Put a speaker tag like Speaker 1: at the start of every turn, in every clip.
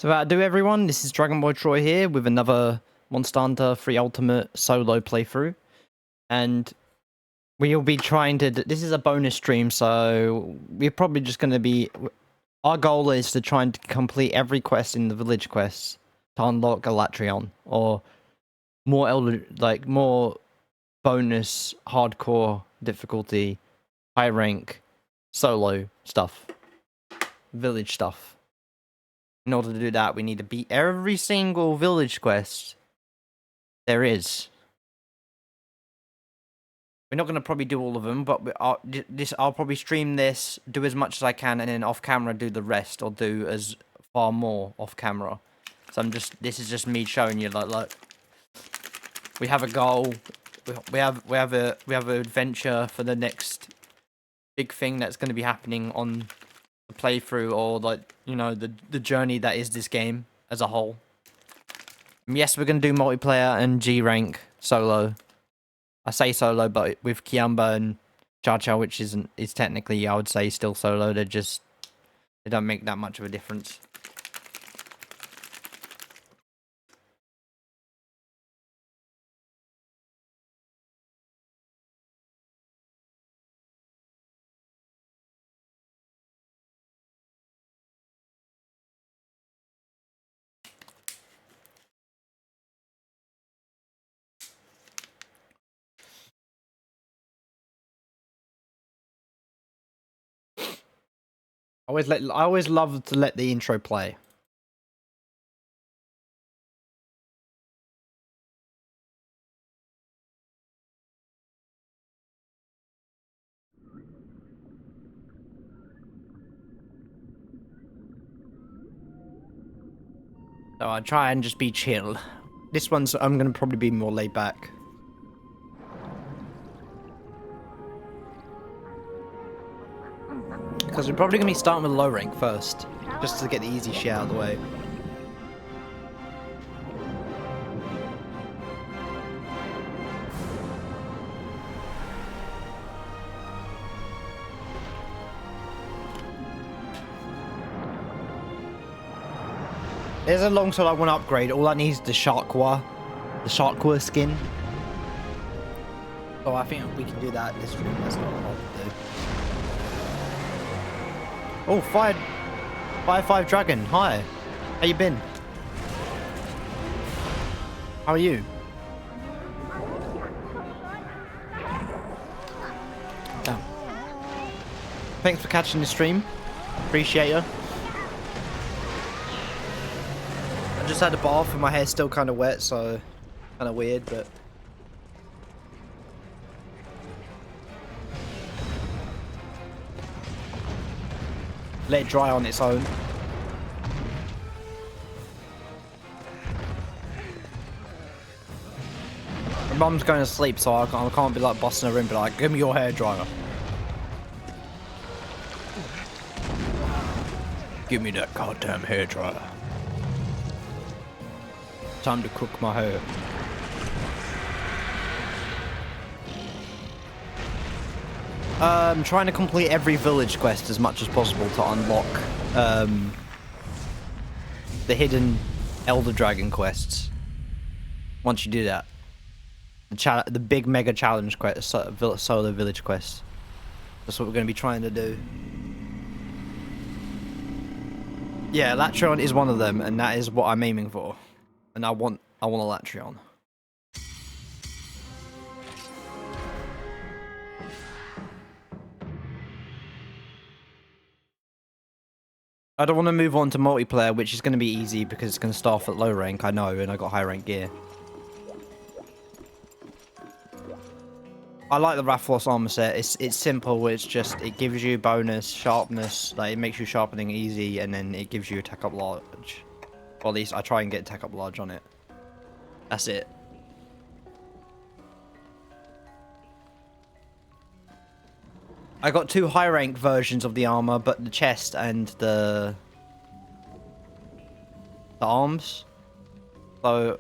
Speaker 1: So how do everyone, this is Dragon Boy Troy here with another Monster Hunter 3 Ultimate solo playthrough. And we'll be trying to, this is a bonus stream, so we're probably just going to be, our goal is to try and complete every quest in the village quests to unlock Elatrion, or more bonus, hardcore difficulty, high rank, solo stuff, village stuff. In order to do that, we need to beat every single village quest there is. We're not going to probably do all of them, but I'll probably stream this, do as much as I can, and then off camera do the rest, or do as far more off camera. So this is just me showing you, like we have a goal, we have an adventure for the next big thing that's going to be happening on the playthrough, or the journey that is this game as a whole. And yes, we're going to do multiplayer and G rank solo. I say solo, but with Kiamba and Cha-Cha, which is technically, I would say, still solo. They don't make that much of a difference. I always love to let the intro play. So I try and just be chill. This one's, I'm going to probably be more laid back. Because we're probably going to be starting with low rank first, just to get the easy shit out of the way. There's a longsword I want to upgrade. All I need is the Sharkwa skin. So I think we can do that this stream. That's not hard to do. Oh, Fire Dragon. Hi. How you been? How are you? Damn. Thanks for catching the stream. Appreciate you. I just had a bath and my hair's still kind of wet, so kind of weird, but let it dry on its own. My mum's going to sleep, so I can't be like busting her in, but like, give me your hairdryer. Give me that goddamn hairdryer. Time to cook my hair. I'm trying to complete every village quest as much as possible to unlock the hidden Elder Dragon quests. Once you do that, the big mega challenge quest, solo village quest. That's what we're going to be trying to do. Yeah, Elatrion is one of them, and that is what I'm aiming for. And I want Elatrion. I don't want to move on to multiplayer, which is going to be easy because it's going to start at low rank, I know, and I got high rank gear. I like the Rathalos armor set. It's simple. It's just, it gives you bonus sharpness, like it makes you sharpening easy, and then it gives you attack up large. Or at least I try and get attack up large on it. That's it. I got 2 high rank versions of the armor, but the chest and the arms. So,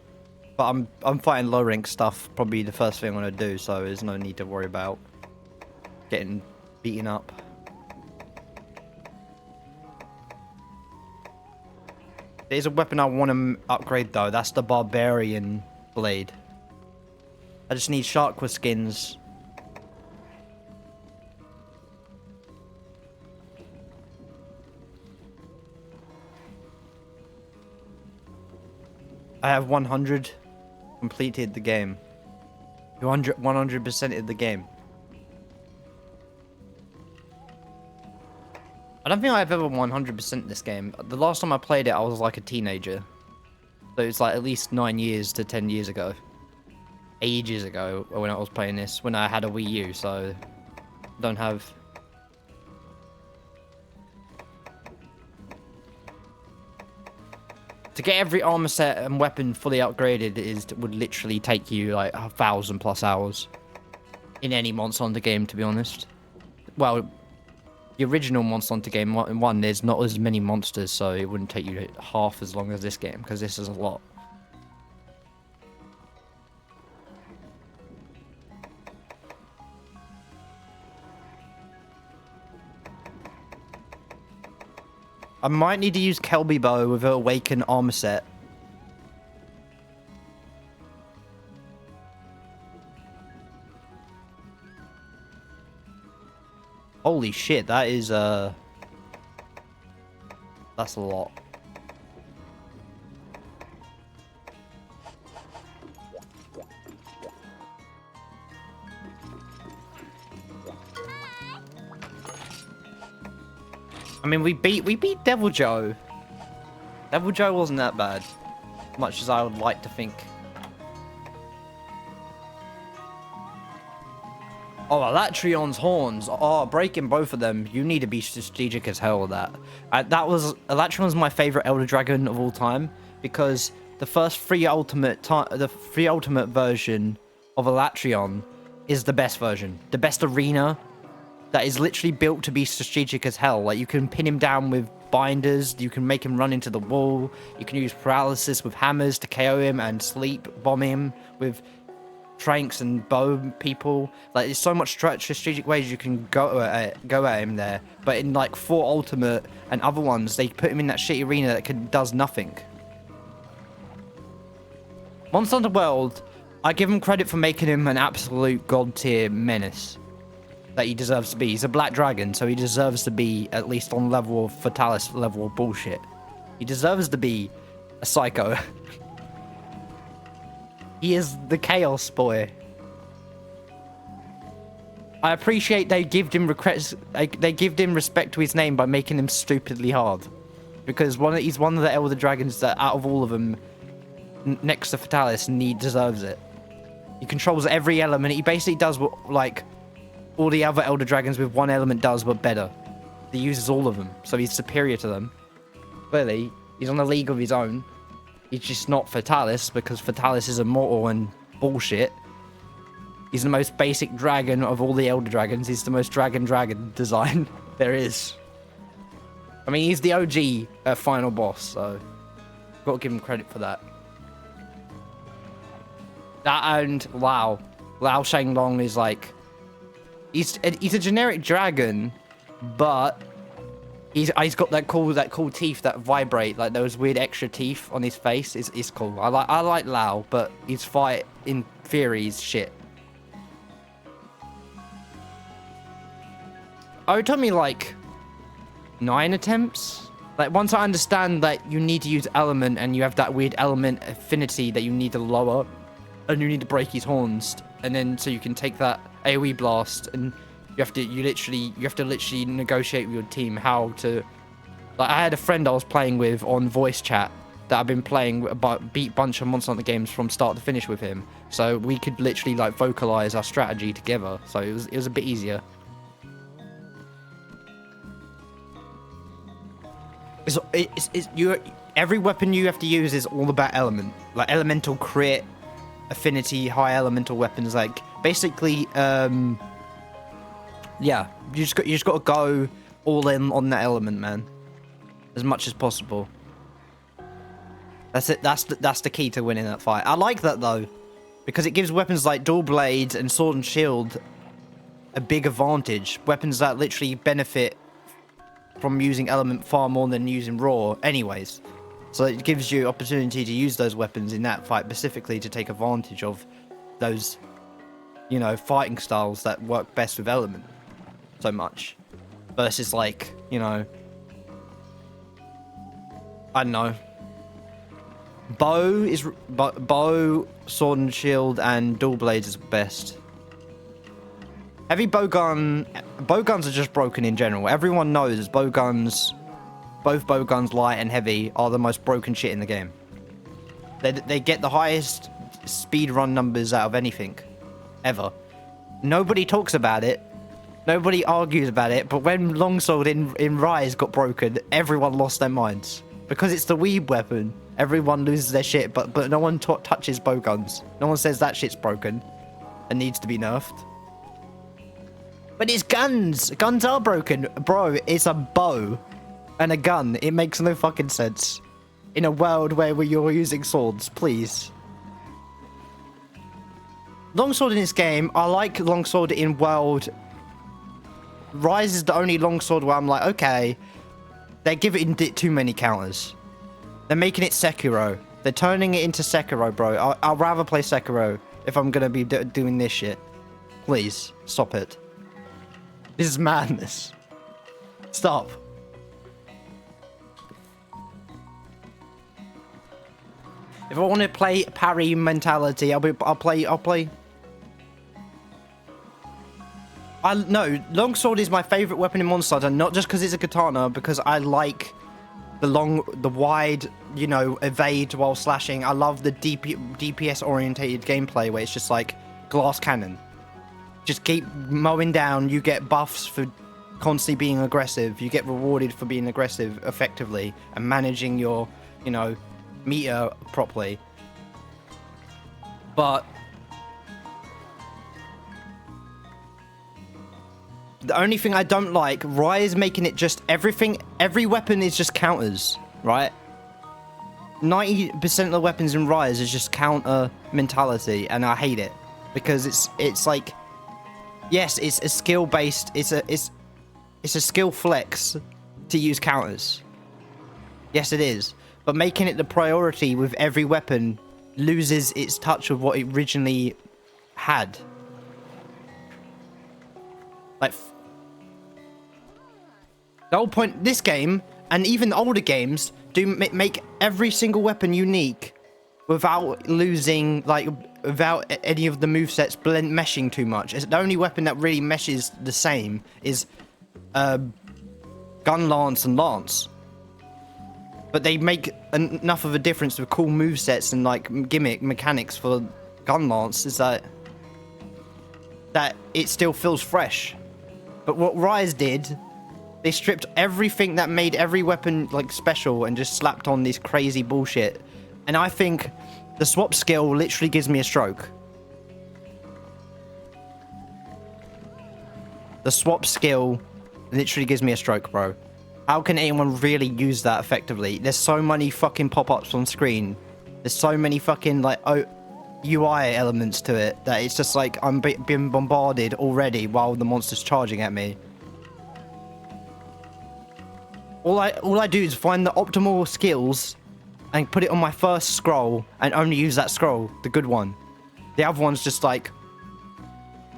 Speaker 1: but I'm fighting low rank stuff. Probably the first thing I'm gonna do. So there's no need to worry about getting beaten up. There's a weapon I want to upgrade though. That's the barbarian blade. I just need Sharkwa skins. I have 100 completed the game. 100%ed the game. I don't think I've ever 100% this game. The last time I played it, I was like a teenager. So it's like at least 9 years to 10 years ago. Ages ago when I was playing this, when I had a Wii U, so don't have... To get every armor set and weapon fully upgraded would literally take you like 1,000+ hours. In any Monster Hunter game, to be honest. Well, the original Monster Hunter game, one, there's not as many monsters, so it wouldn't take you half as long as this game, because this is a lot. I might need to use Kelby Bow with an Awakened armor set. Holy shit, that is, that's a lot. I mean, we beat Devil Joe. Devil Joe wasn't that bad, much as I would like to think. Oh, Elatrion's horns. Oh, breaking both of them. You need to be strategic as hell with that. Elatrion's my favorite Elder Dragon of all time because the first free ultimate version of Elatrion is the best version, the best arena. That is literally built to be strategic as hell. Like, you can pin him down with binders, you can make him run into the wall, you can use paralysis with hammers to KO him and sleep bomb him with tranks and bow people. Like, there's so much strategic ways you can go at him there. But in, like, 4 Ultimate and other ones, they put him in that shitty arena that does nothing. Monster Hunter World, I give him credit for making him an absolute god-tier menace. That he deserves to be. He's a black dragon, so he deserves to be at least on level of Fatalis level of bullshit. He deserves to be a psycho. He is the Chaos Boy. I appreciate they give him respect to his name by making him stupidly hard, because he's one of the Elder Dragons that out of all of them, next to Fatalis, deserves it. He controls every element. He basically does what like all the other Elder Dragons with one element does, but better. He uses all of them, so he's superior to them. Clearly, he's on a league of his own. He's just not Fatalis, because Fatalis is immortal and bullshit. He's the most basic dragon of all the Elder Dragons. He's the most dragon design there is. I mean, he's the OG final boss, so got to give him credit for that. That and Lao Shanglong is like... He's a generic dragon, but he's got that cool teeth that vibrate, like those weird extra teeth on his face. It's cool. I like Lao, but his fight in theory is shit. Oh, it took me like 9 attempts. Like, once I understand that you need to use element and you have that weird element affinity that you need to lower, and you need to break his horns, and then so you can take that AoE blast, and you have to literally negotiate with your team how to. Like, I had a friend I was playing with on voice chat that I've been playing beat bunch of Monster Hunter games from start to finish with him, so we could literally like vocalize our strategy together. So it was a bit easier. Every weapon you have to use is all about element, like elemental crit, affinity, high elemental weapons. Like basically, yeah, you just got to go all in on that element, man, as much as possible. That's it. That's the key to winning that fight. I like that though, because it gives weapons like dual blades and sword and shield a big advantage. Weapons that literally benefit from using element far more than using raw anyways. So it gives you opportunity to use those weapons in that fight specifically to take advantage of those, you know, fighting styles that work best with element so much. Versus like, you know, I don't know. Bow, sword and shield, and dual blades is best. Heavy bowguns are just broken in general. Everyone knows bowguns, both bowguns, light and heavy, are the most broken shit in the game. They get the highest speed run numbers out of anything, ever. Nobody talks about it. Nobody argues about it. But when longsword in Rise got broken, everyone lost their minds because it's the weeb weapon. Everyone loses their shit, but no one touches bowguns. No one says that shit's broken and needs to be nerfed. But it's guns. Guns are broken, bro. It's a bow and a gun. It makes no fucking sense in a world where you're using swords. Please. Longsword in this game, I like longsword in world. Rise is the only longsword where I'm like, okay, they're giving it too many counters. They're making it Sekiro. They're turning it into Sekiro, bro. I'll rather play Sekiro if I'm gonna be doing this shit. Please, stop it. This is madness. Stop. If I want to play parry mentality, I'll play. No, longsword is my favorite weapon in Monster Hunter, not just because it's a katana, because I like the wide, you know, evade while slashing. I love the DPS orientated gameplay where it's just like glass cannon. Just keep mowing down, you get buffs for constantly being aggressive, you get rewarded for being aggressive effectively and managing your, you know, meter properly. But the only thing I don't like, Rise making it just every weapon is just counters, right? 90% of the weapons in Rise is just counter mentality, and I hate it because it's like, yes, it's a skill based, it's a skill flex to use counters. Yes, it is, but making it the priority with every weapon loses its touch of what it originally had. Like, the whole point, this game, and even older games, do make every single weapon unique without losing, like, without any of the movesets meshing too much. It's the only weapon that really meshes the same is Gun Lance and Lance. But they make enough of a difference with cool movesets and, like, gimmick mechanics for Gun Lance is that it still feels fresh. But what Rise did, they stripped everything that made every weapon, like, special and just slapped on this crazy bullshit. And I think the swap skill literally gives me a stroke. The swap skill literally gives me a stroke, bro. How can anyone really use that effectively? There's so many fucking pop-ups on screen. There's so many fucking, like, UI elements to it that it's just like I'm being bombarded already while the monster's charging at me. All I do is find the optimal skills and put it on my first scroll and only use that scroll, the good one. The other one's just like,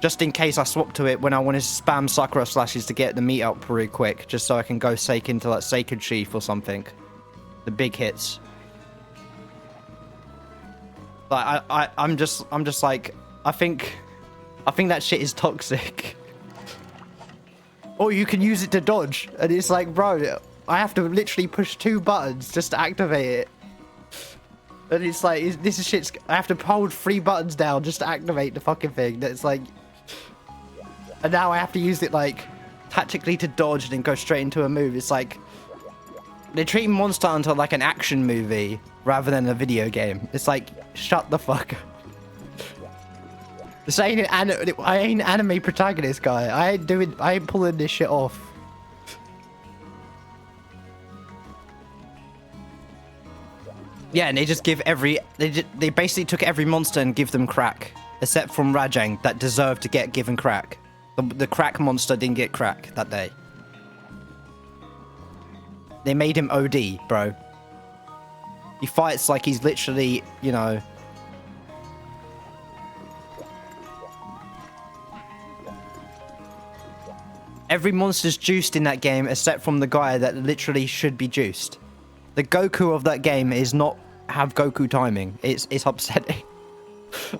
Speaker 1: just in case I swap to it when I want to spam Sakura slashes to get the meat up pretty quick, just so I can go into like Sacred Sheath or something. The big hits. Like I'm just like, I think that shit is toxic. Or you can use it to dodge, and it's like, bro, I have to literally push 2 buttons just to activate it. And it's like, this is shit's, I have to hold 3 buttons down just to activate the fucking thing. That's like, and now I have to use it like tactically to dodge and then go straight into a move. It's like, they're treating Monster Hunter like an action movie rather than a video game. It's like, shut the fuck up. This ain't I ain't an anime protagonist, guy. I ain't pulling this shit off. Yeah, and they just give they basically took every monster and give them crack, except from Rajang that deserved to get given crack. The crack monster didn't get crack that day. They made him OD, bro. He fights like he's literally, you know... Every monster's juiced in that game except from the guy that literally should be juiced. The Goku of that game is not have Goku timing. It's upsetting.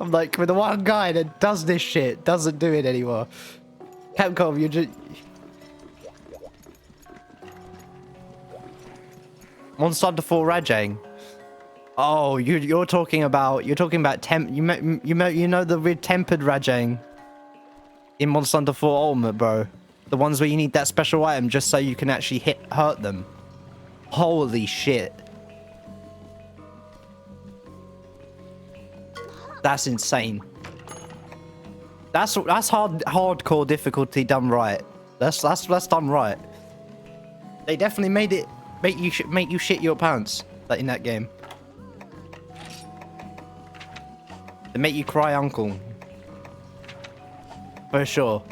Speaker 1: I'm like, with the one guy that does this shit, doesn't do it anymore. Capcom, you're just... Monster Hunter 4 Rajang. Oh, you're talking about you know the weird tempered Rajang in Monster Hunter 4 Ultimate, bro. The ones where you need that special item just so you can actually hurt them. Holy shit. That's insane. That's hardcore difficulty done right. That's done right. They definitely made it make you shit your pants in that game. They make you cry uncle. For sure.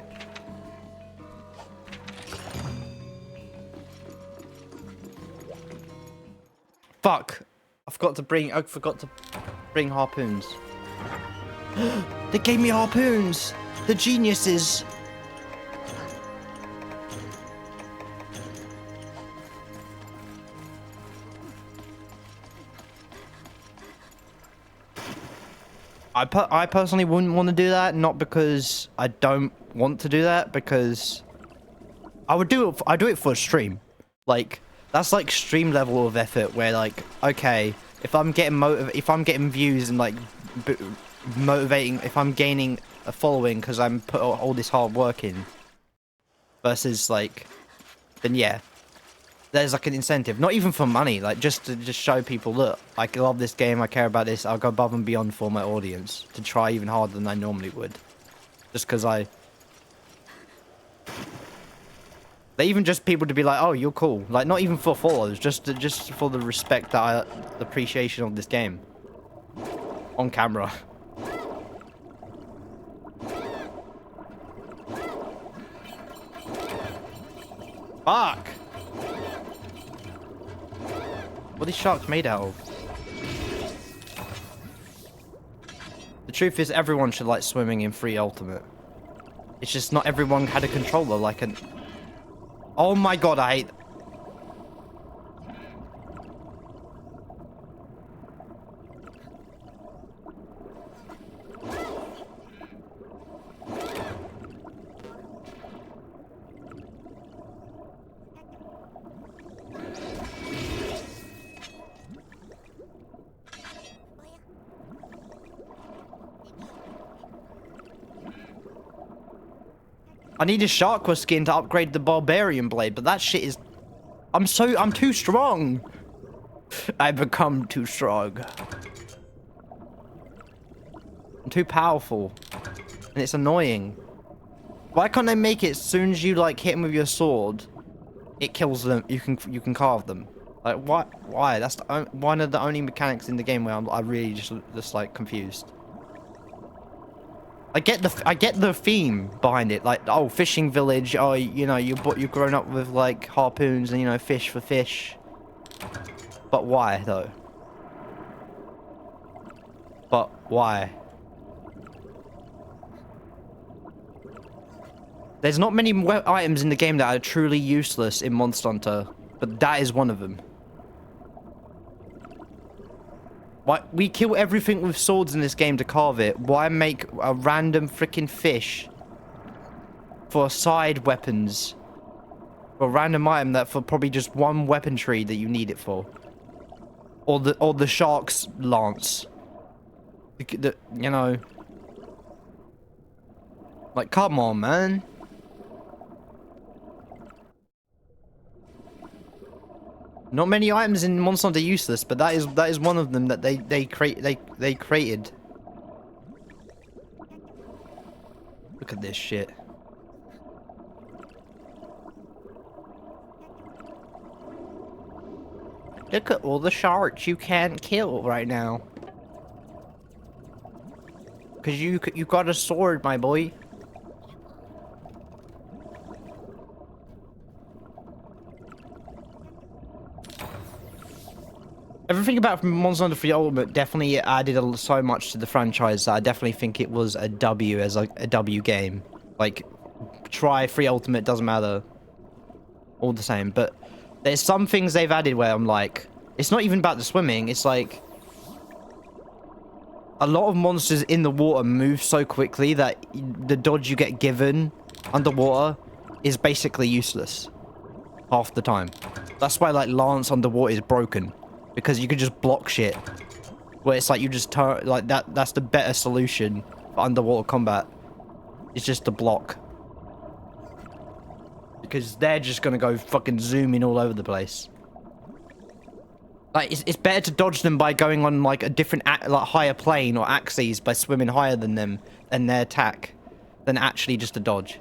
Speaker 1: Fuck. I forgot to bring harpoons. They gave me harpoons! The geniuses! I personally wouldn't want to do that, not because I don't want to do that, because I do it for a stream. Like, that's like stream level of effort where, like, okay, if I'm getting views and like motivating, if I'm gaining a following because I'm put all this hard work in, versus like, then yeah, there's like an incentive, not even for money, like just to show people, look, I love this game, I care about this, I'll go above and beyond for my audience to try even harder than I normally would, just because they even just people to be like, oh, you're cool, like not even for followers, just for the respect that the appreciation of this game on camera. Fuck! What are these sharks made out of? The truth is, everyone should like swimming in free ultimate. It's just not everyone had a controller like an... Oh my god, I hate... I need a Sharkwa skin to upgrade the Barbarian Blade, but that shit is... I'm too strong! I've become too strong. I'm too powerful. And it's annoying. Why can't they make it as soon as you, like, hit them with your sword, it kills them, you can carve them? Like, why? That's one of the only mechanics in the game where I really just like, confused. I get the theme behind it, like, oh, fishing village, oh, you know, you've grown up with like harpoons and, you know, fish for fish. But why though? But why? There's not many items in the game that are truly useless in Monster Hunter, but that is one of them. Why we kill everything with swords in this game to carve it? Why make a random freaking fish for side weapons? For a random item that for probably just one weapon tree that you need it for? Or the shark's lance. You know. Like, come on, man. Not many items in Monster Hunter are useless, but that is one of them that they created. Look at this shit. Look at all the sharks you can't kill right now. Cause you got a sword, my boy. Everything about Monster Hunter 3 Ultimate definitely added so much to the franchise that I definitely think it was a W as like a W game. Like, try 3 Ultimate, doesn't matter. All the same. But there's some things they've added where I'm like, it's not even about the swimming. It's like, a lot of monsters in the water move so quickly that the dodge you get given underwater is basically useless half the time. That's why, like, Lance underwater is broken. Because you can just block shit. Where it's like you just turn... Like, that's the better solution for underwater combat. It's just to block. Because they're just gonna go fucking zooming all over the place. Like, it's better to dodge them by going on, like, a different, like, higher plane or axes by swimming higher than them and their attack than actually just a dodge.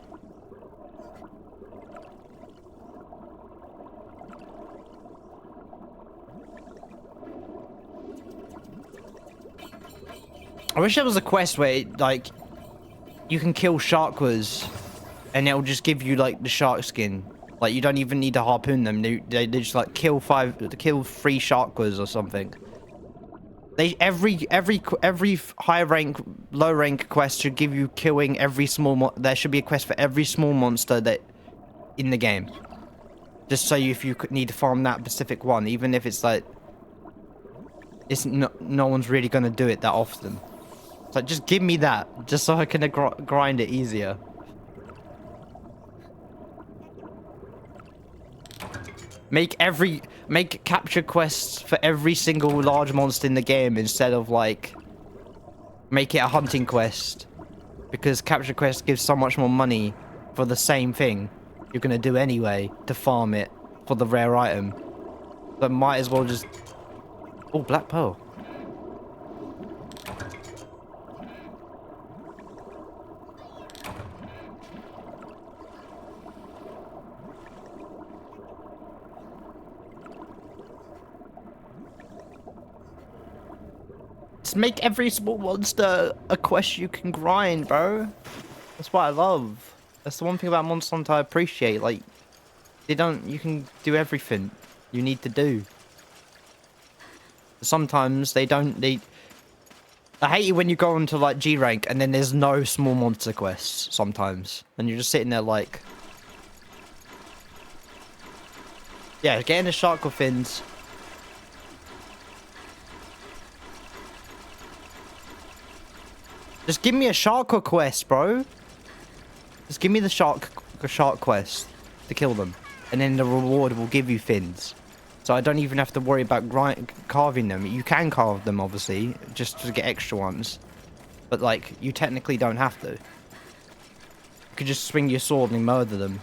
Speaker 1: I wish there was a quest where, like, you can kill sharkwas and it'll just give you, like, the shark skin. Like, you don't even need to harpoon them. They just, like, kill 3 sharkwas or something. Every high rank, low rank quest should give you killing every small there should be a quest for every small monster that in the game. Just so if you need to farm that specific one, even if it's like no one's really gonna do it that often. So just give me that, just so I can grind it easier. Make capture quests for every single large monster in the game instead of, like, make it a hunting quest. Because capture quest gives so much more money for the same thing you're gonna do anyway to farm it for the rare item. But might as well just... Oh, Black Pearl. Just make every small monster a quest you can grind, bro. That's what I love. That's the one thing about Monster Hunter I appreciate. Like, you can do everything you need to do. Sometimes I hate it when you go onto, like, G rank and then there's no small monster quests sometimes. And you're just sitting there like... Yeah, getting the shark with fins. Just give me a shark quest, bro. Just give me the shark quest to kill them. And then the reward will give you fins. So I don't even have to worry about carving them. You can carve them, obviously, just to get extra ones. But, like, you technically don't have to. You could just swing your sword and murder them.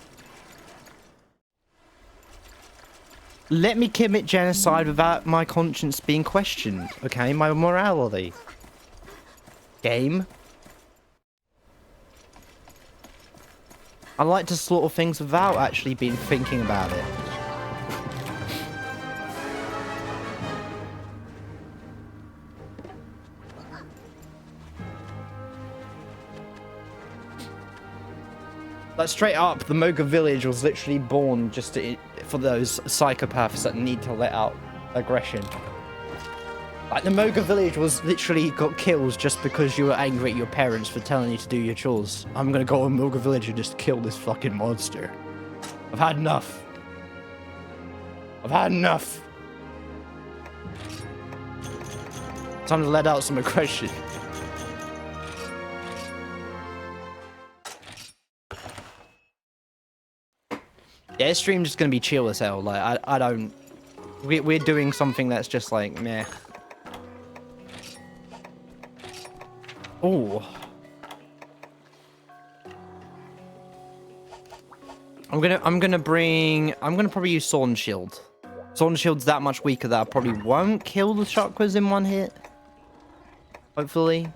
Speaker 1: Let me commit genocide without my conscience being questioned, okay? My morality. Game. I like to slaughter things without actually thinking about it. Like, straight up, the Moga village was literally born just for those psychopaths that need to let out aggression. Like, the Moga village was literally got killed just because you were angry at your parents for telling you to do your chores. I'm gonna go to Moga village and just kill this fucking monster. I've had enough. I've had enough. Time to let out some aggression. Yeah, this stream's just gonna be chill as hell. Like, I don't... We're doing something that's just like, meh. Oh. I'm gonna probably use Sword and Shield. Sword and Shield's that much weaker that I probably won't kill the chakras in one hit. Hopefully.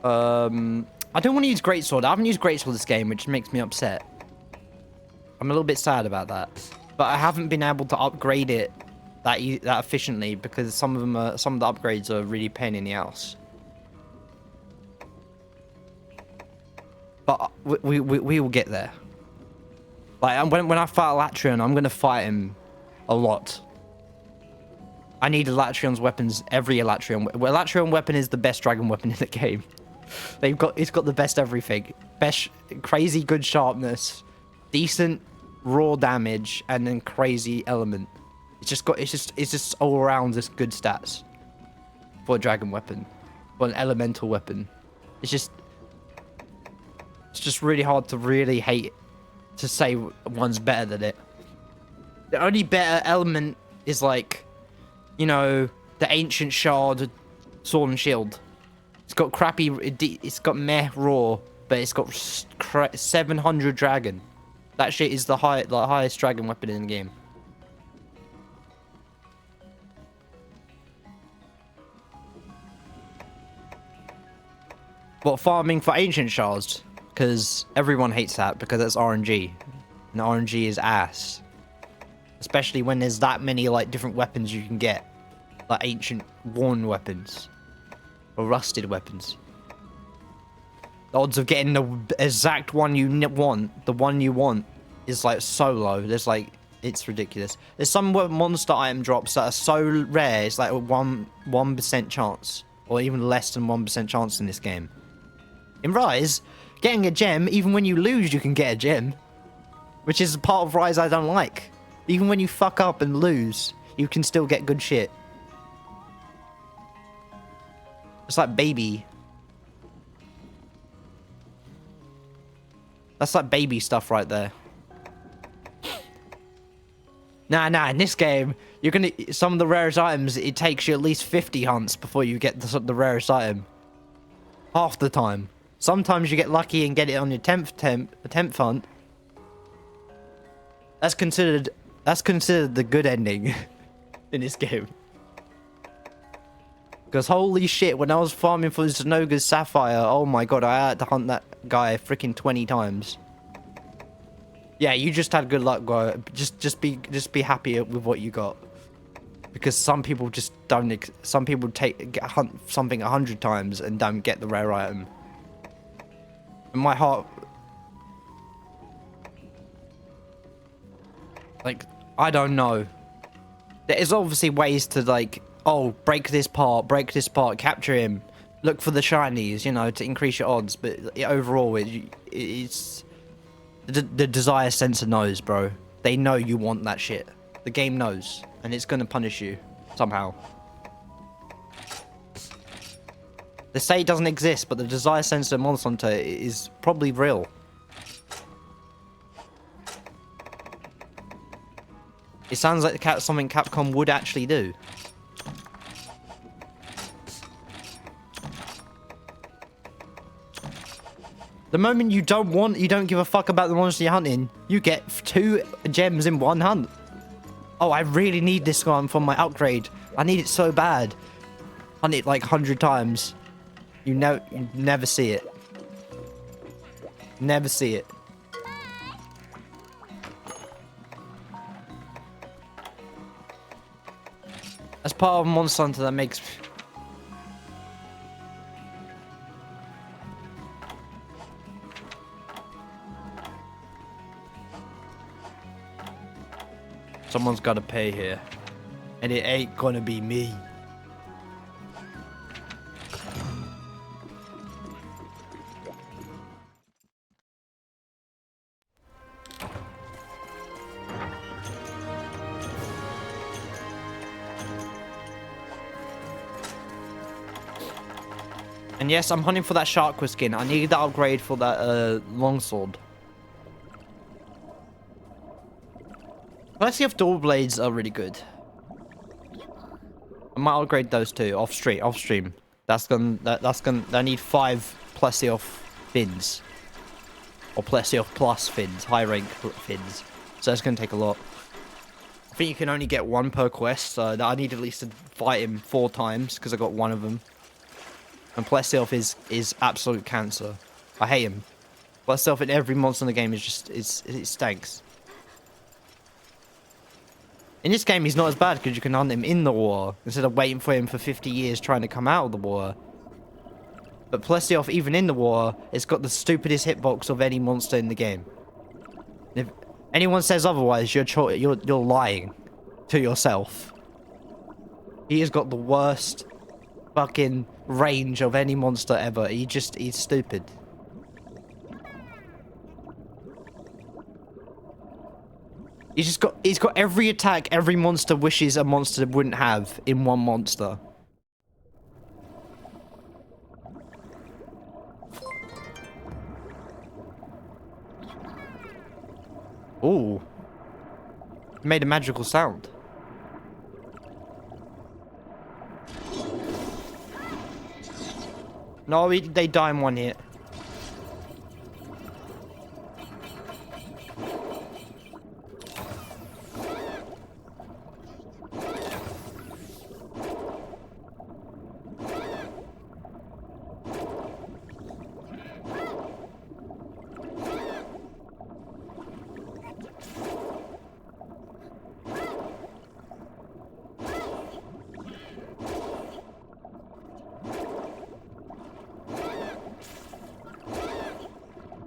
Speaker 1: I don't want to use Greatsword. I haven't used Greatsword this game, which makes me upset. I'm a little bit sad about that. But I haven't been able to upgrade it that efficiently, because some of the upgrades are really pain in the ass. But we will get there. Like, when I fight Elatrion, I'm gonna fight him a lot. I need Elatrion's weapons, every Elatrion. Elatrion weapon is the best dragon weapon in the game. It's got the best everything. Best crazy good sharpness, decent raw damage, and then crazy element. It's just all around this good stats for a dragon weapon, for an elemental weapon. It's just really hard to really hate to say one's better than it. The only better element is, like, you know, the ancient shard sword and shield. It's got crappy, it's got meh raw, but it's got 700 dragon. That shit is the highest dragon weapon in the game. But farming for ancient shards, because everyone hates that, because it's RNG. And RNG is ass. Especially when there's that many, like, different weapons you can get. Like ancient worn weapons. Or rusted weapons. The odds of getting the exact one you want, is, like, so low. There's, like, it's ridiculous. There's some monster item drops that are so rare, it's like a 1% chance. Or even less than 1% chance in this game. In Rise, getting a gem, even when you lose, you can get a gem. Which is a part of Rise I don't like. Even when you fuck up and lose, you can still get good shit. It's like baby. That's like baby stuff right there. Nah, in this game, you're gonna... Some of the rarest items, it takes you at least 50 hunts before you get the rarest item. Half the time. Sometimes you get lucky and get it on your 10th hunt. That's considered the good ending in this game. Because holy shit, when I was farming for Zenoga's Sapphire, oh my god, I had to hunt that guy freaking 20 times. Yeah, you just had good luck, bro. Just be happy with what you got. Because some people just don't. Some people hunt something 100 times and don't get the rare item. In my heart, like, I don't know. There's obviously ways to, like, oh, break this part, capture him, look for the shinies, you know, to increase your odds. But overall, it's the desire sensor knows, bro. They know you want that shit. The game knows, and it's gonna punish you somehow. They say it doesn't exist, but the desire sensor Monster Hunter is probably real. It sounds like something Capcom would actually do. The moment you don't give a fuck about the monster you're hunting, you get 2 gems in one hunt. Oh, I really need this one for my upgrade. I need it so bad. Hunt it like 100 times. You never see it. Never see it. That's part of Monster Hunter that makes... Someone's gotta pay here. And it ain't gonna be me. And yes, I'm hunting for that Sharkwa skin. I need that upgrade for that longsword. Let's see if dual blades are really good. I might upgrade those too off stream. I need 5 Plesios fins. Or Plesios plus fins, high rank fins. So that's gonna take a lot. I think you can only get 1 per quest, so I need at least to fight him 4 times because I got 1 of them. And Plesios is absolute cancer. I hate him. Plesios in every monster in the game is just it stinks. In this game, he's not as bad because you can hunt him in the water instead of waiting for him for 50 years trying to come out of the water. But Plesioth, even in the water, it's got the stupidest hitbox of any monster in the game. If anyone says otherwise, you're lying to yourself. He has got the worst fucking range of any monster ever. He's stupid. He's got every attack every monster wishes a monster wouldn't have in one monster. Ooh. Made a magical sound. No, they die in one hit.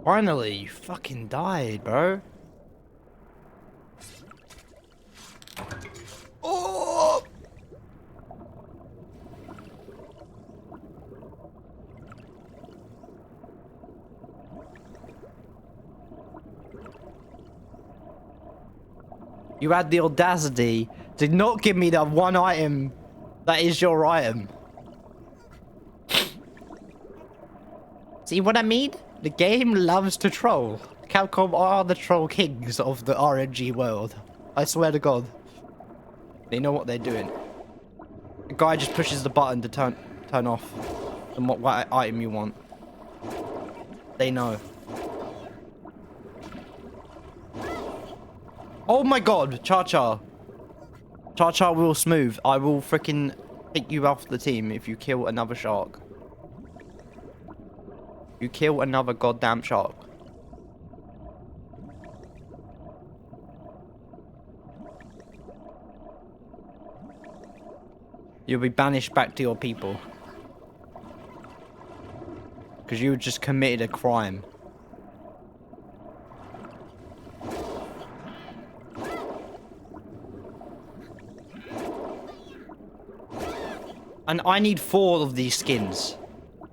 Speaker 1: Finally, you fucking died, bro. Oh! You had the audacity to not give me that one item that is your item. See what I mean? The game loves to troll. Capcom are the troll kings of the RNG world. I swear to God. They know what they're doing. The guy just pushes the button to turn off what item you want. They know. Oh my God, Cha-Cha. Cha-Cha will smooth. I will freaking take you off the team if you kill another shark. You kill another goddamn shark. You'll be banished back to your people. Because you just committed a crime. And I need 4 of these skins.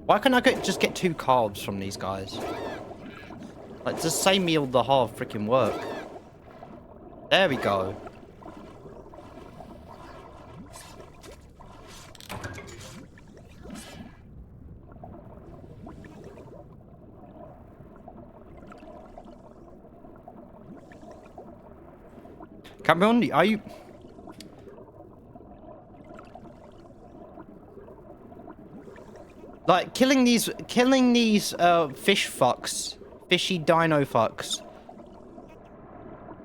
Speaker 1: Why can't I just get 2 carbs from these guys? Like, just save me all the hard freaking work. There we go. Cameron, are you... Like, killing these fish fucks, fishy dino fucks,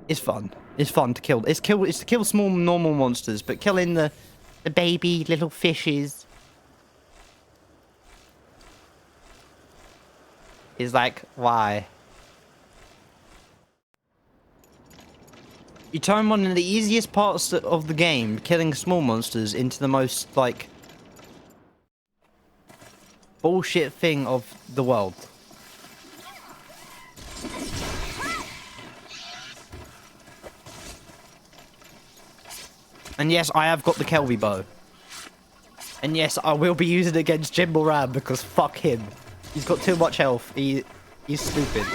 Speaker 1: is fun. It's fun to kill. It's to kill small normal monsters, but killing the baby little fishes is like, why? You turn one of the easiest parts of the game, killing small monsters, into the most, like, bullshit thing of the world. And yes, I have got the Kelby bow. And yes, I will be using it against Jimbo Ram because fuck him. He's got too much health. He's stupid.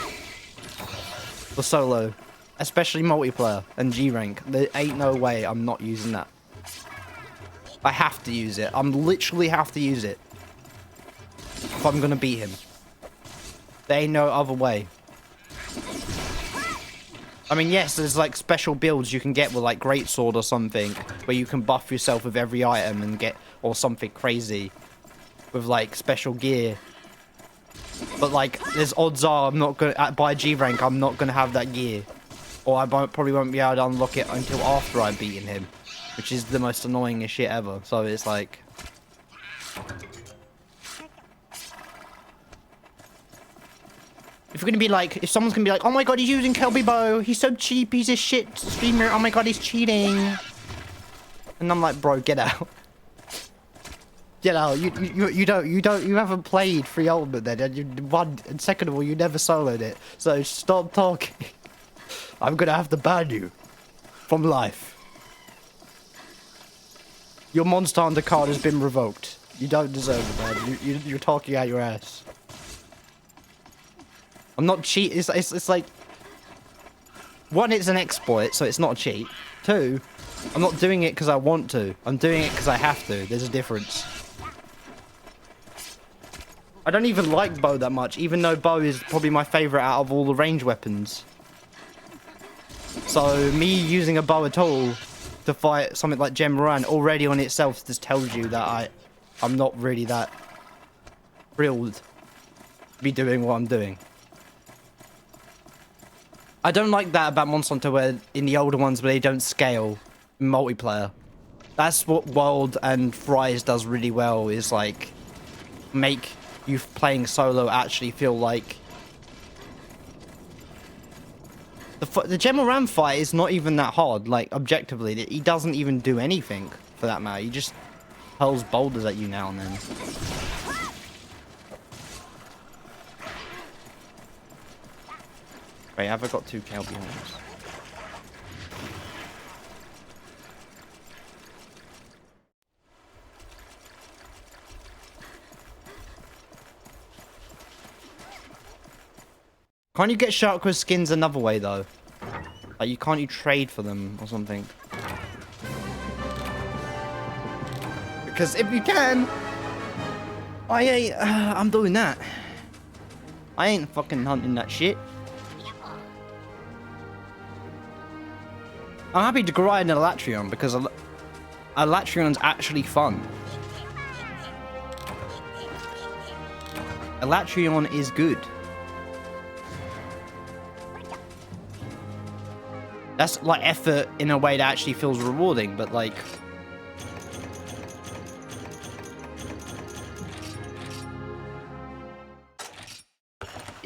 Speaker 1: For solo. Especially multiplayer and G rank. There ain't no way I'm not using that. I have to use it. I'm literally have to use it. If I'm gonna beat him. There ain't no other way. I mean, yes, there's like special builds you can get with like greatsword or something, where you can buff yourself with every item and get, or something crazy, with like special gear. But like, there's odds are I'm not gonna, by G rank, I'm not gonna have that gear, or I probably won't be able to unlock it until after I've beaten him, which is the most annoyingest shit ever. So it's like. If you're gonna be like, if someone's gonna be like, oh my god, he's using Kelby bow, he's so cheap, he's a shit streamer, oh my god, he's cheating. And I'm like, bro, get out. Get out. You haven't played free ultimate then, and second of all, you never soloed it. So stop talking. I'm gonna have to ban you from life. Your Monster Hunter card has been revoked. You don't deserve it, man. You're talking out your ass. I'm not cheating. It's like, one, it's an exploit, so it's not a cheat. Two, I'm not doing it because I want to. I'm doing it because I have to. There's a difference. I don't even like bow that much, even though bow is probably my favorite out of all the range weapons. So me using a bow at all to fight something like Moran already on itself just tells you that I'm not really that thrilled to be doing what I'm doing. I don't like that about Monster Hunter where in the older ones where they don't scale multiplayer. That's what World and Rise does really well, is like make you playing solo actually feel like the Moran fight is not even that hard. Like objectively, he doesn't even do anything for that matter. He just hurls boulders at you now and then. Wait, have I got 2 cow behind us? Can't you get Sharkwa skins another way though? Like can't you trade for them or something? Because if you can, I'm doing that. I ain't fucking hunting that shit. I'm happy to grind an Elatrion because Elatrion's actually fun. Elatrion is good. That's like effort in a way that actually feels rewarding, but like...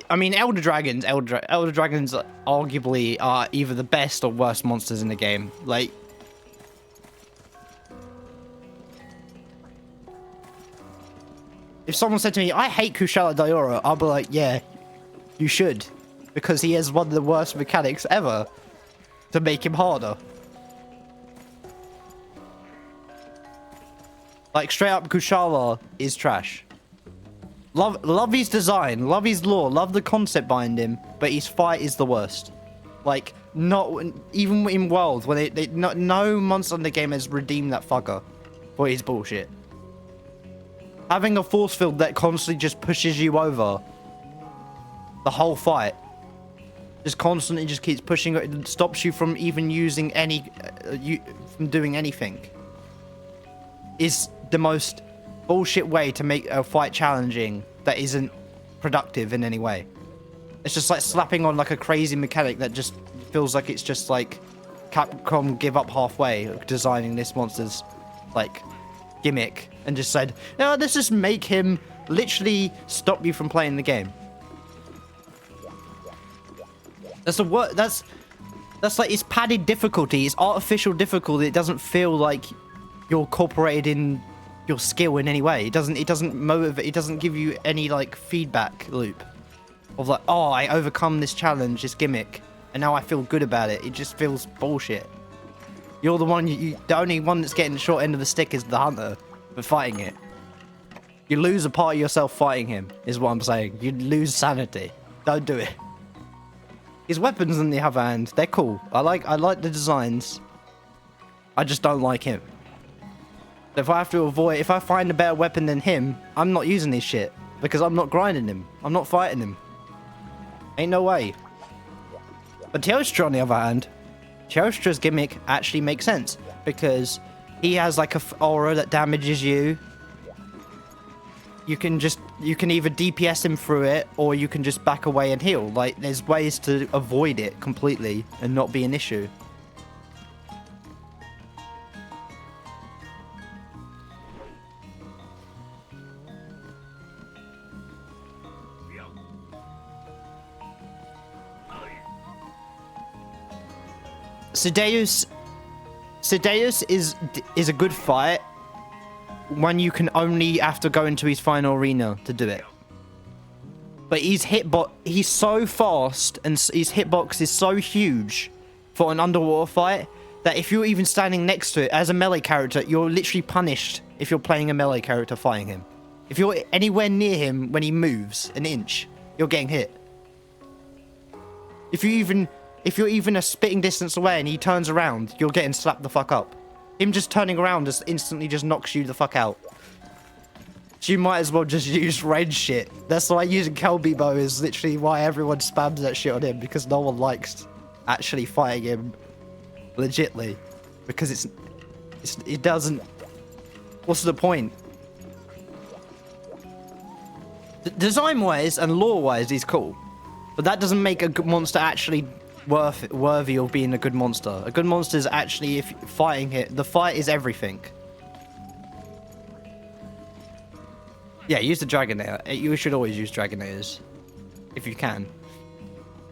Speaker 1: I mean, Elder Dragons arguably are either the best or worst monsters in the game. Like... If someone said to me, I hate Kushala Daora, I'll be like, yeah, you should. Because he has one of the worst mechanics ever. To make him harder. Like, straight up, Kushala is trash. Love his design, love his lore, love the concept behind him, but his fight is the worst. Like, not even in World, when no monster in the game has redeemed that fucker for his bullshit. Having a force field that constantly just pushes you over the whole fight. Just constantly just keeps pushing it, stops you from even using from doing anything. Is the most bullshit way to make a fight challenging that isn't productive in any way. It's just like slapping on like a crazy mechanic that just feels like it's just like Capcom give up halfway designing this monster's like gimmick and just said, no, let's just make him literally stop you from playing the game. That's like, it's padded difficulty, it's artificial difficulty. It doesn't feel like you're incorporated in your skill in any way. It doesn't motivate, it doesn't give you any like feedback loop of like, oh, I overcome this challenge, this gimmick, and now I feel good about it. It just feels bullshit. You're the one, the only one that's getting the short end of the stick is the hunter for fighting it. You lose a part of yourself fighting him, is what I'm saying. You lose sanity. Don't do it. His weapons, on the other hand, they're cool. I like the designs. I just don't like him. If I find a better weapon than him, I'm not using his shit. Because I'm not grinding him. I'm not fighting him. Ain't no way. But Teostra, on the other hand, Teostra's gimmick actually makes sense. Because he has like a aura that damages you. You can either DPS him through it, or you can just back away and heal. Like, there's ways to avoid it completely and not be an issue. Sideus is a good fight when you can only have to go into his final arena to do it. But he's so fast and his hitbox is so huge for an underwater fight that if you're even standing next to it as a melee character, you're literally punished if you're playing a melee character fighting him. If you're anywhere near him when he moves an inch, you're getting hit. If you're even a spitting distance away and he turns around, you're getting slapped the fuck up. Him just turning around just instantly just knocks you the fuck out. So you might as well just use range shit. That's why using Kelby bow is literally why everyone spams that shit on him, because no one likes actually fighting him legitly. Because it doesn't... What's the point? Design-wise and lore-wise, he's cool. But that doesn't make a good monster actually worthy of being a good monster. A good monster is actually, if fighting it, the fight is everything. Yeah, use the Dragonair. You should always use Dragonairs. If you can.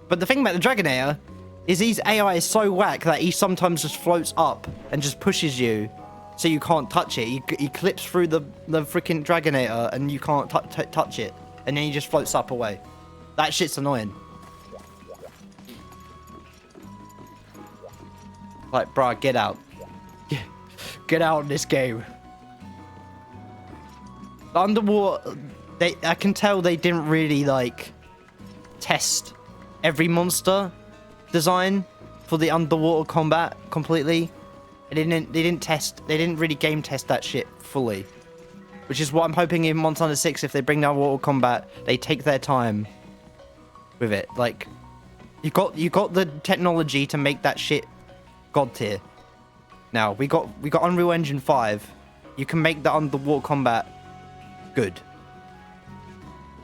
Speaker 1: But the thing about the Dragonair is his AI is so whack that he sometimes just floats up and just pushes you so you can't touch it. He clips through the freaking Dragonair and you can't touch it. And then he just floats up away. That shit's annoying. Like, bruh, get out. Get out in this game. Underwater, I can tell they didn't really, like, test every monster design for the underwater combat completely. They didn't really game test that shit fully. Which is what I'm hoping in Monster Hunter 6, if they bring down water combat, they take their time with it. Like, you got the technology to make that shit god tier. Now, we got Unreal Engine 5. You can make the underwater combat good.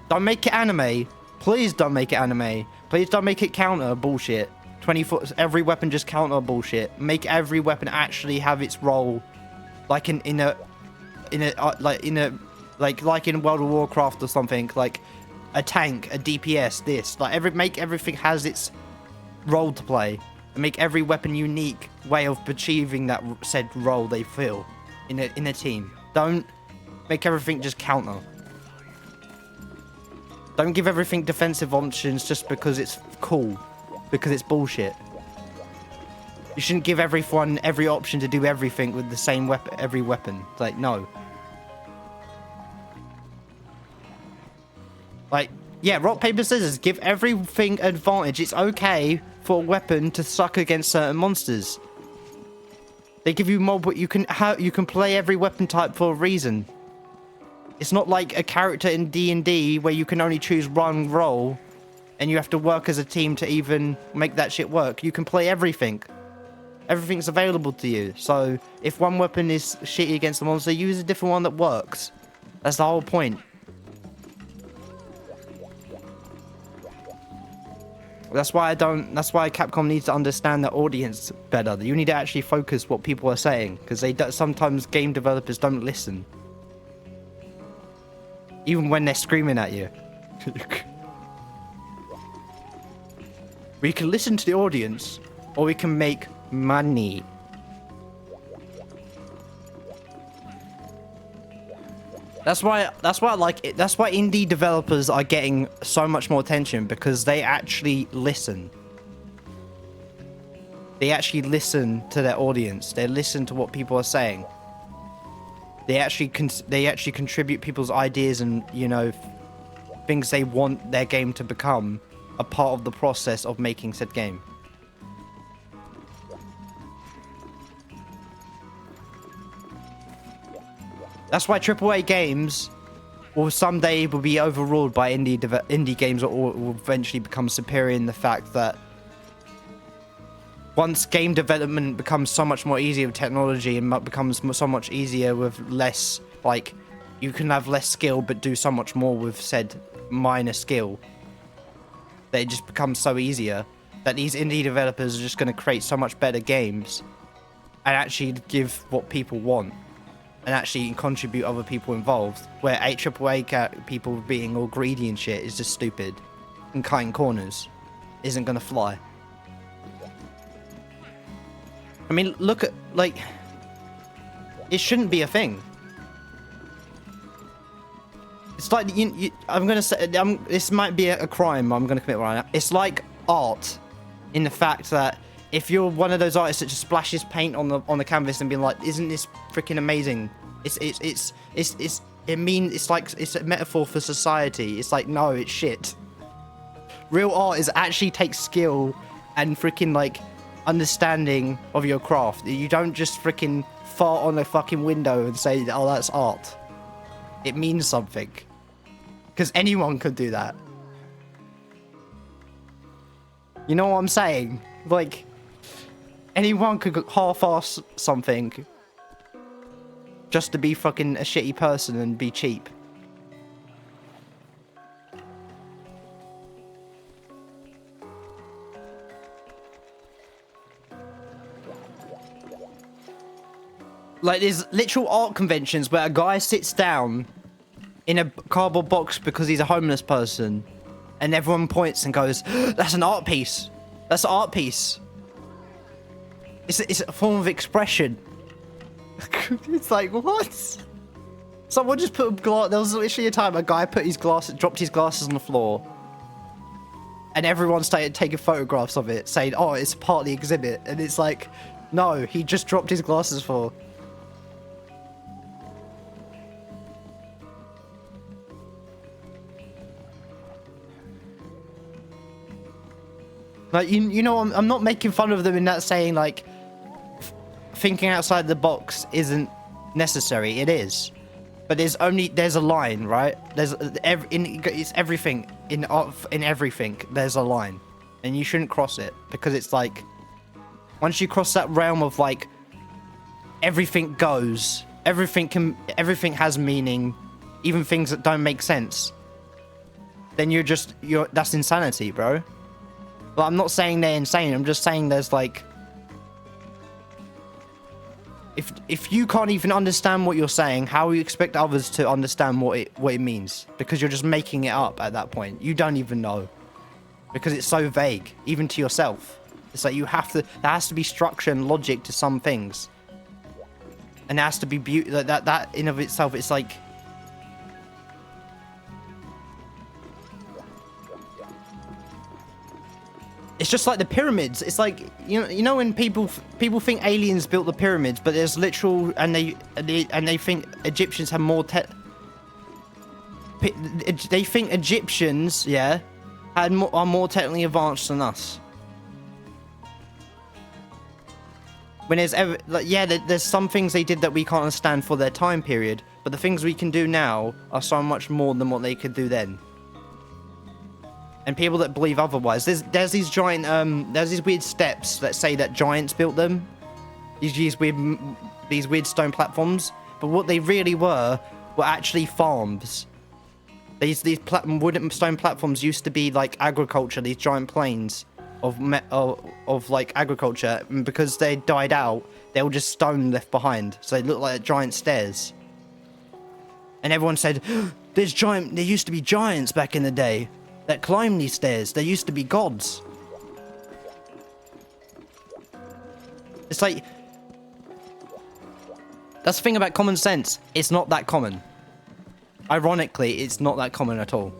Speaker 1: Don't make it anime. Please don't make it anime. Please don't make it counter bullshit. 20 every weapon just counter bullshit. Make every weapon actually have its role, like in World of Warcraft or something, like a tank, a DPS, this. Like make everything has its role to play. And make every weapon unique way of achieving that said role they feel in a team. Don't make everything just counter. Don't give everything defensive options just because it's cool. Because it's bullshit. You shouldn't give everyone every option to do everything with the same weapon, every weapon. Like, no. Like, yeah, rock, paper, scissors. Give everything advantage. It's okay for a weapon to suck against certain monsters. They give you more, but you can play every weapon type for a reason. It's not like a character in D&D where you can only choose one role and you have to work as a team to even make that shit work. You can play everything. Everything's available to you. So if one weapon is shitty against the monster, use a different one that works. That's the whole point. That's why Capcom needs to understand the audience better. You need to actually focus what people are saying, because sometimes game developers don't listen. Even when they're screaming at you. We can listen to the audience, or we can make money. That's why I like it. That's why indie developers are getting so much more attention, because they actually listen. They actually listen to their audience. They listen to what people are saying. They actually contribute people's ideas and, you know, things they want their game to become a part of the process of making said game. That's why AAA games will someday be overruled by indie games, or will eventually become superior in the fact that once game development becomes so much more easier with technology and becomes so much easier with less, like, you can have less skill but do so much more with said minor skill, that it just becomes so easier that these indie developers are just going to create so much better games and actually give what people want and actually contribute other people involved, where AAA people being all greedy and shit is just stupid and cutting corners isn't going to fly. I mean, look at, like, it shouldn't be a thing. It's like, I'm gonna say, this might be a crime I'm gonna commit right now. It's like art, in the fact that if you're one of those artists that just splashes paint on the canvas and being like, isn't this freaking amazing? It's like, it's a metaphor for society. It's like, no, it's shit. Real art is actually takes skill and freaking like understanding of your craft. You don't just freaking fart on a fucking window and say, oh, that's art. It means something. Because anyone could do that. You know what I'm saying? Like, anyone could half-ass something just to be fucking a shitty person and be cheap. Like, there's literal art conventions where a guy sits down in a cardboard box because he's a homeless person, and everyone points and goes, that's an art piece. That's an art piece. It's a form of expression. It's like, what? Someone just put a glass. There was literally a time a guy dropped his glasses on the floor, and everyone started taking photographs of it, saying, oh, it's part of the exhibit. And it's like, no, he just dropped his glasses for. Like, you know, I'm not making fun of them in that saying, like, thinking outside the box isn't necessary. It is. But there's a line, right? It's everything. In everything, there's a line. And you shouldn't cross it. Because it's like, once you cross that realm of, like, everything goes. Everything has meaning. Even things that don't make sense. Then that's insanity, bro. But I'm not saying they're insane. I'm just saying there's like, if you can't even understand what you're saying, how will you expect others to understand what it means? Because you're just making it up at that point. You don't even know, because it's so vague, even to yourself. It's like there has to be structure and logic to some things, and there has to be beauty. Like that in of itself, it's like. It's just like the pyramids. It's like, you know when people think aliens built the pyramids, but there's literal, and they think Egyptians have more they think Egyptians, yeah, are more technically advanced than us. When there's some things they did that we can't understand for their time period, but the things we can do now are so much more than what they could do then. And people that believe otherwise, there's these giant there's these weird steps that say that giants built them. These weird stone platforms, but what they really were actually farms. These wooden stone platforms used to be like agriculture. These giant plains of like agriculture, and because they died out, they were just stone left behind, so they look like giant stairs. And everyone said, there used to be giants back in the day that climb these stairs. There used to be gods. It's like, that's the thing about common sense. It's not that common. Ironically, it's not that common at all.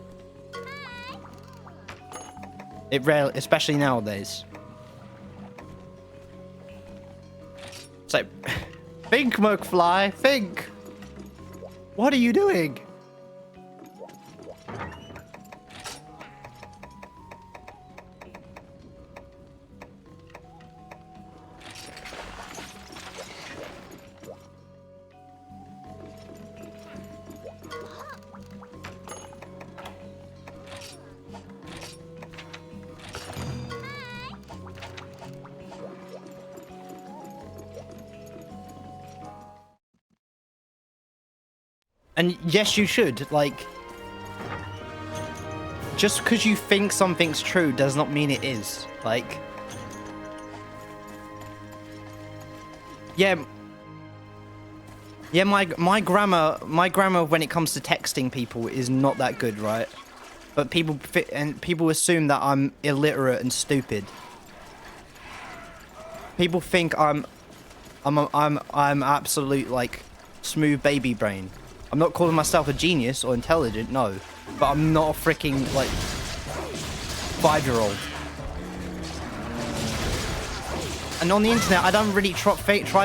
Speaker 1: Especially nowadays. It's like, think, McFly, think. What are you doing? And yes, you should. Like, just because you think something's true does not mean it is. Like, yeah, my grammar when it comes to texting people is not that good, right? But people assume that I'm illiterate and stupid. People think I'm absolute like smooth baby brain. I'm not calling myself a genius or intelligent, no, but I'm not a freaking like 5-year-old. And on the internet, I don't really try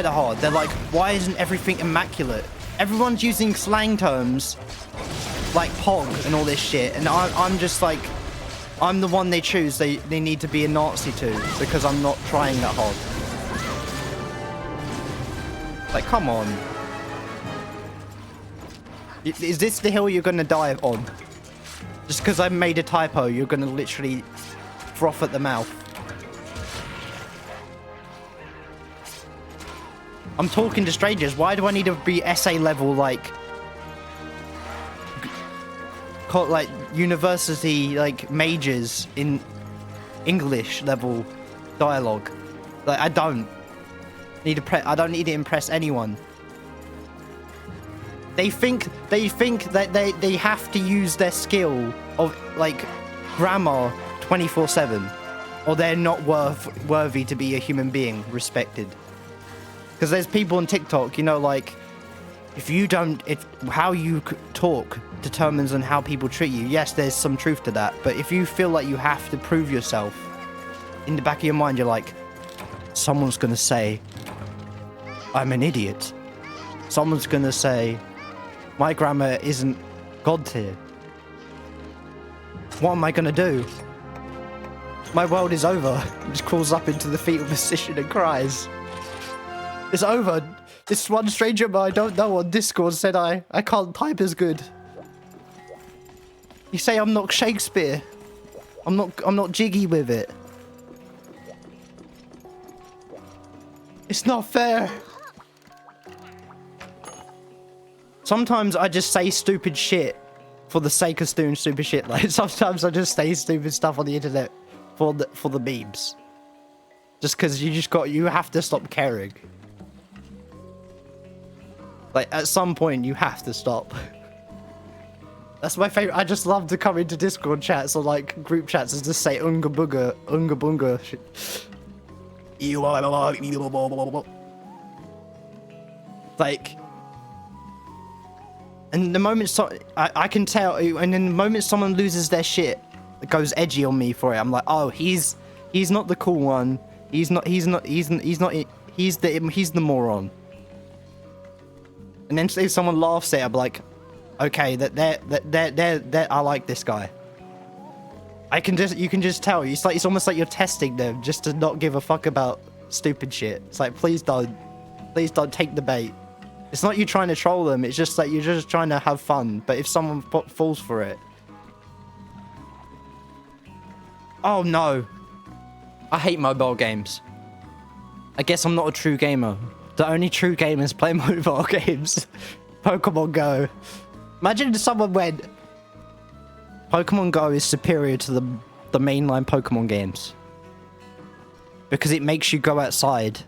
Speaker 1: that hard. They're like, why isn't everything immaculate? Everyone's using slang terms like pog and all this shit, and I'm just like, I'm the one they choose. They need to be a Nazi to because I'm not trying that hard. Like, come on. Is this the hill you're gonna die on? Just because I made a typo, you're gonna literally froth at the mouth. I'm talking to strangers. Why do I need to be essay level, like university, like majors in English level dialogue? Like, I don't need to impress anyone. They think that they have to use their skill of like grammar 24/7, or they're not worthy to be a human being, respected. Because there's people on TikTok, you know, like, if how you talk determines on how people treat you. Yes, there's some truth to that, but if you feel like you have to prove yourself, in the back of your mind, you're like, someone's gonna say, I'm an idiot. Someone's gonna say, my grammar isn't God tier. What am I gonna do? My world is over. Just crawls up into the fetal position and cries. It's over. This one stranger I don't know on Discord said I can't type as good. You say I'm not Shakespeare. I'm not jiggy with it. It's not fair. Sometimes I just say stupid shit for the sake of doing stupid shit. Like, sometimes I just say stupid stuff on the internet for the memes. Just because you have to stop caring. Like, at some point, you have to stop. That's my favorite. I just love to come into Discord chats or, like, group chats and just say unga bunga shit. Like, and the moment I can tell, and in the moment someone loses their shit, it goes edgy on me for it. I'm like, oh, he's not the cool one. He's the moron. And then if someone laughs at it, I'm like, okay, I like this guy. You can just tell. It's almost like you're testing them just to not give a fuck about stupid shit. It's like, please don't take the bait. It's not you trying to troll them. It's just like you're just trying to have fun. But if someone falls for it, oh no, I hate mobile games. I guess I'm not a true gamer. The only true gamers play mobile games. Pokemon Go. Imagine if someone went, Pokemon Go is superior to the mainline Pokemon games. Because it makes you go outside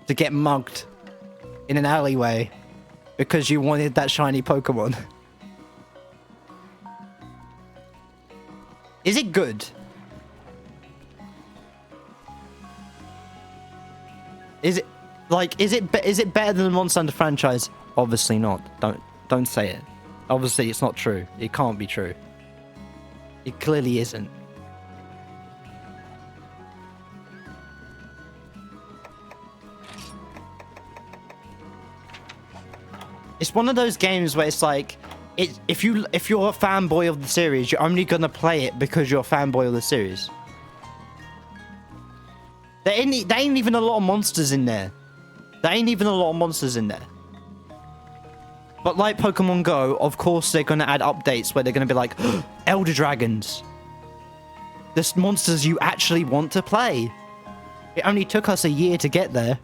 Speaker 1: to get mugged in an alleyway because you wanted that shiny Pokemon. Is it good? Is it better than the Monster Hunter franchise? Obviously not. Don't say it. Obviously it's not true. It can't be true. It clearly isn't. It's one of those games where it's like, if you're a fanboy of the series, you're only gonna play it because you're a fanboy of the series. There ain't even a lot of monsters in there. But like Pokemon Go, of course they're gonna add updates where they're gonna be like, Elder Dragons. There's monsters you actually want to play. It only took us a year to get there.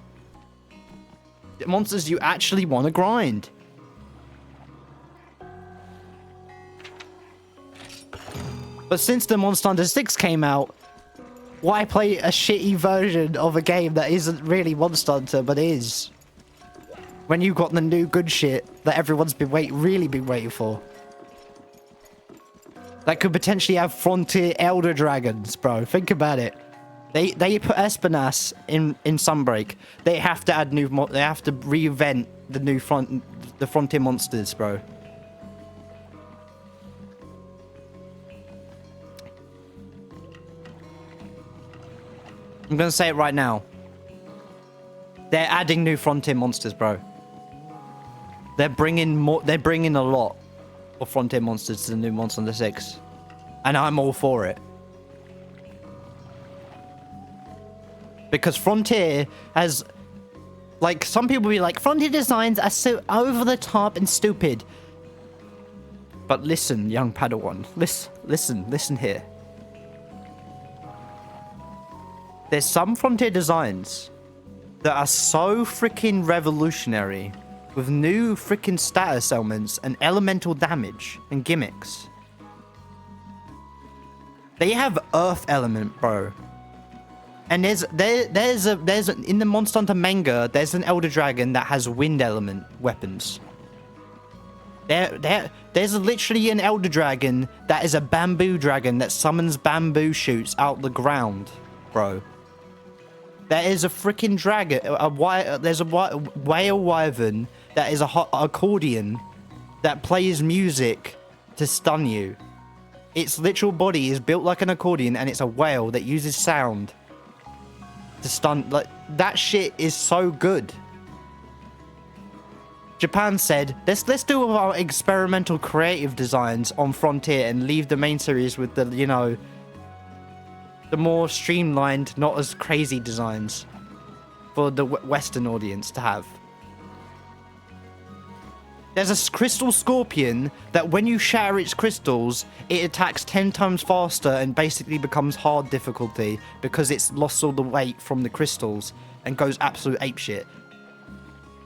Speaker 1: The monsters you actually want to grind. But since the Monster Hunter 6 came out, why play a shitty version of a game that isn't really Monster Hunter, but is? When you got the new good shit that everyone's really been waiting for. That could potentially have Frontier Elder Dragons, bro. Think about it. They put Espinas in Sunbreak. They have to add they have to reinvent the frontier monsters, bro. I'm gonna say it right now. They're adding new frontier monsters, bro. They're bringing more. They're bringing a lot of frontier monsters to the new Monster Hunter 6, and I'm all for it. Because Frontier has, like, some people be like, Frontier designs are so over the top and stupid. But listen, young Padawan, listen here. There's some Frontier designs that are so freaking revolutionary with new freaking status elements and elemental damage and gimmicks. They have Earth element, bro. And there's in the Monster Hunter manga, there's an Elder Dragon that has wind element weapons. There's literally an Elder Dragon that is a bamboo dragon that summons bamboo shoots out the ground, bro. There is a freaking dragon, there's a whale wyvern that is a accordion that plays music to stun you. Its literal body is built like an accordion, and it's a whale that uses sound to stun. Like, that shit is so good. Japan said, let's do our experimental creative designs on Frontier and leave the main series with the, you know, the more streamlined, not as crazy designs for the Western audience to have. There's a crystal scorpion that when you shatter its crystals, it attacks 10 times faster and basically becomes hard difficulty because it's lost all the weight from the crystals and goes absolute apeshit.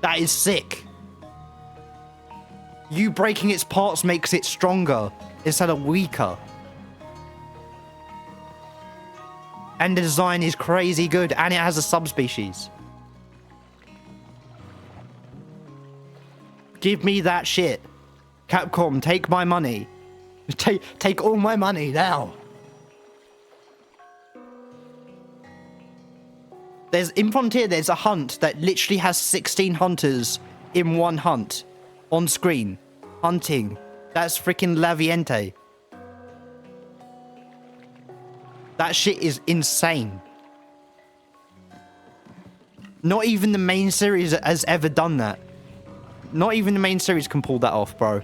Speaker 1: That is sick. You breaking its parts makes it stronger instead of weaker. And the design is crazy good, and it has a subspecies. Give me that shit. Capcom, take my money. Take all my money now. In Frontier, there's a hunt that literally has 16 hunters in one hunt. On screen. Hunting. That's freaking Laviente. That shit is insane. Not even the main series has ever done that. Not even the main series can pull that off, bro.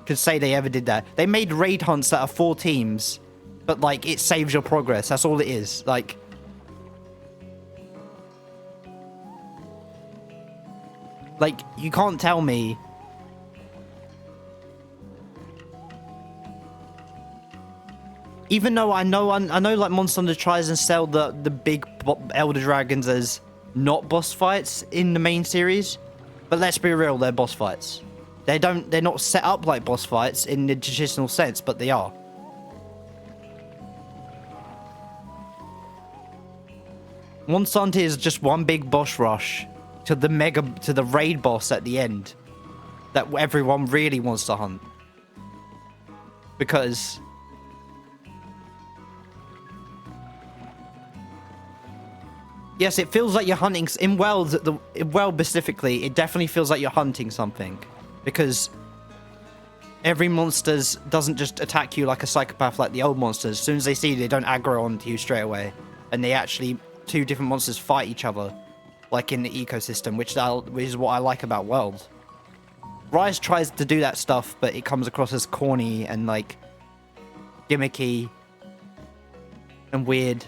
Speaker 1: Could say they ever did that. They made raid hunts that are 4 teams, but, like, it saves your progress. That's all it is. Like, you can't tell me. Even though I know, like, Monster Hunter tries and sell the big Elder Dragons as not boss fights in the main series. But let's be real, they're boss fights. They're not set up like boss fights in the traditional sense, but they are. Monster Hunter is just one big boss rush to the raid boss at the end that everyone really wants to hunt. Because yes, it feels like you're hunting in World specifically. It definitely feels like you're hunting something, because every monster doesn't just attack you like a psychopath like the old monsters. As soon as they see you, they don't aggro onto you straight away, and they actually 2 different monsters fight each other, like in the ecosystem, which is what I like about World. Rise tries to do that stuff, but it comes across as corny and like gimmicky and weird.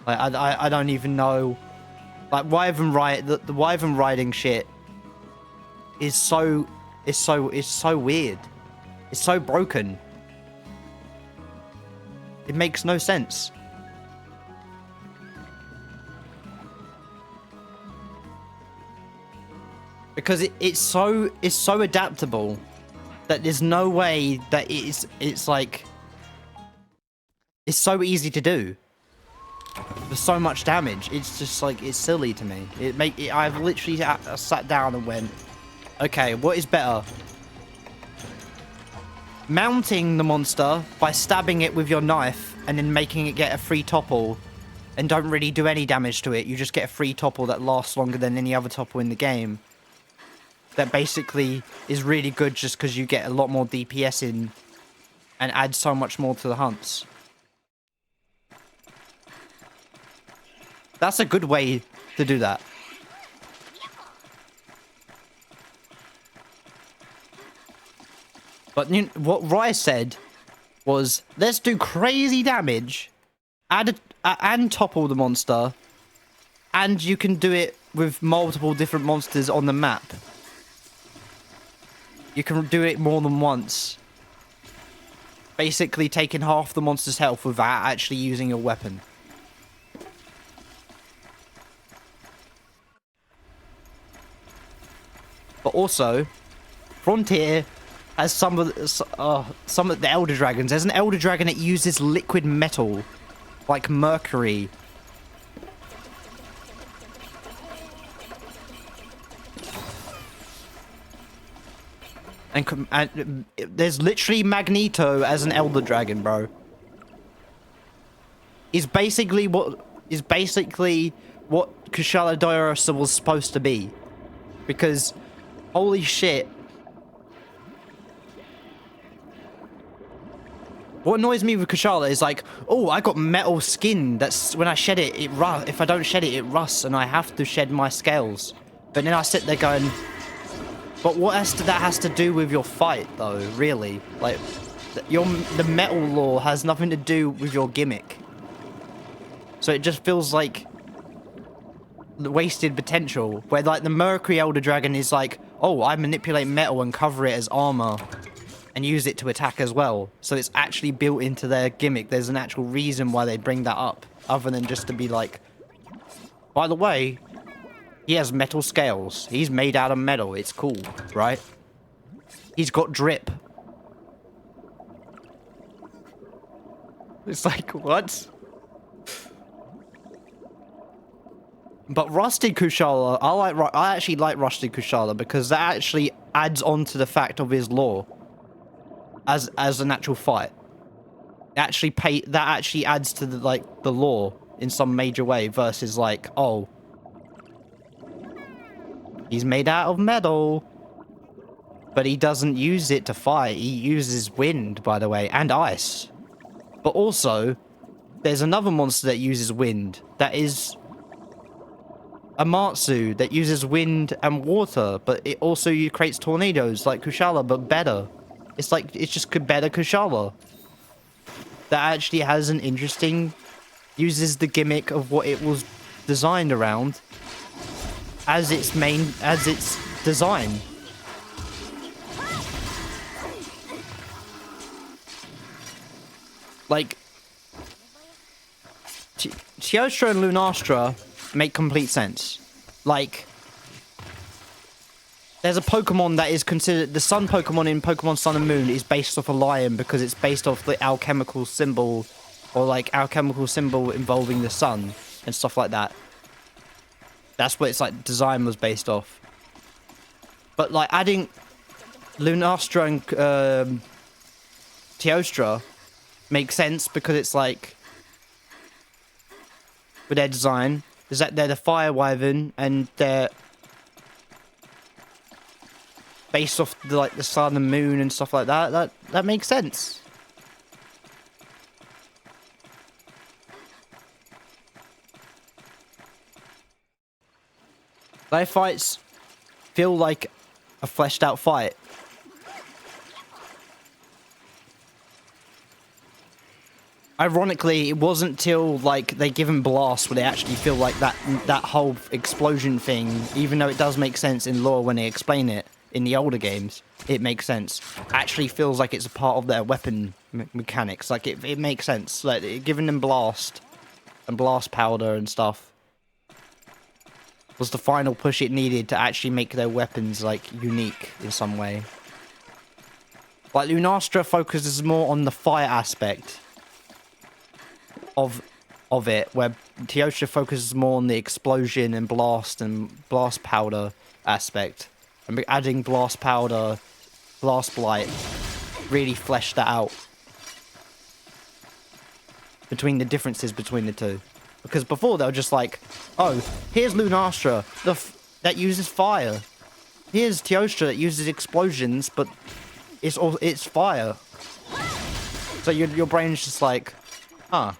Speaker 1: Like I don't even know. Like Wyvern the Wyvern riding shit is so weird. It's so broken. It makes no sense. Because it's so adaptable that there's no way that it's like it's so easy to do. There's so much damage. It's just like, it's silly to me. I've literally sat down and went, okay, what is better? Mounting the monster by stabbing it with your knife and then making it get a free topple and don't really do any damage to it. You just get a free topple that lasts longer than any other topple in the game. That basically is really good just because you get a lot more DPS in and adds so much more to the hunts. That's a good way to do that. But what Rice said was, let's do crazy damage, and topple the monster, and you can do it with multiple different monsters on the map. You can do it more than once. Basically taking half the monster's health without actually using your weapon. But also, Frontier has some of the Elder Dragons. There's an Elder Dragon that uses liquid metal, like mercury. And there's literally Magneto as an Elder Dragon, bro. Is basically what Kushala Daira was supposed to be. Because holy shit. What annoys me with Kushala is like, oh, I got metal skin. That's when I shed it, if I don't shed it, it rusts, and I have to shed my scales. But then I sit there going, but what that has to do with your fight, though? Really, like, the metal lore has nothing to do with your gimmick. So it just feels like the wasted potential. Where like the Mercury Elder Dragon is like, oh, I manipulate metal and cover it as armor. And use it to attack as well. So it's actually built into their gimmick. There's an actual reason why they bring that up. Other than just to be like, by the way, he has metal scales. He's made out of metal. It's cool, right? He's got drip. It's like, what? But Rusted Kushala, I actually like Rusted Kushala because that actually adds on to the fact of his lore. As an actual fight, that actually adds to the lore in some major way versus like, oh, he's made out of metal, but he doesn't use it to fight. He uses wind, by the way, and ice. But also, there's another monster that uses wind. That is a mh3u that uses wind and water, but it also creates tornadoes like Kushala, but better. It's like, it's just better Kushala. That actually has an interesting... uses the gimmick of what it was designed around as its design. Like, Teostra and Lunastra make complete sense. Like, there's a Pokemon that is considered... the sun Pokemon in Pokemon Sun and Moon is based off a lion because it's based off the alchemical symbol, or like alchemical symbol involving the sun and stuff like that. That's what its like design was based off. But like adding Lunastra and Teostra makes sense because it's like, with their design, is that they're the Fire Wyvern and they're based off the sun and moon and stuff like that. That makes sense. Their fights feel like a fleshed out fight. Ironically, it wasn't till like they give him blast where they actually feel like that whole explosion thing, even though it does make sense in lore when they explain it. In the older games, it makes sense. Actually feels like it's a part of their weapon mechanics. Like, it makes sense. Like, giving them blast and blast powder and stuff was the final push it needed to actually make their weapons, like, unique in some way. Like, Lunastra focuses more on the fire aspect of it, where Teostra focuses more on the explosion and blast powder aspect. And adding blast powder, blast blight, really fleshed that out. Between the differences between the two. Because before they were just like, oh, here's Lunastra that uses fire. Here's Teostra that uses explosions, but it's fire. So your brain's just like, huh.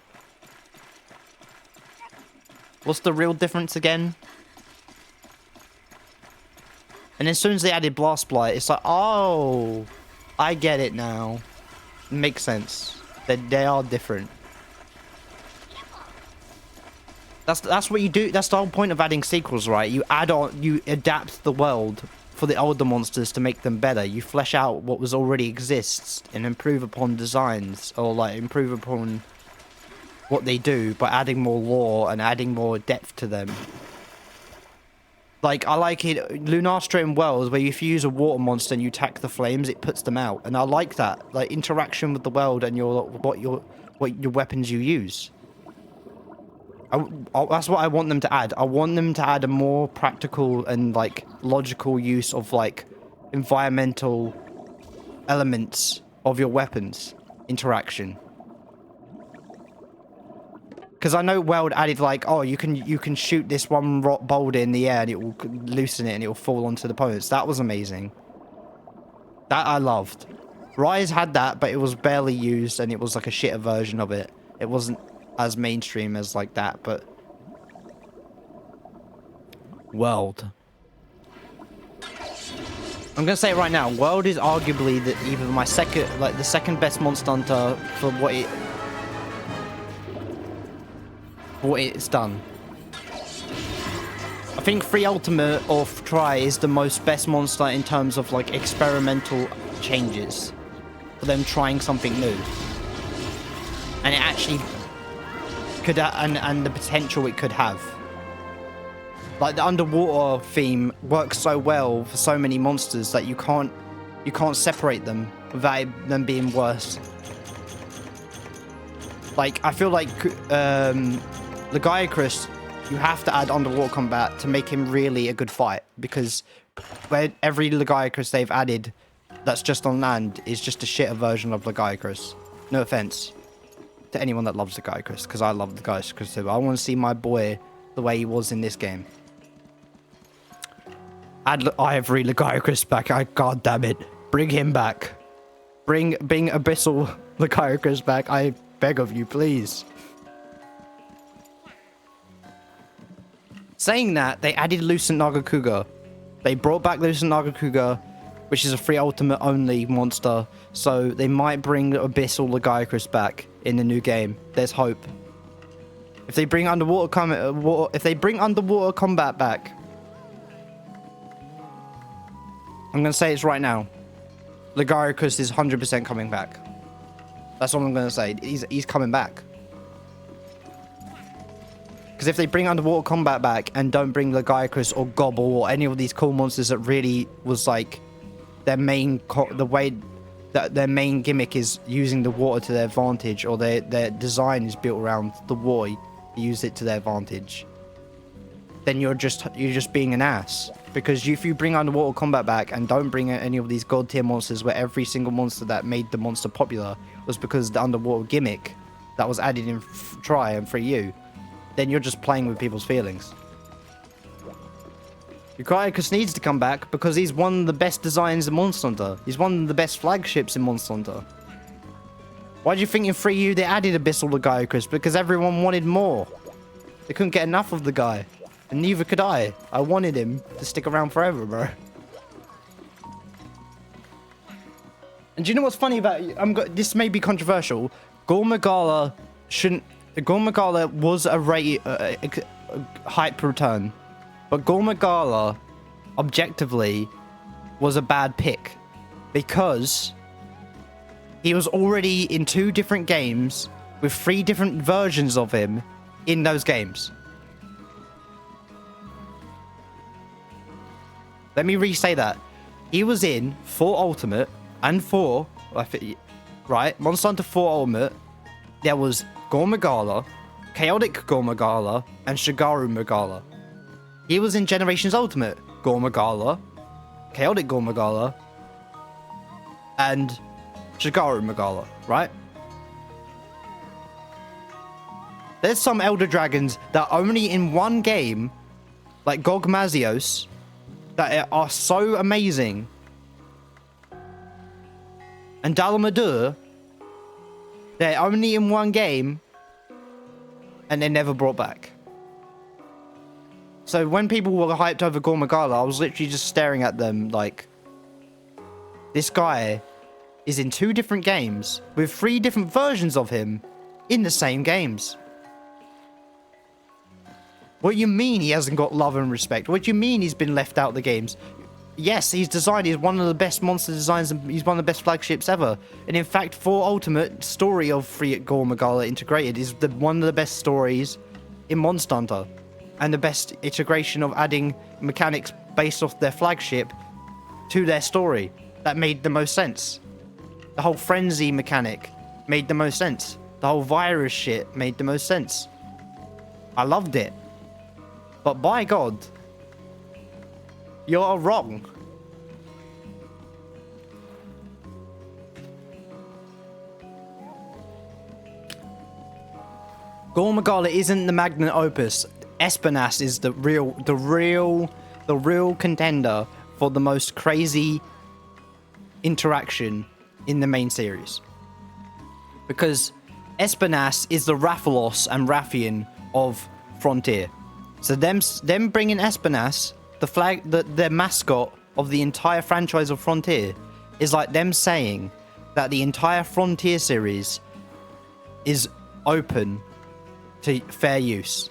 Speaker 1: What's the real difference again? And as soon as they added Blast Blight, it's like, oh, I get it now. It makes sense. They are different. That's what you do. That's the whole point of adding sequels, right? You add on, you adapt the world for the older monsters to make them better. You flesh out what was already exists and improve upon designs, or like improve upon what they do by adding more lore and adding more depth to them. Like, I like it, Lunastra in Worlds, where if you use a water monster and you attack the flames, it puts them out. And I like that, like, interaction with the world and what your weapons you use. That's what I want them to add. I want them to add a more practical and, like, logical use of, like, environmental elements of your weapons interaction. Because I know World added, like, oh, you can shoot this one rock boulder in the air and it will loosen it and it will fall onto the opponents. That was amazing. That I loved. Rise had that, but it was barely used and it was like a shitter version of it. It wasn't as mainstream as like that, but... World. I'm gonna say it right now. World is arguably either my the second best Monster Hunter for what it's done. I think Free Ultimate or Try is the most best monster in terms of like experimental changes. For them trying something new. And it actually could, and the potential it could have. Like the underwater theme works so well for so many monsters that you can't separate them without them being worse. Like, I feel like Lagiacrus, you have to add underwater combat to make him really a good fight, because every Lagiacrus they've added that's just on land is just a shitter version of Lagiacrus. No offense to anyone that loves Lagiacrus, because I love Lagiacrus too. I want to see my boy the way he was in this game. Add Ivory Lagiacrus back. God damn it. Bring him back. Bring Abyssal Lagiacrus back. I beg of you, please. Saying that, they added Lucent Nagakuga. They brought back Lucent Nagakuga, which is a free ultimate only monster. So they might bring Abyssal Lagiacrus back in the new game. There's hope. If they bring underwater combat back, I'm gonna say it's right now. Lagiacrus is 100% coming back. That's what I'm gonna say. He's coming back. Because if they bring underwater combat back and don't bring Lagiacrus or Gobble or any of these cool monsters that really was like their main the way that their main gimmick is using the water to their advantage, or their design is built around the water, use it to their advantage, then you're just being an ass. Because if you bring underwater combat back and don't bring any of these god tier monsters, where every single monster that made the monster popular was because of the underwater gimmick that was added in Try and 3U, then you're just playing with people's feelings. Lagiacrus needs to come back because he's one of the best designs in Monster Hunter. He's one of the best flagships in Monster Hunter. Why do you think in 3U they added Abyssal Lagiacrus? Because everyone wanted more. They couldn't get enough of the guy. And neither could I. I wanted him to stick around forever, bro. And do you know what's funny about it? This may be controversial. Gormagala shouldn't... Gormagala was a hype return. But Gormagala, objectively, was a bad pick. Because he was already in 2 different games with 3 different versions of him in those games. Let me re-say that. He was in 4 Ultimate and 4... Right? Monster Hunter 4 Ultimate. There was Gormagala, Chaotic Gormagala, and Shigaru Magala. He was in Generations Ultimate. Gormagala, Chaotic Gormagala, and Shigaru Magala, right? There's some Elder Dragons that only in one game, like Gogmazios, that are so amazing. And Dalamadur, they're only in one game, and they're never brought back. So when people were hyped over Gormagala, I was literally just staring at them like, this guy is in 2 different games with 3 different versions of him in the same games. What do you mean he hasn't got love and respect? What do you mean he's been left out of the games? Yes, he's designed, he's one of the best monster designs and he's one of the best flagships ever. And in fact, for Ultimate, story of 3 Gormagala integrated is one of the best stories in Monster Hunter. And the best integration of adding mechanics based off their flagship to their story. That made the most sense. The whole frenzy mechanic made the most sense. The whole virus shit made the most sense. I loved it. But by God, you're wrong. Gormagala isn't the magnum opus. Espinas is the real contender for the most crazy interaction in the main series. Because Espinas is the Rathalos and Rathian of Frontier. So them bringing Espinas, the mascot of the entire franchise of Frontier, is like them saying that the entire Frontier series is open to fair use.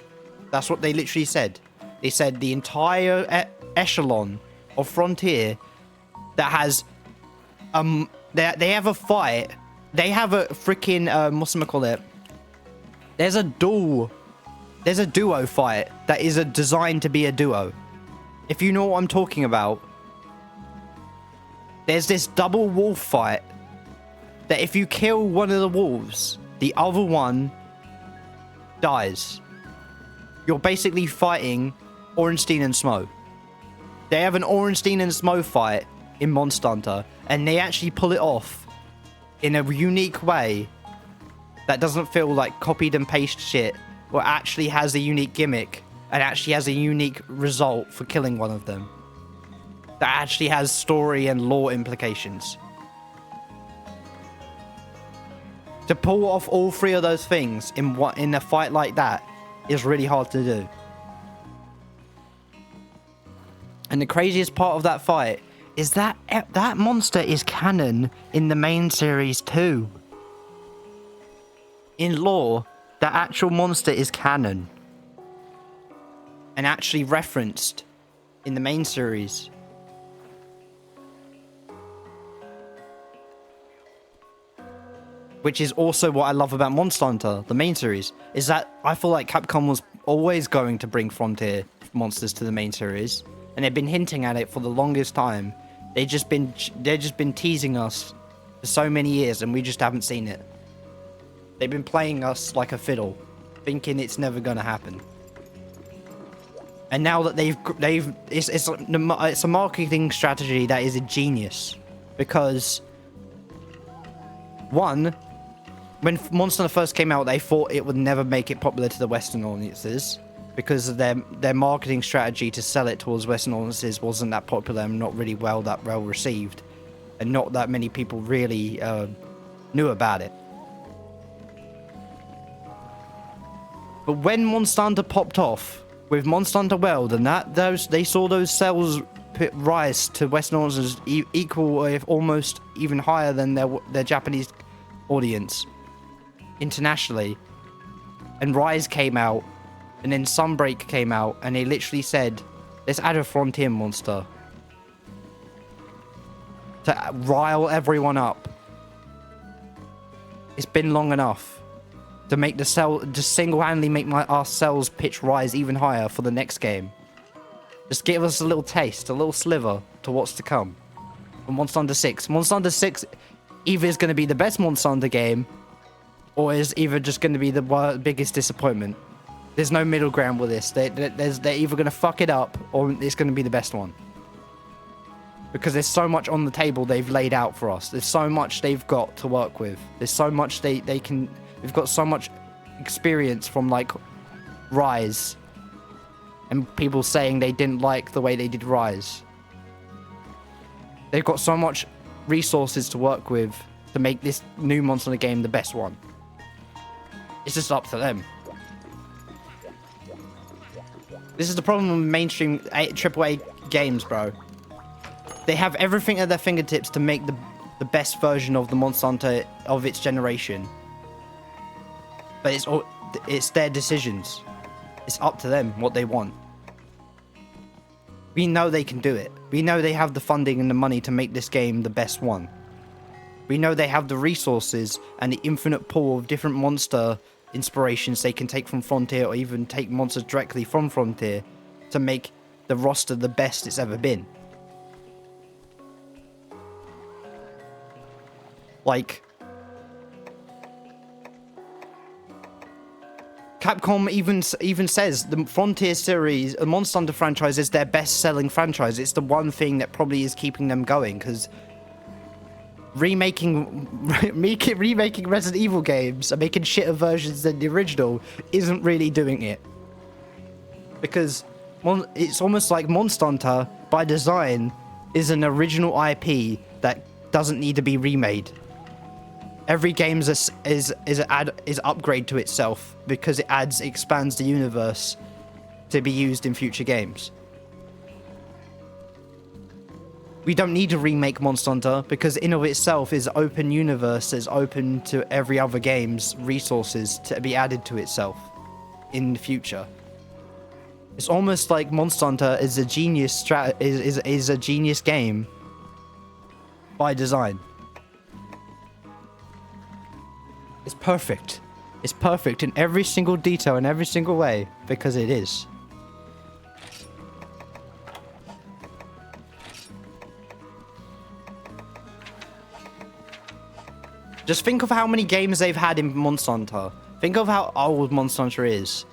Speaker 1: That's what they literally said. They said the entire echelon of Frontier that has they have a fight. They have a freaking what's it call it? There's a duo fight that is designed to be a duo. If you know what I'm talking about, there's this double wolf fight that if you kill one of the wolves, the other one dies. You're basically fighting Orenstein and Smo. They have an Orenstein and Smo fight in Monster Hunter, and they actually pull it off in a unique way that doesn't feel like copied and paste shit, or actually has a unique gimmick and actually has a unique result for killing one of them. That actually has story and lore implications. To pull off all 3 of those things in a fight like that is really hard to do. And the craziest part of that fight is that that monster is canon in the main series too. In lore, the actual monster is canon. And actually referenced in the main series. Which is also what I love about Monster Hunter, the main series, is that I feel like Capcom was always going to bring Frontier monsters to the main series, and they've been hinting at it for the longest time. They've just been teasing us for so many years, and we just haven't seen it. They've been playing us like a fiddle, thinking it's never going to happen. And now that it's a marketing strategy that is a genius, because one, when Monster Hunter first came out, they thought it would never make it popular to the Western audiences because of their marketing strategy to sell it towards Western audiences wasn't that popular and not really well received, and not that many people really knew about it. But when Monster Hunter popped off with Monster Hunter World, and they saw those sales rise to Western audiences equal, if almost even higher than their Japanese audience internationally, and Rise came out, and then Sunbreak came out, and they literally said, let's add a Frontier monster to rile everyone up. It's been long enough to make just single-handedly make our sales pitch rise even higher for the next game. Just give us a little taste, a little sliver to what's to come from Monster Hunter 6. Monster Hunter 6 either is going to be the best Monster Hunter game, or is either just going to be the biggest disappointment. There's no middle ground with this. They're either going to fuck it up, or it's going to be the best one. Because there's so much on the table they've laid out for us. There's so much they've got to work with. There's so much they've got so much experience from like Rise, and people saying they didn't like the way they did Rise. They've got so much resources to work with to make this new Monster Hunter game the best one. It's just up to them. This is the problem with mainstream AAA games, bro. They have everything at their fingertips to make the best version of the Monster Hunter of its generation. But it's their decisions. It's up to them what they want. We know they can do it. We know they have the funding and the money to make this game the best one. We know they have the resources and the infinite pool of different monster inspirations they can take from Frontier, or even take monsters directly from Frontier to make the roster the best it's ever been. Like, Capcom even says the Frontier series, the Monster Hunter franchise, is their best-selling franchise. It's the one thing that probably is keeping them going, because remaking Resident Evil games and making shitter versions than the original isn't really doing it. Because it's almost like Monster Hunter, by design, is an original IP that doesn't need to be remade. Every game is upgrade to itself, because it expands the universe to be used in future games. We don't need to remake Monster Hunter, because in of itself is open universe, is open to every other game's resources to be added to itself in the future. It's almost like Monster Hunter is a genius is a genius game by design. It's perfect. It's perfect in every single detail, in every single way, because it is. Just think of how many games they've had in Monster Hunter. Think of how old Monster Hunter is.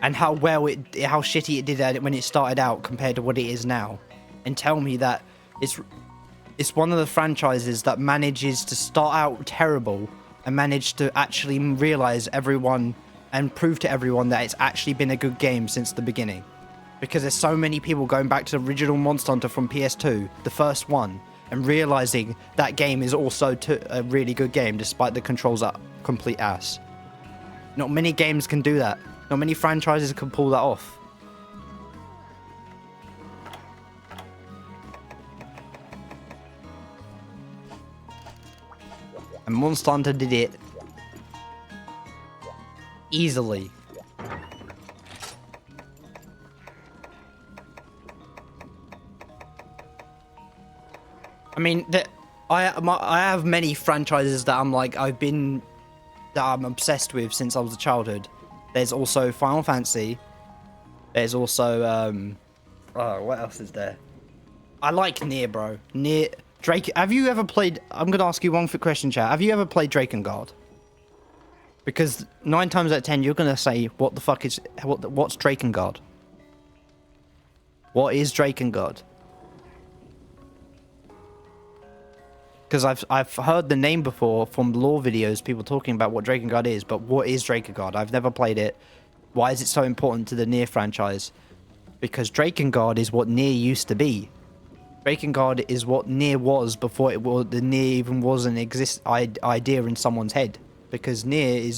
Speaker 1: And how shitty it did at it when it started out compared to what it is now. And tell me that it's one of the franchises that manages to start out terrible and manage to actually realize everyone and prove to everyone that it's actually been a good game since the beginning. Because there's so many people going back to the original Monster Hunter from PS2, the first one, and realizing that game is also a really good game despite the controls are complete ass. Not many games can do that. Not many franchises can pull that off. And Monster Hunter did it easily. I mean, I have many franchises that I'm obsessed with since I was a childhood. There's also Final Fantasy. There's also what else is there? I like Nier, bro. Nier. Drake, have you ever played... I'm going to ask you one quick question, chat. Have you ever played Drakengard? Because 9 times out of 10, you're going to say, what the fuck is... What's Drakengard? What is Drakengard? Because I've heard the name before from lore videos, people talking about what Drakengard is, but what is Drakengard? I've never played it. Why is it so important to the Nier franchise? Because Drakengard is what Nier used to be. Drakengard is what Nier was before the Nier even was an idea in someone's head. Because Nier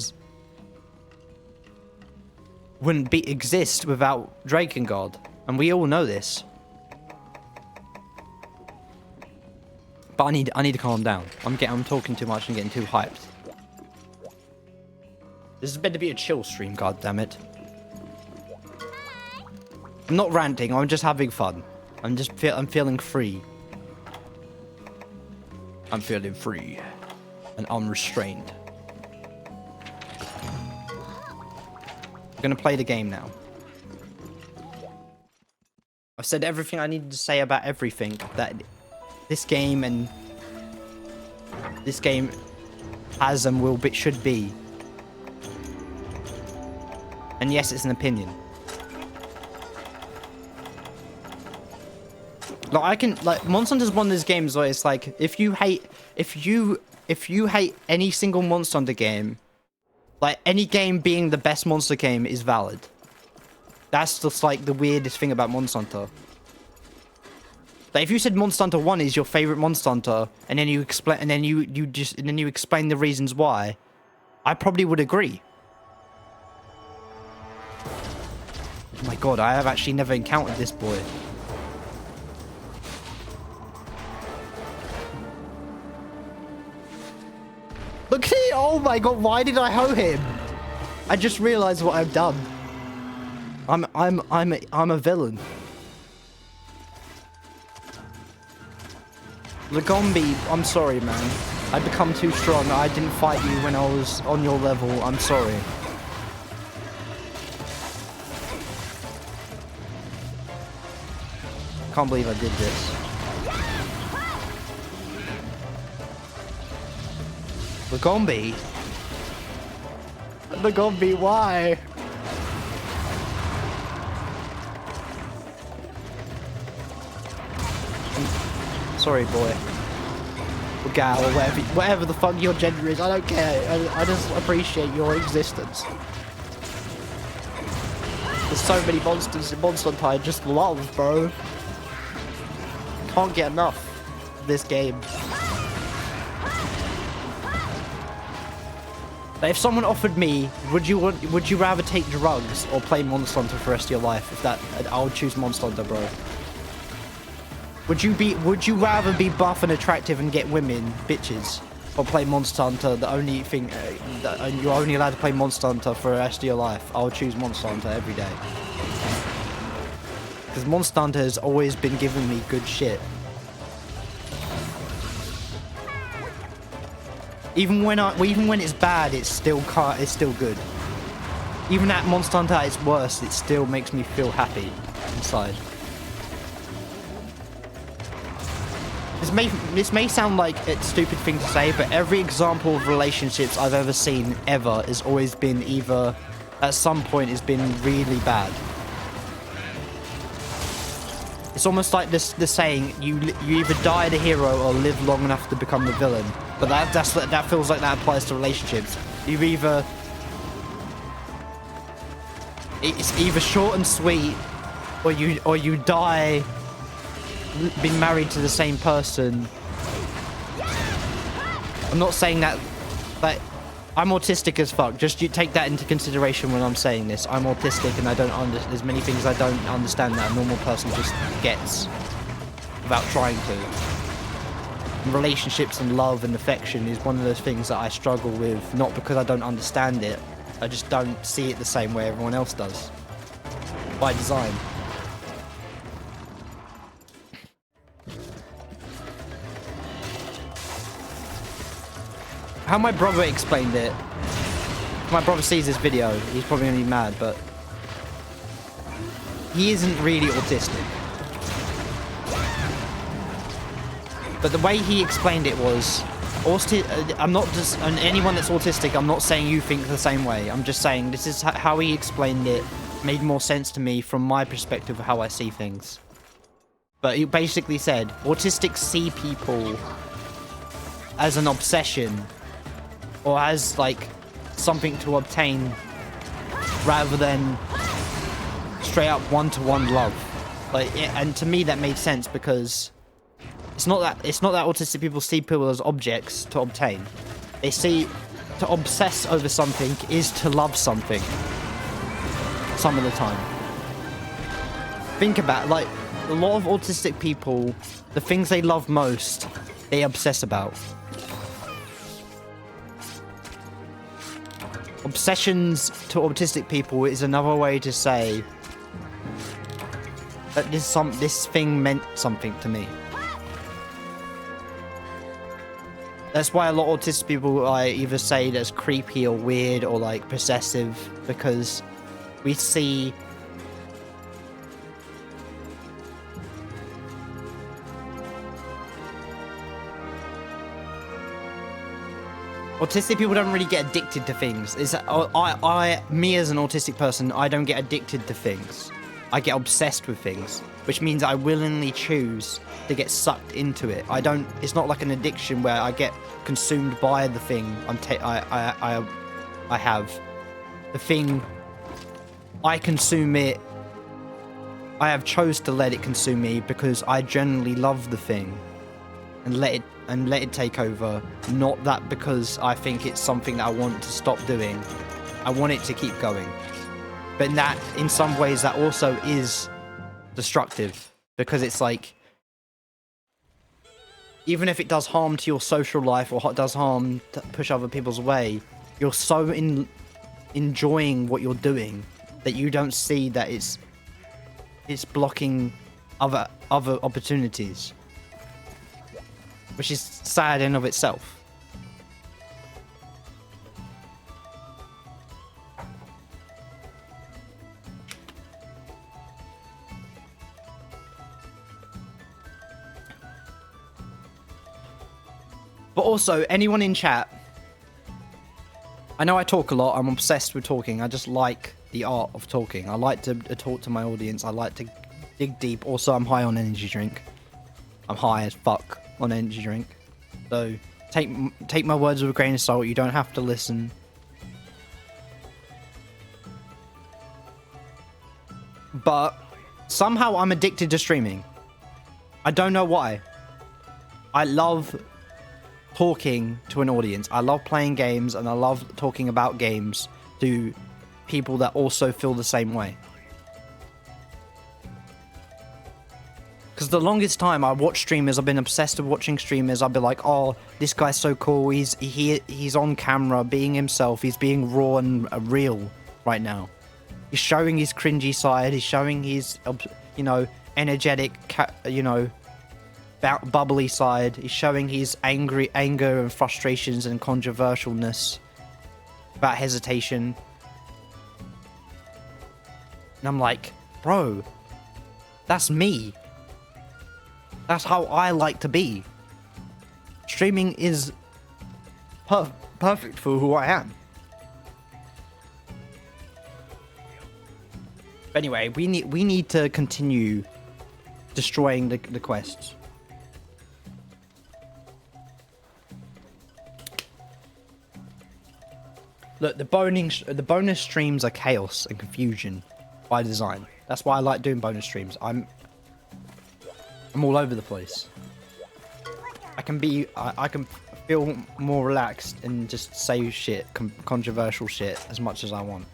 Speaker 1: wouldn't exist without Drakengard, and we all know this. But I need to calm down. I'm talking too much and getting too hyped. This is meant to be a chill stream, goddammit. I'm not ranting, I'm just having fun. I'm feeling free. I'm feeling free and unrestrained. I'm gonna play the game now. I've said everything I needed to say about everything that this game has and should be. And yes, it's an opinion. Monster Hunter is one of those games where it's like, if you hate any single Monster Hunter game, Like, any game being the best monster game is valid. That's just, like, the weirdest thing about Monster Hunter. Like, if you said Monster Hunter 1 is your favorite Monster Hunter, and then you explain, and then you explain the reasons why, I probably would agree. Oh my god, I have actually never encountered this boy. Look at it! Oh my god, why did I hoe him? I just realized what I've done. I'm a villain. Lagombi, I'm sorry, man. I become too strong. I didn't fight you when I was on your level. I'm sorry. Can't believe I did this. Lagombi? Lagombi, why? Sorry, boy. Or gal, or whatever the fuck your gender is, I don't care. I just appreciate your existence. There's so many monsters in Monster Hunter I just love, bro. Can't get enough of this game. But if someone offered me, would you rather take drugs or play Monster Hunter for the rest of your life? If that, I would choose Monster Hunter, bro. Would you rather be buff and attractive and get women, bitches, or play Monster Hunter? The only thing, you're only allowed to play Monster Hunter for the rest of your life. I would choose Monster Hunter every day. Because Monster Hunter has always been giving me good shit. Even when it's bad, it's still good. Even at Monster Hunter at its worst, it still makes me feel happy inside. This may sound like a stupid thing to say, but every example of relationships I've ever seen ever has always been either at some point has been really bad. It's almost like the saying, you either die the hero or live long enough to become the villain. But that feels like that applies to relationships. It's either short and sweet, or you die being married to the same person. I'm not saying that, but I'm autistic as fuck. Just you take that into consideration when I'm saying this. I'm autistic and I don't there's many things I don't understand that a normal person just gets without trying to. And relationships and love and affection is one of those things that I struggle with, not because I don't understand it. I just don't see it the same way everyone else does. By design. How my brother explained it. If my brother sees this video, he's probably gonna be mad, but he isn't really autistic. But the way he explained it was, I'm not just, and anyone that's autistic, I'm not saying you think the same way. I'm just saying this is how he explained it. Made more sense to me from my perspective of how I see things. But he basically said, autistics see people as an obsession, or as like something to obtain, rather than straight up one-to-one love. Like, and to me that made sense, because it's not that autistic people see people as objects to obtain. They see to obsess over something is to love something. Some of the time. Think about it, like a lot of autistic people, the things they love most, they obsess about. Obsessions to autistic people is another way to say that this thing meant something to me. That's why a lot of autistic people either say that's creepy or weird or like possessive, because we see autistic people don't really get addicted to things. Me as an autistic person, I don't get addicted to things. I get obsessed with things, which means I willingly choose to get sucked into it. It's not like an addiction where I get consumed by the thing I have. The thing, I consume it. I have chose to let it consume me because I genuinely love the thing, and let it take over. Not that because I think it's something that I want to stop doing. I want it to keep going. But in some ways, that also is destructive, because it's like, even if it does harm to your social life or does harm to push other people's way, you're so enjoying what you're doing that you don't see that it's blocking other opportunities, which is sad in of itself. But also, anyone in chat, I know I talk a lot, I'm obsessed with talking, I just like the art of talking. I like to talk to my audience, I like to dig deep. Also, I'm high on energy drink. I'm high as fuck on energy drink. So, take my words with a grain of salt, you don't have to listen. But, somehow I'm addicted to streaming. I don't know why. I love talking to an audience. I love playing games, and I love talking about games to people that also feel the same way. Because the longest time I watch streamers, I've been obsessed with watching streamers. I'll be like, oh, this guy's so cool. He's on camera, being himself. He's being raw and real right now. He's showing his cringy side. He's showing his, you know, energetic, you know, bubbly side. He's showing his anger and frustrations and controversialness about hesitation. And I'm like, bro, that's me. That's how I like to be. Streaming is perfect for who I am. But anyway, we need to continue destroying the quests. Look, the bonus streams are chaos and confusion by design. That's why I like doing bonus streams. I'm all over the place. I can feel more relaxed and just say shit, controversial shit, as much as I want.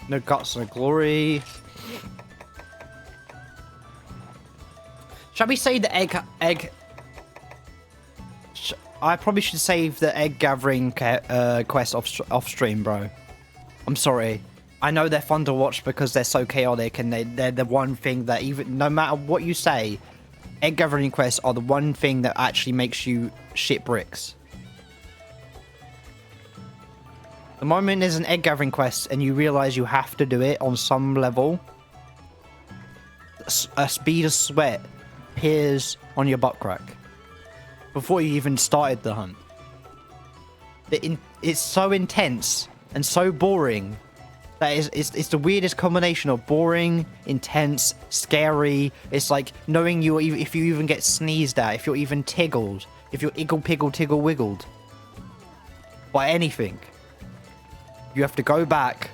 Speaker 1: No guts, no glory. Shall we say the egg? I probably should save the egg gathering quest off stream, bro. I'm sorry. I know they're fun to watch because they're so chaotic, and they're the one thing that, even no matter what you say, egg gathering quests are the one thing that actually makes you shit bricks. The moment there's an egg gathering quest and you realize you have to do it on some level, a speed of sweat appears on your butt crack before you even started the hunt. It's so intense and so boring that it's the weirdest combination of boring, intense, scary. It's like knowing if you even get sneezed at, if you're even tiggled, if you're tiggle wiggled by anything. You have to go back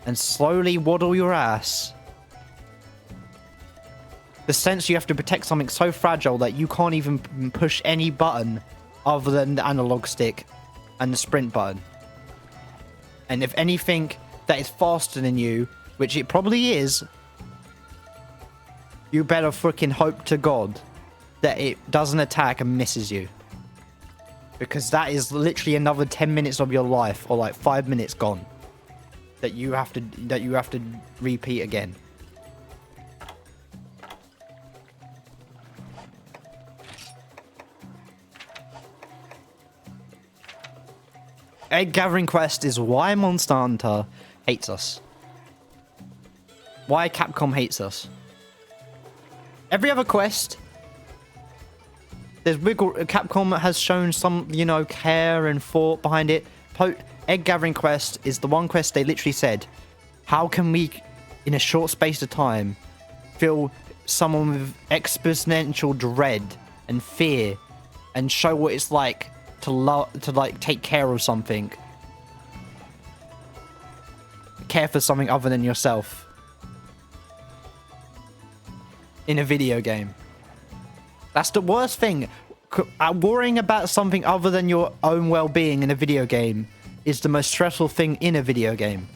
Speaker 1: and slowly waddle your ass. The sense you have to protect something so fragile that you can't even push any button other than the analog stick and the sprint button. And if anything that is faster than you, which it probably is, you better freaking hope to God that it doesn't attack and misses you. Because that is literally another 10 minutes of your life, or like 5 minutes gone, that you have to repeat again. Egg gathering quest is why Monster Hunter hates us. Why Capcom hates us. Every other quest, there's Capcom has shown some, you know, care and thought behind it, egg gathering quest is the one quest they literally said, how can we, in a short space of time, fill someone with exponential dread and fear, and show what it's like to like take care of something, care for something other than yourself in a video game. That's the worst thing. Worrying about something other than your own well-being in a video game is the most stressful thing in a video game.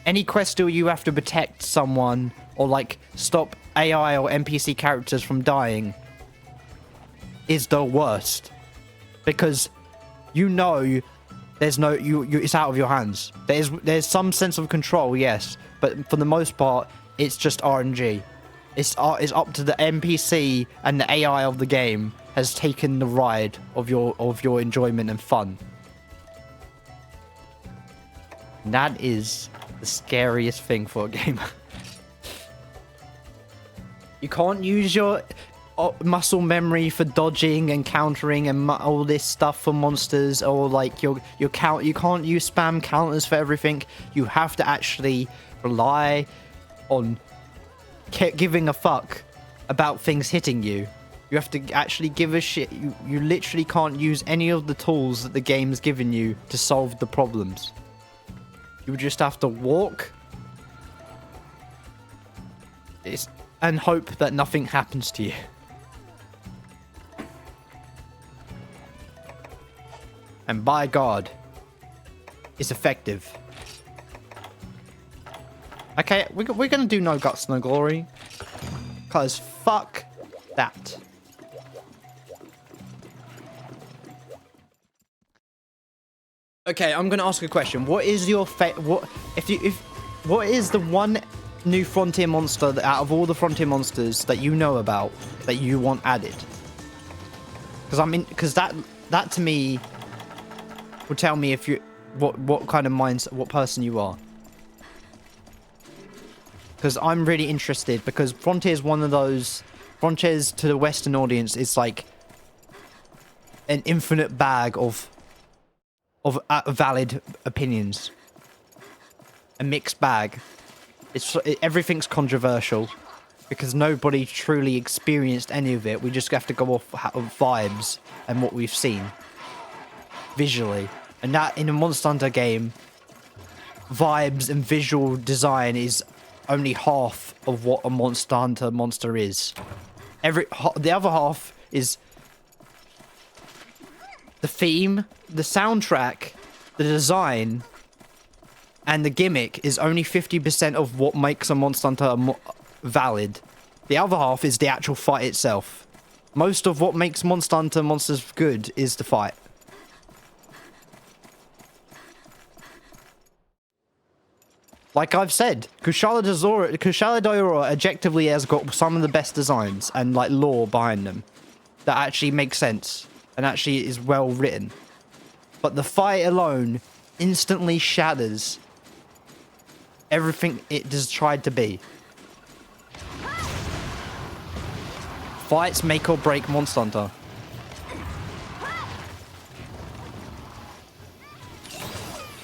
Speaker 1: Any quest where you have to protect someone or like stop AI or NPC characters from dying is the worst, because you know there's no it's out of your hands. There's some sense of control, yes, but for the most part it's just RNG. It's up to the NPC, and the AI of the game has taken the ride of your enjoyment and fun. And that is the scariest thing for a gamer. You can't use your muscle memory for dodging and countering and all this stuff for monsters, or like your count. You can't use spam counters for everything. You have to actually rely on giving a fuck about things hitting you. You have to actually give a shit. You literally can't use any of the tools that the game's given you to solve the problems. You just have to walk and hope that nothing happens to you. And by God, it's effective. Okay, we're gonna do no guts, no glory. Because fuck that. Okay, I'm gonna ask a question. What is your what is the one new frontier monster that, out of all the frontier monsters that you know about, that you want added? Because that to me will tell me if you what kind of what person you are. Because I'm really interested, because Frontier is one of those... Frontiers to the Western audience is like an infinite bag of valid opinions. A mixed bag. Everything's controversial, because nobody truly experienced any of it. We just have to go off of vibes and what we've seen visually. And that, in a Monster Hunter game, vibes and visual design is only half of what a Monster Hunter monster is. The other half is the theme, the soundtrack, the design, and the gimmick is only 50% of what makes a Monster Hunter valid. The other half is the actual fight itself. Most of what makes Monster Hunter monsters good is the fight. Like I've said, Kushala Daora objectively has got some of the best designs and like lore behind them that actually makes sense and actually is well written. But the fight alone instantly shatters everything it has tried to be. Fights make or break Monster Hunter.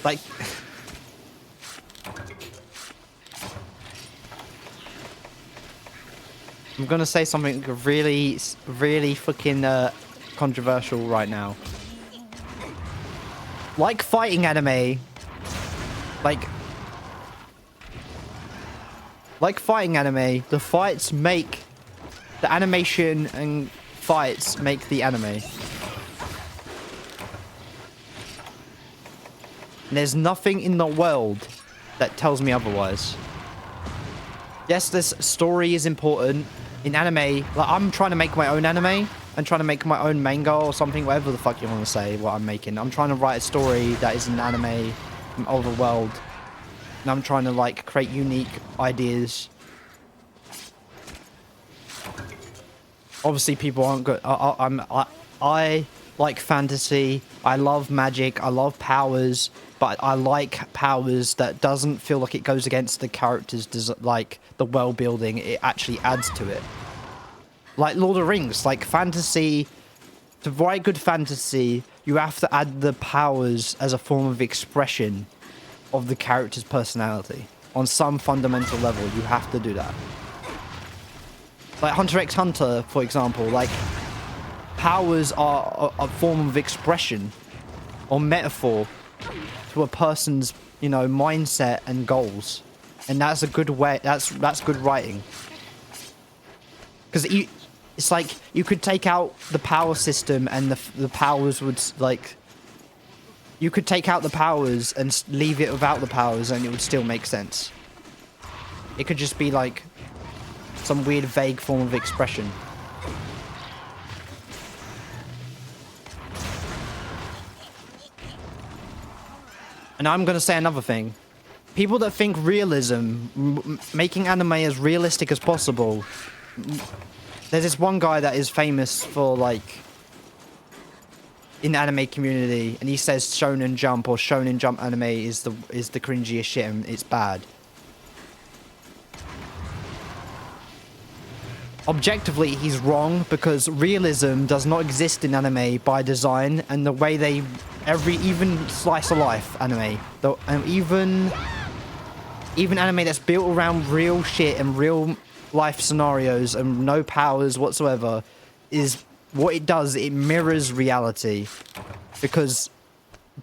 Speaker 1: Like... I'm gonna say something really, really fucking controversial right now. Like fighting anime, like fighting anime, the fights make the animation, and fights make the anime. And there's nothing in the world that tells me otherwise. Yes, this story is important. In anime, like, I'm trying to make my own anime. I'm trying to make my own manga or something, whatever the fuck you want to say, what I'm making. I'm trying to write a story that is an anime from other world. And I'm trying to, like, create unique ideas. Obviously, people aren't good. I like fantasy. I love magic. I love powers. But I like powers that doesn't feel like it goes against the characters, like the world building. It actually adds to it. Like Lord of the Rings, like fantasy To write good fantasy, you have to add the powers as a form of expression of the character's personality. On some fundamental level, you have to do that. Like Hunter x Hunter, for example, like, powers are a form of expression or metaphor to a person's, you know, mindset and goals. And that's a good way, that's good writing. Because it's like, you could take out the power system and the powers would, like... You could take out the powers and leave it without the powers and it would still make sense. It could just be like some weird vague form of expression. And I'm going to say another thing. People that think realism, making anime as realistic as possible... There's this one guy that is famous for, like... in the anime community, and he says Shonen Jump or Shonen Jump anime is the cringiest shit and it's bad. Objectively, he's wrong, because realism does not exist in anime by design, and the way they... even slice of life anime, even anime that's built around real shit and real life scenarios and no powers whatsoever, is... What it does, it mirrors reality, because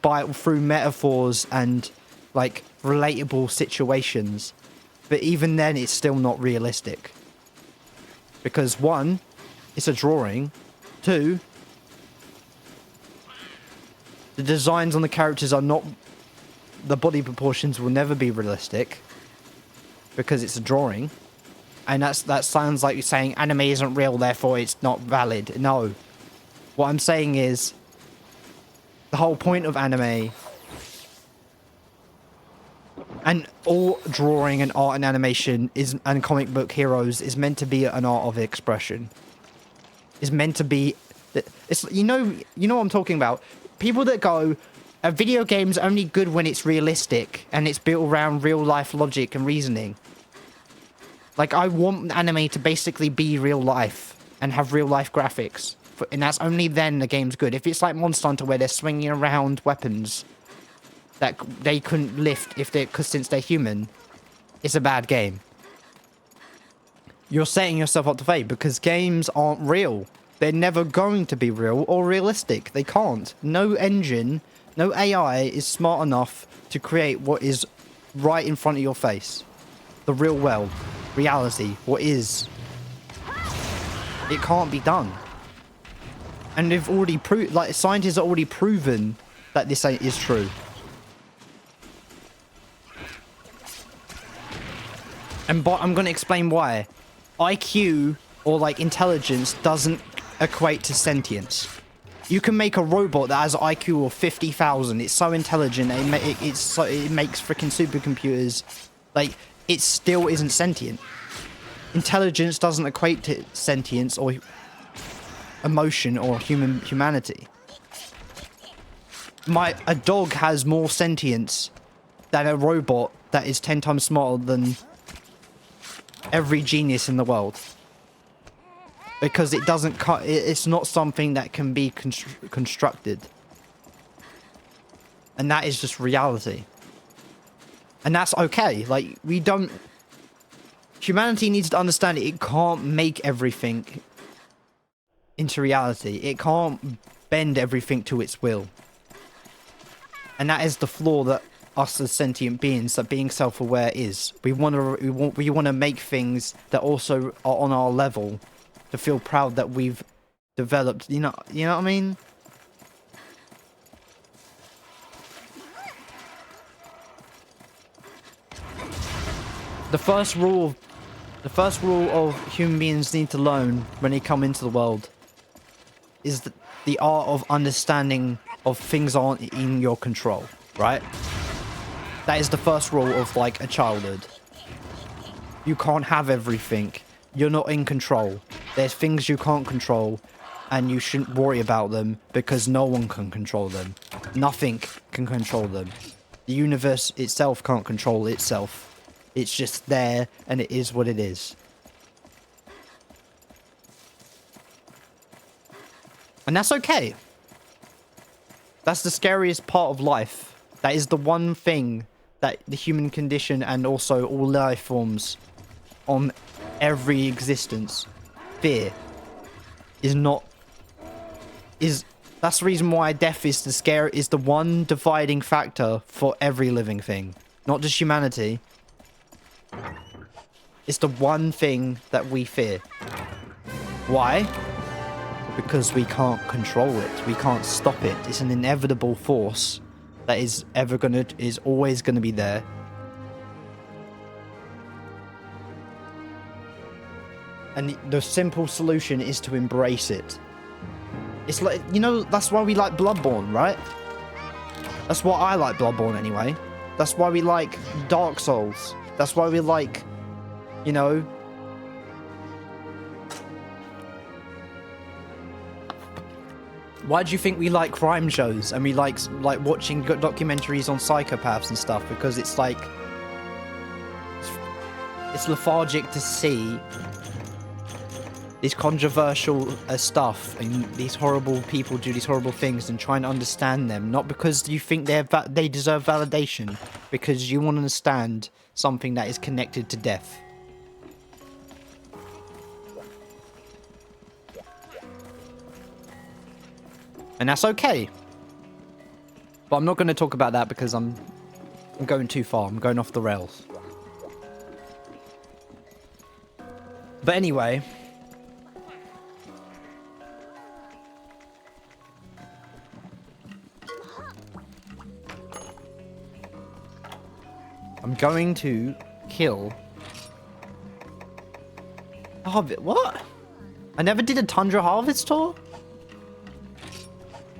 Speaker 1: through metaphors and, like, relatable situations. But even then, it's still not realistic. Because, one, it's a drawing. Two, the designs on the characters are not... The body proportions will never be realistic, because it's a drawing. And that sounds like you're saying anime isn't real, therefore it's not valid. No. What I'm saying is, the whole point of anime, and all drawing and art and animation and comic book heroes is meant to be an art of expression. It's meant to be... It's, you know what I'm talking about. People that go, a video game's only good when it's realistic and it's built around real life logic and reasoning. Like, I want anime to basically be real life and have real life graphics. And that's only then the game's good. If it's like Monster Hunter where they're swinging around weapons that they couldn't lift since they're human, it's a bad game. You're setting yourself up to fail because games aren't real. They're never going to be real or realistic. They can't. No engine, no AI is smart enough to create what is right in front of your face. The real world. Reality, what is. It can't be done. And they've already scientists are already proven that this is true. And I'm going to explain why. IQ, or like intelligence, doesn't equate to sentience. You can make a robot that has an IQ of 50,000. It's so intelligent, it makes freaking supercomputers. Like, it still isn't sentient. Intelligence doesn't equate to sentience or emotion or humanity. A dog has more sentience than a robot that is 10 times smarter than every genius in the world. Because it doesn't it's not something that can be constructed. And that is just reality. And that's okay. Like, humanity needs to understand it can't make everything into reality. It can't bend everything to its will. And that is the flaw that us as sentient beings, that being self-aware is. We want to make things that also are on our level to feel proud that we've developed, you know what I mean? The first rule of human beings need to learn when they come into the world is the art of understanding of things aren't in your control, right? That is the first rule of, like, a childhood. You can't have everything. You're not in control. There's things you can't control, and you shouldn't worry about them because no one can control them. Nothing can control them. The universe itself can't control itself. It's just there, and it is what it is. And that's okay. That's the scariest part of life. That is the one thing that the human condition and also all life forms on every existence fear that's the reason why death is the one dividing factor for every living thing, not just humanity. It's the one thing that we fear. Why? Because we can't control it. We can't stop it. It's an inevitable force that is always gonna be there. And the simple solution is to embrace it. It's like, you know, that's why we like Bloodborne, right? That's why I like Bloodborne anyway. That's why we like Dark Souls. That's why we like, you know... Why do you think we like crime shows and we like watching documentaries on psychopaths and stuff? Because it's like... It's lethargic to see this controversial stuff and these horrible people do these horrible things and trying to understand them, not because you think they deserve validation, because you want to understand something that is connected to death. And that's okay. But I'm not going to talk about that because I'm going too far. I'm going off the rails. But anyway... I'm going to kill... What? I never did a Tundra Harvest tour?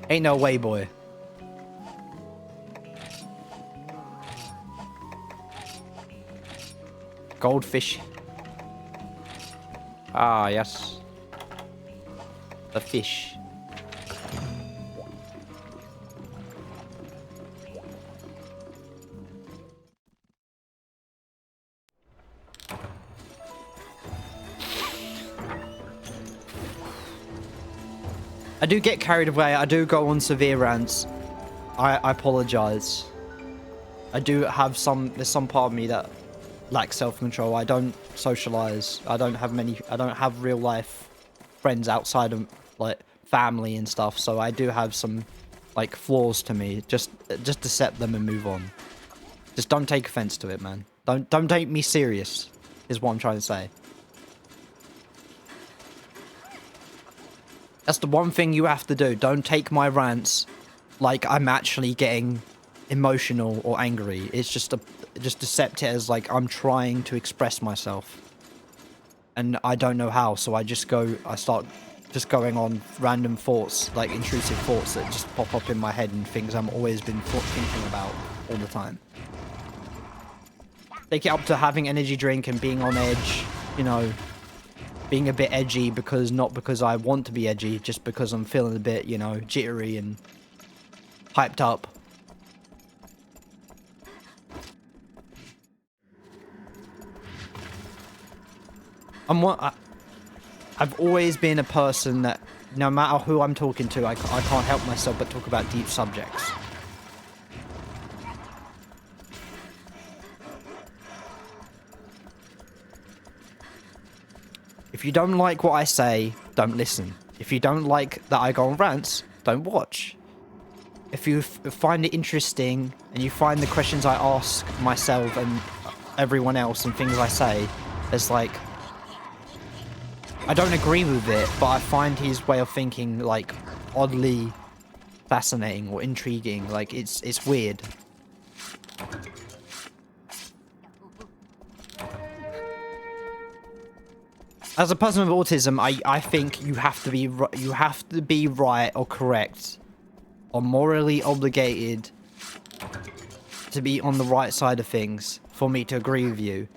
Speaker 1: Ain't no way, boy. Goldfish. Ah, yes. The fish. I do get carried away. I do go on severe rants. I apologize. I do have there's some part of me that lacks self-control. I don't socialize. I don't have real life friends outside of like family and stuff. So I do have some like flaws to me. Just accept them and move on. Just don't take offense to it, man. Don't take me serious, is what I'm trying to say. That's the one thing you have to do. Don't take my rants like I'm actually getting emotional or angry. It's just accept it as like I'm trying to express myself. And I don't know how, so I start just going on random thoughts, like intrusive thoughts that just pop up in my head and things I'm always been thinking about all the time. Take it up to having energy drink and being on edge, you know, being a bit edgy not because I want to be edgy, just because I'm feeling a bit, you know, jittery and hyped up. I've always been a person that, no matter who I'm talking to, I can't help myself but talk about deep subjects. If you don't like what I say, don't listen. If you don't like that I go on rants, don't watch. If you find it interesting and you find the questions I ask myself and everyone else and things I say, it's like, I don't agree with it, but I find his way of thinking like oddly fascinating or intriguing. Like it's weird. As a person with autism, I think you have to be right or correct or morally obligated to be on the right side of things for me to agree with you.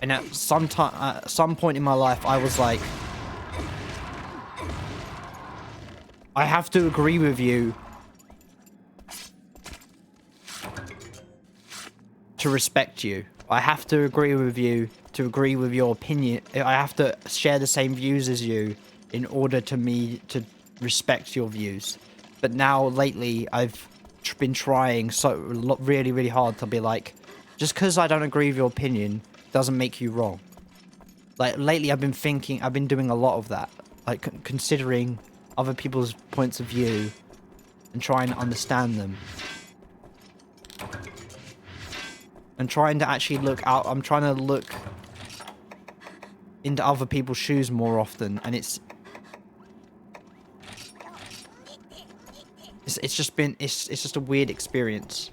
Speaker 1: And at some point in my life, I was like, I have to agree with you to respect you. I have to agree with you to agree with your opinion. I have to share the same views as you in order to respect your views. But now, lately, I've been trying really, really hard to be like, just because I don't agree with your opinion doesn't make you wrong. Like, lately I've been doing a lot of that. Like, considering other people's points of view and trying to understand them. And trying to actually look out. I'm trying to look into other people's shoes more often. And it's just a weird experience.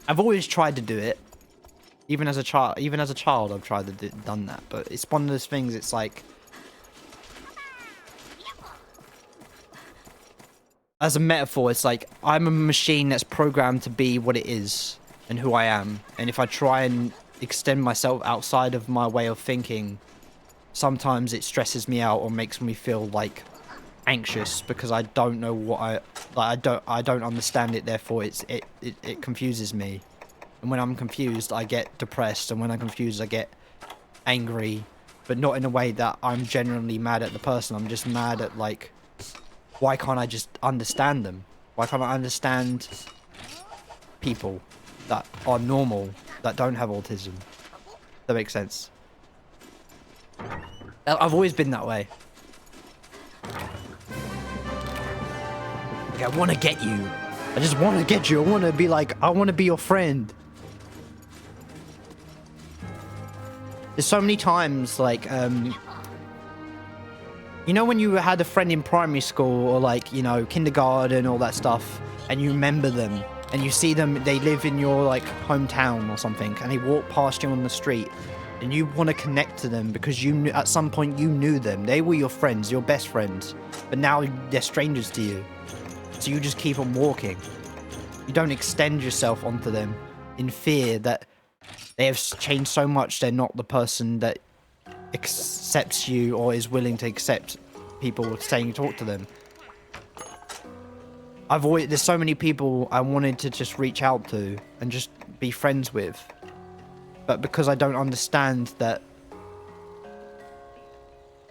Speaker 1: I've always tried to do it. Even as a child, I've tried to done that. But it's one of those things. It's like, as a metaphor, it's like I'm a machine that's programmed to be what it is and who I am. And if I try and extend myself outside of my way of thinking, sometimes it stresses me out or makes me feel like anxious because I don't know what I don't understand it. Therefore, it confuses me. And when I'm confused, I get depressed. And when I'm confused, I get angry. But not in a way that I'm genuinely mad at the person. I'm just mad at, like, why can't I just understand them? Why can't I understand people that are normal, that don't have autism? That makes sense. I've always been that way. Like, I want to get you. I just want to get you. I want to be like, I want to be your friend. There's so many times, like, you know when you had a friend in primary school or, like, you know, kindergarten, all that stuff, and you remember them, and you see them, they live in your, like, hometown or something, and they walk past you on the street, and you want to connect to them because you knew, at some point you knew them. They were your friends, your best friends, but now they're strangers to you. So you just keep on walking. You don't extend yourself onto them in fear that they have changed so much they're not the person that accepts you or is willing to accept people saying you talk to them. There's so many people I wanted to just reach out to and just be friends with, but because I don't understand that,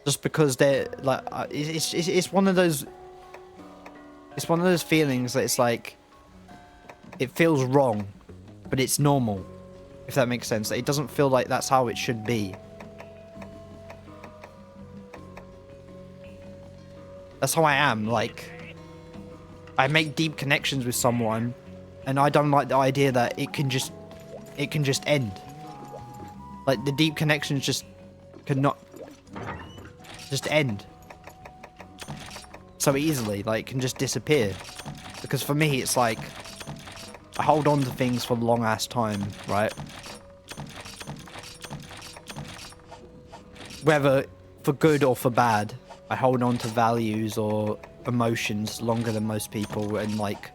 Speaker 1: just because they're like, it's one of those feelings that it's like, it feels wrong, but it's normal, if that makes sense. It doesn't feel like that's how it should be. That's how I am. Like, I make deep connections with someone, and I don't like the idea that it can just end. Like, the deep connections just cannot just end so easily. Like, can just disappear. Because for me, it's like, I hold on to things for a long ass time, right? Whether for good or for bad, I hold on to values or emotions longer than most people and, like,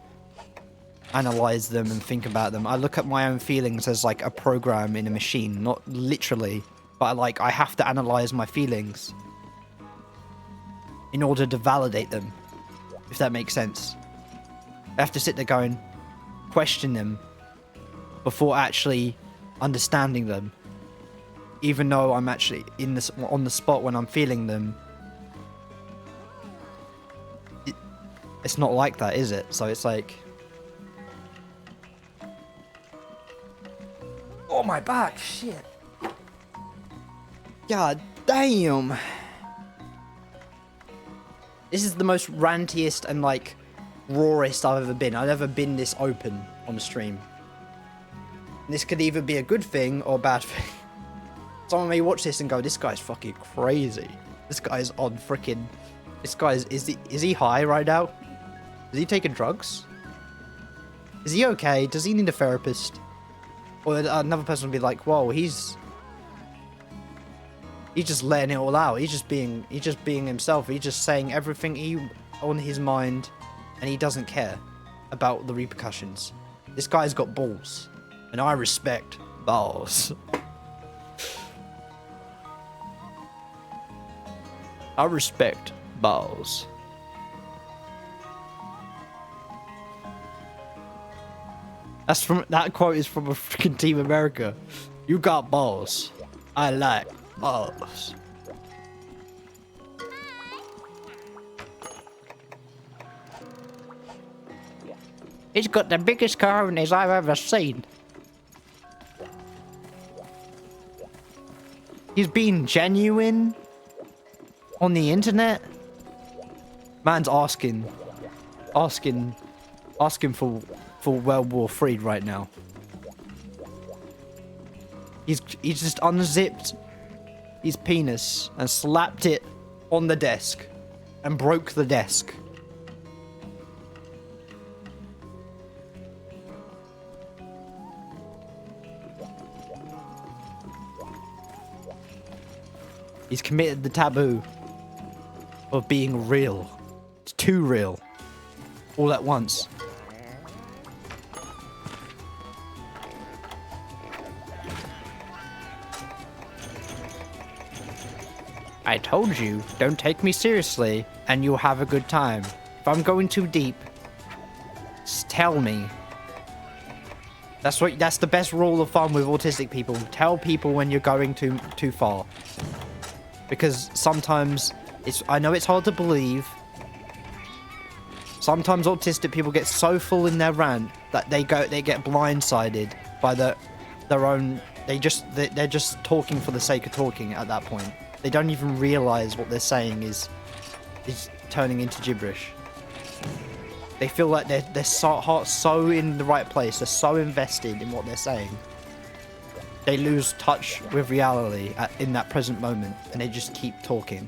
Speaker 1: analyze them and think about them. I look at my own feelings as like a program in a machine, not literally, but like I have to analyze my feelings in order to validate them, if that makes sense. I have to sit there going, question them before actually understanding them, even though I'm actually on the spot when I'm feeling them. It's not like that, is it? So it's like, oh, my back, shit. God damn. This is the most rantiest and, like, rawest I've ever been. I've never been this open on a stream. This could either be a good thing or a bad thing. Someone may watch this and go, this guy's fucking crazy. This guy's on freaking... This guy's... Is he high right now? Is he taking drugs? Is he okay? Does he need a therapist? Or another person would be like, whoa, he's just letting it all out. He's just being himself. He's just saying everything on his mind, and he doesn't care about the repercussions. This guy's got balls, and I respect balls. I respect balls. That quote is from a freaking Team America. You got balls. I like balls. He's got the biggest cojones I've ever seen. He's being genuine on the internet. Man's asking for World War III right now. He's just unzipped his penis and slapped it on the desk and broke the desk. He's committed the taboo of being real. It's too real. All at once. I told you, don't take me seriously, and you'll have a good time. If I'm going too deep, just tell me. That's the best rule of thumb with autistic people. Tell people when you're going too far. Because sometimes I know it's hard to believe. Sometimes autistic people get so full in their rant that they get blindsided by their own. They're just talking for the sake of talking at that point. They don't even realize what they're saying is turning into gibberish. They feel like their heart's so in the right place. They're so invested in what they're saying. They lose touch with reality in that present moment, and they just keep talking.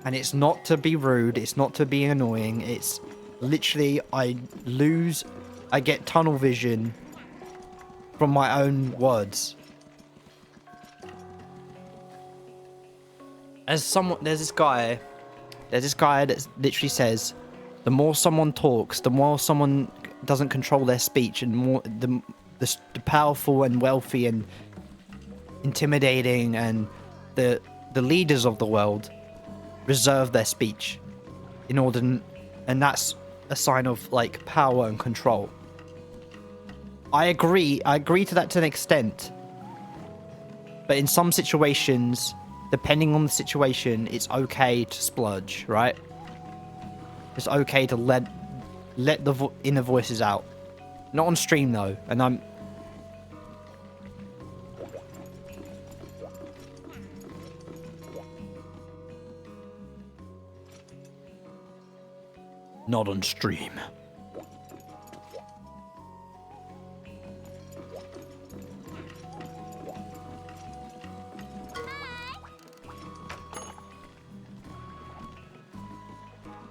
Speaker 1: And it's not to be rude. It's not to be annoying. It's literally I get tunnel vision from my own words. There's this guy that literally says, the more someone talks, the more someone doesn't control their speech, and the powerful and wealthy and intimidating and the leaders of the world reserve their speech and that's a sign of like power and control. I agree to that to an extent, but in some situations, depending on the situation, it's okay to splurge, right? It's okay to let the inner voices out. Not on stream though, and I'm... Not on stream.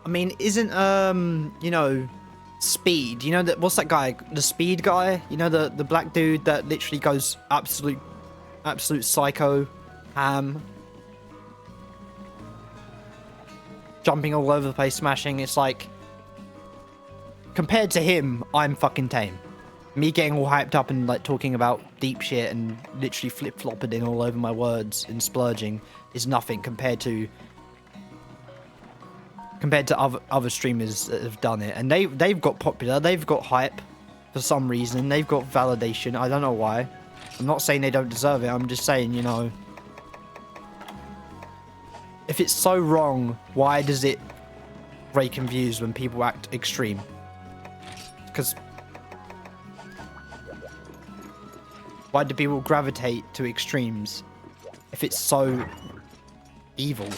Speaker 1: I mean, isn't, Speed, you know, what's that guy? The Speed guy? You know, the black dude that literally goes absolute psycho, ham. Jumping all over the place, smashing. It's like, compared to him, I'm fucking tame. Me getting all hyped up and like talking about deep shit and literally flip-flopping all over my words and splurging is nothing compared to other streamers that have done it. And they've got popular, they've got hype for some reason, they've got validation, I don't know why. I'm not saying they don't deserve it, I'm just saying, you know, if it's so wrong, why does it rake in views when people act extreme? Because why do people gravitate to extremes if it's so evil?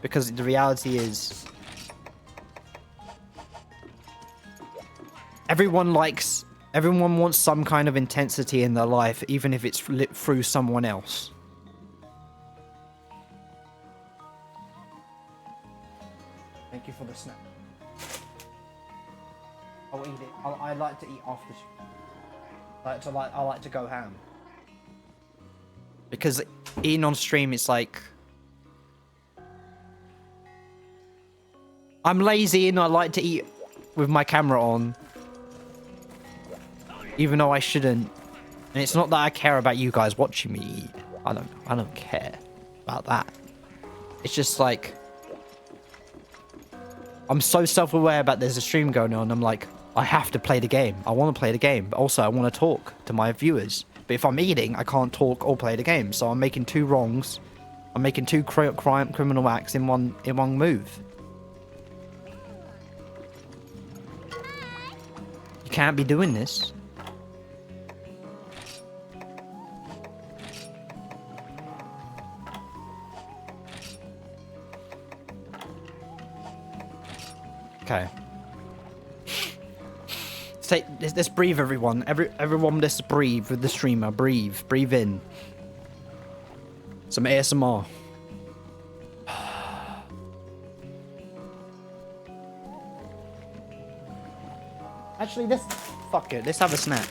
Speaker 1: Because the reality is, everyone wants some kind of intensity in their life, even if it's lit through someone else. Thank you for the snack. I'll eat it. I like to eat after. I like to go ham. Because eating on stream, it's like, I'm lazy and I like to eat with my camera on, even though I shouldn't. And it's not that I care about you guys watching me eat. I don't care about that. It's just like, I'm so self-aware about there's a stream going on. I'm like, I have to play the game. I want to play the game, but also I want to talk to my viewers. But if I'm eating, I can't talk or play the game. So I'm making two wrongs. I'm making two criminal acts in one move. You can't be doing this. Okay. Let's breathe, everyone. Everyone, let's breathe with the streamer. Breathe. Breathe in. Some ASMR. Actually, fuck it. Let's have a snack.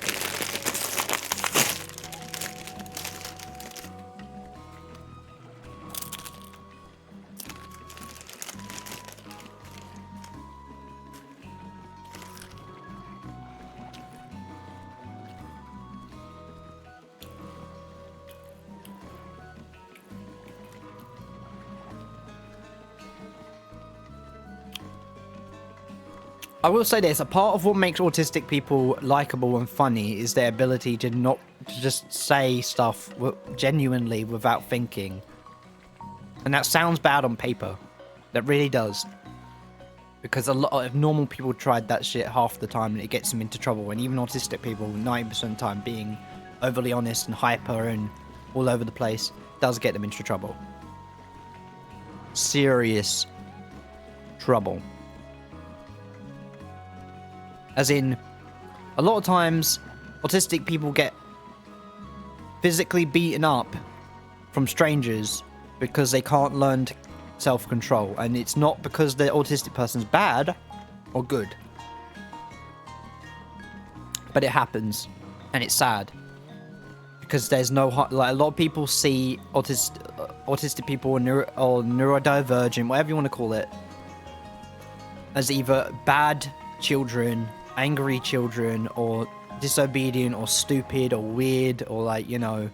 Speaker 1: I will say this, a part of what makes autistic people likable and funny is their ability to not to just say stuff genuinely without thinking. And that sounds bad on paper. That really does. Because a lot of normal people tried that shit half the time and it gets them into trouble. And even autistic people, 90% of the time, being overly honest and hyper and all over the place does get them into trouble. Serious trouble. As in, a lot of times, autistic people get physically beaten up from strangers because they can't learn self-control. And it's not because the autistic person's bad or good. But it happens. And it's sad. Because there's no... Like, a lot of people see autistic people or neurodivergent, whatever you want to call it, as either bad children, angry children, or disobedient, or stupid, or weird, or like, you know.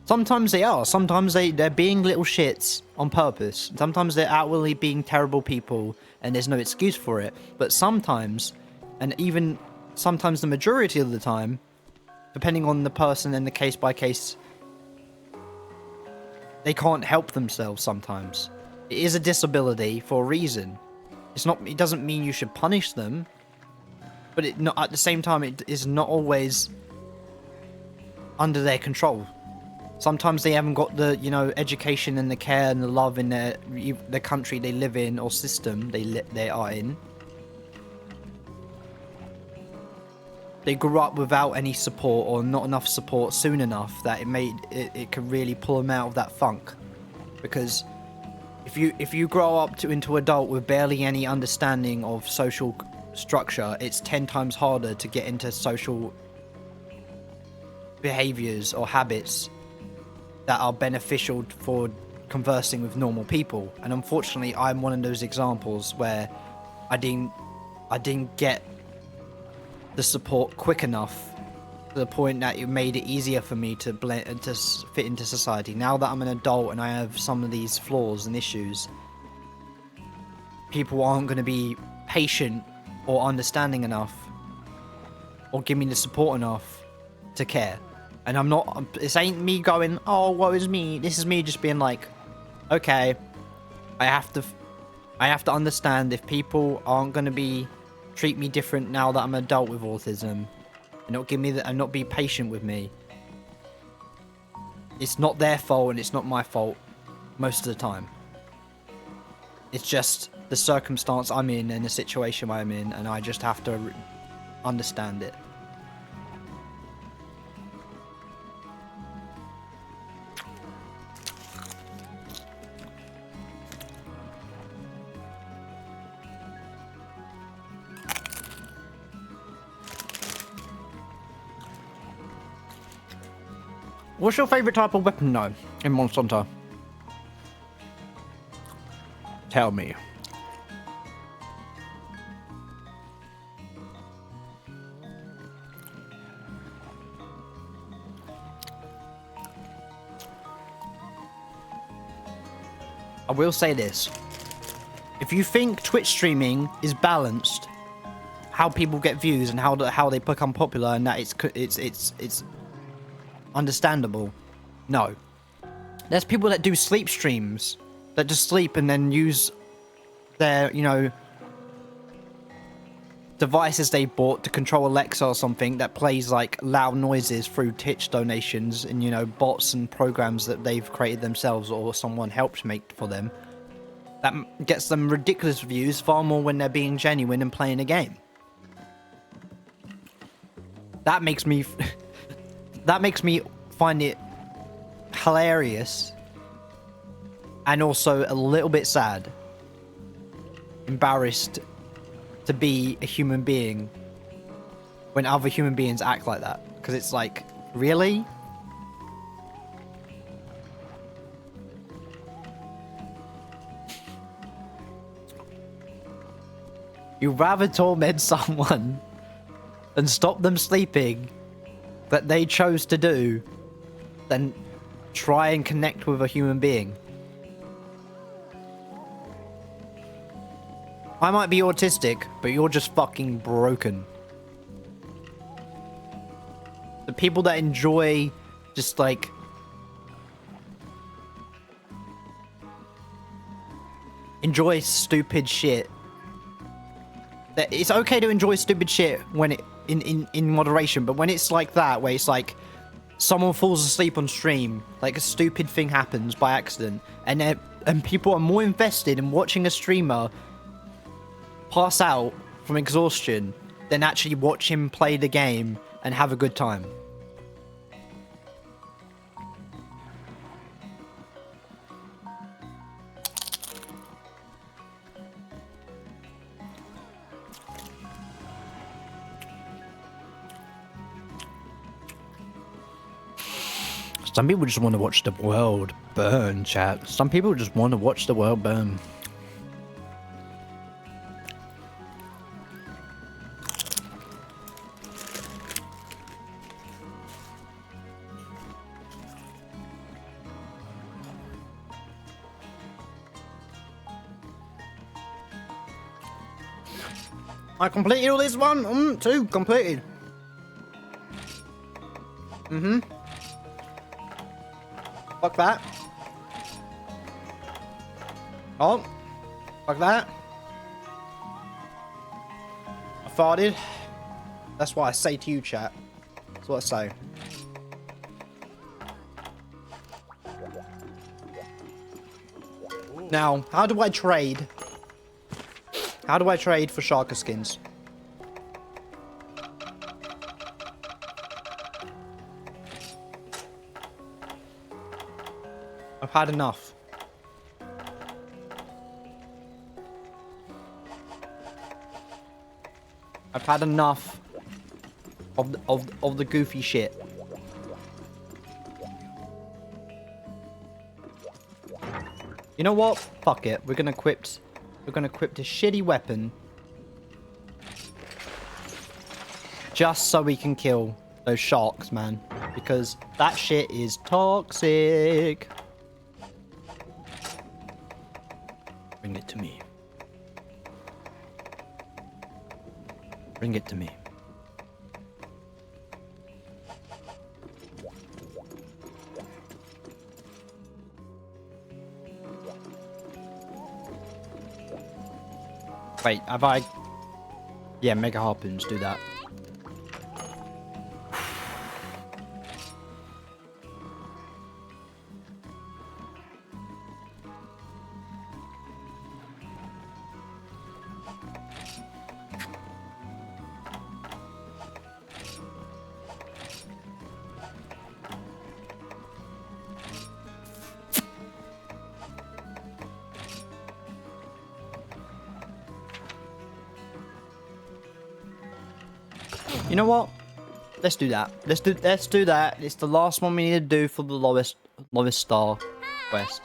Speaker 1: Sometimes they are. Sometimes they're being little shits on purpose. Sometimes they're outwardly being terrible people, and there's no excuse for it. But sometimes, and even sometimes the majority of the time, depending on the person and the case by case, they can't help themselves sometimes. It is a disability for a reason. It doesn't mean you should punish them, but at the same time, it is not always under their control. Sometimes they haven't got the, you know, education and the care and the love in the country they live in or system they are in. They grew up without any support or not enough support soon enough that it could really pull them out of that funk. Because if you grow up into adult with barely any understanding of social structure, it's 10 times harder to get into social behaviors or habits that are beneficial for conversing with normal people. And unfortunately, I'm one of those examples where I didn't get the support quick enough to the point that it made it easier for me to blend and to fit into society. Now that I'm an adult and I have some of these flaws and issues, people aren't going to be patient or understanding enough or give me the support enough to care. And I'm not, this ain't me going, oh, woe is me. This is me just being like, okay, I have to understand if people aren't going to treat me different now that I'm an adult with autism, and not give me and not be patient with me. It's not their fault and it's not my fault most of the time. It's just the circumstance I'm in and the situation I'm in, and I just have to understand it. What's your favourite type of weapon, though, in Monster Hunter? Tell me. I will say this. If you think Twitch streaming is balanced, how people get views and how they become popular, and that it's understandable, no. There's people that do sleep streams that just sleep and then use their, you know, devices they bought to control Alexa or something that plays like loud noises through Twitch donations and, you know, bots and programs that they've created themselves or someone helped make for them. That gets them ridiculous views far more when they're being genuine and playing a game. That makes me find it hilarious and also a little bit sad, embarrassed to be a human being when other human beings act like that, because it's like, really? You'd rather torment someone than stop them sleeping that they chose to do than try and connect with a human being. I might be autistic, but you're just fucking broken. The people that enjoy just like enjoy stupid shit. That it's okay to enjoy stupid shit when it in moderation, but when it's like that, where it's like someone falls asleep on stream, like a stupid thing happens by accident, and people are more invested in watching a streamer pass out from exhaustion than actually watch him play the game and have a good time. Some people just want to watch the world burn, chat. Some people just want to watch the world burn. I completed all this one. 2 completed. Fuck that. Oh. Fuck that. I farted. That's what I say to you, chat. That's what I say. Now, how do I trade? How do I trade for Sharker skins? I've had enough. I've had enough of the goofy shit. You know what? Fuck it. We're gonna equip a shitty weapon just so we can kill those sharks, man. Because that shit is toxic. Bring it to me. Bring it to me. Wait, have I... Yeah, Mega Harpoons, do that. You know what? Let's do that. Let's do that. It's the last one we need to do for the lowest star quest.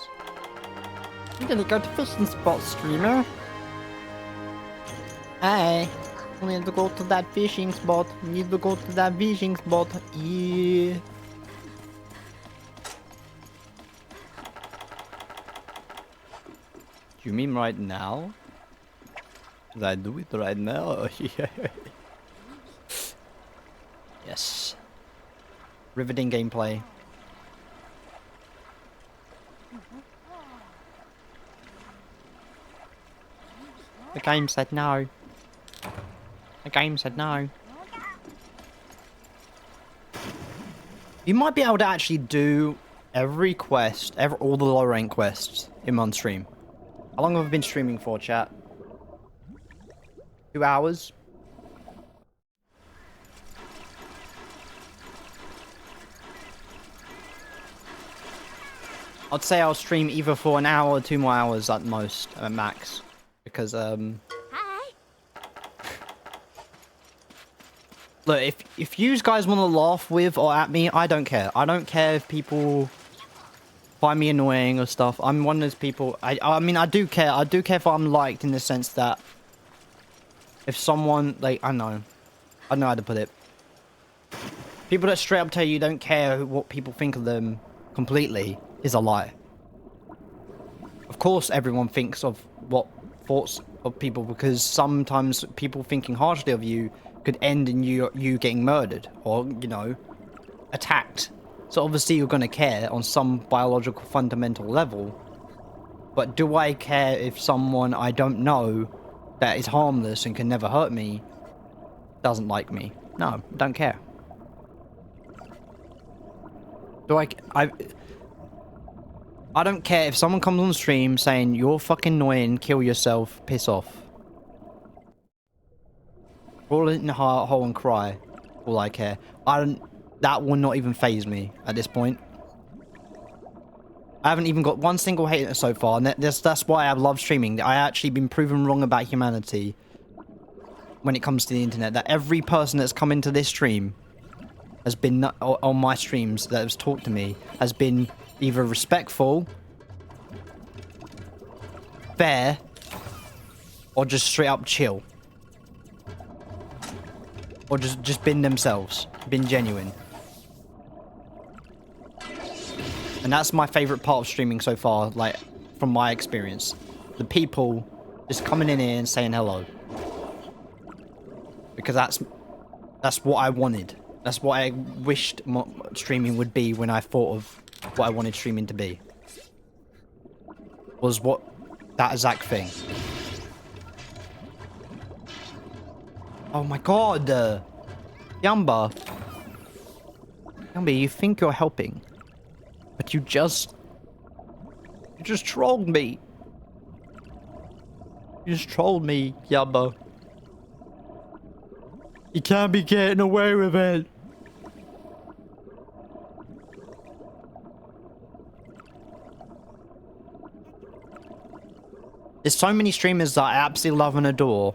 Speaker 1: I'm gonna go to fishing spot, streamer. Hey, we need to go to that fishing spot. We need to go to that fishing spot. Yeah. You mean right now? Did I do it right now? Yes. Riveting gameplay. The game said no. The game said no. You might be able to actually do every quest, all the low rank quests in one stream. How long have I been streaming for, chat? 2 hours? I'd say I'll stream either for an hour or 2 more hours at most, at max. Because,
Speaker 2: Hi.
Speaker 1: Look, if you guys want to laugh with or at me, I don't care. I don't care if people find me annoying or stuff. I'm one of those people... I mean, I do care. I do care if I'm liked in the sense that... If someone... Like, I know how to put it. People that straight up tell you don't care what people think of them completely is a lie. Of course everyone thinks of what thoughts of people, because sometimes people thinking harshly of you could end in you getting murdered or, you know, attacked. So obviously you're going to care on some biological fundamental level. But do I care if someone I don't know that is harmless and can never hurt me doesn't like me? No, don't care. Do I don't care if someone comes on stream saying, you're fucking annoying, kill yourself, piss off. Roll in the hole and cry. All I care. That will not even faze me at this point. I haven't even got one single hater so far, and that's why I love streaming. I actually been proven wrong about humanity when it comes to the internet. That every person that's come into this stream has been, on my streams, that has talked to me, has been either respectful, fair, or just straight up chill. Or just been themselves, been genuine. And that's my favorite part of streaming so far, like, from my experience. The people just coming in here and saying hello. Because that's what I wanted. That's what I wished streaming would be when I thought of what I wanted streaming to be. Was that exact thing. Oh my god! Yamba! Yamba, you think you're helping. But you just trolled me. You just trolled me, Yamba. You can't be getting away with it. There's so many streamers that I absolutely love and adore,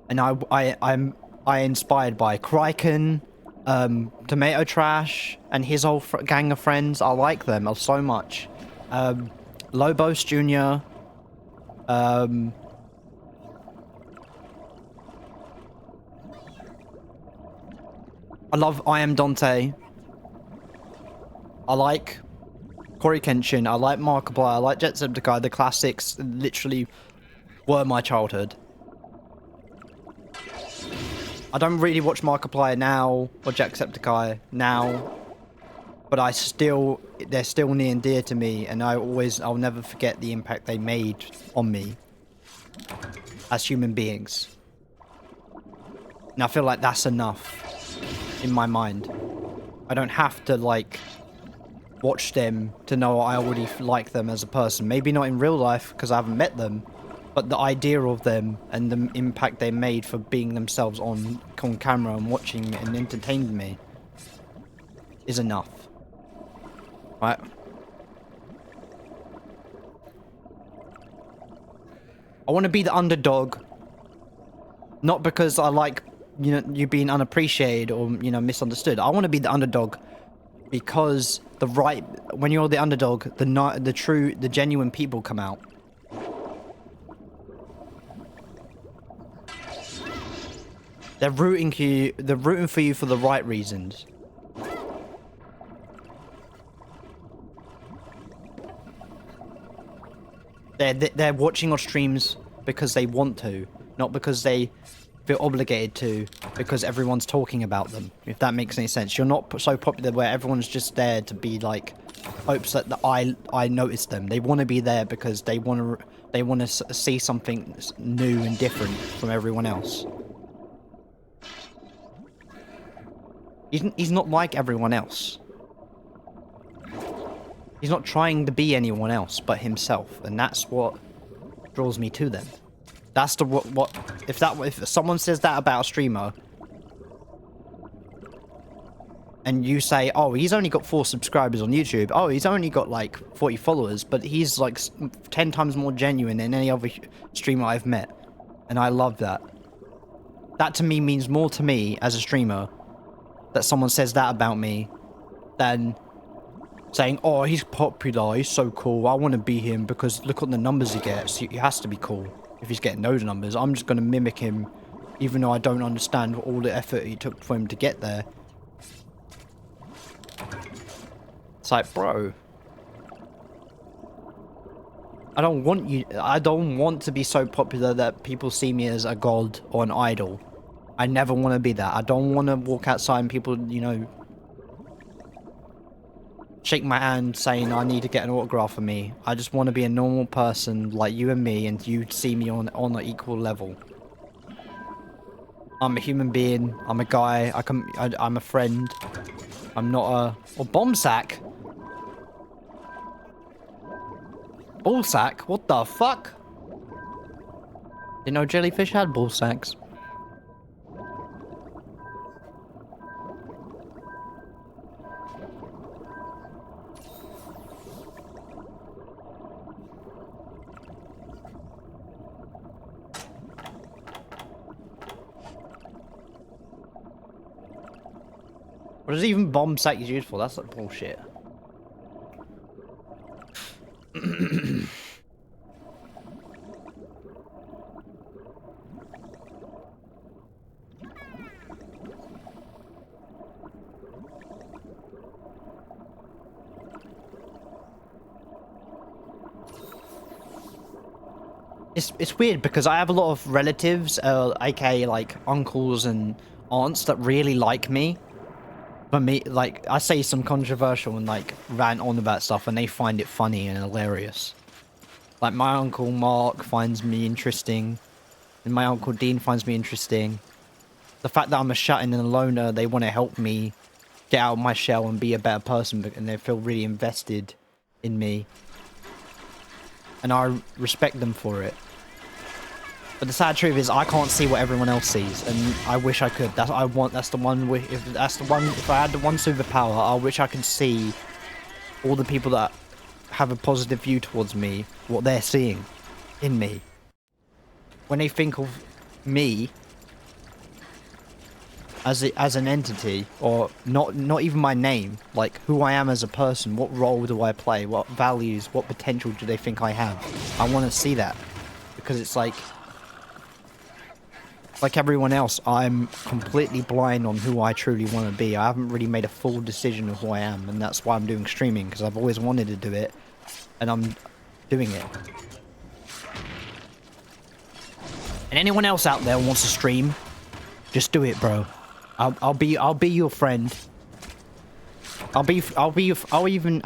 Speaker 1: and I'm inspired by Kraken, Tomato Trash, and his whole gang of friends. I like them so much. Lobos Jr. I love I Am Dante. I like Cory Kenshin. I like Markiplier. I like Jacksepticeye. The classics literally were my childhood. I don't really watch Markiplier now or Jacksepticeye now, but they're still near and dear to me, and I'll never forget the impact they made on me as human beings. And I feel like that's enough in my mind. I don't have to like watch them to know I already like them as a person. Maybe not in real life because I haven't met them, but the idea of them and the impact they made for being themselves on camera and watching and entertaining me is enough. Right? I want to be the underdog, not because I like, you know, you being unappreciated or, you know, misunderstood. I want to be the underdog because when you're the underdog, the genuine people come out. They're rooting for you for the right reasons. They're watching our streams because they want to, not because they feel obligated to, because everyone's talking about them. If that makes any sense. You're not so popular where everyone's just there to be like hopes that I notice them. They want to be there because they want to see something new and different from everyone else. He's not like everyone else. He's not trying to be anyone else but himself, and that's what draws me to them. That's the what if someone says that about a streamer, and you say, oh, he's only got 4 subscribers on YouTube, oh, he's only got like 40 followers, but he's like 10 times more genuine than any other streamer I've met, and I love that. That to me means more to me as a streamer, that someone says that about me, than saying, oh, he's popular, he's so cool, I want to be him because look at the numbers he gets, he has to be cool if he's getting those numbers. I'm just going to mimic him, even though I don't understand all the effort he took for him to get there. It's like, bro, I don't want to be so popular that people see me as a god or an idol. I never want to be that. I don't want to walk outside and people, you know, shake my hand saying I need to get an autograph for me. I just want to be a normal person like you and me, and you see me on an equal level. I'm a human being. I'm a guy. I'm a friend. I'm not a bomb sack. Ball sack? What the fuck? Didn't know jellyfish had ball sacks. What is even bomb sack used for? That's like bullshit. It's weird because I have a lot of relatives, aka like uncles and aunts that really like me. But me, like, I say some controversial and like rant on about stuff and they find it funny and hilarious. Like my uncle Mark finds me interesting and my uncle Dean finds me interesting. The fact that I'm a shut-in and a loner, they want to help me get out of my shell and be a better person, and they feel really invested in me. And I respect them for it. But the sad truth is, I can't see what everyone else sees, and I wish I could. If I had the one superpower, I wish I could see all the people that have a positive view towards me, what they're seeing in me. When they think of me as an entity, or not even my name, like who I am as a person, what role do I play, what values, what potential do they think I have? I want to see that, because it's like everyone else, I'm completely blind on who I truly want to be. I haven't really made a full decision of who I am, and that's why I'm doing streaming, because I've always wanted to do it, and I'm doing it. And anyone else out there who wants to stream, just do it, bro. I'll be your friend. I'll be your friend.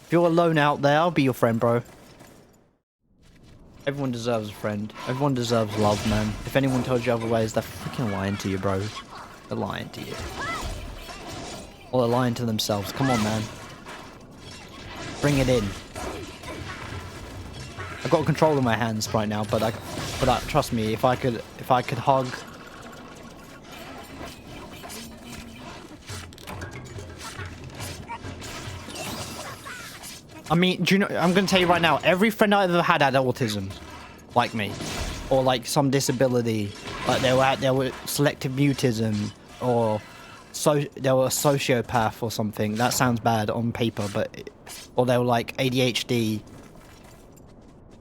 Speaker 1: If you're alone out there, I'll be your friend, bro. Everyone deserves a friend. Everyone deserves love, man. If anyone told you otherwise, they're freaking lying to you, bro. They're lying to you. Or they're lying to themselves. Come on, man. Bring it in. I've got control of my hands right now, but trust me, if I could hug. I mean, do you know, I'm going to tell you right now, every friend I've ever had autism, like me, or like some disability, like they were selective mutism, or they were a sociopath or something. That sounds bad on paper, or they were like ADHD.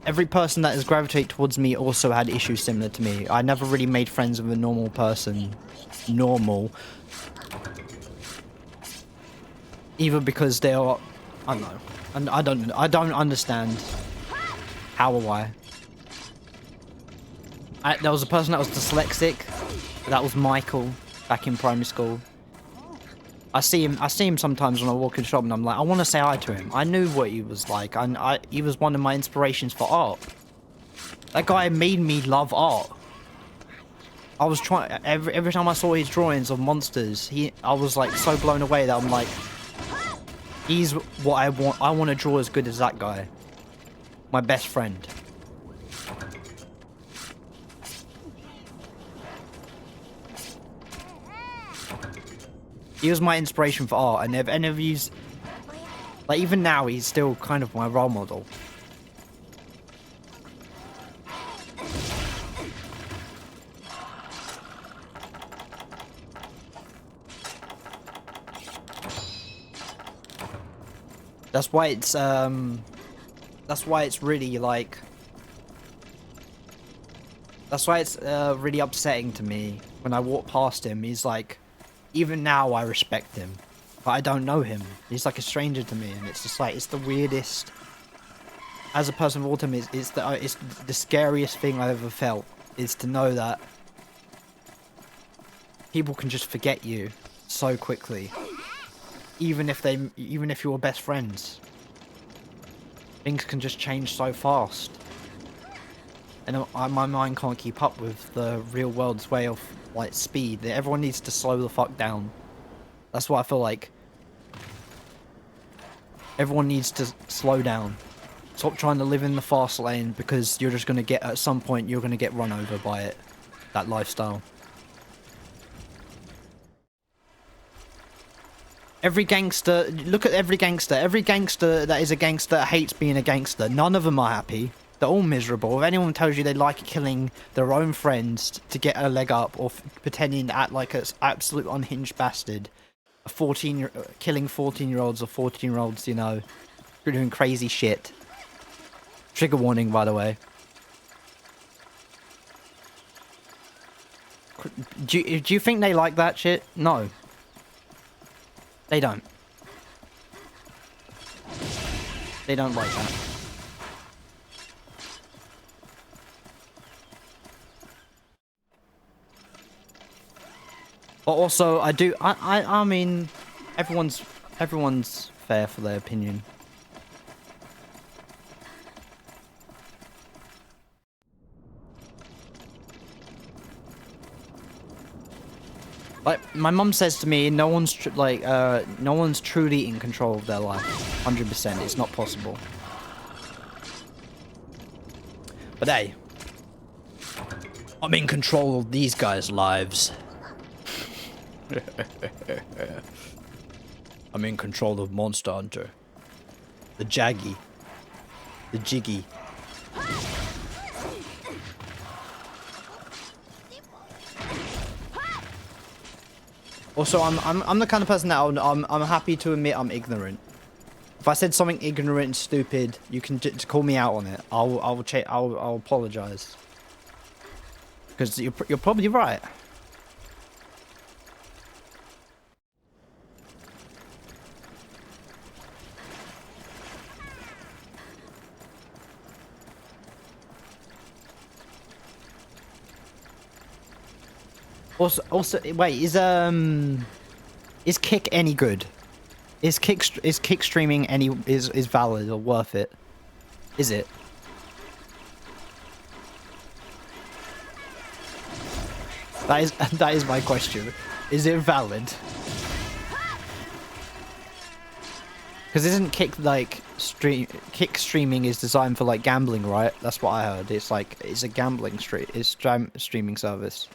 Speaker 1: Every person that has gravitated towards me also had issues similar to me. I never really made friends with a normal person. Normal. Either because they are, I don't know. And I don't understand how or why. There was a person that was dyslexic. That was Michael, back in primary school. I see him sometimes when I walk in the shop, and I'm like, I want to say hi to him. I knew what he was like. He was one of my inspirations for art. That guy made me love art. I was trying every time I saw his drawings of monsters, I was like so blown away that I'm like, he's what I want. I want to draw as good as that guy, my best friend. He was my inspiration for art, and if any of you's like, even now, he's still kind of my role model. That's why it's really like, that's why it's really upsetting to me when I walk past him. He's like, even now I respect him, but I don't know him. He's like a stranger to me, and it's just like, it's the weirdest. As a person with autism, it's the scariest thing I've ever felt, is to know that people can just forget you so quickly. Even if you're best friends, things can just change so fast, and my mind can't keep up with the real world's way of like speed. Everyone needs to slow the fuck down. That's what I feel like. Everyone needs to slow down. Stop trying to live in the fast lane, because you're just gonna get, at some point, you're gonna get run over by it. That lifestyle. Every gangster, look at every gangster. Every gangster that is a gangster hates being a gangster. None of them are happy. They're all miserable. If anyone tells you they like killing their own friends to get a leg up, or pretending to act like an absolute unhinged bastard, killing 14-year-olds or 14-year-olds, you know, doing crazy shit. Trigger warning, by the way. Do you think they like that shit? No. They don't. They don't like that. But also, I mean, everyone's fair for their opinion. Like, my mum says to me, no one's truly in control of their life. 100%, it's not possible. But hey, I'm in control of these guys' lives. I'm in control of Monster Hunter. The Jaggy. The Jiggy. Also, I'm the kind of person that I'm happy to admit I'm ignorant. If I said something ignorant and stupid, you can just call me out on it. I'll apologize. Because you're probably right. Also, wait, is Kick any good? Is Kick streaming is valid or worth it? Is it? That is my question. Is it valid? Because isn't Kick like Kick streaming is designed for like gambling, right? That's what I heard. It's like, it's a gambling streaming service.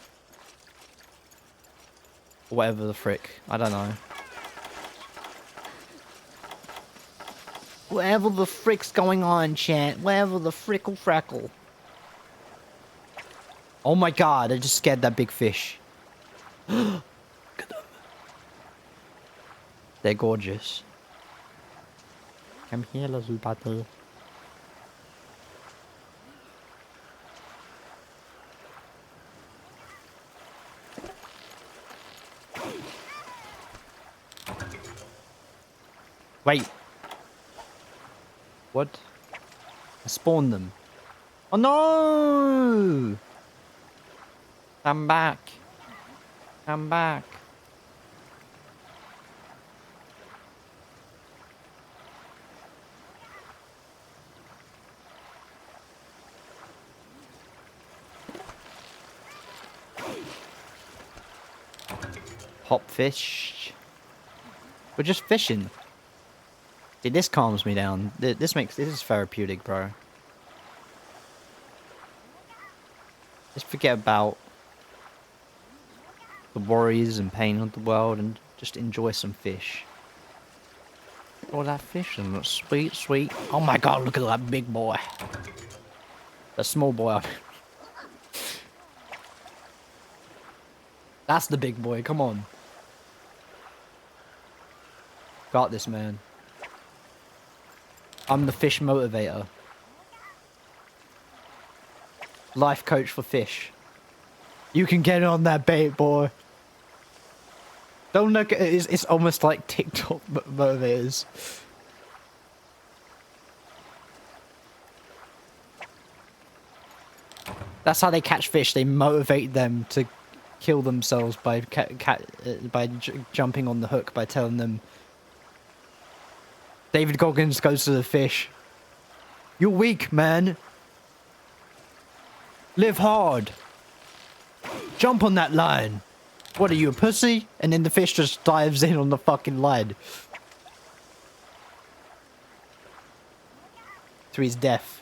Speaker 1: Whatever the frick. I don't know. Whatever the frick's going on, chat. Whatever the frickle frackle. Oh my god, I just scared that big fish. Look at them. They're gorgeous. Come here, little battle. Wait. What? I spawned them. Oh no! Come back. Come back. Pop fish. We're just fishing. Dude, this calms me down. This is therapeutic, bro. Just forget about the worries and pain of the world and just enjoy some fish. Oh, that fish is sweet, sweet. Oh my god, look at that big boy. The small boy. That's the big boy, come on. Got this, man. I'm the fish motivator. Life coach for fish. You can get on that bait, boy. Don't look at it. It's almost like TikTok motivators. That's how they catch fish. They motivate them to kill themselves by jumping on the hook, by telling them, David Goggins goes to the fish. You're weak, man. Live hard. Jump on that line. What are you, a pussy? And then the fish just dives in on the fucking line. To his death.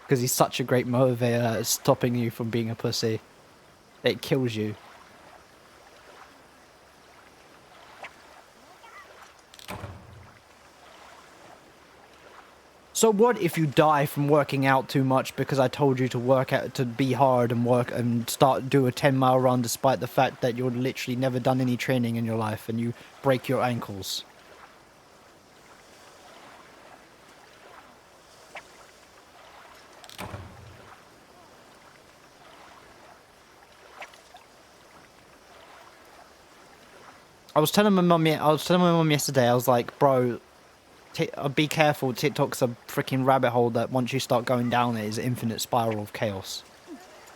Speaker 1: Because he's such a great motivator at stopping you from being a pussy. It kills you. So what if you die from working out too much because I told you to work out, to be hard and work and do a 10-mile run despite the fact that you've literally never done any training in your life and you break your ankles? I was telling my mum yesterday, I was like, bro, be careful, TikTok's a freaking rabbit hole that once you start going down it is an infinite spiral of chaos.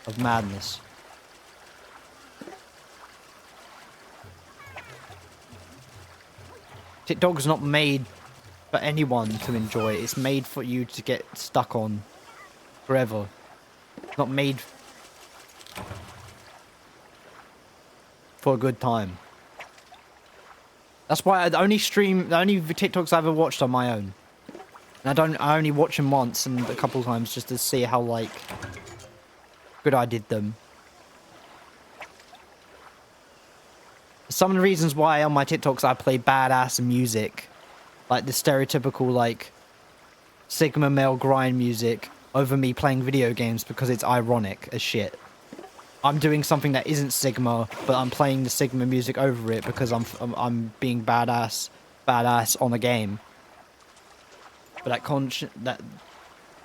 Speaker 1: Of madness. TikTok's not made for anyone to enjoy. It's made for you to get stuck on forever. It's not made for a good time. That's why the only TikToks I ever watched on my own. And I only watch them once and a couple times just to see how, like, good I did them. Some of the reasons why on my TikToks I play badass music, like the stereotypical, like, Sigma male grind music over me playing video games because it's ironic as shit. I'm doing something that isn't Sigma, but I'm playing the Sigma music over it because I'm being badass on a game. But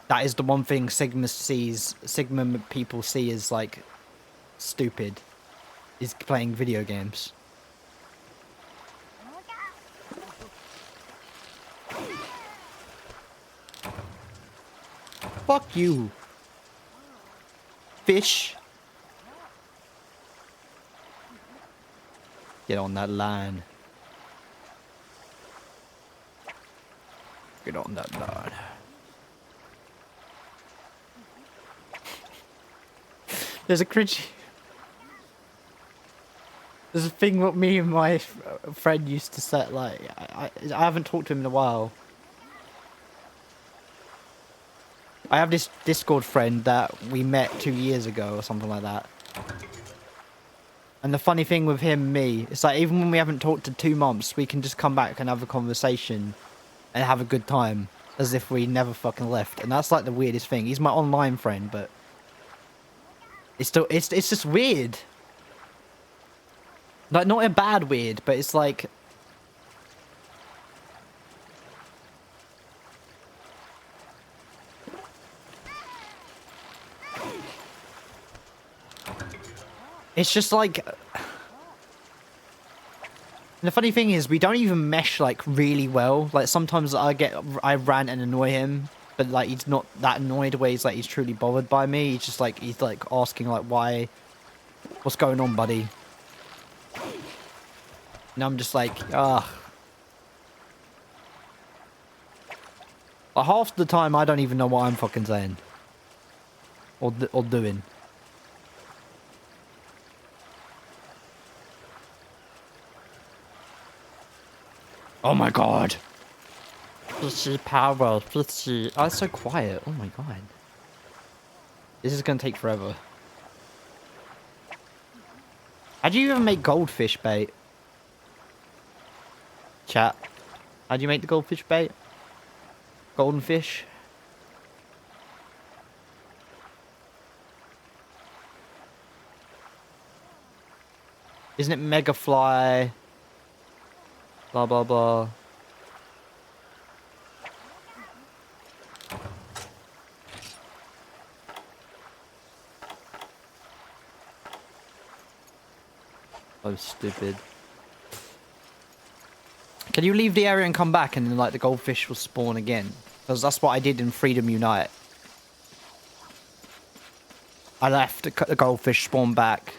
Speaker 1: that is the one thing Sigma people see as, like, stupid, is playing video games. Fuck you, fish. Get on that line. Get on that line. There's a cringy... There's a thing what me and my friend used to say, like, I haven't talked to him in a while. I have this Discord friend that we met 2 years ago or something like that. And the funny thing with him and me, it's like even when we haven't talked to 2 months, we can just come back and have a conversation and have a good time as if we never fucking left. And that's like the weirdest thing. He's my online friend, but it's just weird. Like, not a bad weird, but it's like... It's just like... And the funny thing is, we don't even mesh, like, really well. Like, sometimes I rant and annoy him, but, like, he's not that annoyed where he's, like, he's truly bothered by me. He's just, like, he's, like, asking, like, why... What's going on, buddy? And I'm just like, ah. Like, half the time, I don't even know what I'm fucking saying. Or doing. Oh my god. Fishy power, fishy. Oh, it's so quiet. Oh my god. This is gonna take forever. How do you even make goldfish bait? Chat. How do you make the goldfish bait? Golden fish? Isn't it mega fly? Blah blah blah. Oh, stupid. Can you leave the area and come back and then, like, the goldfish will spawn again? Because that's what I did in Freedom Unite. I left, the goldfish spawn back.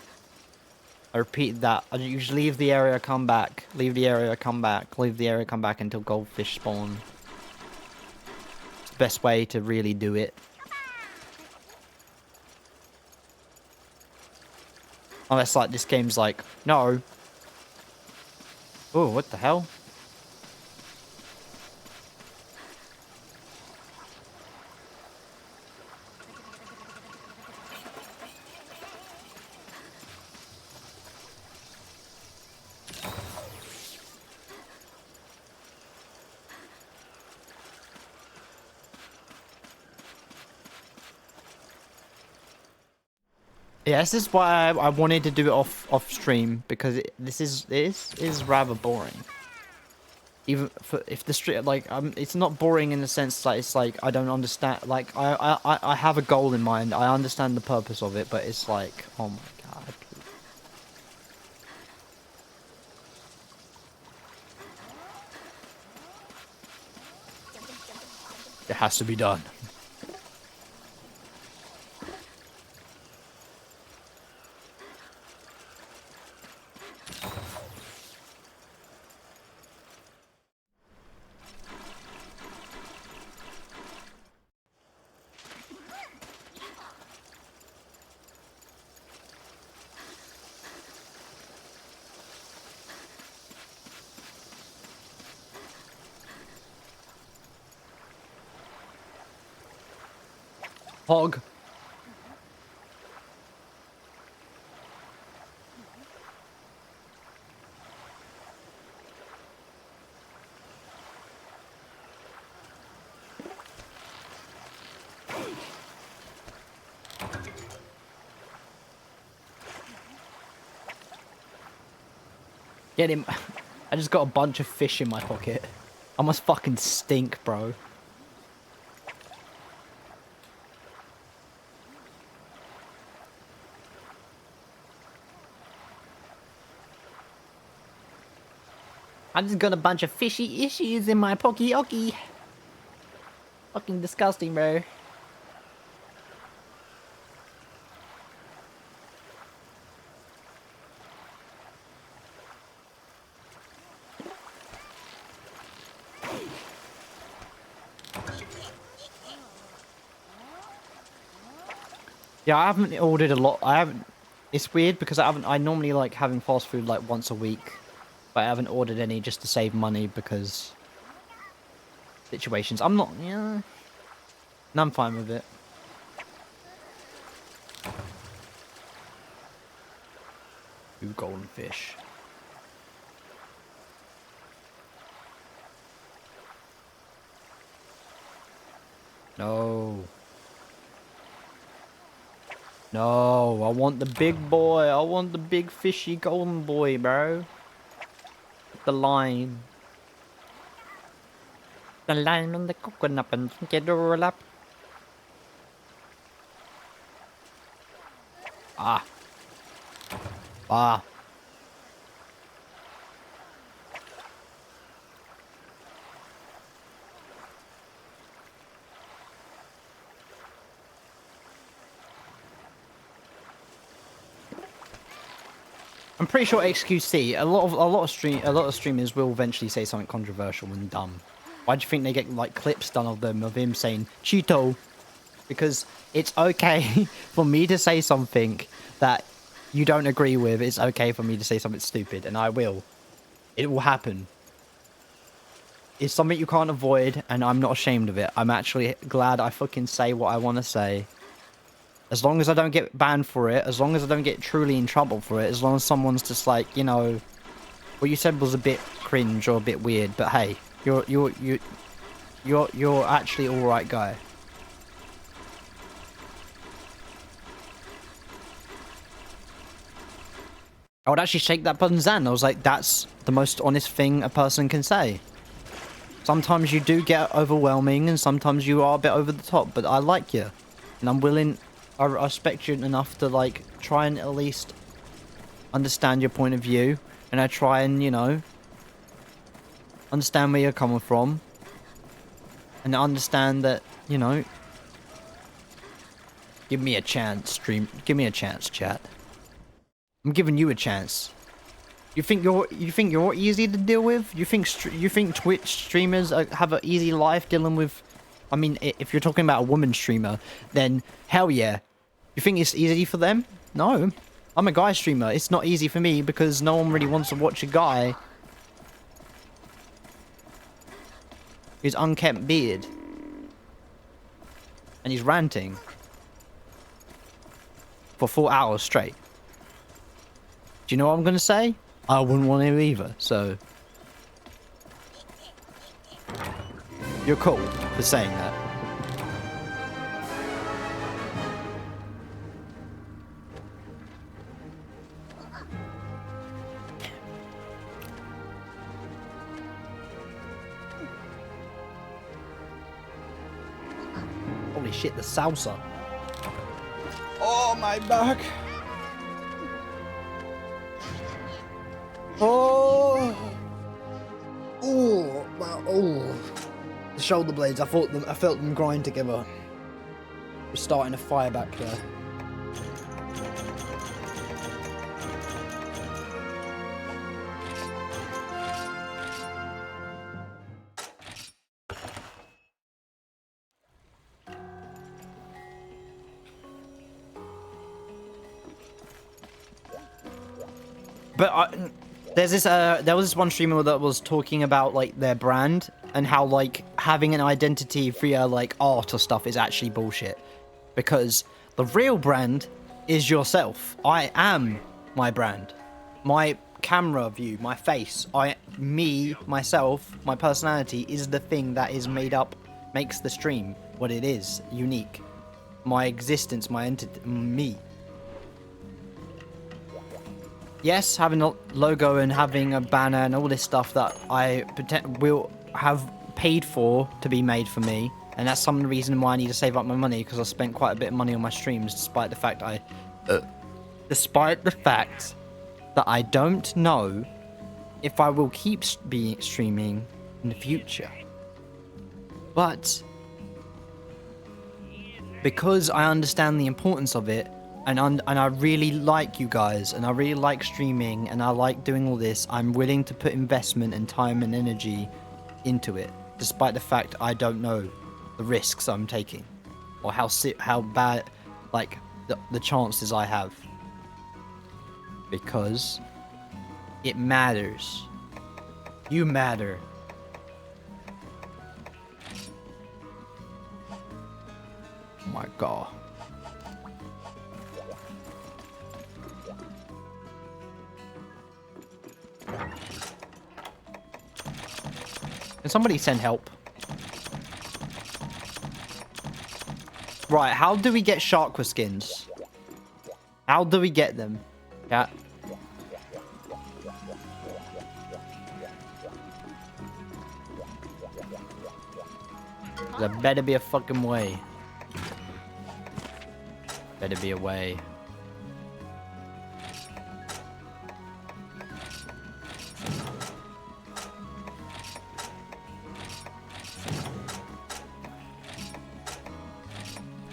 Speaker 1: I repeated that. You just leave the area, come back. Leave the area, come back. Leave the area, come back until goldfish spawn. It's the best way to really do it. Unless, like, this game's like, no. Oh, what the hell? Yeah, this is why I wanted to do it off stream, because this is rather boring. Even for, if the stream, like, it's not boring in the sense that it's like I don't understand. Like, I have a goal in mind. I understand the purpose of it, but it's like, oh my god. It has to be done. Hog. Get him. I just got a bunch of fish in my pocket. I must fucking stink, bro. I just got a bunch of fishy issues in my pocky-ocky. Fucking disgusting, bro. Yeah, I haven't ordered a lot. I haven't. It's weird because I normally like having fast food like once a week, but I haven't ordered any just to save money because situations. I'm not. Yeah. No, I'm fine with it. Ooh, golden fish. No. No, I want the big boy. I want the big fishy golden boy, bro. The line. The line on the coconut and get it roll up. Ah. Ah. I'm pretty sure XQC, a lot of streamers will eventually say something controversial and dumb. Why do you think they get like clips done of them of him saying Cheeto? Because it's okay for me to say something that you don't agree with. It's okay for me to say something stupid, and I will. It will happen. It's something you can't avoid, and I'm not ashamed of it. I'm actually glad I fucking say what I want to say. As long as I don't get banned for it, as long as I don't get truly in trouble for it, as long as someone's just like, you know, what you said was a bit cringe or a bit weird, but hey, you're actually all right guy. I would actually shake that person's hand. I was like, that's the most honest thing a person can say. Sometimes you do get overwhelming, and sometimes you are a bit over the top, but I like you. And I'm willing, I respect you enough to, like, try and at least understand your point of view. And I try and, you know, understand where you're coming from. And understand that, you know, give me a chance, stream. Give me a chance, chat. I'm giving you a chance. You think you're easy to deal with? You think Twitch streamers have an easy life dealing with? I mean, if you're talking about a woman streamer, then hell yeah. You think it's easy for them? No. I'm a guy streamer. It's not easy for me because no one really wants to watch a guy who's unkempt beard and he's ranting for 4 hours straight. Do you know what I'm gonna say? I wouldn't want to either, so... You're cool for saying that. Holy shit, the salsa. Oh, my back. Oh, oh, wow, oh! The shoulder blades. I felt them grind together. We're starting a fire back there. But there was this one streamer that was talking about like their brand and how like having an identity via like art or stuff is actually bullshit, because the real brand is yourself. I am my brand, my camera view, my face, myself, my personality is the thing that is makes the stream what it is, unique. My existence, my entity, me. Yes, having a logo and having a banner and all this stuff that I will have paid for to be made for me, and that's some of the reason why I need to save up my money, because I spent quite a bit of money on my streams, despite the fact that I don't know if I will keep streaming in the future. But because I understand the importance of it, and I really like you guys, and I really like streaming, and I like doing all this, I'm willing to put investment and time and energy into it, despite the fact I don't know the risks I'm taking, or how bad, like, the chances I have. Because it matters. You matter. Oh my god. Can somebody send help? Right, how do we get Sharkwa skins? How do we get them? Yeah. There better be a fucking way. Better be a way.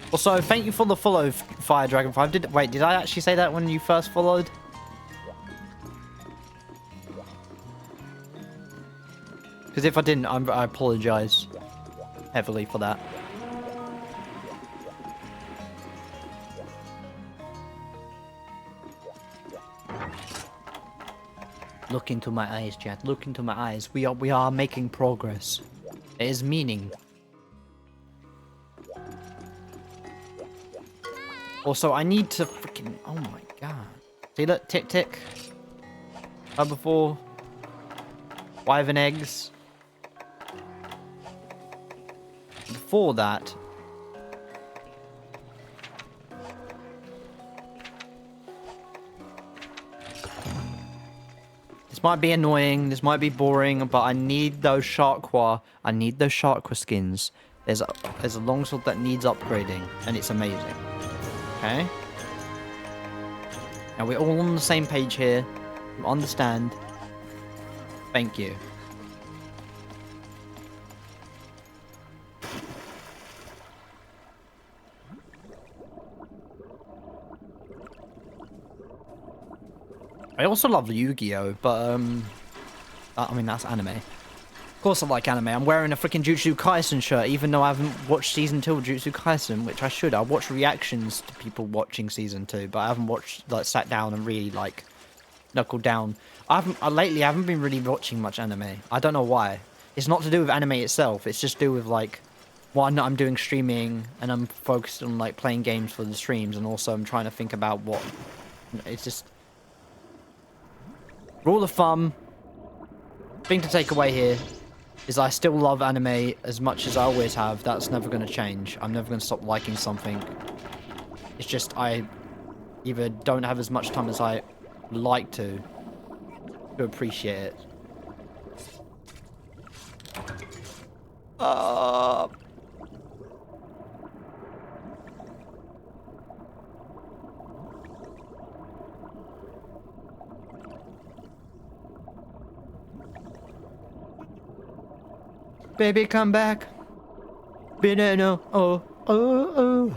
Speaker 1: Also, thank you for the follow, Fire Dragon 5. Did I actually say that when you first followed? Because if I didn't, I apologize heavily for that. Look into my eyes, chat. Look into my eyes. We are making progress. There is meaning. Also, I need to freaking... Oh my god. See that? Tick, tick. Number 4. 5 and eggs. Before that... This might be annoying, this might be boring, but I need those Sharkwa. I need those Sharkwa skins. There's a longsword that needs upgrading, and it's amazing. Okay? Now we're all on the same page here. You understand. Thank you. I also love Yu-Gi-Oh, but I mean that's anime. Of course I like anime. I'm wearing a freaking Jujutsu Kaisen shirt, even though I haven't watched season 2 of Jujutsu Kaisen, which I should. I watch reactions to people watching season 2, but I haven't watched, like, sat down and really, like, knuckled down. Lately I haven't been really watching much anime. I don't know why. It's not to do with anime itself. It's just to do with, like, one, I'm doing streaming and I'm focused on, like, playing games for the streams, and also I'm trying to think about what. It's just. Rule of thumb. Thing to take away here is I still love anime as much as I always have. That's never going to change. I'm never going to stop liking something. It's just I either don't have as much time as I like to appreciate it. Baby, come back. Banana. Oh, oh, oh.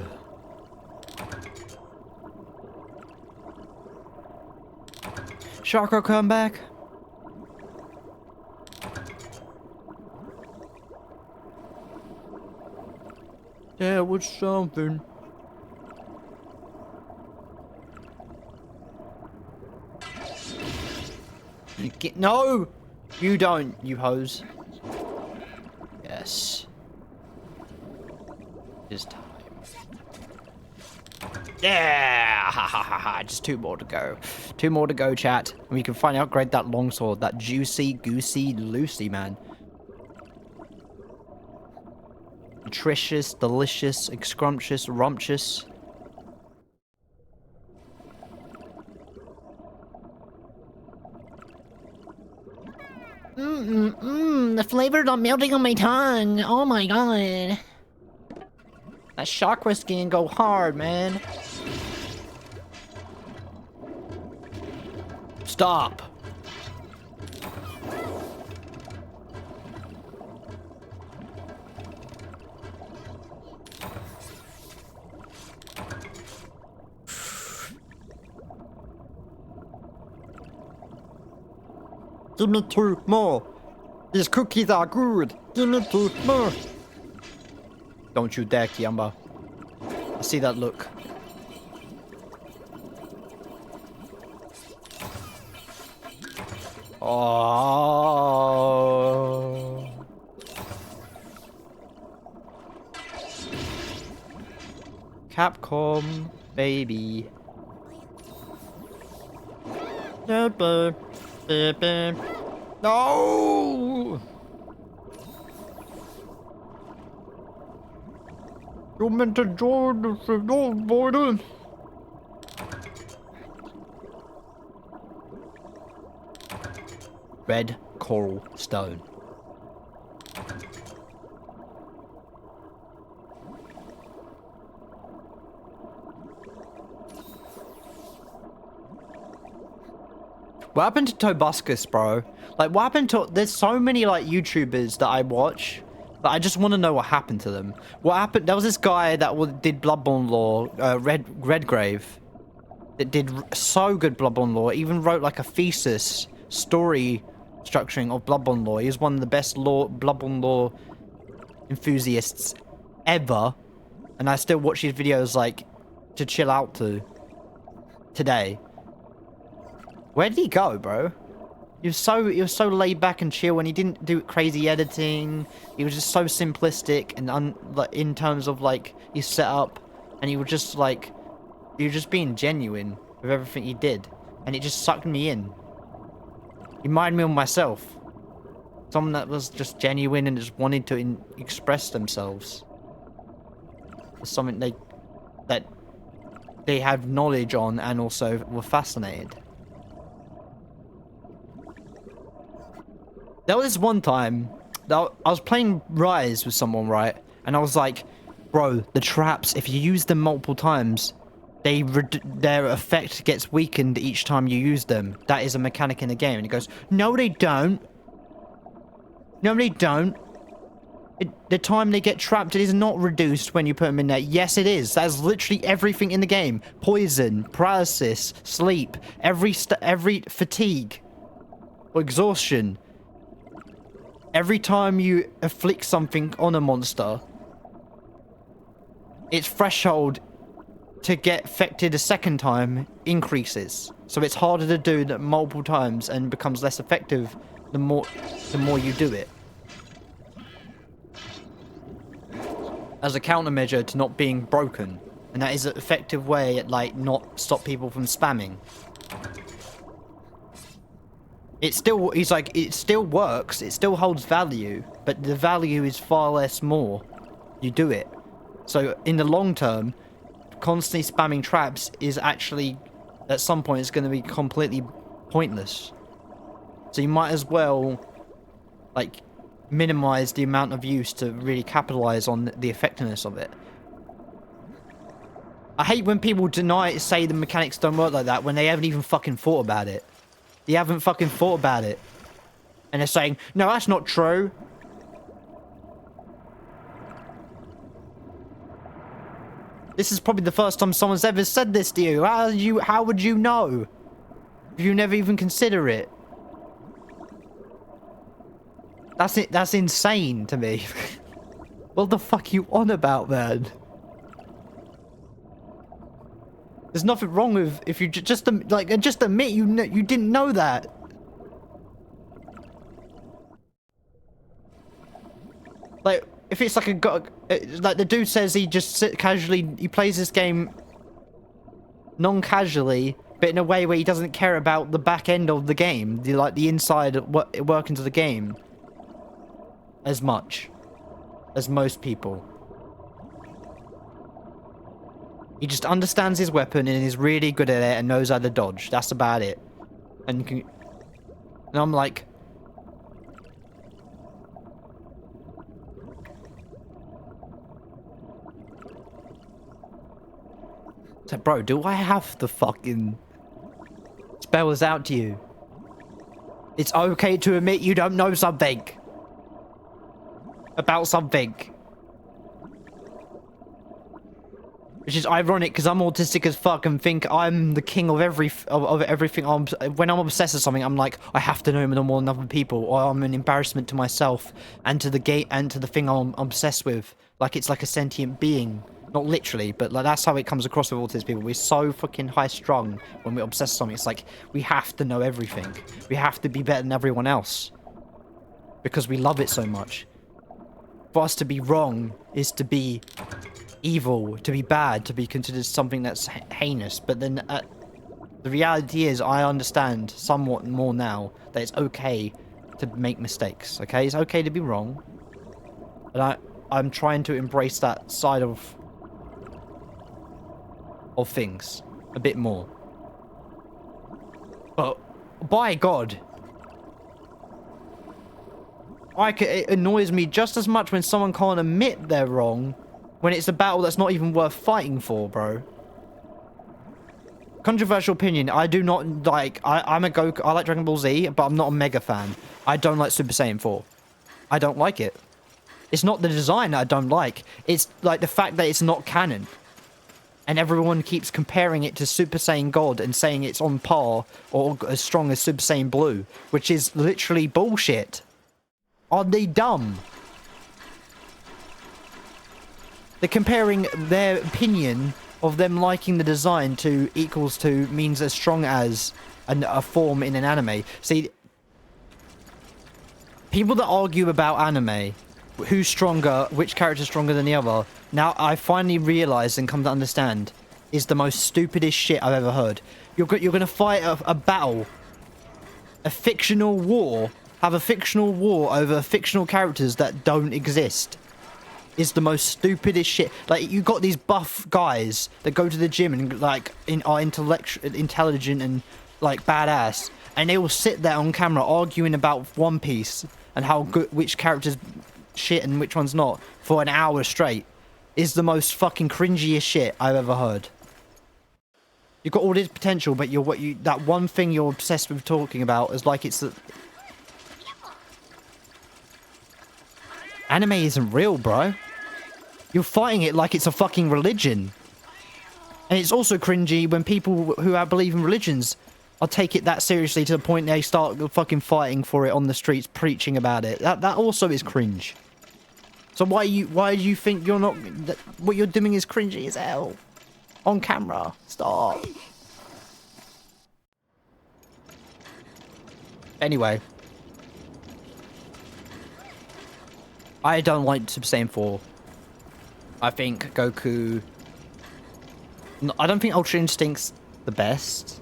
Speaker 1: Sharko, come back. There was something. No! You don't, you hose. Yes. It's time. Yeah! Ha ha ha ha. Just 2 more to go. 2 more to go, chat. And we can finally upgrade that longsword. That juicy, goosey, Lucy, man. Nutritious, delicious, excrumptious, rumptious. The flavor's not melting on my tongue. Oh my god. That chakra skin go hard, man. Stop. Give me 2 more. These cookies are good. Give me 2 more. Don't you dare, Kiamba. I see that look. Oh. Capcom, baby. No! You meant to join the signal, boy. Red coral stone. What happened to Tobuscus, bro? Like, what happened to... There's so many, like, YouTubers that I watch, but I just want to know what happened to them. What happened... There was this guy that did Bloodborne lore, Redgrave, that did so good Bloodborne lore, even wrote, like, a thesis, story structuring of Bloodborne lore. He was one of the best Bloodborne lore enthusiasts ever, and I still watch his videos, like, to chill out to today. Where did he go, bro? He was so laid back and chill, and he didn't do crazy editing. He was just so simplistic and like in terms of like his setup, and he was just being genuine with everything he did, and it just sucked me in. He reminded me of myself, someone that was just genuine and just wanted to express themselves. It's something that they have knowledge on and also were fascinated. There was one time that I was playing Rise with someone, right? And I was like, bro, the traps, if you use them multiple times, their effect gets weakened each time you use them. That is a mechanic in the game. And he goes, no, they don't. No, they don't. The time they get trapped, it is not reduced when you put them in there. Yes, it is. That is literally everything in the game. Poison, paralysis, sleep, every fatigue, or exhaustion. Every time you afflict something on a monster, its threshold to get affected a second time increases. So it's harder to do that multiple times and becomes less effective the more you do it. As a countermeasure to not being broken. And that is an effective way at like not stop people from spamming. It still works, it still holds value, but the value is far less more you do it. So in the long term, constantly spamming traps is actually, at some point, it's going to be completely pointless. So you might as well, like, minimize the amount of use to really capitalize on the effectiveness of it. I hate when people say the mechanics don't work like that when they haven't even fucking thought about it. They haven't fucking thought about it. And they're saying, no, that's not true. This is probably the first time someone's ever said this to you. How would you know? If you never even consider it. That's insane to me. What the fuck are you on about, man? There's nothing wrong with if you just admit you didn't know that. Like if it's like like the dude says he just he plays this game non-casually, but in a way where he doesn't care about the back end of the game, the inside workings of the game as much as most people. He just understands his weapon and is really good at it and knows how to dodge. That's about it. And I'm like, so bro, do I have to fucking spell this out to you? It's okay to admit you don't know something about something. Which is ironic because I'm autistic as fuck and think I'm the king of everything. When I'm obsessed with something, I'm like, I have to know more than other people, or I'm an embarrassment to myself and to the thing I'm obsessed with. Like it's like a sentient being, not literally, but like that's how it comes across with autistic people. We're so fucking high strung when we're obsessed with something. It's like we have to know everything. We have to be better than everyone else because we love it so much. For us to be wrong is to be evil, to be bad, to be considered something that's heinous. But then the reality is I understand somewhat more now that it's okay to make mistakes. Okay, it's okay to be wrong, and I'm trying to embrace that side of things a bit more. But by God, it annoys me just as much when someone can't admit they're wrong when it's a battle that's not even worth fighting for, bro. Controversial opinion, I do not like... I like Dragon Ball Z, but I'm not a mega fan. I don't like Super Saiyan 4. I don't like it. It's not the design that I don't like. It's like the fact that it's not canon. And everyone keeps comparing it to Super Saiyan God and saying it's on par or as strong as Super Saiyan Blue, which is literally bullshit. Are they dumb? They're comparing their opinion of them liking the design to equals to means as strong as a form in an anime. See, People that argue about anime, who's stronger, which character's stronger than the other, now I finally realised and come to understand, is the most stupidest shit I've ever heard. You're gonna fight a battle, a fictional war, have a fictional war over fictional characters that don't exist. Is the most stupidest shit. Like, you got these buff guys that go to the gym and like are intelligent and like badass, and they will sit there on camera arguing about One Piece and how good, which character's shit and which one's not, for an hour straight. Is the most fucking cringiest shit I've ever heard. You've got all this potential, but that one thing you're obsessed with talking about is like it's the... Anime isn't real, bro. You're fighting it like it's a fucking religion. And it's also cringy when people who believe in religions take it that seriously to the point they start fucking fighting for it on the streets, preaching about it. That also is cringe. So why do you think you're not... what you're doing is cringy as hell? On camera. Stop. Anyway. I don't like Super Saiyan 4. I think Goku... I don't think Ultra Instinct's the best.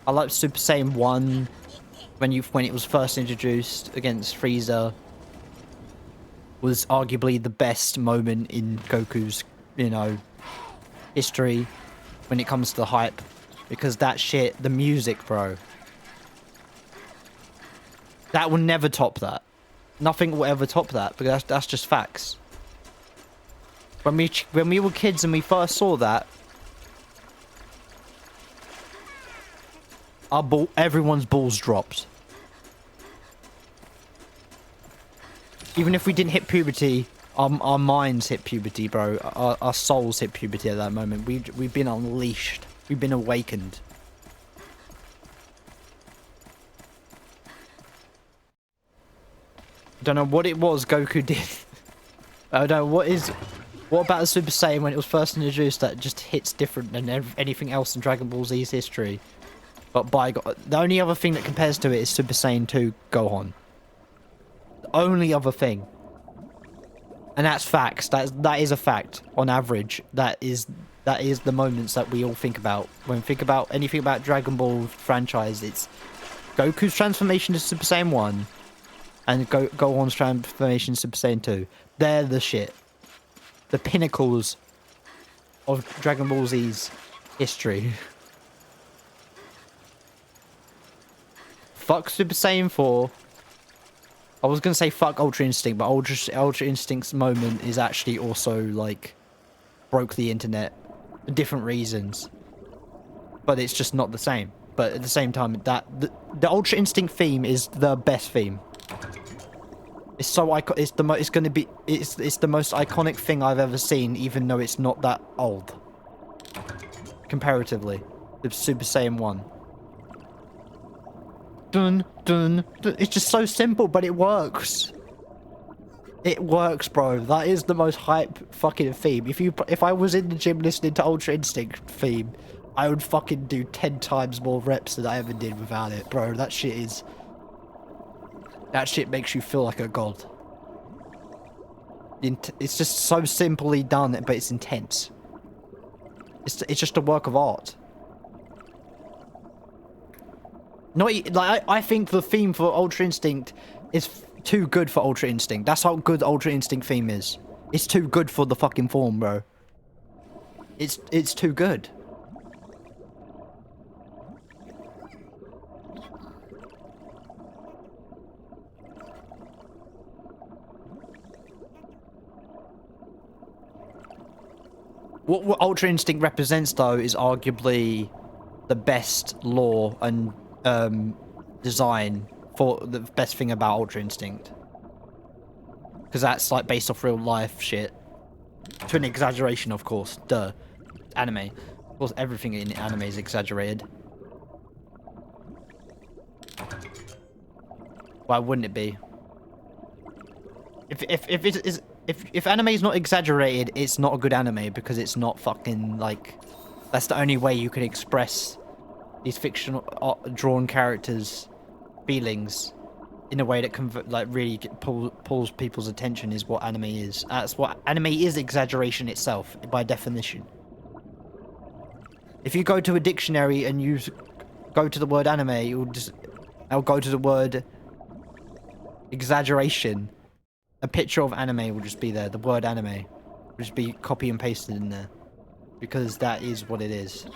Speaker 1: I like Super Saiyan 1 when it was first introduced against Frieza. Was arguably the best moment in Goku's, history when it comes to the hype. Because that shit, the music, bro. That will never top that. Nothing will ever top that, because that's just facts. When we were kids and we first saw that, everyone's balls dropped. Even if we didn't hit puberty, our minds hit puberty, bro. Our souls hit puberty at that moment. We've been unleashed. We've been awakened. I don't know what it was Goku did. I don't know what about the Super Saiyan when it was first introduced that just hits different than anything else in Dragon Ball Z's history. But by God, the only other thing that compares to it is Super Saiyan 2 Gohan. The only other thing. And that's facts. That is a fact. On average, that is the moments that we all think about. When we think about anything about Dragon Ball franchise, it's Goku's transformation to Super Saiyan 1 and Gohan's transformation to Super Saiyan 2. They're the shit. The pinnacles of Dragon Ball Z's history. Fuck Super Saiyan 4. I was going to say fuck Ultra Instinct, but Ultra Instinct's moment is actually also, like, broke the internet for different reasons. But it's just not the same. But at the same time, the Ultra Instinct theme is the best theme. It's so it's the most iconic thing I've ever seen, even though it's not that old. Comparatively, the Super Saiyan 1. Dun, dun, dun. It's just so simple, but it works. It works, bro. That is the most hype fucking theme. If I was in the gym listening to Ultra Instinct theme, I would fucking do 10 times more reps than I ever did without it, bro. That shit makes you feel like a god. It's just so simply done, but it's intense. It's just a work of art. I think the theme for Ultra Instinct is too good for Ultra Instinct. That's how good Ultra Instinct theme is. It's too good for the fucking form, bro. It's too good. What Ultra Instinct represents, though, is arguably the best lore and design for the best thing about Ultra Instinct. Because that's, like, based off real life shit. To an exaggeration, of course. Duh. Anime. Of course, everything in anime is exaggerated. Why wouldn't it be? If anime is not exaggerated, it's not a good anime because it's not fucking, like... That's the only way you can express these fictional drawn characters' feelings in a way that like really pulls people's attention is what anime is. That's what anime is, exaggeration itself by definition. If you go to a dictionary and you go to the word anime, I'll go to the word exaggeration. A picture of anime will just be there. The word anime will just be copy and pasted in there. Because that is what it is.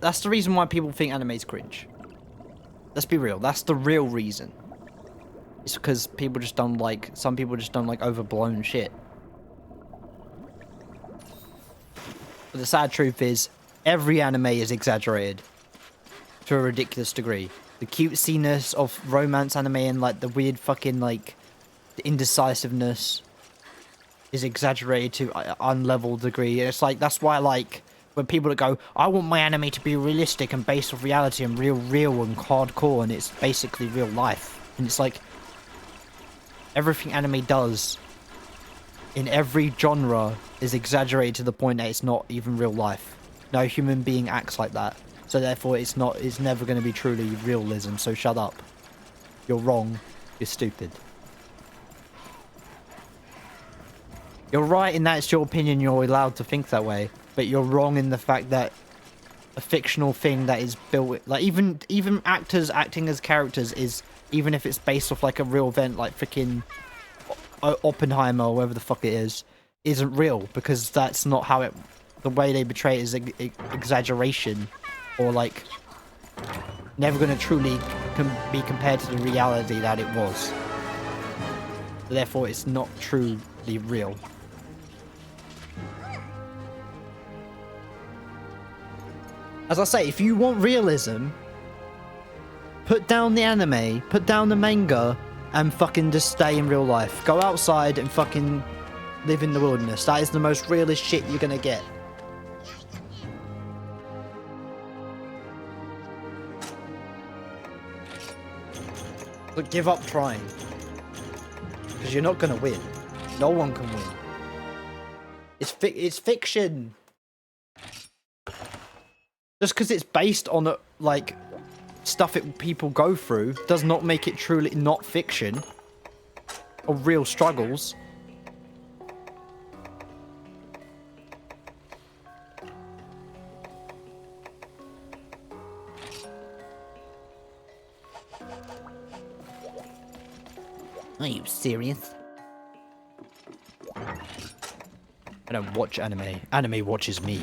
Speaker 1: That's the reason why people think anime is cringe. Let's be real. That's the real reason. It's because people just don't like... Some people just don't like overblown shit. But the sad truth is, every anime is exaggerated. To a ridiculous degree. The cutesiness of romance anime and, like, the weird fucking, like... The indecisiveness is exaggerated to an unleveled degree. And it's like, that's why, like... When people that go, I want my anime to be realistic and based off reality and real and hardcore, and it's basically real life. And it's like, everything anime does in every genre is exaggerated to the point that it's not even real life. No human being acts like that. So therefore it's never going to be truly realism, so shut up. You're wrong. You're stupid. You're right in that it's your opinion, you're allowed to think that way. But you're wrong in the fact that a fictional thing that is built... Like, even actors acting as characters is... Even if it's based off, like, a real event, like freaking Oppenheimer or whatever the fuck it is, isn't real. Because that's not how it... The way they portray it is exaggeration. Or, like... Never going to truly be compared to the reality that it was. Therefore, it's not truly real. As I say, if you want realism, put down the anime, put down the manga, and fucking just stay in real life. Go outside and fucking live in the wilderness. That is the most realist shit you're gonna get. But give up trying. Because you're not gonna win. No one can win. It's fiction. Just because it's based on, like, stuff people go through does not make it truly not fiction. Or real struggles. Are you serious? I don't watch anime. Anime watches me.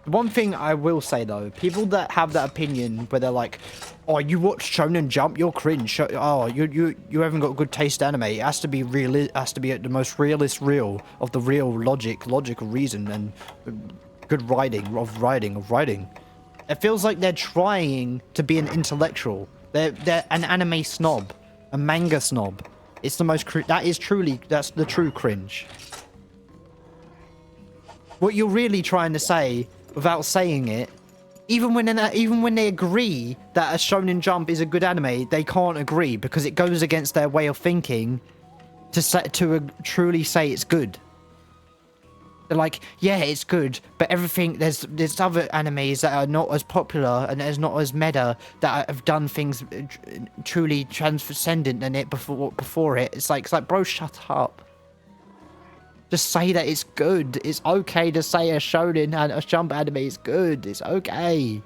Speaker 1: One thing I will say though, people that have that opinion where they're like, "Oh, you watch Shonen Jump, you're cringe. Oh, you haven't got good taste anime. It has to be real. It has to be the most realist real of the real logical reason and good writing. It feels like they're trying to be an intellectual. They're an anime snob, a manga snob. It's the most that's the true cringe. What you're really trying to say, without saying it, even when they agree that a Shonen Jump is a good anime, they can't agree because it goes against their way of thinking to truly say it's good. They're like, yeah, it's good, but everything there's other animes that are not as popular and there's not as meta that have done things truly transcendent than it before it. It's like, bro, shut up. Just say that it's good. It's okay to say a Shonen and a Jump anime is good. It's okay.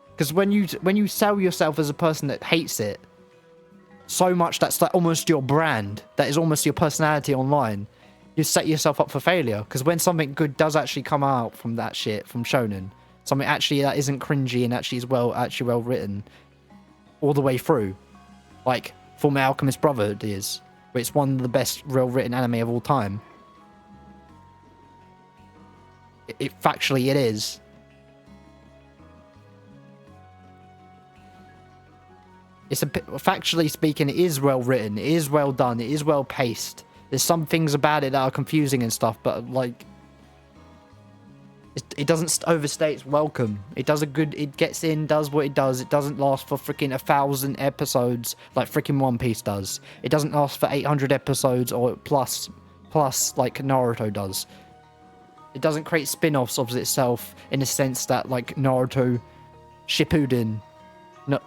Speaker 1: Because when you sell yourself as a person that hates it so much, that's like almost your brand. That is almost your personality online. You set yourself up for failure. Because when something good does actually come out from that shit, from Shonen, something actually that isn't cringy and actually is well written, all the way through, like Fullmetal Alchemist Brotherhood is. It's one of the best real written anime of all time. Factually, it is. Factually speaking, it is well written. It is well done. It is well paced. There's some things about it that are confusing and stuff, but like, It doesn't overstay its welcome. It does a good... It gets in, does what it does. It doesn't last for freaking 1,000 episodes like freaking One Piece does. It doesn't last for 800 episodes or plus like Naruto does. It doesn't create spin-offs of itself in a sense that like Naruto Shippuden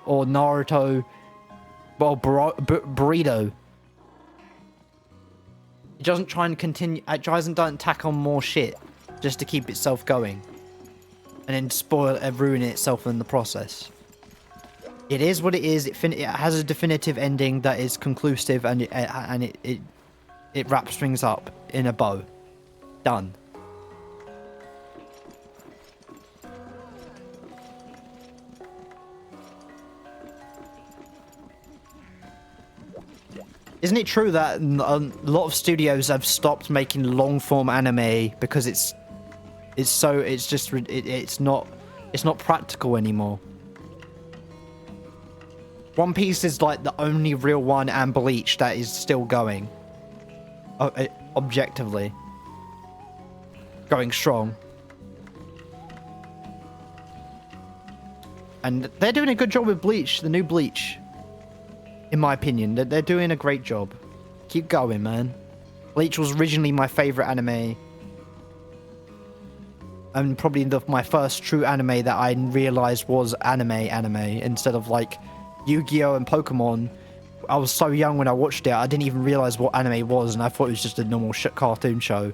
Speaker 1: or Naruto... Well, Burrito. It doesn't try and continue... It tries and doesn't tack on more shit just to keep itself going. And then spoil and ruin itself in the process. It is what it is. It has a definitive ending that is conclusive and it wraps things up in a bow. Done. Isn't it true that a lot of studios have stopped making long-form anime because it's not practical anymore? One Piece is like the only real one, and Bleach, that is still going. Objectively. Going strong. And they're doing a good job with Bleach, the new Bleach. In my opinion, they're doing a great job. Keep going, man. Bleach was originally my favorite anime. And probably my first true anime that I realized was anime instead of like Yu-Gi-Oh! And Pokemon. I was so young when I watched it, I didn't even realize what anime was, and I thought it was just a normal cartoon show.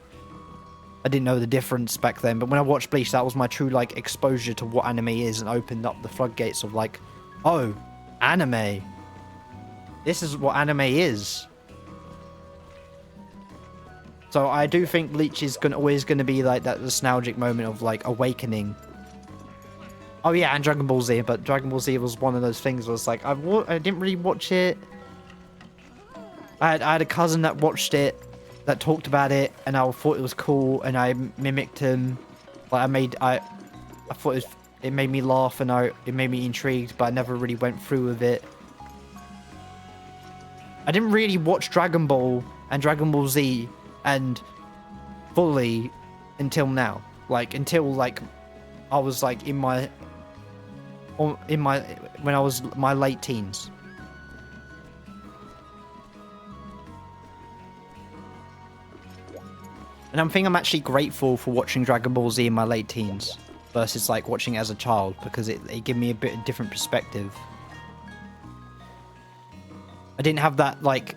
Speaker 1: I didn't know the difference back then, but when I watched Bleach, that was my true like exposure to what anime is and opened up the floodgates of like, oh, anime. This is what anime is. So I do think Bleach is always going to be like that nostalgic moment of like awakening. Oh yeah, and Dragon Ball Z, but Dragon Ball Z was one of those things where it's like, I didn't really watch it. I had a cousin that watched it, that talked about it, and I thought it was cool, and I mimicked him. Like I thought it made me laugh, and it made me intrigued, but I never really went through with it. I didn't really watch Dragon Ball and Dragon Ball Z and fully until now. Like until like I was like when I was my late teens. And I'm actually grateful for watching Dragon Ball Z in my late teens versus like watching it as a child, because it gave me a bit of different perspective. I didn't have that like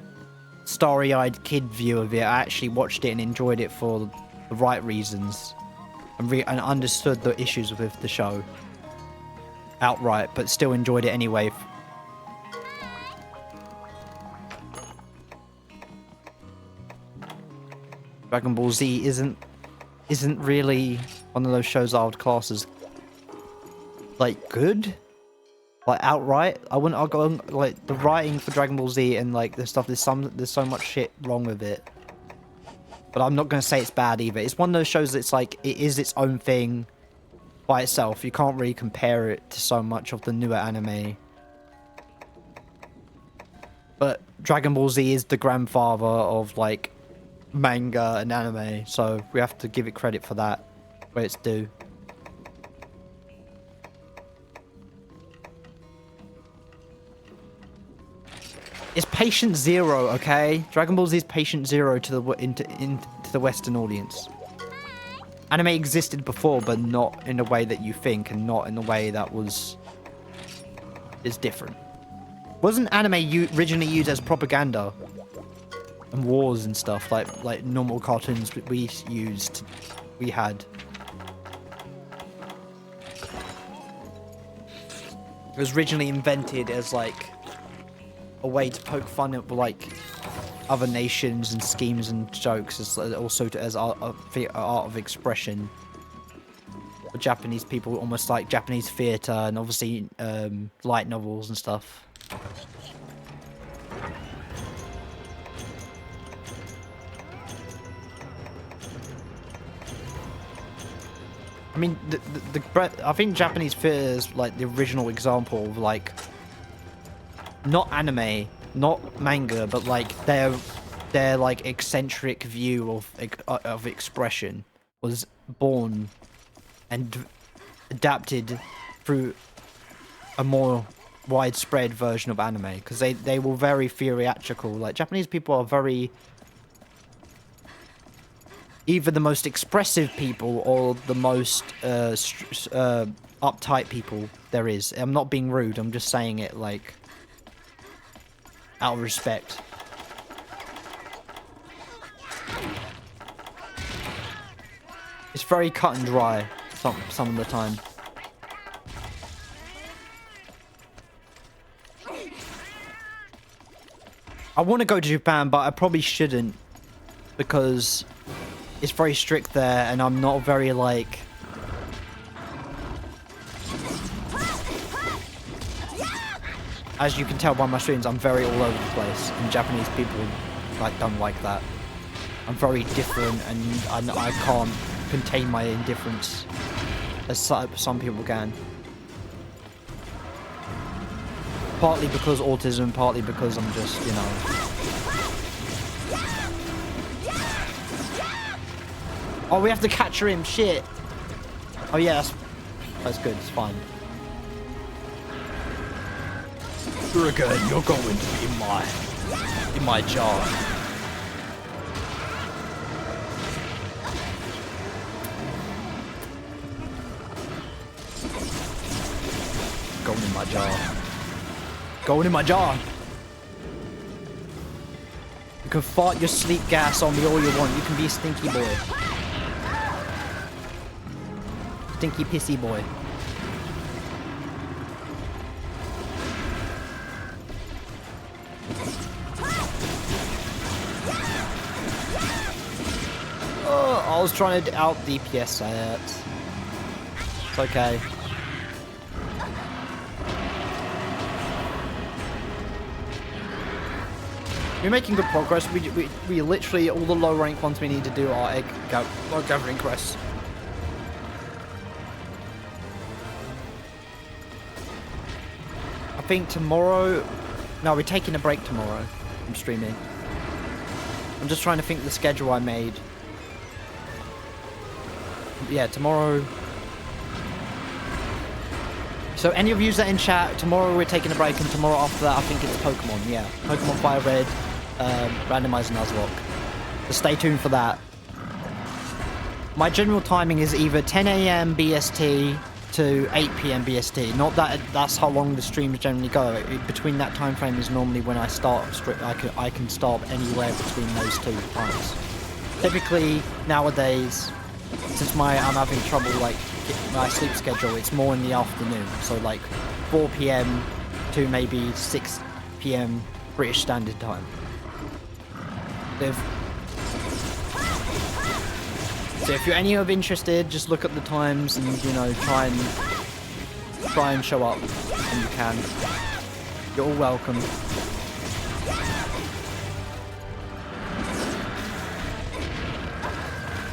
Speaker 1: starry-eyed kid view of it. I actually watched it and enjoyed it for the right reasons, and understood the issues with the show outright, but still enjoyed it anyway. Dragon Ball Z isn't really one of those shows I would class as like good. Like outright, I'll go on, like the writing for Dragon Ball Z and like the stuff. There's so much shit wrong with it, but I'm not gonna say it's bad either. It's one of those shows that's like it is its own thing by itself. You can't really compare it to so much of the newer anime. But Dragon Ball Z is the grandfather of like manga and anime, so we have to give it credit for that where it's due. It's patient zero, okay? Dragon Ball Z is patient zero to the into the Western audience. Anime existed before, but not in the way that you think, and not in the way that is different. Wasn't anime originally used as propaganda and wars and stuff like normal cartoons that we had? It was originally invented as like a way to poke fun at like other nations and schemes and jokes, as also as art of expression for Japanese people, almost like Japanese theatre and obviously light novels and stuff. I mean, I think Japanese theatre is like the original example of like not anime, not manga, but like their like eccentric view of expression was born and adapted through a more widespread version of anime, because they were very theatrical. Like, Japanese people are very either the most expressive people or the most uptight people there is. I'm not being rude, I'm just saying it like out of respect. It's very cut and dry some of the time. I want to go to Japan, but I probably shouldn't, because it's very strict there, and I'm not very, like... As you can tell by my streams, I'm very all over the place, and Japanese people, like, don't like that. I'm very different, and I can't contain my indifference, as some people can. Partly because autism, partly because I'm just, you know... Oh, we have to capture him, shit! Oh yeah, that's good, it's fine. Again, you're going to be in my jar. Going in my jar. Going in my jar. You can fart your sleep gas on me all you want. You can be a stinky boy. Stinky pissy boy. Oh, I was trying to out DPS that. It's okay. We're making good progress. We literally, all the low rank ones we need to do are egg gathering quests. I think tomorrow... No, we're taking a break tomorrow from streaming. I'm just trying to think of the schedule I made. Yeah, tomorrow... So any of you that in chat, tomorrow we're taking a break, and tomorrow after that I think it's Pokemon, yeah. Pokemon Fire Red, Randomizer Nuzlocke. So stay tuned for that. My general timing is either 10 AM BST to 8 PM BST. Not that that's how long the streams generally go. Between that time frame is normally when I start. I can start anywhere between those two times. Typically nowadays, since I'm having trouble like my sleep schedule, it's more in the afternoon. So like 4 PM to maybe 6 PM British Standard Time. So if you're any of interested, just look at the times and, you know, try and show up when you can. You're all welcome.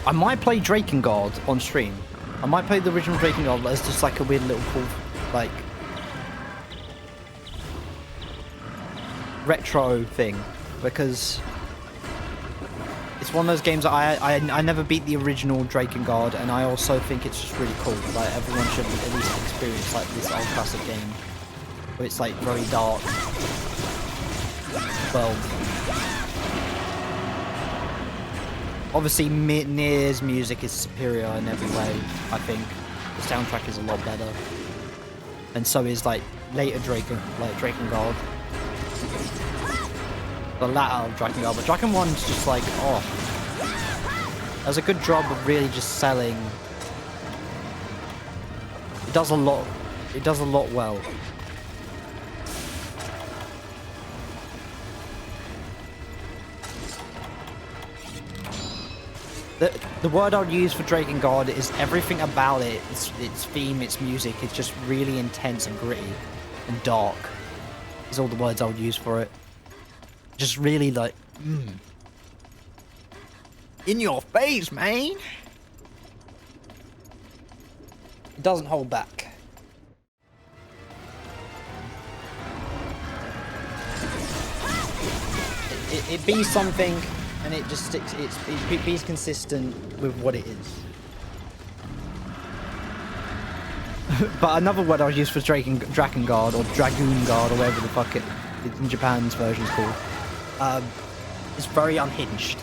Speaker 1: I might play Drakengard on stream. I might play the original Drakengard as just like a weird little cool, like, retro thing, because it's one of those games that I never beat the original Drakengard, and I also think it's just really cool. Like, everyone should at least experience like this old classic game, where it's like very dark. Well, obviously Nier's music is superior in every way. I think the soundtrack is a lot better, and so is like later Drakengard. The latter of Drakengard, but Draken 1's just like, oh, does a good job of really just selling. It does a lot well. The word I would use for Drakengard is everything about it, its theme, its music, it's just really intense and gritty and dark. Is all the words I would use for it. Just really like, in your face, man. It doesn't hold back. It be something, and it just sticks. It be consistent with what it is.
Speaker 2: But another word I was used for Drakengard or Dragoon Guard or whatever the fuck it in Japan's version is called. Is very unhinged.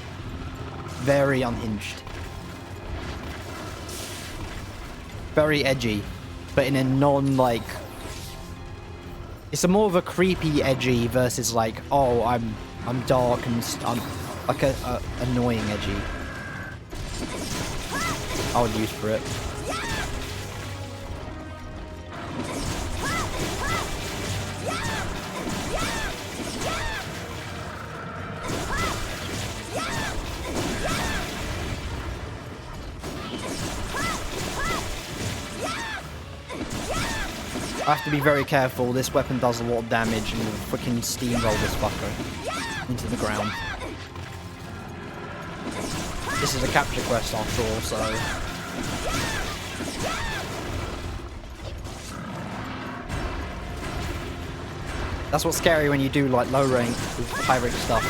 Speaker 2: Very unhinged. Very edgy, but in a non-like... It's a more of a creepy edgy versus like, oh, I'm dark and I'm like a annoying edgy. I would use for it. I have to be very careful. This weapon does a lot of damage and will freaking steamroll this fucker into the ground. This is a capture quest after all, so... That's what's scary when you do like low rank with high rank stuff.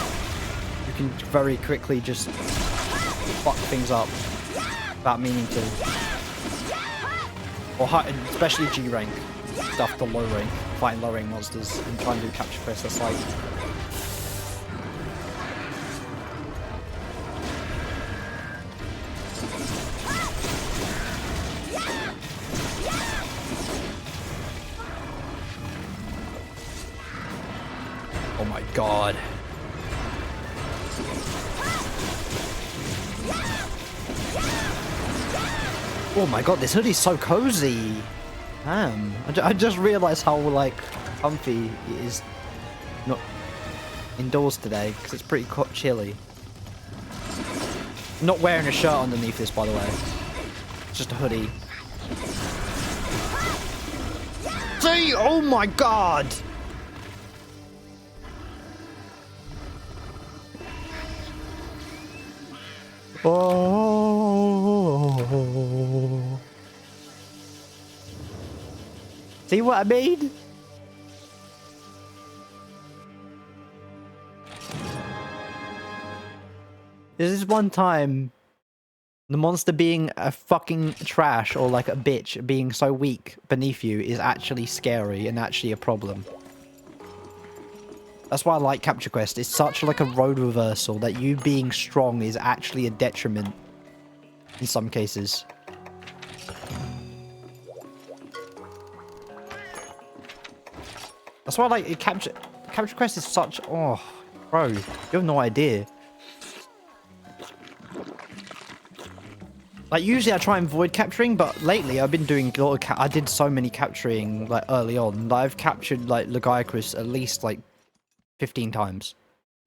Speaker 2: You can very quickly just fuck things up without meaning to. Or high, especially G rank stuff to low rank, fighting low rank monsters and trying to do capture quests. That's like... Oh my god. Oh my god, this hoodie's so cozy. Damn. I just realized how, like, comfy it is not indoors today, because it's pretty chilly. I'm not wearing a shirt underneath this, by the way. It's just a hoodie. See? Oh my god! Oh. See what I mean? This is one time the monster being a fucking trash or like a bitch being so weak beneath you is actually scary and actually a problem. That's why I like Capture Quest. It's such like a road reversal that you being strong is actually a detriment in some cases. That's why I like it. Capture Quest is such... Oh, bro, you have no idea. Like, usually I try and avoid capturing, but lately I've been doing a lot of I did so many capturing, like, early on. I've captured, like, Lagiacrus at least, like, 15 times.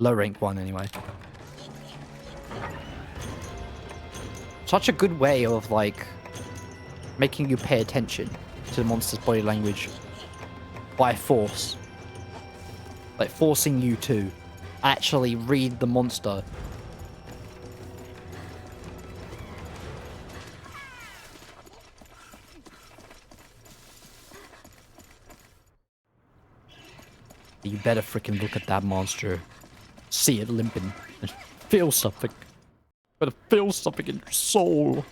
Speaker 2: Low rank one, anyway. Such a good way of, like, making you pay attention to the monster's body language by force. Like, forcing you to actually read the monster. You better freaking look at that monster. See it limping. And feel something. Better feel something in your soul.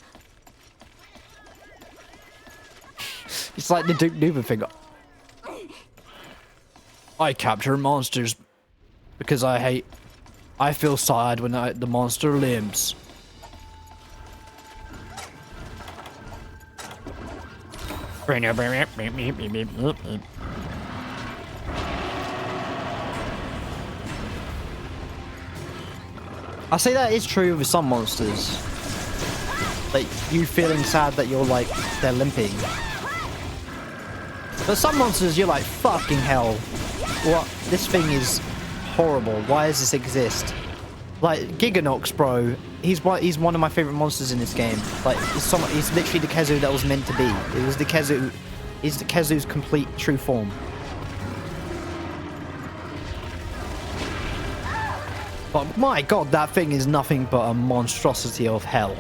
Speaker 2: It's like the Duke Nukem thing. I capture monsters because I feel sad when the monster limps. I say that is true with some monsters. Like, you feeling sad that you're like, they're limping. But some monsters, you're like, fucking hell. What? This thing is horrible. Why does this exist? Like, Giganox, bro. He's one of my favorite monsters in this game. Like, he's literally the Kezu that was meant to be. It was the Kezu. He's the Kezu's complete true form. But my god, that thing is nothing but a monstrosity of hell.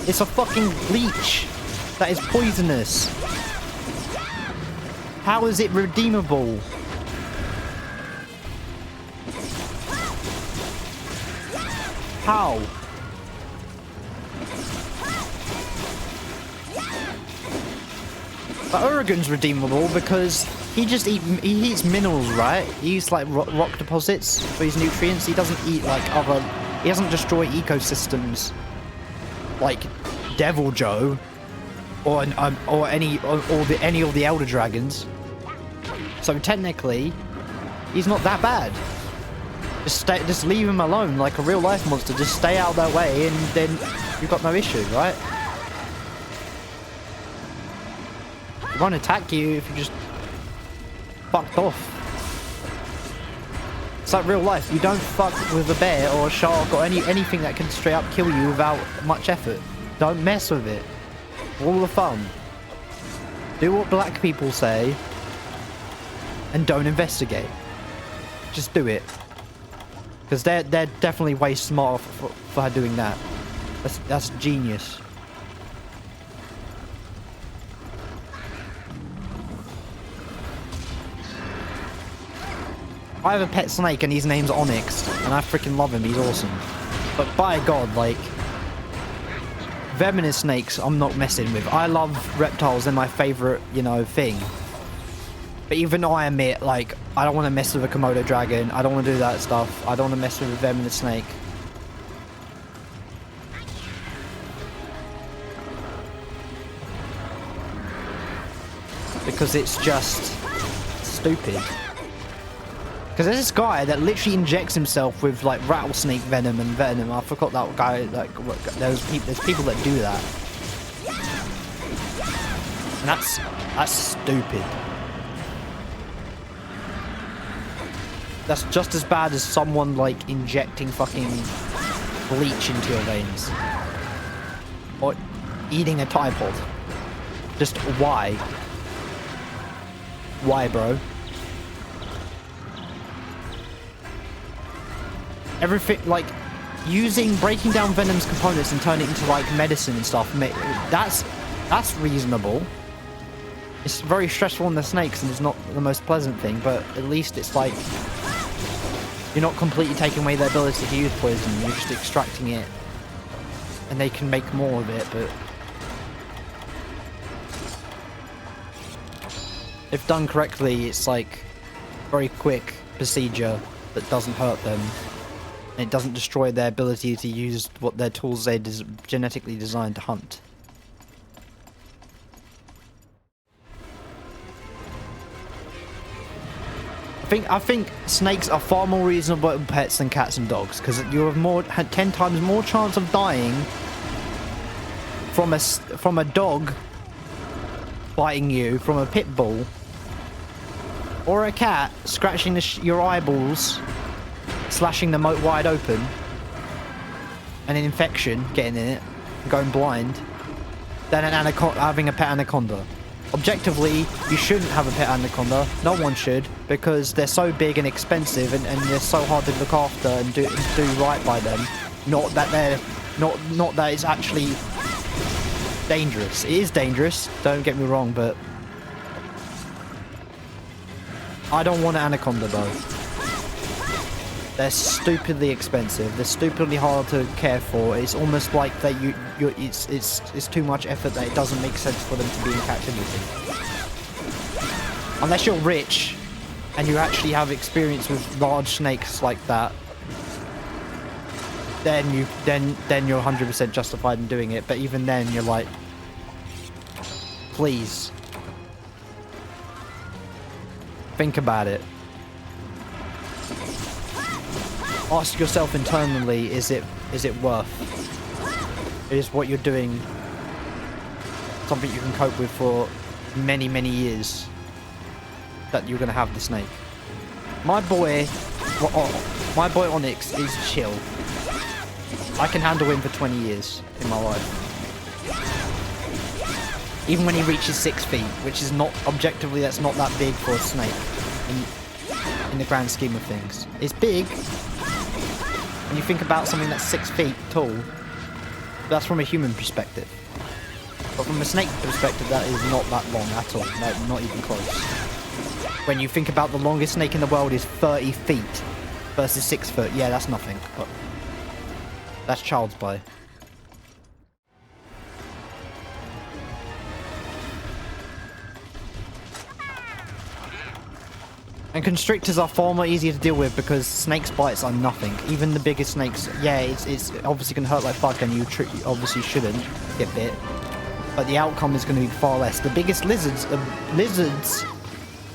Speaker 2: It's a fucking leech that is poisonous. How is it redeemable? How? But Uragan's redeemable because he eats minerals, right? He eats like rock deposits for his nutrients. He doesn't eat like he doesn't destroy ecosystems like Devil Joe or any of the Elder Dragons. So technically, he's not that bad. Just leave him alone like a real life monster. Just stay out of their way, and then you've got no issue, right? He won't attack you if you just fucked off. It's like real life. You don't fuck with a bear or a shark or anything that can straight up kill you without much effort. Don't mess with it. All the fun. Do what black people say and don't investigate. Just do it. Because they're definitely way smarter for doing that. That's genius. I have a pet snake and his name's Onyx, and I freaking love him. He's awesome. But by God, like, venomous snakes, I'm not messing with. I love reptiles; they're my favorite, you know, thing. But even I admit, like, I don't want to mess with a Komodo dragon. I don't want to do that stuff. I don't want to mess with a venomous snake. Because it's just stupid. Because there's this guy that literally injects himself with like rattlesnake venom and venom. I forgot that guy. Like, there's people that do that, and that's stupid. That's just as bad as someone like injecting fucking bleach into your veins or eating a Tide Pod. Just why? Why, bro? Everything, like, breaking down Venom's components and turning it into, like, medicine and stuff, that's reasonable. It's very stressful on the snakes and it's not the most pleasant thing, but at least it's, like, you're not completely taking away their ability to use poison, you're just extracting it, and they can make more of it, but if done correctly, it's, like, very quick procedure that doesn't hurt them. It doesn't destroy their ability to use what their tools they genetically designed to hunt. I think snakes are far more reasonable pets than cats and dogs, because you have 10 times more chance of dying from a dog biting you, from a pit bull, or a cat scratching your eyeballs, slashing them wide open, and an infection getting in it, and going blind, than having a pet anaconda. Objectively, you shouldn't have a pet anaconda. No one should, because they're so big and expensive, and they're so hard to look after and do right by them. Not that it's actually dangerous. It is dangerous. Don't get me wrong, but I don't want an anaconda though. They're stupidly expensive. They're stupidly hard to care for. It's almost like that it's too much effort that it doesn't make sense for them to be in captivity. Unless you're rich and you actually have experience with large snakes like that, then you're 100% justified in doing it. But even then, you're like, please think about it. Ask yourself internally, is it worth? Is what you're doing something you can cope with for many, many years that you're going to have the snake? My boy Onyx is chill. I can handle him for 20 years in my life. Even when he reaches 6 feet, which is not, objectively, that's not that big for a snake in the grand scheme of things. It's big. When you think about something that's 6 feet tall, that's from a human perspective. But from a snake perspective, that is not that long at all. No, not even close. When you think about the longest snake in the world is 30 feet versus 6 foot, yeah, that's nothing. But that's child's play. And constrictors are far more easier to deal with because snakes' bites are nothing. Even the biggest snakes, yeah, it's obviously going to hurt like fuck, and you obviously shouldn't get bit. But the outcome is going to be far less. The biggest lizards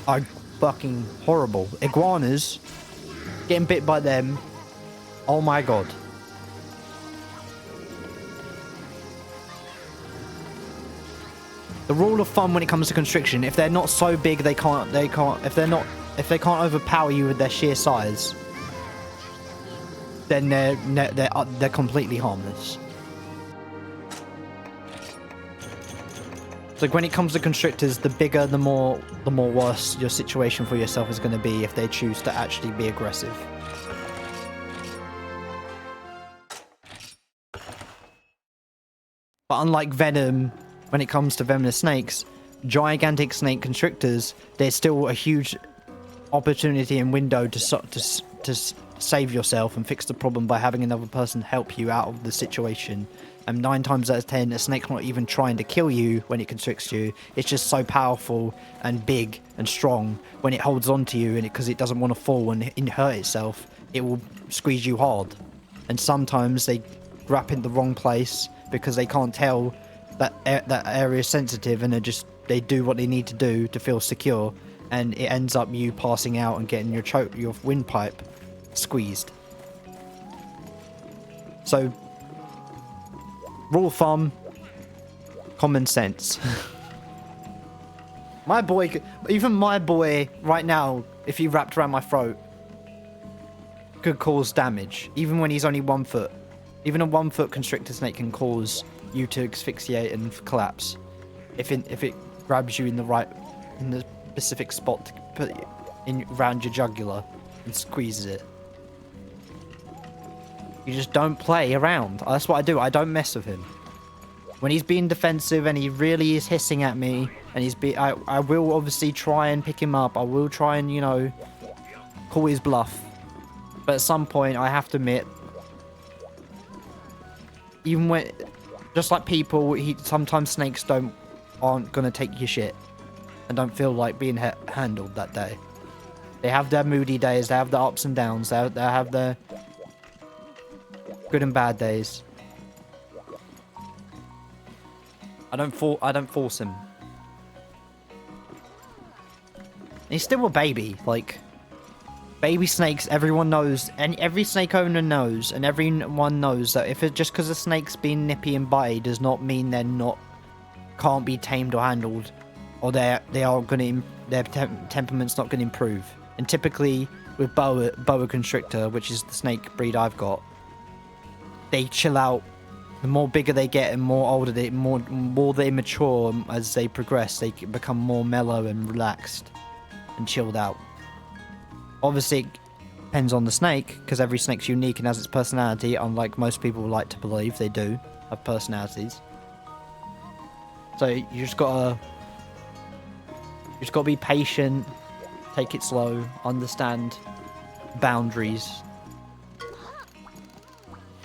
Speaker 2: are fucking horrible. Iguanas, getting bit by them, oh my god. The rule of thumb when it comes to constriction: if they're not so big, they can't. If they can't overpower you with their sheer size, then they're completely harmless. So when it comes to constrictors, the bigger, the more worse your situation for yourself is going to be if they choose to actually be aggressive. But unlike venom, when it comes to venomous snakes, gigantic snake constrictors, there's still a huge opportunity and window to save yourself and fix the problem by having another person help you out of the situation. And 9 times out of 10, a snake's not even trying to kill you when it constricts you. It's just so powerful and big and strong when it holds on to you, and because it doesn't want to fall and hurt itself, it will squeeze you hard. And sometimes they grab in the wrong place because they can't tell that area is sensitive, and they do what they need to do to feel secure, and it ends up you passing out and getting your windpipe squeezed. So, rule of thumb, common sense. Even my boy right now, if he wrapped around my throat, could cause damage, even when he's only 1 foot. Even a 1 foot constrictor snake can cause you to asphyxiate and collapse if it grabs you in the specific spot to put it in around your jugular and squeezes it. You just don't play around. That's what I do. I don't mess with him. When he's being defensive and he really is hissing at me, and I will obviously try and pick him up. I will try and, you know, call his bluff. But at some point, I have to admit, even when, just like people, sometimes snakes aren't gonna take your shit and don't feel like being handled that day. They have their moody days. They have their ups and downs. They have their good and bad days. I don't force him. He's still a baby. Like, baby snakes, everyone knows, and every snake owner knows, and everyone knows that just because a snake's been nippy and bitey does not mean can't be tamed or handled, or their temperament's not gonna improve. And typically with boa constrictor, which is the snake breed I've got, they chill out. The more bigger they get and more older more they mature as they progress, they become more mellow and relaxed and chilled out. Obviously, it depends on the snake, because every snake's unique and has its personality, unlike most people like to believe they do have personalities. So you just gotta be patient, take it slow, understand boundaries.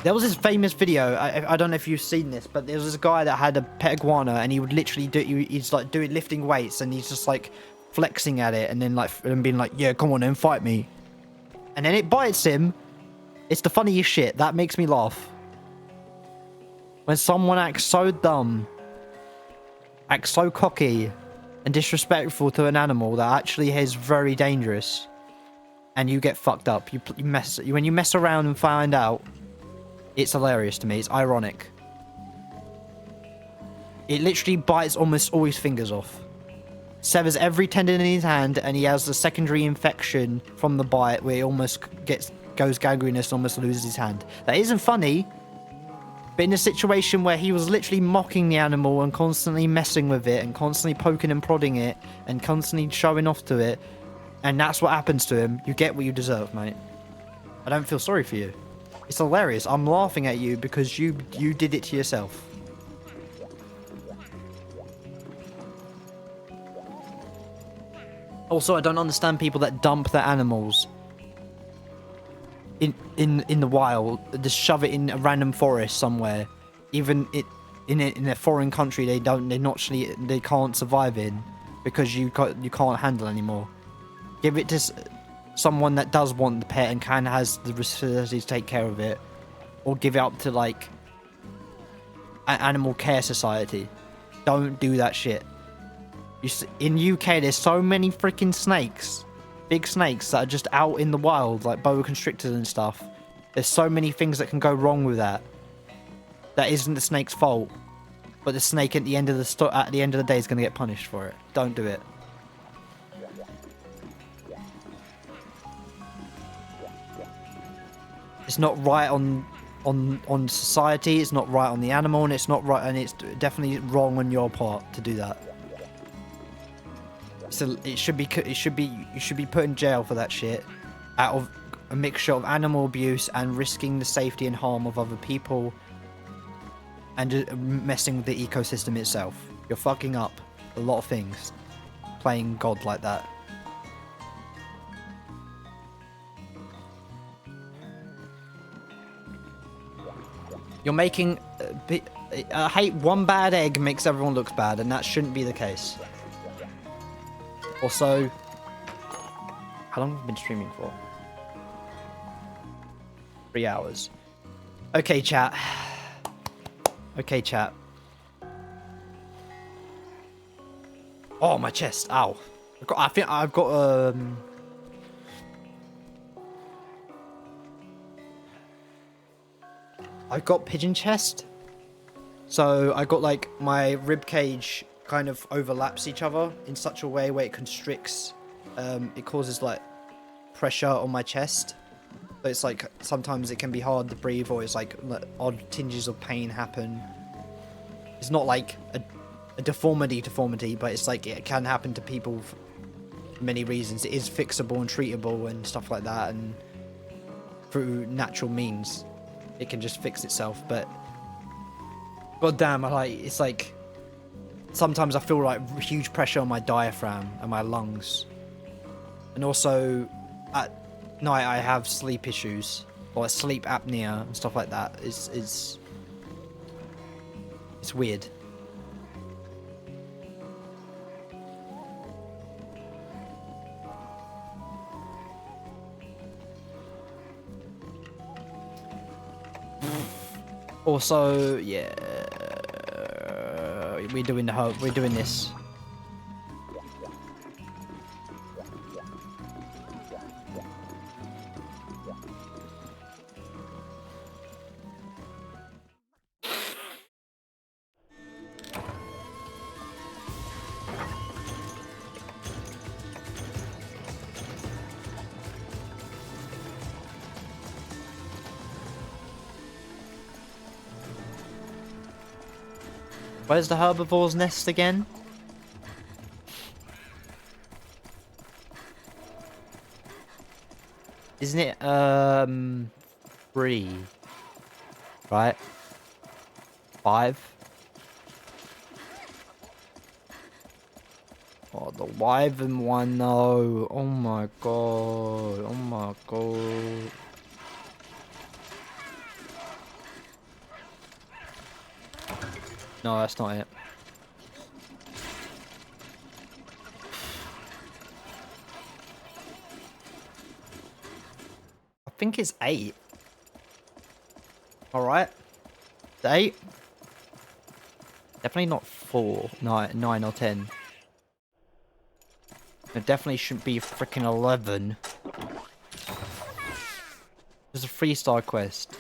Speaker 2: There was this famous video, I don't know if you've seen this, but there was this guy that had a pet iguana, and he would literally he's like lifting weights, and he's just like flexing at it, and then being like, yeah, come on then, fight me. And then it bites him. It's the funniest shit. That makes me laugh. When someone acts so dumb, acts so cocky and disrespectful to an animal that actually is very dangerous, and you get fucked up. When you mess around and find out, it's hilarious to me. It's ironic. It literally bites almost all his fingers off. Severs every tendon in his hand, and he has a secondary infection from the bite where he almost goes gangrenous and almost loses his hand. That isn't funny, but in a situation where he was literally mocking the animal and constantly messing with it and constantly poking and prodding it and constantly showing off to it, and that's what happens to him, you get what you deserve, mate. I don't feel sorry for you. It's hilarious. I'm laughing at you because you did it to yourself. Also, I don't understand people that dump their animals in the wild, just shove it in a random forest somewhere, even in a foreign country they can't survive in, because you can't handle anymore. Give it to someone that does want the pet and has the facilities to take care of it, or give it up to like an animal care society. Don't do that shit. In UK, there's so many freaking snakes, big snakes that are just out in the wild, like boa constrictors and stuff. There's so many things that can go wrong with that. That isn't the snake's fault, but the snake at the end of the day is going to get punished for it. Don't do it. It's not right on society. It's not right on the animal, and it's not right, and it's definitely wrong on your part to do that. So you should be put in jail for that shit, out of a mixture of animal abuse and risking the safety and harm of other people, and just messing with the ecosystem itself. You're fucking up a lot of things, playing God like that. You're making... I hate one bad egg makes everyone look bad, and that shouldn't be the case. Also... How long have I been streaming for? 3 hours. Okay, chat. Okay, chat. Oh, my chest. Ow. I think I've got... I've got pigeon chest. So I got like my rib cage kind of overlaps each other in such a way where it constricts. It causes like pressure on my chest. So it's like sometimes it can be hard to breathe, or it's like odd tinges of pain happen. It's not like a deformity, but it's like it can happen to people for many reasons. It is fixable and treatable and stuff like that, and through natural means. It can just fix itself, but god damn, it's like sometimes I feel like huge pressure on my diaphragm and my lungs. And also at night I have sleep issues, or sleep apnea and stuff like that. It's weird. Also, yeah, we're doing this. Where's the herbivore's nest again? Isn't it 3? Right? 5? Oh, the wyvern one though. Oh my god. Oh my god. No, that's not it. I think it's 8. Alright. 8? Definitely not 4, 9 or 10. It definitely shouldn't be freaking 11. There's a 3-star quest.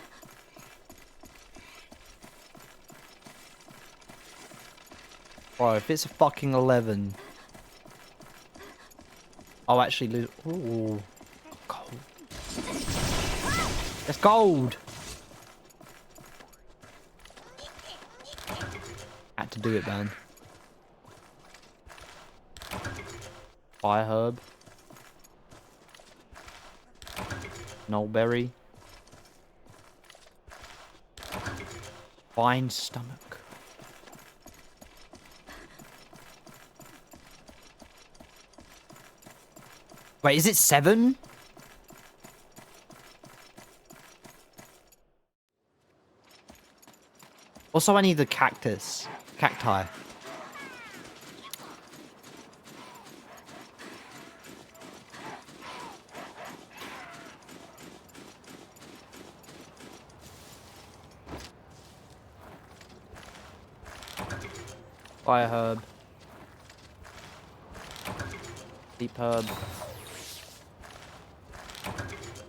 Speaker 2: Bro, if it's a fucking 11... I'll actually lose... Ooh. Gold. It's gold! Had to do it, man. Fire herb. Nullberry. Fine stomach. Wait, is it 7? Also, I need the cactus. Cacti.
Speaker 1: Fire herb. Deep herb.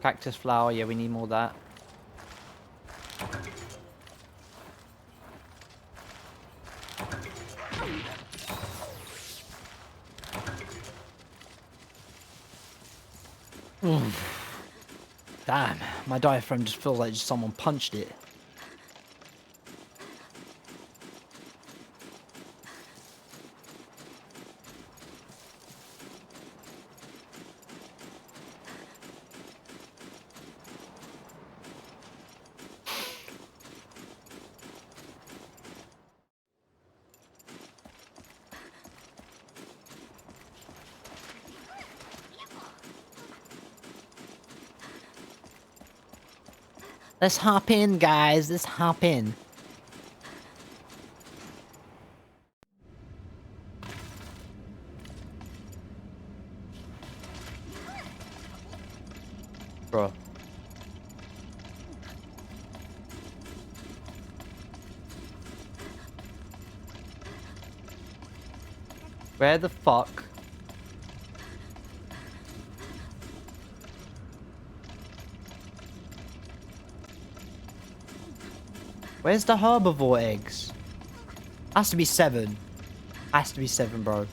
Speaker 1: Cactus flower, yeah, we need more of that.
Speaker 2: Damn, my diaphragm just feels like just someone punched it. Let's hop in, guys. Let's hop in.
Speaker 1: Bro. Where the fuck?
Speaker 2: Where's the herbivore eggs? Has to be 7. Has to be 7, bro.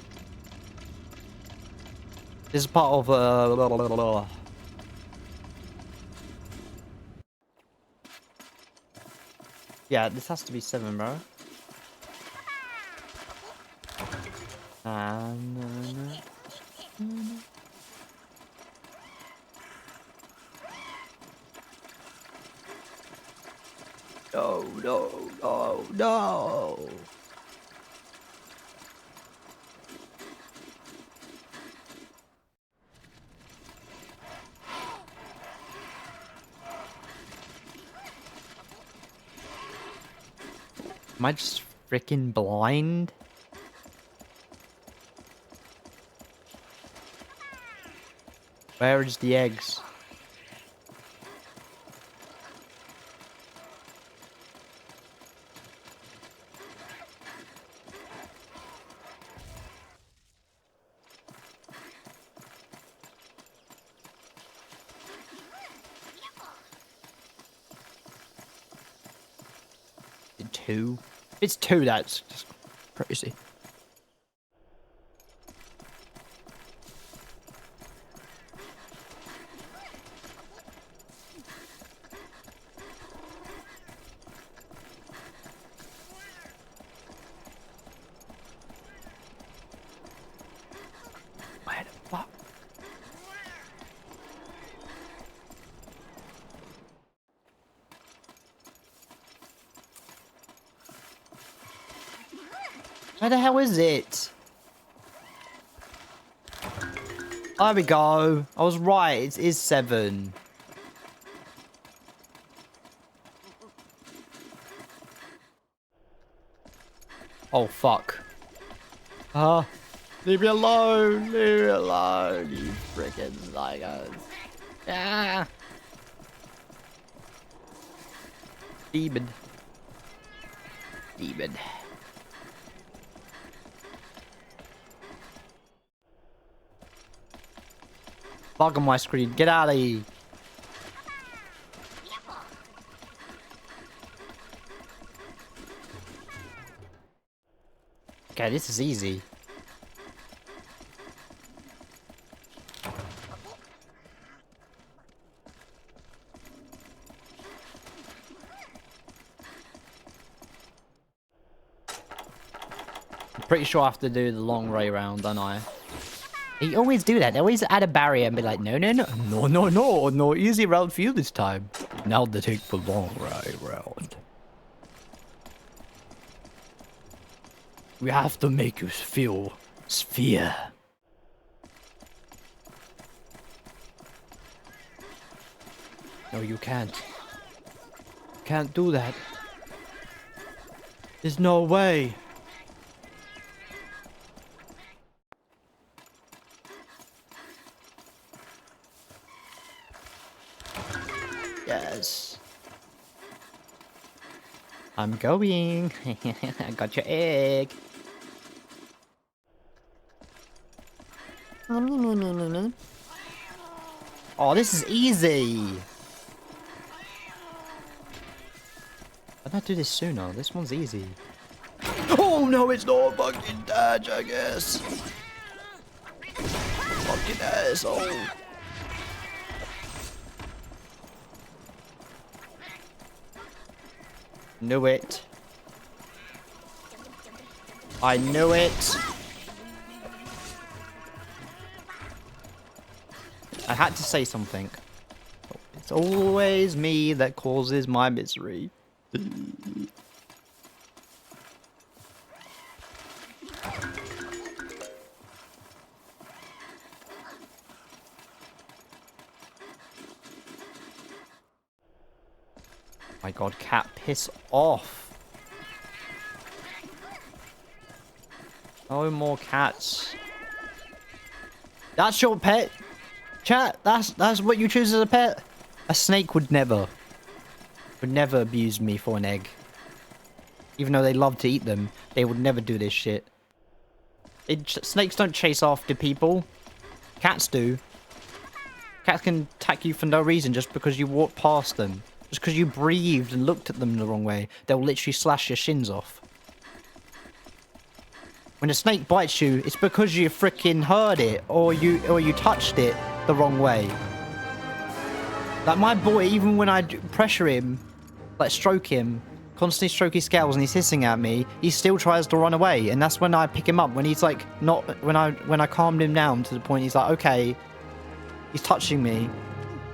Speaker 2: This is part of yeah, this has to be 7, bro. No. No, no, no, no. Am I just freaking blind? Where is the eggs? Two? If it's 2, that's just crazy. Where the fuck? Where the hell is it? There we go. I was right. It is 7. Oh, fuck. Leave me alone. Leave me alone, you freaking psychos. Ah. Demon. Demon. Bug on my screen. Get out of here. Okay, this is easy. I'm pretty sure I have to do the long way round, don't I? They always do that. They always add a barrier and be like, no, no, no, no, no, no, no, easy round for you this time. Now they take the long way round. We have to make you feel sphere. No, you can't. Can't do that. There's no way. Yes. I'm going. I got your egg. Oh, this is easy. Why did I do this sooner? This one's easy. Oh no, it's not a fucking dodge, I guess. Fucking asshole. Knew it. I knew it. I had to say something. It's always me that causes my misery. My god, cat, piss off. No more cats. That's your pet? Chat, that's what you choose as a pet? A snake would never abuse me for an egg. Even though they love to eat them, they would never do this shit. Snakes don't chase after people. Cats do. Cats can attack you for no reason just because you walked past them. Just because you breathed and looked at them the wrong way. They'll literally slash your shins off. When a snake bites you, it's because you freaking heard it or you touched it the wrong way. Like my boy, even when I pressure him, like stroke him, constantly stroke his scales and he's hissing at me, he still tries to run away. And that's when I pick him up. When he's like not, when I calmed him down to the point he's like, okay, he's touching me,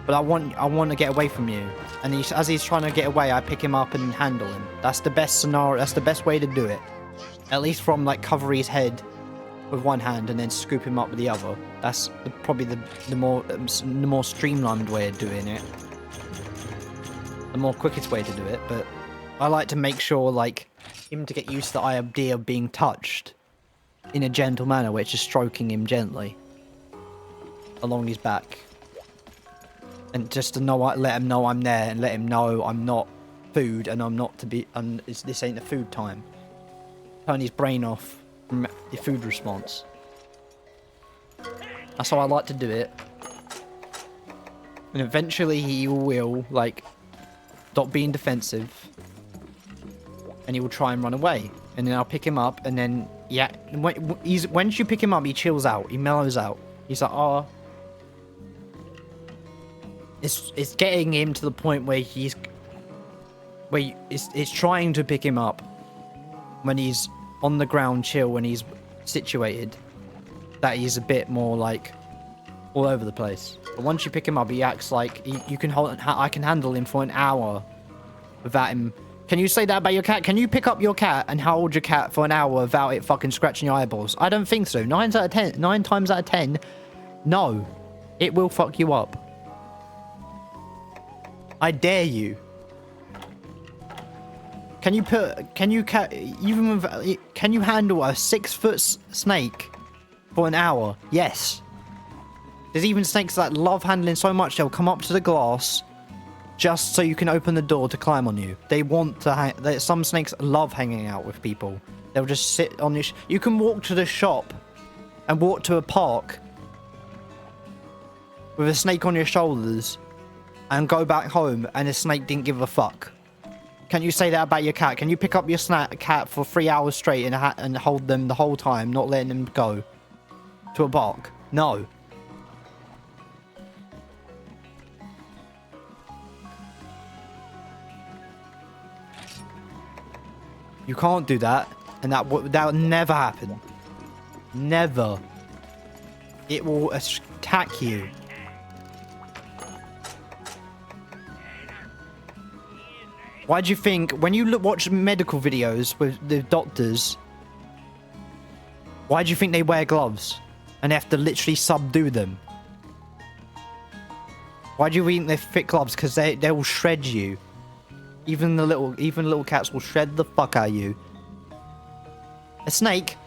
Speaker 2: but I want to get away from you. And as he's trying to get away, I pick him up and handle him. That's the best scenario. That's the best way to do it. At least from like cover his head with one hand and then scoop him up with the other. That's probably the more streamlined way of doing it. The more quickest way to do it. But I like to make sure like him to get used to the idea of being touched in a gentle manner, which is stroking him gently along his back. And just to know, let him know I'm there and let him know I'm not food and I'm not to be, this ain't the food time. Turn his brain off from the food response. That's how I like to do it. And eventually he will, like, stop being defensive. And he will try and run away. And then I'll pick him up and then, yeah, once you pick him up, he chills out. He mellows out. He's like, oh. It's getting him to the point where it's trying to pick him up when he's on the ground chill, when he's situated, that he's a bit more like all over the place. But once you pick him up, he acts like you can hold. I can handle him for an hour without him. Can you say that about your cat? Can you pick up your cat and hold your cat for an hour without it fucking scratching your eyeballs? I don't think so. 9 times out of 10, no, it will fuck you up. I dare you. Can you handle a 6-foot snake for an hour? Yes. There's even snakes that love handling so much they'll come up to the glass just so you can open the door to climb on you. They want to some snakes love hanging out with people. They'll just sit on your you can walk to the shop and walk to a park with a snake on your shoulders and go back home and the snake didn't give a fuck. Can you say that about your cat? Can you pick up your cat for 3 hours straight and hold them the whole time, not letting them go to a park? No. You can't do that, and that will never happen. Never. It will attack you. Why do you think, when you watch medical videos with the doctors, why do you think they wear gloves? And they have to literally subdue them? Why do you think they fit gloves? Because they will shred you. Even little cats will shred the fuck out of you. A snake,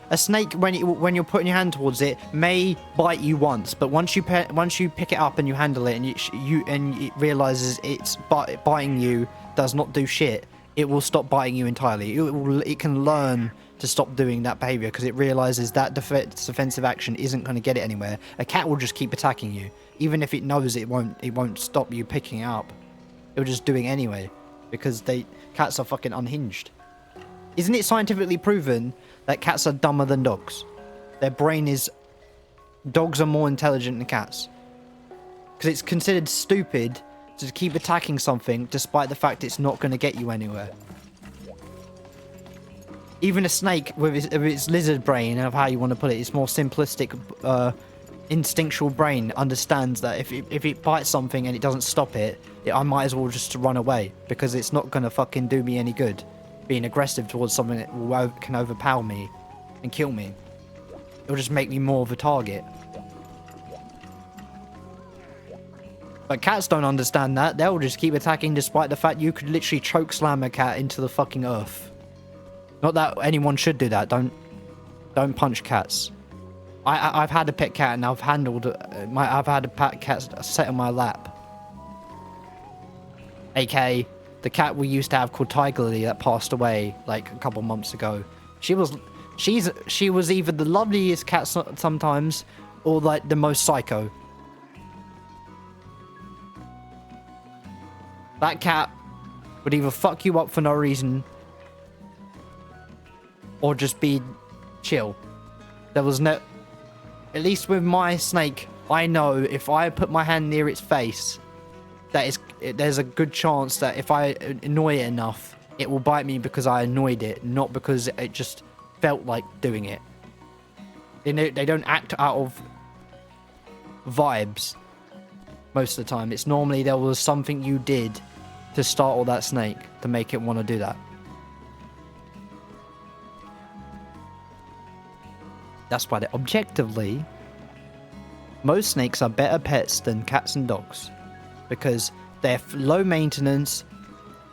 Speaker 2: when you're putting your hand towards it, may bite you once, but once you pick it up and you handle it and it realizes it's biting you, does not do shit, it will stop biting you entirely. It can learn to stop doing that behavior because it realizes that defensive action isn't going to get it anywhere. A cat will just keep attacking you, even if it knows it won't stop you picking it up. It'll just do it anyway, because cats are fucking unhinged. Isn't it scientifically proven that cats are dumber than dogs? Dogs are more intelligent than cats. Because it's considered stupid to keep attacking something despite the fact it's not going to get you anywhere. Even a snake with its lizard brain, of how you want to put it, its more simplistic, instinctual brain understands that if it bites something and it doesn't stop it, I might as well just run away, because it's not going to fucking do me any good being aggressive towards something that can overpower me and kill me. It'll just make me more of a target. But cats don't understand that. They'll just keep attacking despite the fact you could literally choke slam a cat into the fucking earth. Not that anyone should do that. Don't punch cats. I've had a pet cat and I've handled I've had a pet cat set on my lap. AKA the cat we used to have called Tiger Lily that passed away like a couple months ago. She was either the loveliest cat sometimes or like the most psycho. That cat would either fuck you up for no reason or just be chill. There was no... At least with my snake, I know if I put my hand near its face, there's a good chance that if I annoy it enough, it will bite me because I annoyed it, not because it just felt like doing it. They don't act out of vibes most of the time. It's normally there was something you did to startle that snake to make it want to do that. That's why objectively, most snakes are better pets than cats and dogs, because they're low maintenance.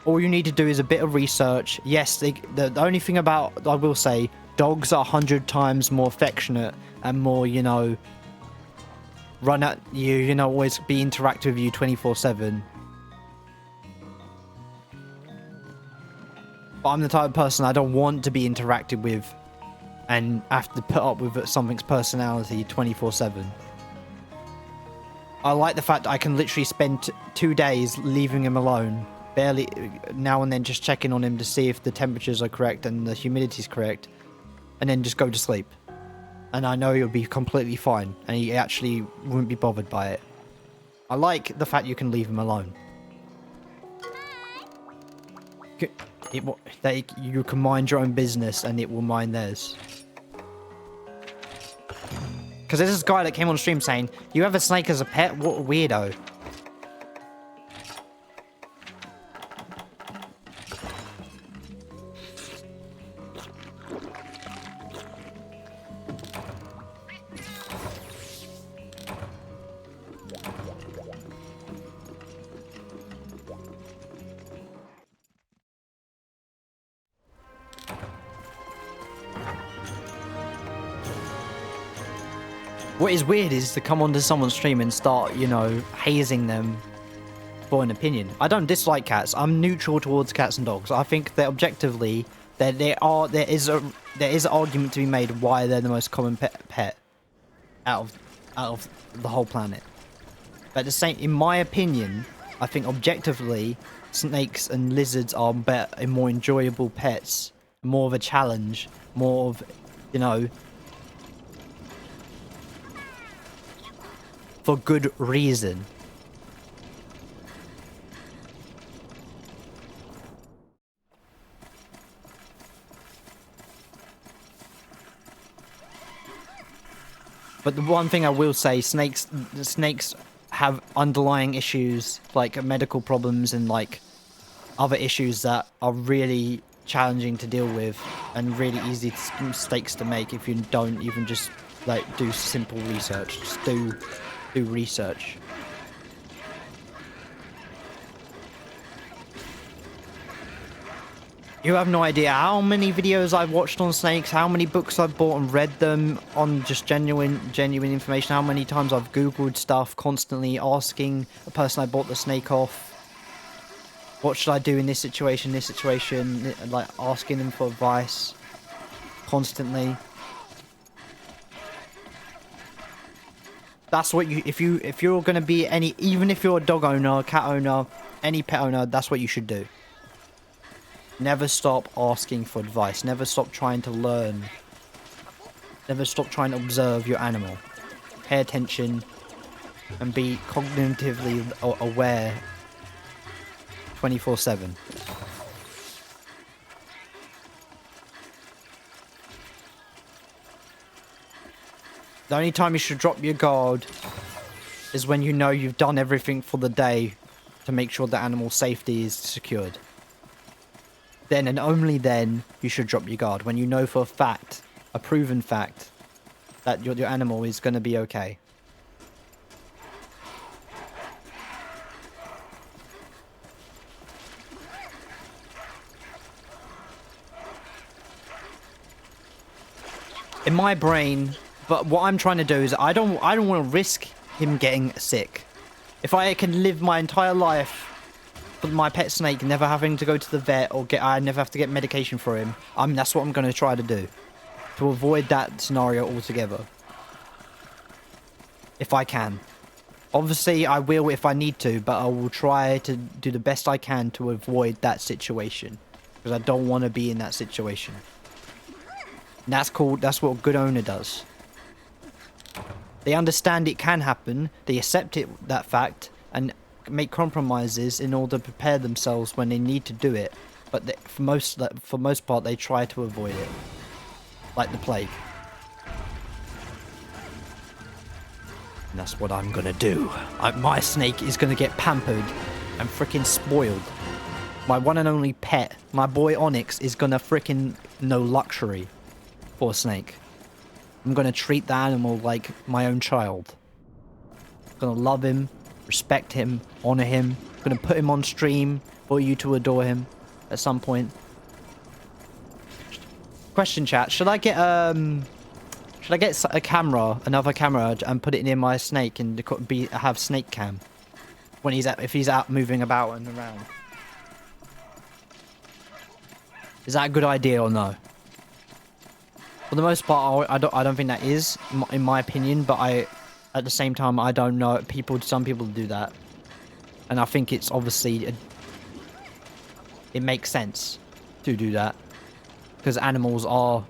Speaker 2: All you need to do is a bit of research. Yes, the only thing about, I will say, dogs are 100 times more affectionate and more, run at you, always be interactive with you 24/7. But I'm the type of person I don't want to be interacted with and have to put up with something's personality 24/7. I like the fact that I can literally spend 2 days leaving him alone, barely now and then just checking on him to see if the temperatures are correct and the humidity's correct, and then just go to sleep. And I know he'll be completely fine, and he actually wouldn't be bothered by it. I like the fact you can leave him alone. You can mind your own business and it will mind theirs. Because there's this guy that came on stream saying, "You have a snake as a pet? What a weirdo." What is weird is to come onto someone's stream and start, hazing them for an opinion. I don't dislike cats. I'm neutral towards cats and dogs. I think that objectively, there is an argument to be made why they're the most common pet out of the whole planet. But in my opinion, I think objectively, snakes and lizards are better and more enjoyable pets, more of a challenge, more of, for good reason. But the one thing I will say, snakes have underlying issues like medical problems and like other issues that are really challenging to deal with and really easy mistakes to make if you don't even just like do simple research. Just do research. You have no idea how many videos I've watched on snakes, how many books I've bought and read them on just genuine information, how many times I've googled stuff, constantly asking the person I bought the snake off. What should I do in this situation, like asking them for advice constantly. That's what you, if you're gonna be any, even if you're a dog owner, cat owner, any pet owner, that's what you should do. Never stop asking for advice. Never stop trying to learn. Never stop trying to observe your animal. Pay attention and be cognitively aware 24/7. The only time you should drop your guard is when you know you've done everything for the day to make sure the animal's safety is secured. Then and only then you should drop your guard, when you know for a fact, a proven fact, that your animal is going to be okay. In my brain, but what I'm trying to do is I don't want to risk him getting sick. If I can live my entire life with my pet snake never having to go to the vet or I never have to get medication for him, that's what I'm going to try to do, to avoid that scenario altogether. If I can. Obviously, I will if I need to, but I will try to do the best I can to avoid that situation, because I don't want to be in that situation. And that's what a good owner does. They understand it can happen, they accept that fact, and make compromises in order to prepare themselves when they need to do it. But for most part, they try to avoid it, like the plague. And that's what I'm gonna do. My snake is gonna get pampered and freaking spoiled. My one and only pet, my boy Onyx, is gonna freaking know luxury for a snake. I'm gonna treat the animal like my own child. I'm gonna love him, respect him, honor him. I'm gonna put him on stream for you to adore him at some point. Question chat, should I get a camera, another camera, and put it near my snake and have snake cam when if he's out moving about and around? Is that a good idea or no? For the most part, I don't think that is, in my opinion. But at the same time, I don't know. Some people do that, and I think it's obviously it makes sense to do that, because animals are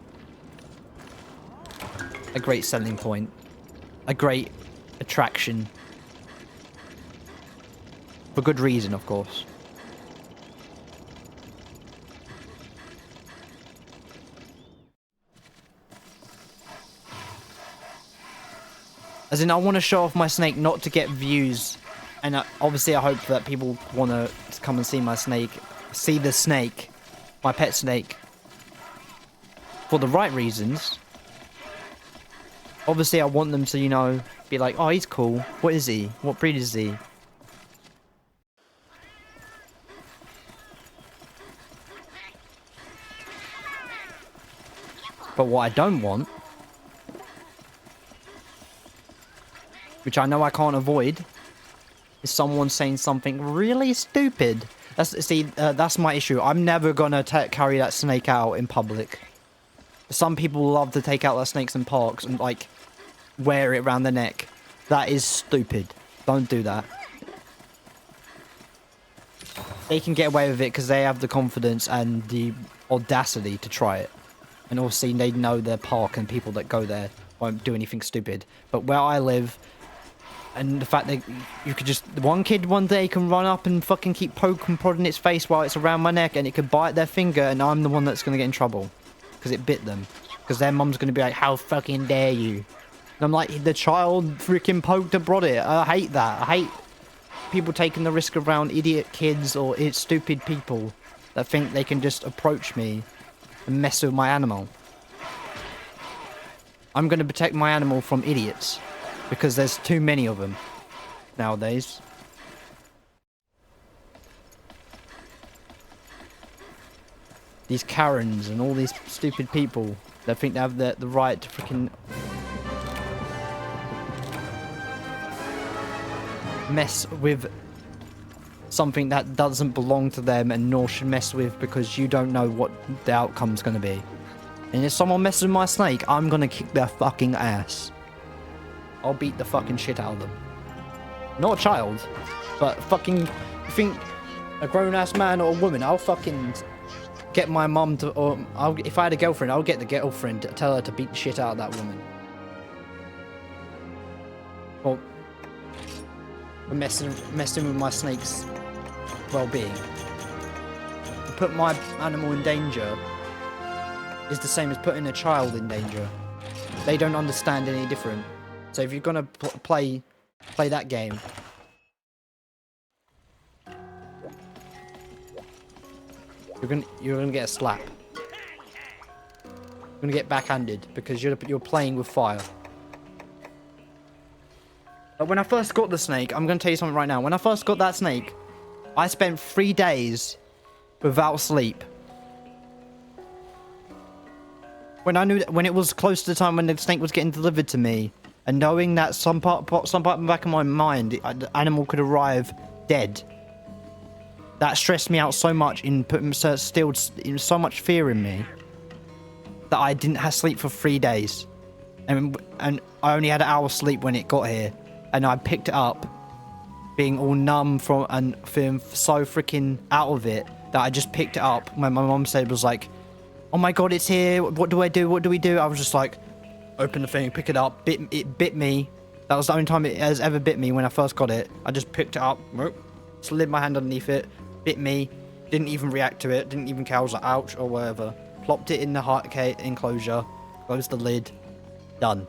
Speaker 2: a great selling point, a great attraction, for good reason, of course. As in, I want to show off my snake, not to get views, and obviously I hope that people want to come and see my snake, see the snake, my pet snake, for the right reasons. Obviously, I want them to, you know, be like, oh, he's cool. What is he? What breed is he? But what I don't want, which I know I can't avoid, is someone saying something really stupid. That's my issue. I'm never gonna carry that snake out in public. Some people love to take out their snakes in parks and, like, wear it around the neck. That is stupid. Don't do that. They can get away with it because they have the confidence and the audacity to try it. And also, they know their park and people that go there won't do anything stupid. But where I live, and the fact that you could just... One kid one day can run up and fucking keep poking, prodding its face while it's around my neck, and it could bite their finger, and I'm the one that's going to get in trouble. Because it bit them. Because their mum's going to be like, how fucking dare you? And I'm like, the child freaking poked and prod it. I hate that. I hate people taking the risk around idiot kids or stupid people that think they can just approach me and mess with my animal. I'm going to protect my animal from idiots. Because there's too many of them nowadays. These Karens and all these stupid people that think they have the right to freaking mess with something that doesn't belong to them and nor should mess with, because you don't know what the outcome's going to be. And if someone messes with my snake, I'm going to kick their fucking ass. I'll beat the fucking shit out of them. Not a child, but fucking, you think a grown-ass man or a woman, I'll fucking get my mum to, or if I had a girlfriend, I'll get the girlfriend to tell her to beat the shit out of that woman. Or messing with my snake's well-being. To put my animal in danger is the same as putting a child in danger. They don't understand any different. So if you're gonna play that game, you're gonna get a slap. You're gonna get backhanded because you're playing with fire. But when I first got the snake, I'm gonna tell you something right now. When I first got that snake, I spent 3 days without sleep. When I knew that, when it was close to the time when the snake was getting delivered to me, and knowing that some part in the back of my mind, the animal could arrive dead. That stressed me out so much, in putting so much fear in me, that I didn't have sleep for 3 days, and I only had an hour's sleep when it got here, and I picked it up, being all numb and feeling so freaking out of it that I just picked it up. When my mom said, was like, "Oh my god, it's here! What do I do? What do we do?" I was just like, open the thing, pick it up. It bit me. That was the only time it has ever bit me when I first got it. I just picked it up, slid my hand underneath it, bit me, didn't even react to it, didn't even care. I was like, ouch, or whatever. Plopped it in the heart enclosure, closed the lid, done.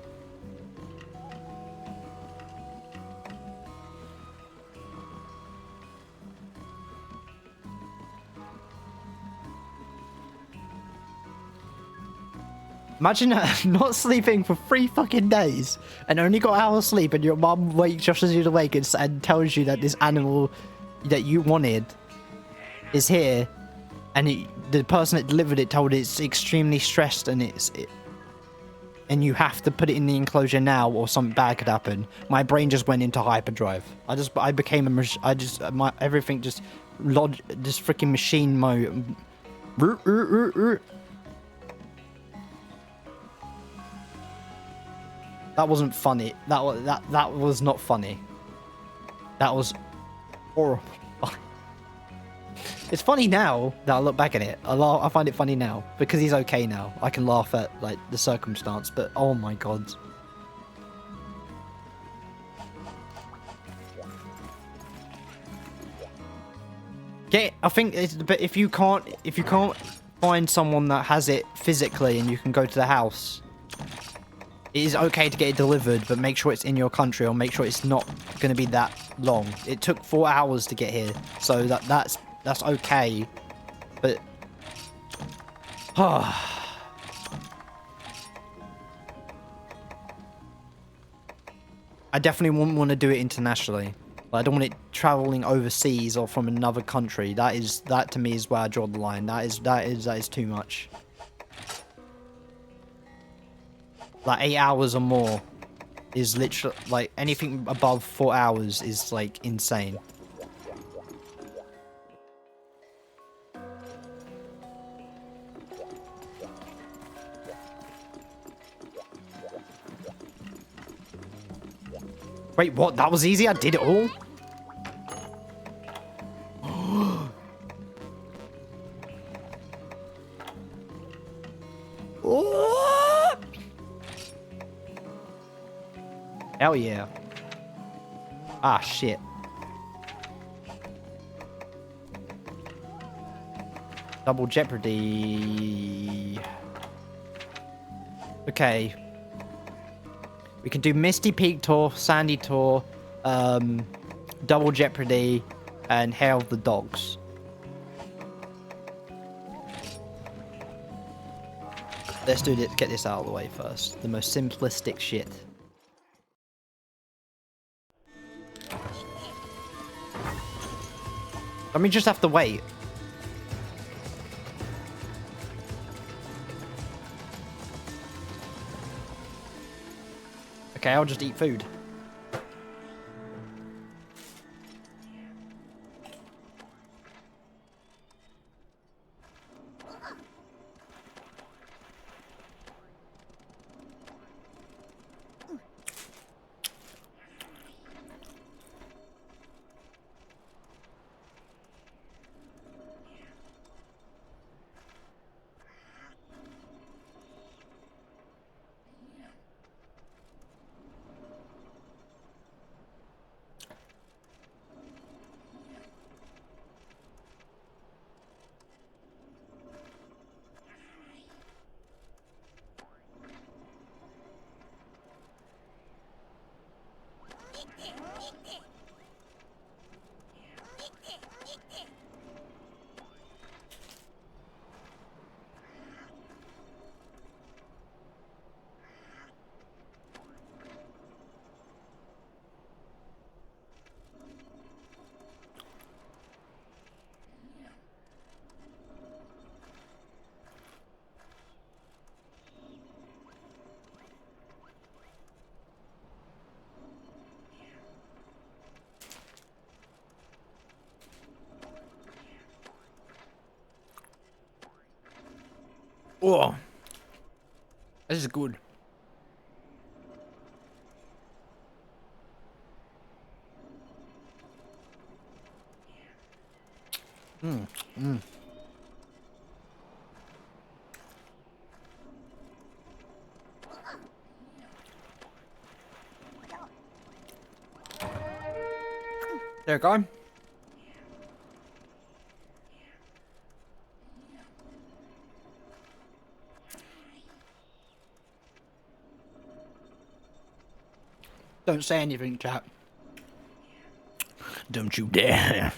Speaker 2: Imagine not sleeping for 3 fucking days and only got an hour's sleep, and your mum rushes you to wake and tells you that this animal that you wanted is here, and the person that delivered it told it's extremely stressed and and you have to put it in the enclosure now or something bad could happen. My brain just went into hyperdrive. I became everything just freaking machine mode. That wasn't funny. That was not funny. That was horrible. It's funny now that I look back at it. I find it funny now because he's okay now. I can laugh at like the circumstance, but oh my god. Okay, I think but if you can't find someone that has it physically and you can go to the house, it is okay to get it delivered, but make sure it's in your country, or make sure it's not going to be that long. It took 4 hours to get here, so that's okay, but I definitely wouldn't want to do it internationally. I don't want it traveling overseas or from another country. That to me is where I draw the line. That is too much. Like 8 hours or more is literally, like, anything above 4 hours is like insane. Wait, what? That was easy? I did it all? Hell yeah. Ah, shit. Double Jeopardy. Okay. We can do Misty Peak Tour, Sandy Tour, Double Jeopardy, and Hair of the Dogs. Let's do this, get this out of the way first. The most simplistic shit. I mean, just have to wait. Okay, I'll just eat food.
Speaker 1: Oh, this is good. There you go.
Speaker 2: Don't say anything, chat. Don't you dare.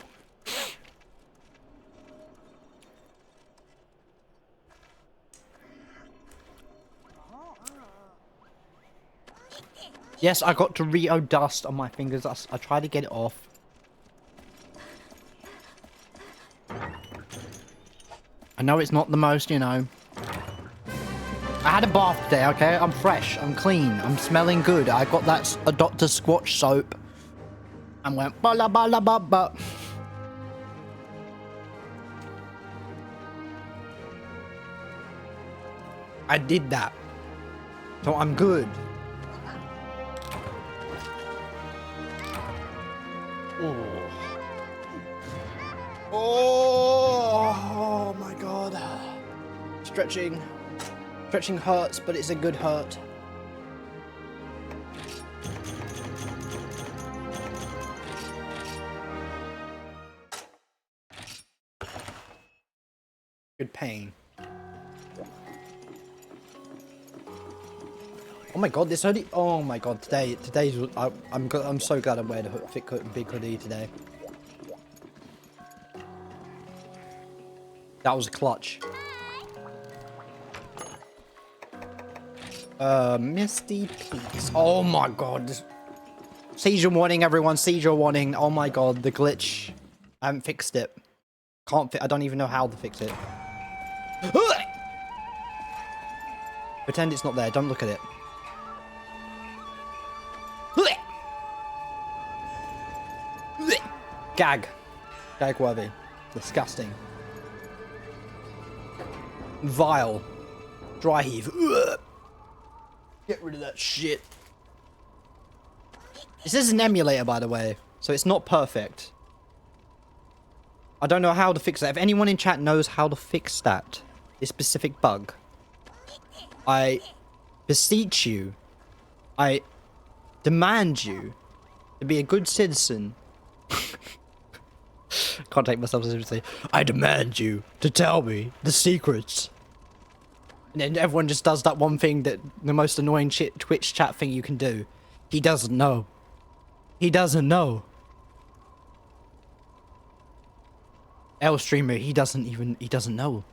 Speaker 2: Yes, I got Dorito dust on my fingers. I tried to get it off. I know it's not the most, you know. I had a bath today, okay? I'm fresh. I'm clean. I'm smelling good. I got that a Dr. Squatch soap. And went bala bala ba ba. I did that. So I'm good. Oh. Oh my god. Stretching. Stretching hurts, but it's a good hurt. Good pain. Oh my god, this hoodie. Oh my god, today's. I'm so glad I'm wearing a big hoodie today. That was a clutch. Misty Peaks. Oh my god. Seizure warning, everyone. Seizure warning. Oh my god, the glitch. I haven't fixed it. I don't even know how to fix it. Pretend it's not there. Don't look at it. Gag. Gag worthy. Disgusting. Vile. Dry heave. Get rid of that shit. This is an emulator, by the way, so it's not perfect. I don't know how to fix that. If anyone in chat knows how to fix that, this specific bug, I beseech you, I demand you to be a good citizen. Can't take myself seriously. I demand you to tell me the secrets. And then everyone just does that one thing, that the most annoying Twitch chat thing you can do. He doesn't know. He doesn't know. L streamer, he doesn't know. He doesn't know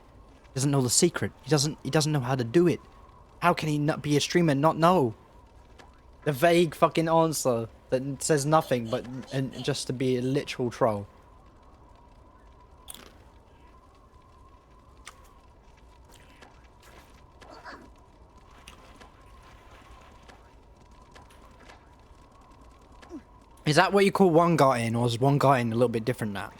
Speaker 2: the secret. He doesn't know how to do it. How can he not be a streamer and not know? The vague fucking answer that says nothing but and just to be a literal troll. Is that what you call one guy in, or is one guy in a little bit different now?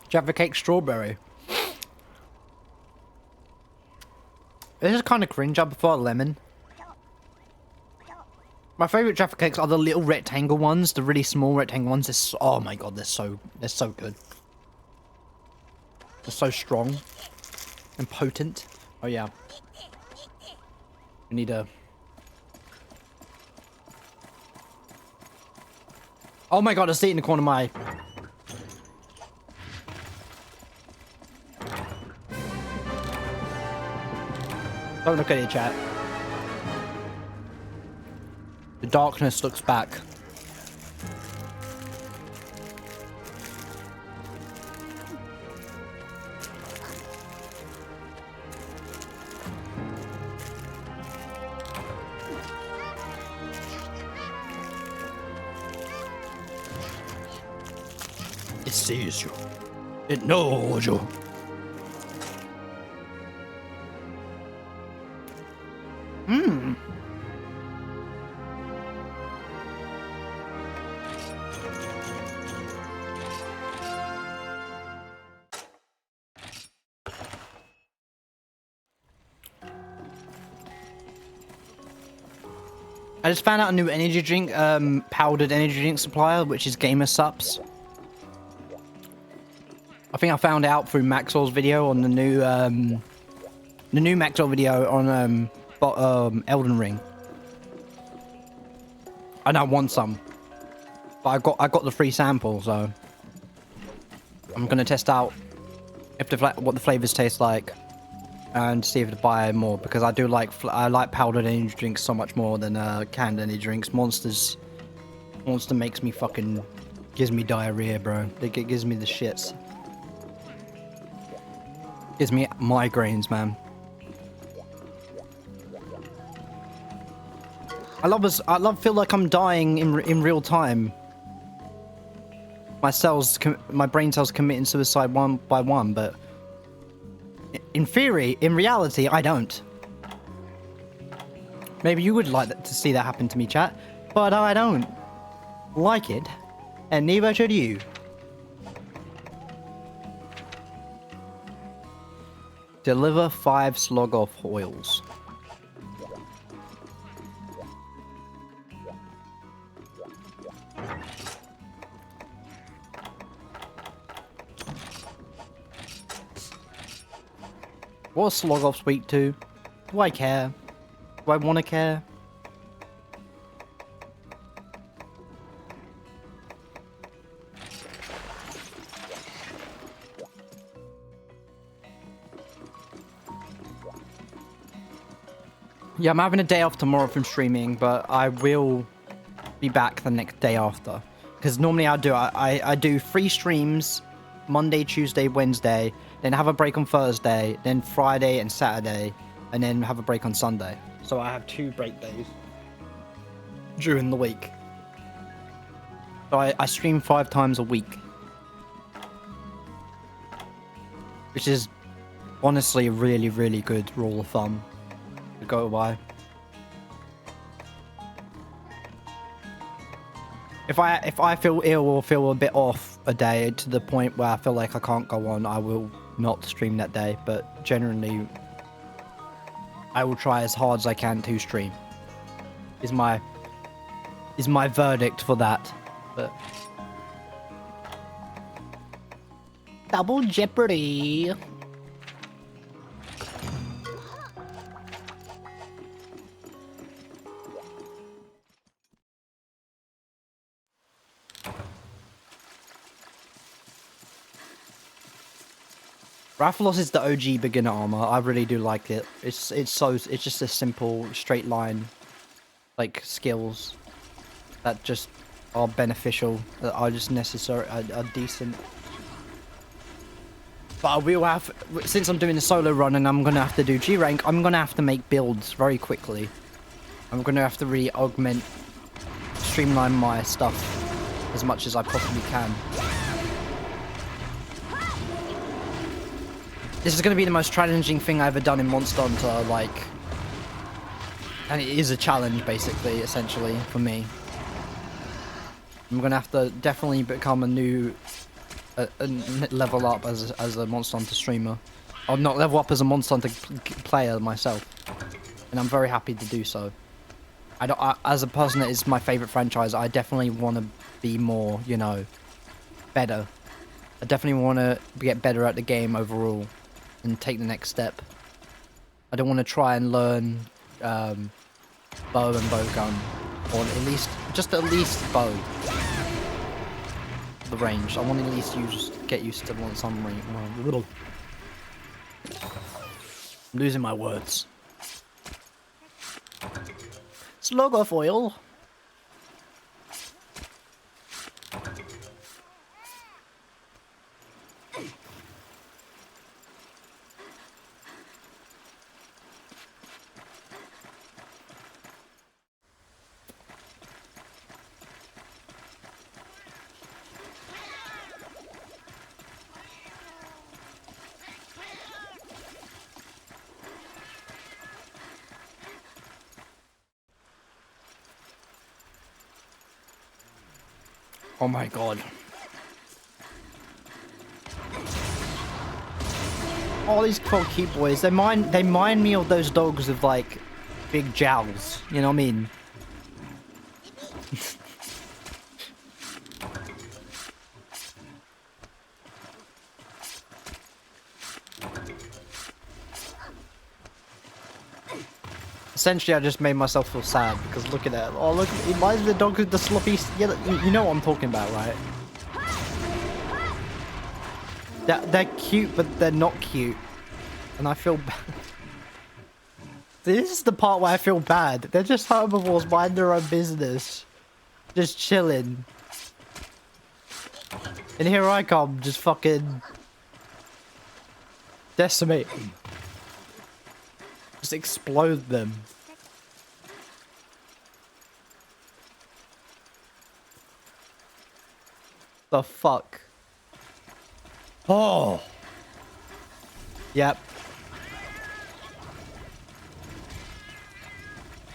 Speaker 2: Jaffa cake strawberry. This is kind of cringe. I prefer lemon. My favorite Jaffa cakes are the little rectangle ones, the really small rectangle ones. Oh my god, they're so good. They're so strong and potent. Oh yeah. We need a... Oh my god, I see it in the corner of my eye. Don't look at it, chat. The darkness looks back. It sees you. It knows you. Hmm. I just found out a new energy drink, powdered energy drink supplier, which is Gamer Sups. I think I found out through Maxwell's video on the new Maxwell video on Elden Ring. And I want some, but I got the free sample, so I'm gonna test out if what the flavors taste like, and see if to buy more, because I do like powdered energy drinks so much more than canned energy drinks. Monster makes me gives me diarrhea, bro. It gives me the shits. Gives me migraines, man. Feel like I'm dying in real time. My brain cells committing suicide one by one, but in theory, in reality, I don't. Maybe you would like to see that happen to me, chat, but I don't like it, and neither should you. Deliver 5 slug off oils. What slog off speak to? Do I care? Do I want to care? Yeah, I'm having a day off tomorrow from streaming, but I will be back the next day after. Because normally I do 3 streams, Monday, Tuesday, Wednesday, then have a break on Thursday, then Friday and Saturday, and then have a break on Sunday. So I have 2 break days during the week. So I stream 5 times a week. Which is honestly a really, really good rule of thumb to go by. If I feel ill or feel a bit off a day to the point where I feel like I can't go on, I will not stream that day, but generally I will try as hard as I can to stream. Is my verdict for that. But Double Jeopardy. Rathalos is the OG beginner armor. I really do like it. It's just a simple straight line, like skills that just are beneficial, that are just necessary, are decent. But I will have, since I'm doing a solo run and I'm gonna have to do G rank, I'm gonna have to make builds very quickly. I'm gonna have to really augment, streamline my stuff as much as I possibly can. This is going to be the most challenging thing I've ever done in Monster Hunter, like... And it is a challenge, basically, essentially, for me. I'm going to have to definitely become a new level up as a Monster Hunter streamer, or not level up as a Monster Hunter player myself, and I'm very happy to do so. As a person that is my favorite franchise, I definitely want to be more, you know, better. I definitely want to get better at the game overall, and take the next step. I don't want to try and learn bow and bow gun, or at least bow. The range. I want to at least get used to some range. Little. I'm losing my words. Slug off oil. Oh my god. All these cute boys, they mind me of those dogs with like big jowls, you know what I mean? Essentially, I just made myself feel sad because look at that. Oh, look, it reminds me of the dog with the sloppy. Yeah, you know what I'm talking about, right? They're cute, but they're not cute, and I feel bad. This is the part where I feel bad. They're just herbivores, mind their own business, just chilling, and here I come, just fucking decimate, just explode them. The fuck? Oh. Yep.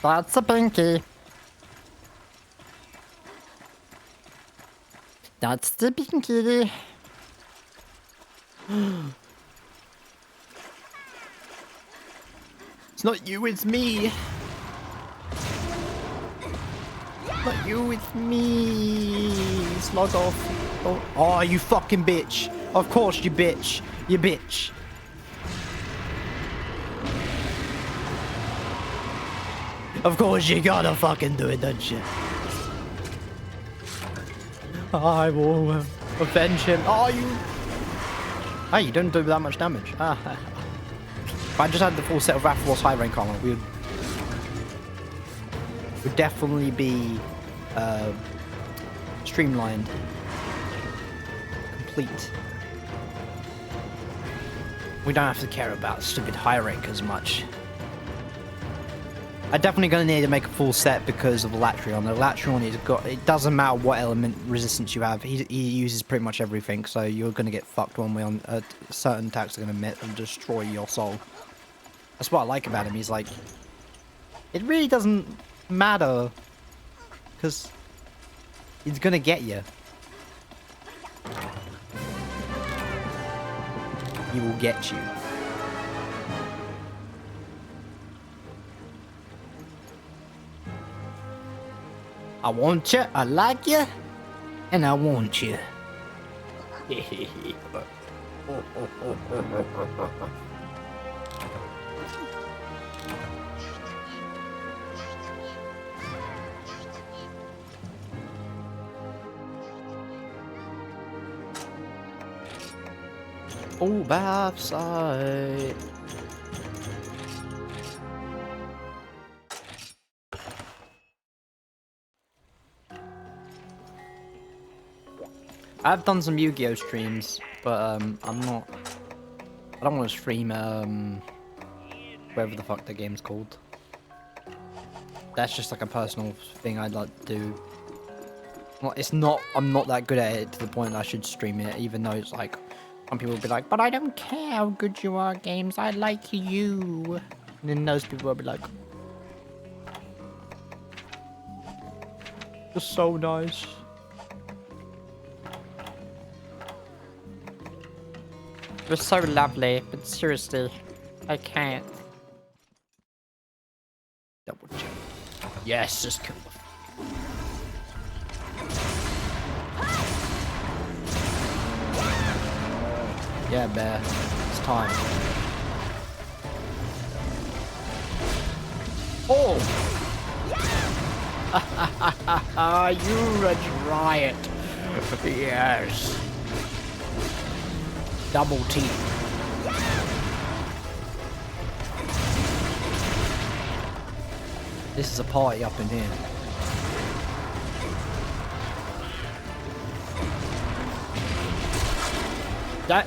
Speaker 2: That's a pinky. That's the pinky. It's not you, it's me. Not you, it's me. Slug off. Oh, you fucking bitch. Of course, you bitch. You bitch. Of course, you gotta fucking do it, don't you? I will avenge him. Oh, you. Hey, you don't do that much damage. Ah. If I just had the full set of Wrath Force high rank armor, we would definitely be streamlined, complete. We don't have to care about stupid high rank as much. I'm definitely going to need to make a full set because of the Latreon. The Latreon is got. It doesn't matter what element resistance you have. He uses pretty much everything, so you're going to get fucked one way on certain attacks are going to destroy your soul. That's what I like about him. He's like, it really doesn't matter because he's going to get you. He will get you. I want you, I like you, and I want you. Oh, bath side. I've done some Yu-Gi-Oh streams, but I'm not. I don't want to stream whatever the fuck the game's called. That's just like a personal thing I'd like to do. Well, it's not. I'm not that good at it to the point I should stream it, even though it's like some people will be like, "But I don't care how good you are at games. I like you." And then those people will be like, "You're so nice." You're so lovely, but seriously, I can't. Double check. Yes, just kill the. Yeah, bear. It's time. Oh! You're a riot. Yes. Double T. This is a party up in here. That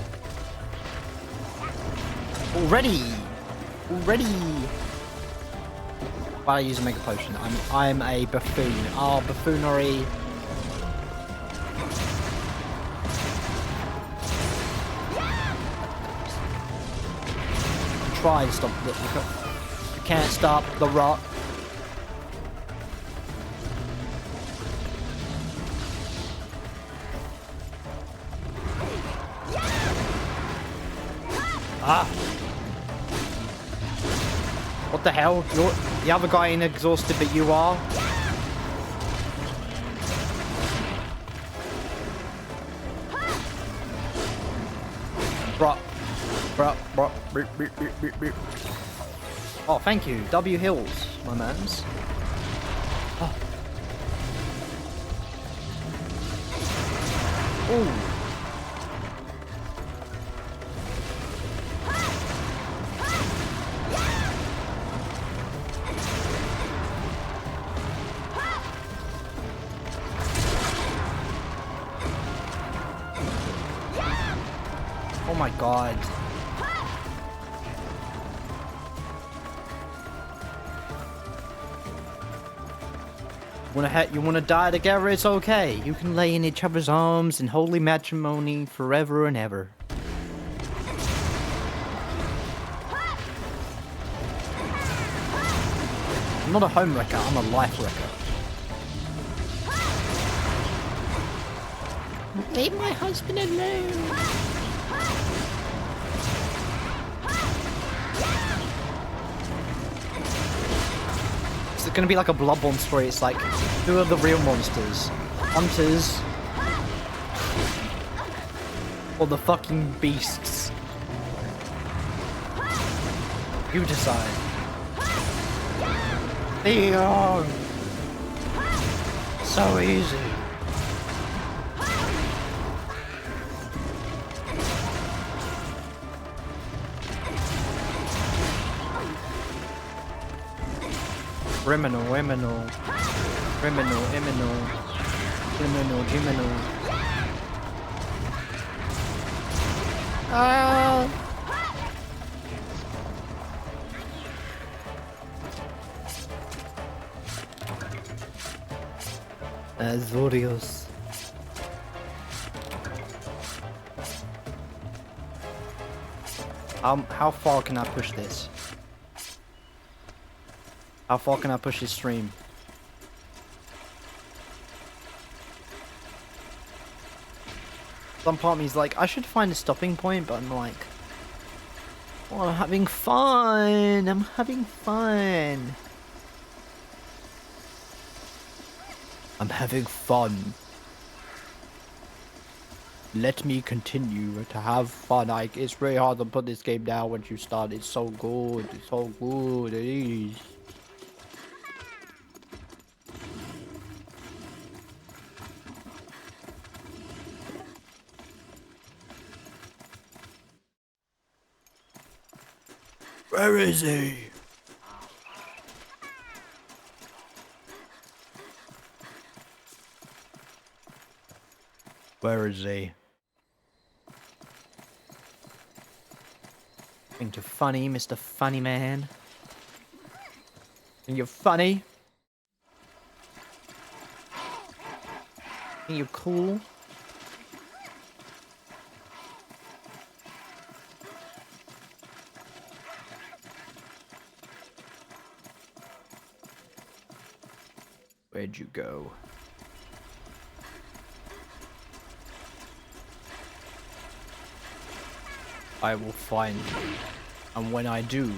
Speaker 2: already. While I use a mega potion, I'm a buffoon. Oh, buffoonery. Try to stop the. You can't stop the rot. Ah! What the hell? You're the other guy ain't exhausted, but you are. Bruh. Oh, thank you. W heals, my mans. Oh. Ooh. Oh my god. You wanna die together? It's okay. You can lay in each other's arms in holy matrimony forever and ever. I'm not a home wrecker, I'm a life wrecker. Leave my husband alone. It's gonna be like a Bloodborne story. It's like, who are the real monsters? Hunters? Or the fucking beasts? You decide. Leon! So easy. Criminal. Ah! Azorius. How far can I push this? How far can I push this stream? Some part of me is like, I should find a stopping point, but I'm like, oh, I'm having fun. I'm having fun. I'm having fun. Let me continue to have fun. It's really hard to put this game down once you start. It's so good. It's so good. It is. Where is he? Where is he? Think you're funny, Mr. Funny Man? Think you're funny? Think you're cool? Where'd you go? I will find you. And when I do,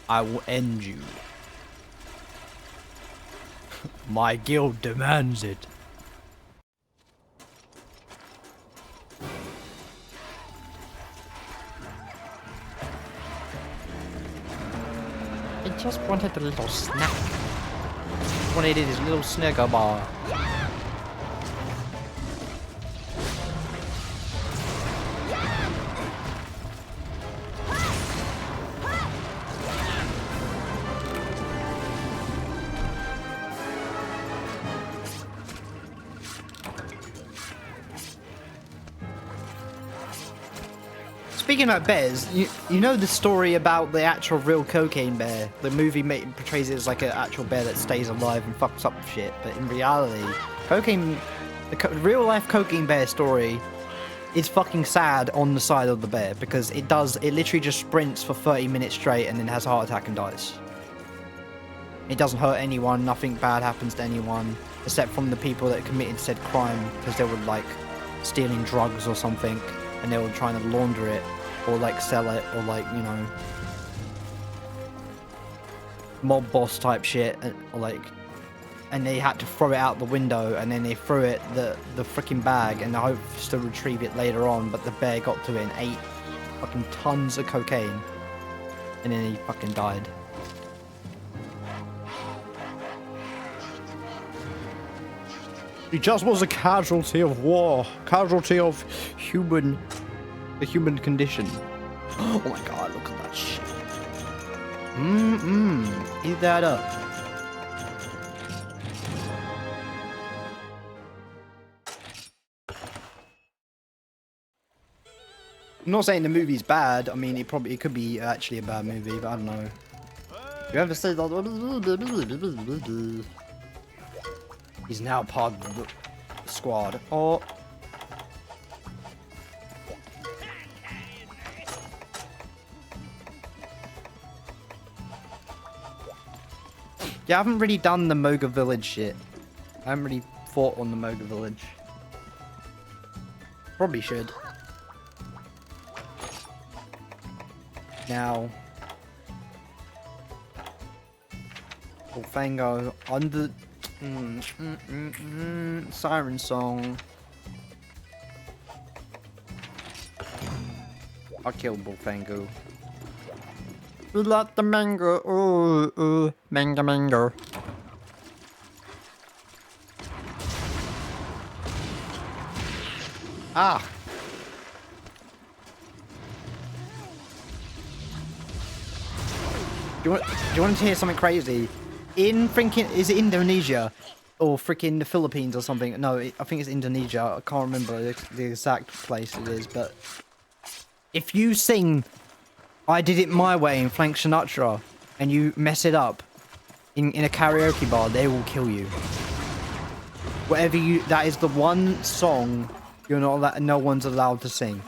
Speaker 2: I will end you. My guild demands it. I just wanted a little snack. What it is, a little Snicker bar. Speaking about bears, you know the story about the actual real cocaine bear? The movie portrays it as like an actual bear that stays alive and fucks up shit, but in reality, the real life cocaine bear story is fucking sad on the side of the bear, because it literally just sprints for 30 minutes straight and then has a heart attack and dies. It doesn't hurt anyone, nothing bad happens to anyone, except from the people that committed said crime, because they were like stealing drugs or something, and they were trying to launder it, or like sell it, or like, you know, mob boss type shit, or like, and they had to throw it out the window, and then they threw it the freaking bag, and they hoped to retrieve it later on, but the bear got to it and ate fucking tons of cocaine, and then he fucking died. He just was a casualty of war, casualty of the human condition. Oh my god, look at that shit. Eat that up. I'm not saying the movie's bad. I mean, it could be actually a bad movie, but I don't know. You ever say that? He's now part of the squad. Oh. Yeah, I haven't really done the Moga Village shit. I haven't really fought on the Moga Village. Probably should. Now. Bullfango under... Siren song. I'll kill Bullfango. We like the mango. Ooh, mango. Ah. Do you want to hear something crazy? In freaking, is it Indonesia or freaking the Philippines or something? No, I think it's Indonesia. I can't remember the exact place it is, but if you sing I Did It My Way in Frank Sinatra and you mess it up in a karaoke bar, they will kill you. That is the one song you're not no one's allowed to sing.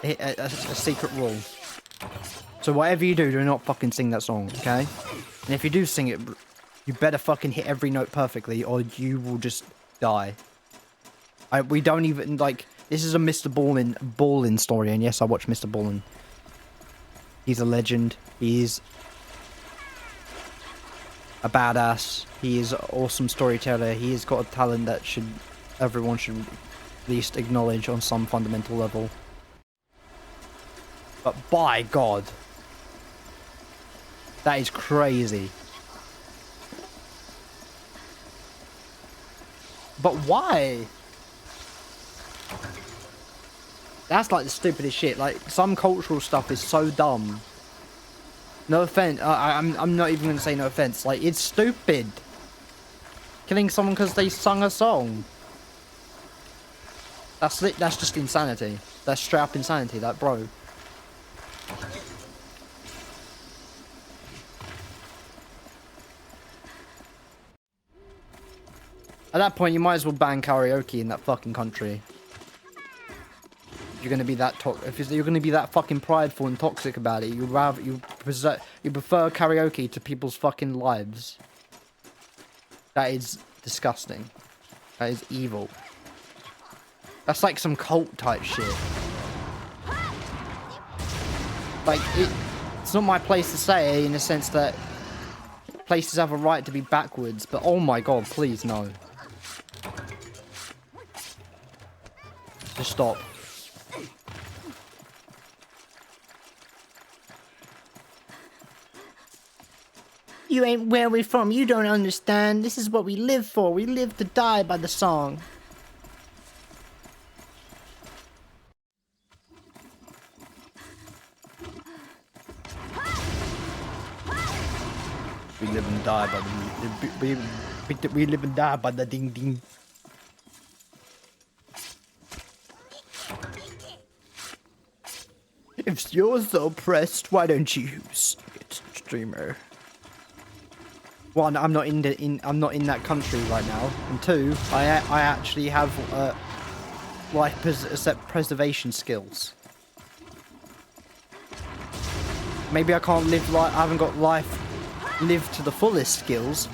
Speaker 2: A secret rule. So whatever you do not fucking sing that song, okay? And if you do sing it, you better fucking hit every note perfectly or you will just die. We don't even, like, this is a Mr. Ballin story, and yes, I watch Mr. Ballin. He's a legend. He is a badass. He is an awesome storyteller. He has got a talent that everyone should at least acknowledge on some fundamental level. But by God, that is crazy. But why? That's like the stupidest shit. Like, some cultural stuff is so dumb. No offense. I'm not even gonna say no offense. Like, it's stupid. Killing someone because they sung a song. That's just insanity. That's straight up insanity. Like, bro. At that point, you might as well ban karaoke in that fucking country. If you're gonna be that if you're gonna be that fucking prideful and toxic about it, you prefer karaoke to people's fucking lives. That is disgusting. That is evil. That's like some cult type shit. Like, it's not my place to say in the sense that places have a right to be backwards, but oh my god, please no. Just stop. You ain't where we're from, you don't understand. This is what we live for. We live to die by the song. We live and die by the... We live and die by the ding ding. If you're so pressed, why don't you get streamer? One, I'm not in that country right now, and two, I actually have life preservation skills. Maybe I can't live I haven't got live to the fullest skills.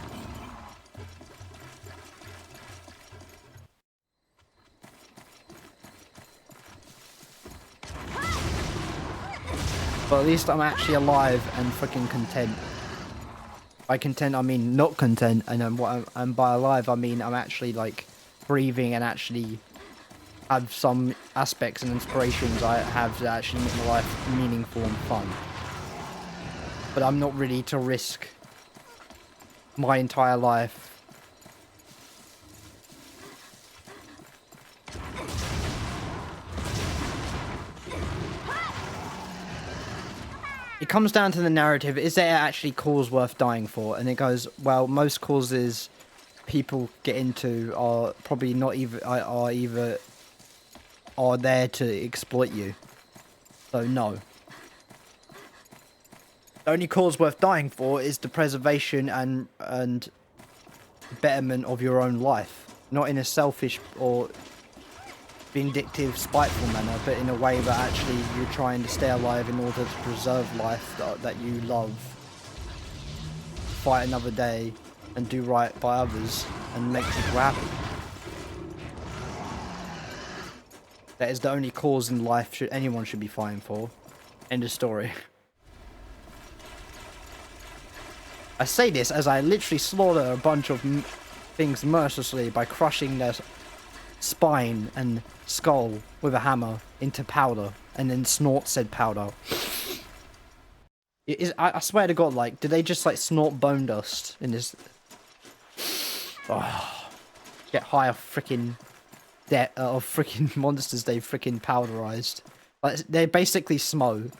Speaker 2: But at least I'm actually alive and freaking content. By content, I mean not content, and by alive, I mean I'm actually like breathing and actually have some aspects and inspirations I have to actually make my life meaningful and fun. But I'm not ready to risk my entire life. It comes down to the narrative. Is there actually cause worth dying for? And it goes, well, most causes people get into are probably not even are there to exploit you. So no. The only cause worth dying for is the preservation and betterment of your own life, not in a selfish or vindictive, spiteful manner, but in a way that actually you're trying to stay alive in order to preserve life that you love, fight another day, and do right by others, and make people happy. That is the only cause in life anyone should be fighting for. End of story. I say this as I literally slaughter a bunch of things mercilessly by crushing their spine and skull with a hammer into powder and then snort said powder. I swear to god, like, did they just like snort bone dust in this? Oh, get high off freaking of freaking monsters they freaking powderized. Like, they basically Smo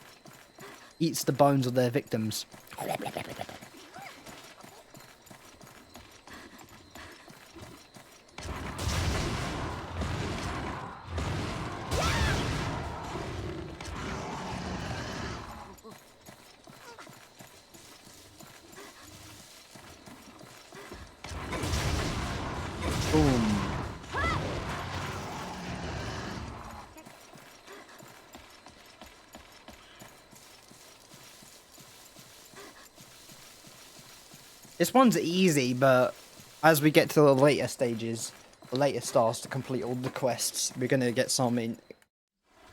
Speaker 2: eats the bones of their victims. Boom. This one's easy, but as we get to the later stages, the later stars to complete all the quests, we're gonna get something.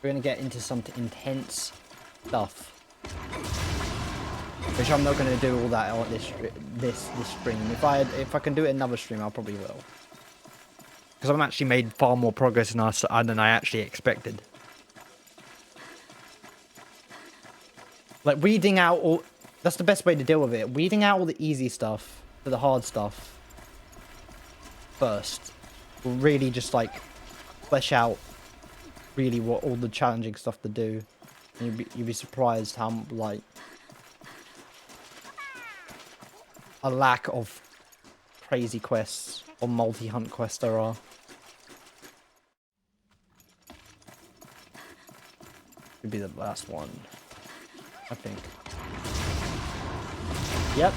Speaker 2: We're gonna get into some intense stuff, which I'm not gonna do all that on this stream. If I can do it another stream, I probably will. Because I've actually made far more progress than I actually expected. Like, weeding out all... That's the best way to deal with it. Weeding out all the easy stuff for the hard stuff first will really just, like, flesh out really what all the challenging stuff to do. And you'd be surprised how, like, a lack of crazy quests or multi-hunt quests there are. Would be the last one, I think. Yep.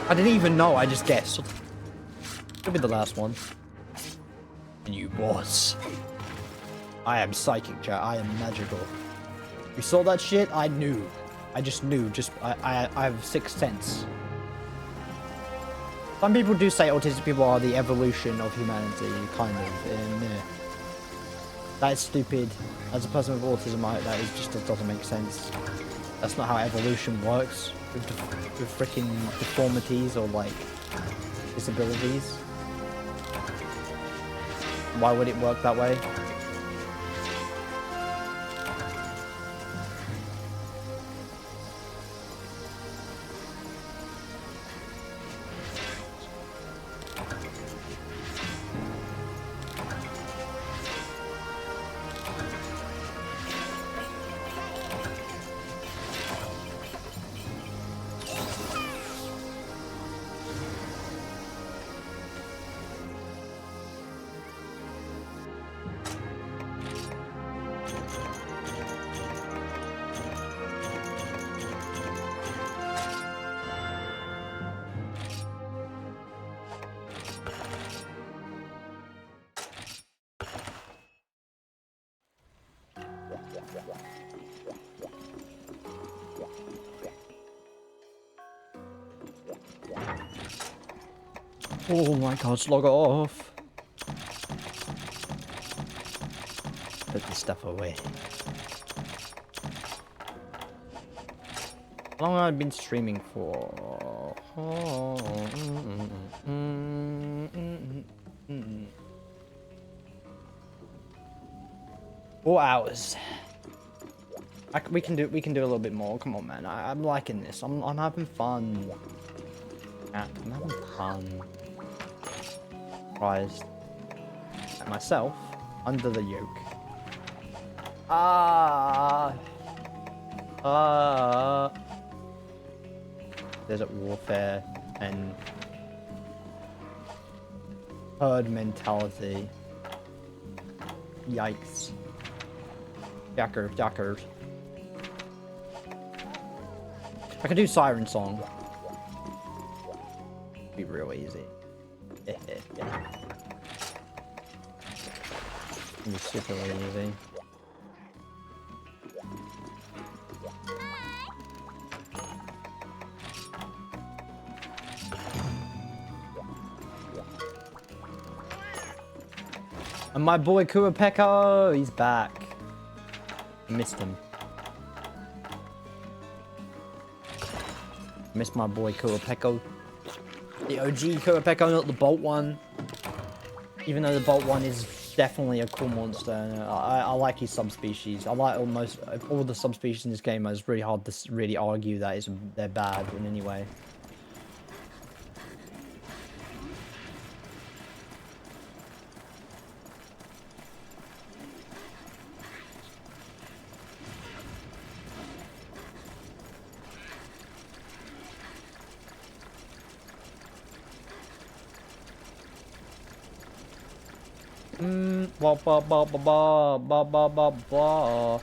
Speaker 2: I didn't even know, I just guessed. It'll be the last one. And you was. I am psychic, chat. I am magical. You saw that shit? I knew. I just knew. I have sixth sense. Some people do say autistic people are the evolution of humanity, kind of. And, yeah. That is stupid. As a person with autism, that is just doesn't make sense. That's not how evolution works with freaking deformities or like disabilities. Why would it work that way? Oh my god, log off. Put this stuff away. How long have I been streaming for? 4 hours. We can do a little bit more. Come on, man. I'm liking this. I'm having fun. Yeah, I'm having fun. Surprised at myself under the yoke. Desert warfare and herd mentality. Yikes. Jackers. I could do Siren Song. Be real easy. Yeah. Be super easy. And my boy Kuapeko, he's back. I missed him. Missed my boy Kuapeko. The OG Kuapeko, not the Bolt one. Even though the Bolt one is definitely a cool monster. I like his subspecies. I like almost all the subspecies in this game. It's really hard to really argue that they're bad in any way. Blah blah blah blah blah blah blah blah.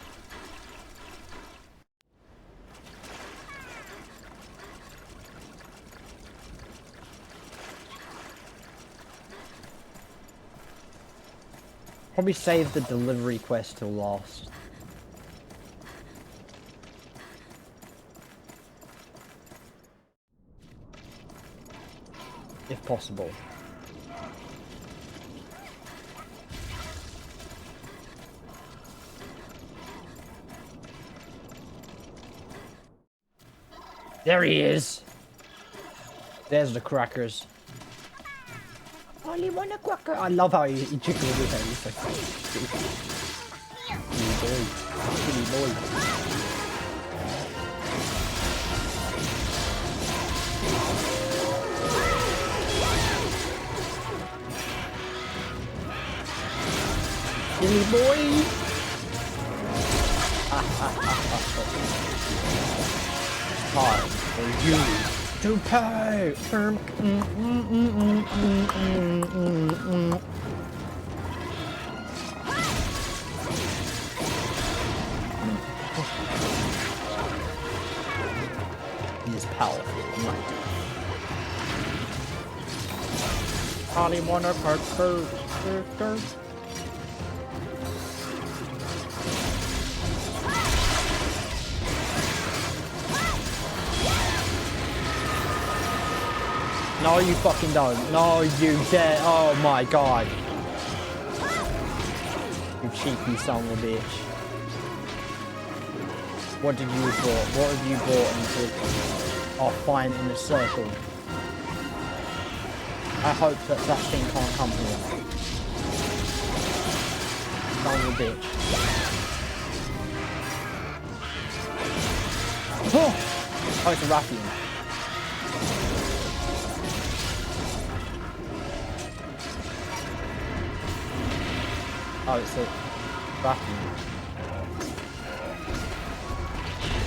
Speaker 2: Probably save the delivery quest till last. If possible. There he is. There's the crackers. I only want a cracker. I love how he jiggles his head. He's like, silly boy. Silly boy. Time for you to pay. He is powerful. Holly wanna Parker. No, you fucking don't. No, you dare. Oh my god. You You cheeky son of a bitch. What did you bought? What have you bought into our fine inner circle? I hope that that thing can't come here. Son of a bitch. Oh, it's a ruffian. Oh, it's a ruffian.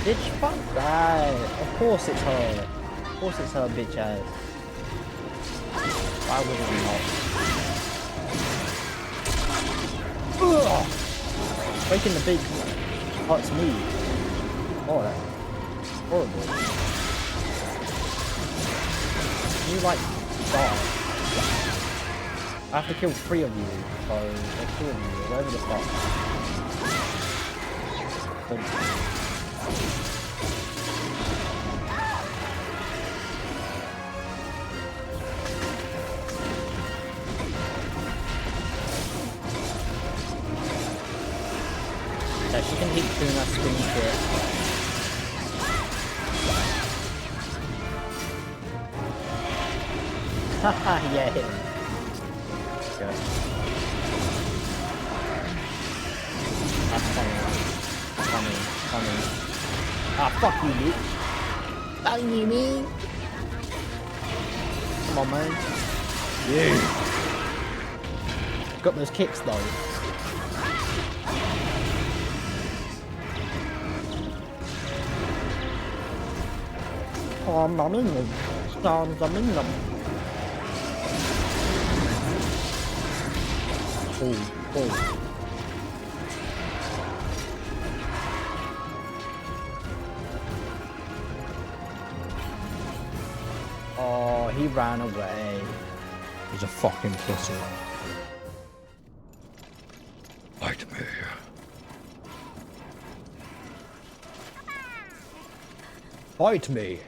Speaker 2: Bitch, fuck that. Of course it's her. Of course it's her bitch ass. Why would it not? Ugh! Breaking the beak hurts me. Oh, that's horrible. You like die. I have to kill 3 of you, so or 2 of you, whatever the fuck. Yeah, she can keep doing that screen shit. Haha, yeah, hit him. Go. That's funny. Funny. Ah, fuck you, bitch. Fuck you, me. Come on, man. Yeah. Got those kicks, though. Oh, I'm in them. I'm in them. Oh. Oh, he ran away. He's a fucking pussy.
Speaker 3: Fight me.
Speaker 2: Fight me.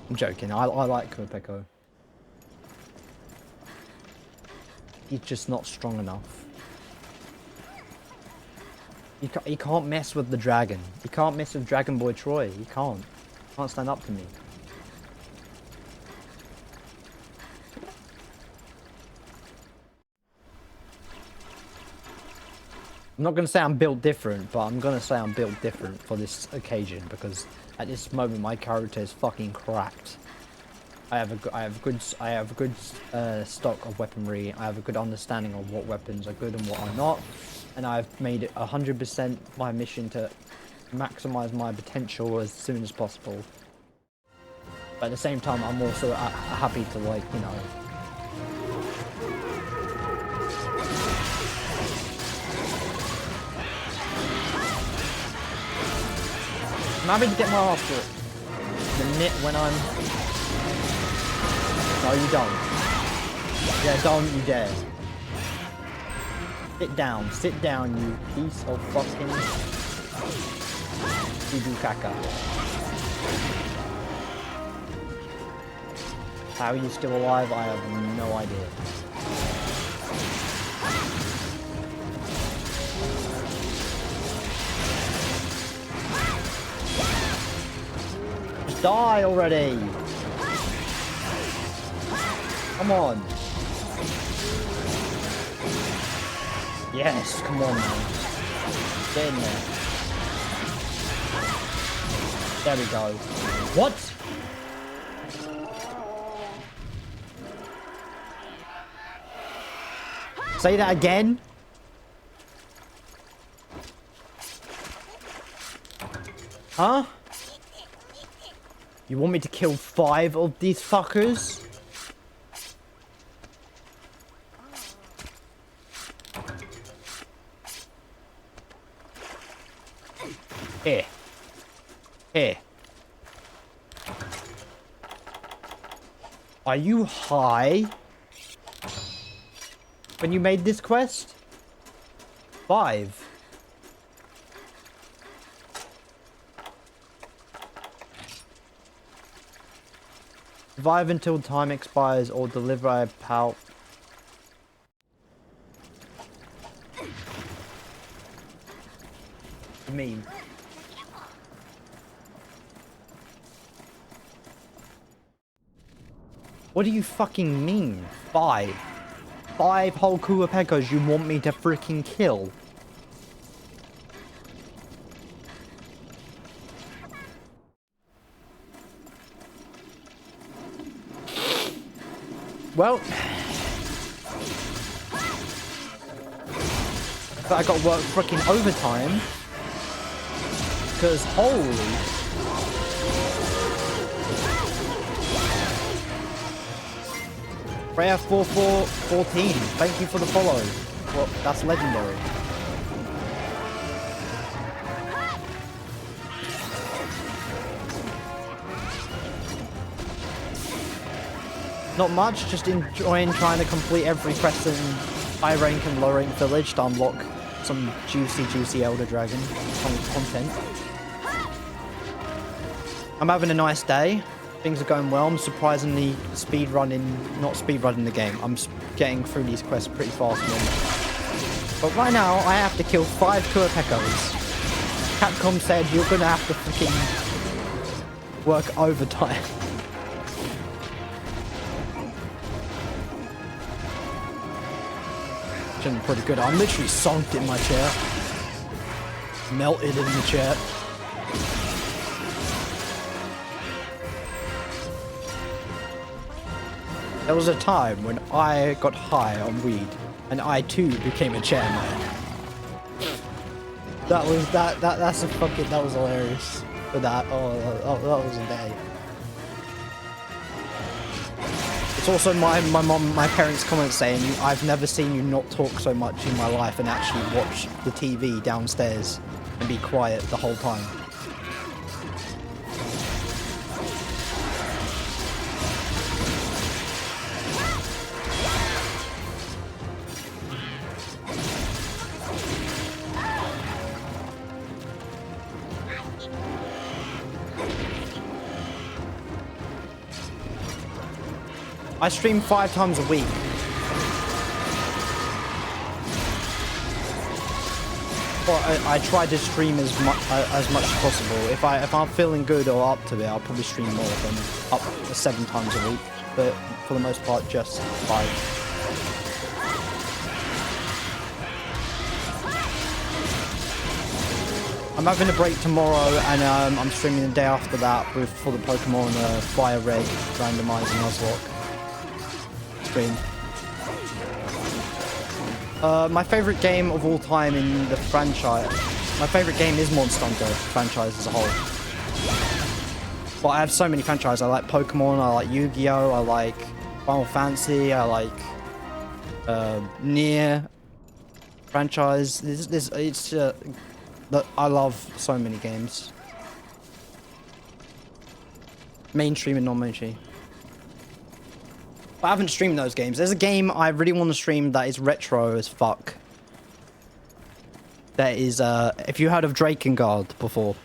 Speaker 2: I'm joking. I like Kopeko. He's just not strong enough. He can't mess with the dragon. He can't mess with Dragon Boy Troy. He can't. Can't stand up to me. I'm not going to say I'm built different, but I'm going to say I'm built different for this occasion because at this moment my character is fucking cracked. I have a good stock of weaponry. I have a good understanding of what weapons are good and what are not, and I've made it 100% my mission to maximize my potential as soon as possible. But at the same time, I'm also happy to, like, you know, I'm happy to get my ass whipped. The minute when I'm... No, you don't. Yeah, don't you dare. Sit down, you piece of fucking... Ibu caca. How are you still alive? I have no idea. Just die already! Come on! Yes, come on, man. Get in there. There we go. What? Say that again? Huh? You want me to kill 5 of these fuckers? Here. Here. Are you high? When you made this quest? 5. Survive until time expires or deliver a power. you mean? What do you fucking mean? 5? 5 whole Kuapekos you want me to freaking kill? Well, but I got to work freaking overtime because holy. Freya 4414, thank you for the follow. Well, that's legendary. Not much, just enjoying trying to complete every quest in high rank and low rank village to unlock some juicy Elder Dragon content. I'm having a nice day. Things are going well. I'm surprisingly not speedrunning the game. I'm getting through these quests pretty fast. But right now, I have to kill 5 Kuapekos. Capcom said you're gonna have to freaking work overtime. Pretty good. I'm literally sunk in my chair. Melted in the chair. There was a time when I got high on weed, and I too became a chairman. That was that was hilarious. For that, that was a day. It's also my parents' comment saying, I've never seen you not talk so much in my life and actually watch the TV downstairs and be quiet the whole time. I stream 5 times a week. But I try to stream as much as possible. If I'm feeling good or up to it, I'll probably stream more than up to 7 times a week. But for the most part, just 5. I'm having a break tomorrow, and I'm streaming the day after that for the Pokemon Fire Red randomizing Nuzlocke stream. My favorite game of all time in the franchise. My favorite game is Monster Hunter franchise as a whole. But I have so many franchises. I like Pokemon, I like Yu-Gi-Oh, I like Final Fantasy, I like Nier franchise. I love so many games. Mainstream and non-mainstream. But I haven't streamed those games. There's a game I really want to stream that is retro as fuck. That is, if you heard of Drakengard before.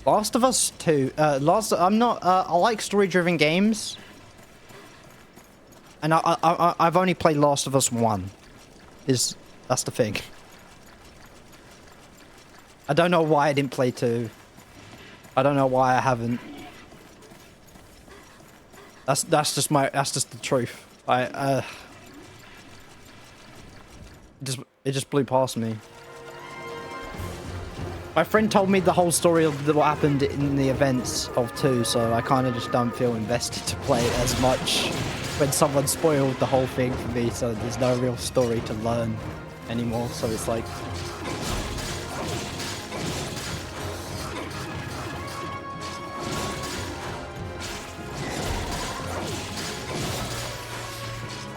Speaker 2: Last of Us 2. I like story-driven games. And I've only played Last of Us 1. That's the thing. I don't know why I didn't play 2. I don't know why I haven't. That's just the truth. It just blew past me. My friend told me the whole story of what happened in the events of 2, so I kind of just don't feel invested to play it as much when someone spoiled the whole thing for me, so there's no real story to learn anymore, so it's like...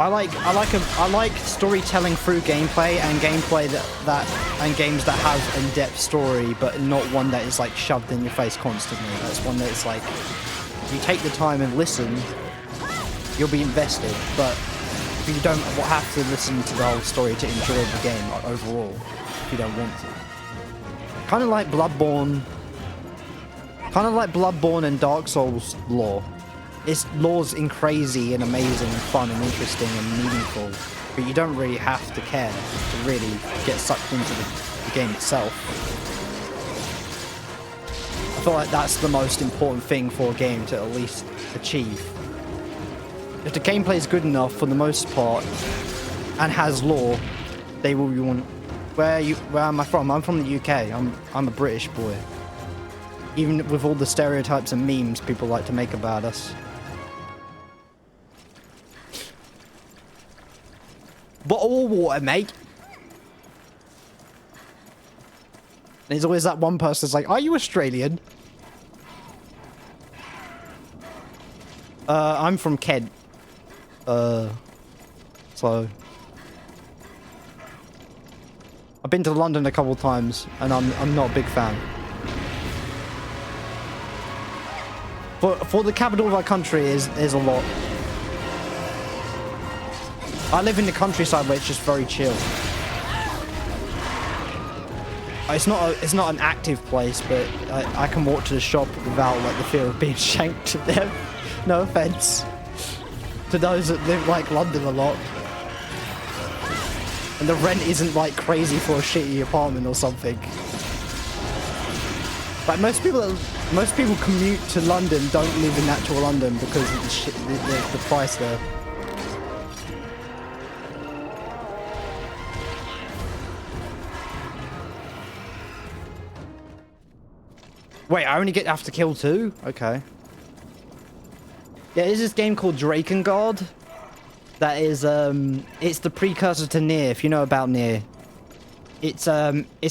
Speaker 2: I like storytelling through gameplay and gameplay and games that have in-depth story, but not one that is like shoved in your face constantly. That's one that's like, if you take the time and listen, you'll be invested. But if you don't have to listen to the whole story to enjoy the game overall, if you don't want to. Kind of like Bloodborne and Dark Souls lore. Its lore's crazy and amazing and fun and interesting and meaningful. but you don't really have to care to really get sucked into the game itself. I feel like that's the most important thing for a game to at least achieve. If the gameplay is good enough for the most part and has lore, they will want. Where am I from? I'm from the UK. I'm a British boy. Even with all the stereotypes and memes people like to make about us. Bottle of water, mate. There's always that one person that's like, are you Australian? I'm from Kent. So... I've been to London a couple of times, and I'm not a big fan. For the capital of our country is a lot. I live in the countryside where it's just very chill. It's not an active place, but I can walk to the shop without like the fear of being shanked there. No offense to those that live like London a lot. And the rent isn't like crazy for a shitty apartment or something. Like most people commute to London don't live in actual London because of the price there. Wait, I only have to kill 2? Okay. Yeah, there's this game called Drakengard. That is, it's the precursor to Nier, if you know about Nier. It's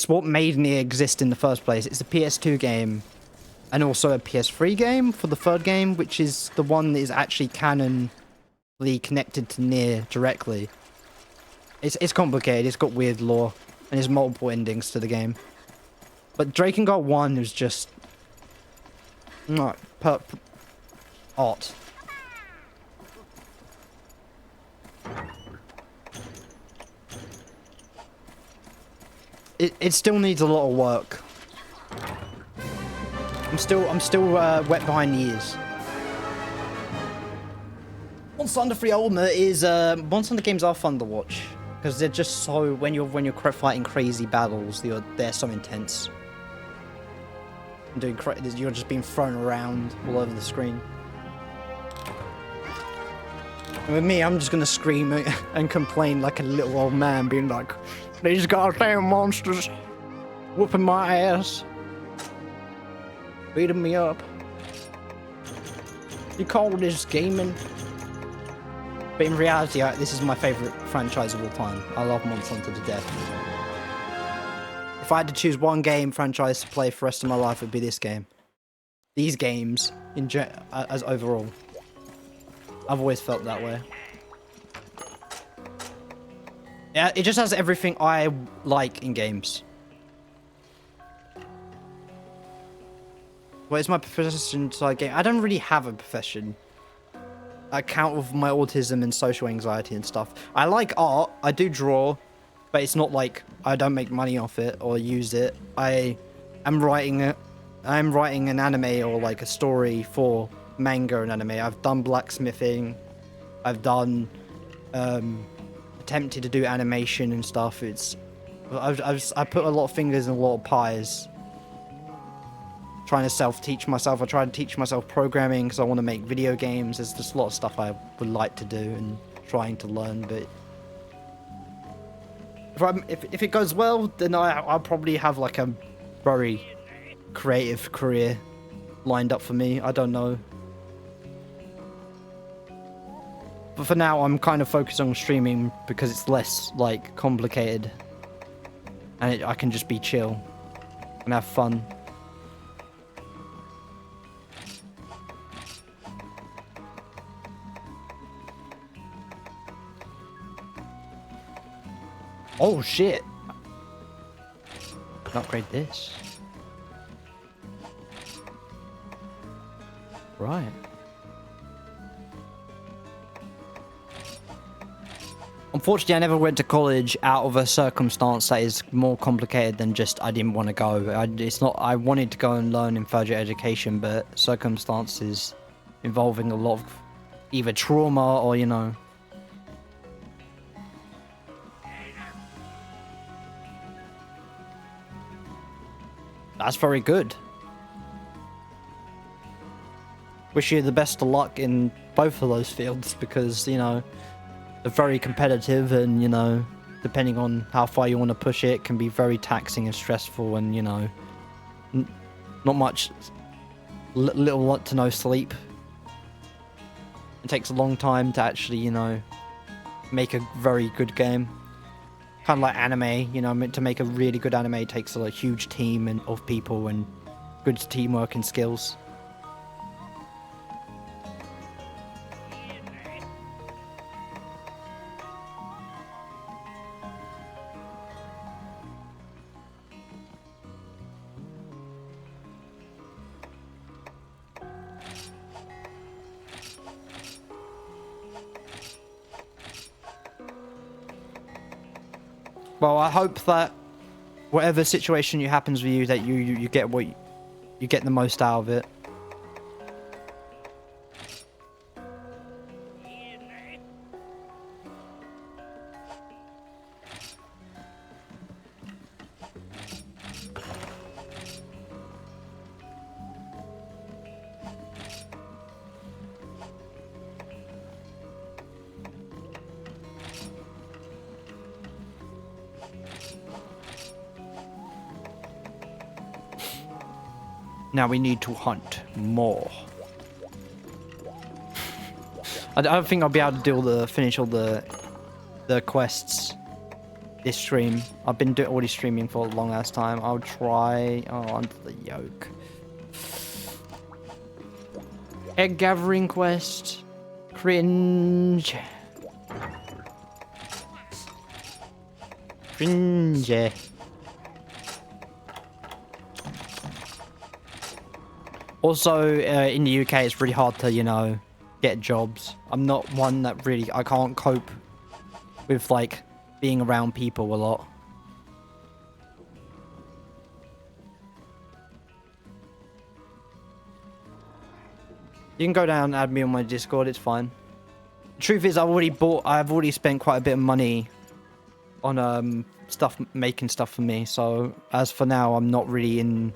Speaker 2: what made Nier exist in the first place. It's a PS2 game, and also a PS3 game for the third game, which is the one that is actually canonly connected to Nier directly. It's complicated, it's got weird lore, and there's multiple endings to the game. But Drakengard 1 is just... art. It still needs a lot of work. I'm still wet behind the ears. Monster Hunter 3 Ultimate is Monster Hunter games are fun to watch because they're just so when you're fighting crazy battles, they're so intense. You're just being thrown around all over the screen. And with me, I'm just gonna scream and complain like a little old man, being like, "These goddamn monsters whooping my ass, beating me up. You call this gaming?" But in reality, this is my favorite franchise of all time. I love Monster Hunter to death. If I had to choose one game franchise to play for the rest of my life, it would be this game. These games, as overall. I've always felt that way. Yeah, it just has everything I like in games. What is my profession inside game? I don't really have a profession. I account with my autism and social anxiety and stuff. I like art. I do draw. But it's not like I don't make money off it or use it. I'm writing an anime or like a story for manga and anime. I've done blacksmithing. I've done attempted to do animation and stuff. I put a lot of fingers in a lot of pies. Trying to self-teach myself. I try to teach myself programming because I want to make video games. There's just a lot of stuff I would like to do and trying to learn, but if it goes well, then I'll probably have like a very creative career lined up for me. I don't know. But for now, I'm kind of focused on streaming because it's less like complicated. And I can just be chill and have fun. Oh shit! Can upgrade this. Right. Unfortunately, I never went to college out of a circumstance that is more complicated than just I didn't want to go. It's not. I wanted to go and learn in further education, but circumstances involving a lot of either trauma or, you know, That's very good. Wish you the best of luck in both of those fields because, you know, they're very competitive and, you know, depending on how far you want to push it, can be very taxing and stressful and, you know, not much, little to no sleep. It takes a long time to actually, you know, make a very good game. Kind of like anime, you know, to make a really good anime takes a huge team of people and good teamwork and skills. Well, I hope that whatever situation happens with you, that you get what you get the most out of it. Now we need to hunt more. I don't think I'll be able to do finish all the quests this stream. I've been already streaming for a long ass time. I'll try. Oh, under the yoke. Egg gathering quest. Cringe. Cringe. Also, in the UK, it's really hard to, you know, get jobs. I'm not one that really, I can't cope with, like, being around people a lot. You can go down and add me on my Discord, it's fine. Truth is, I've already spent quite a bit of money on, making stuff for me. So, as for now, I'm not really in...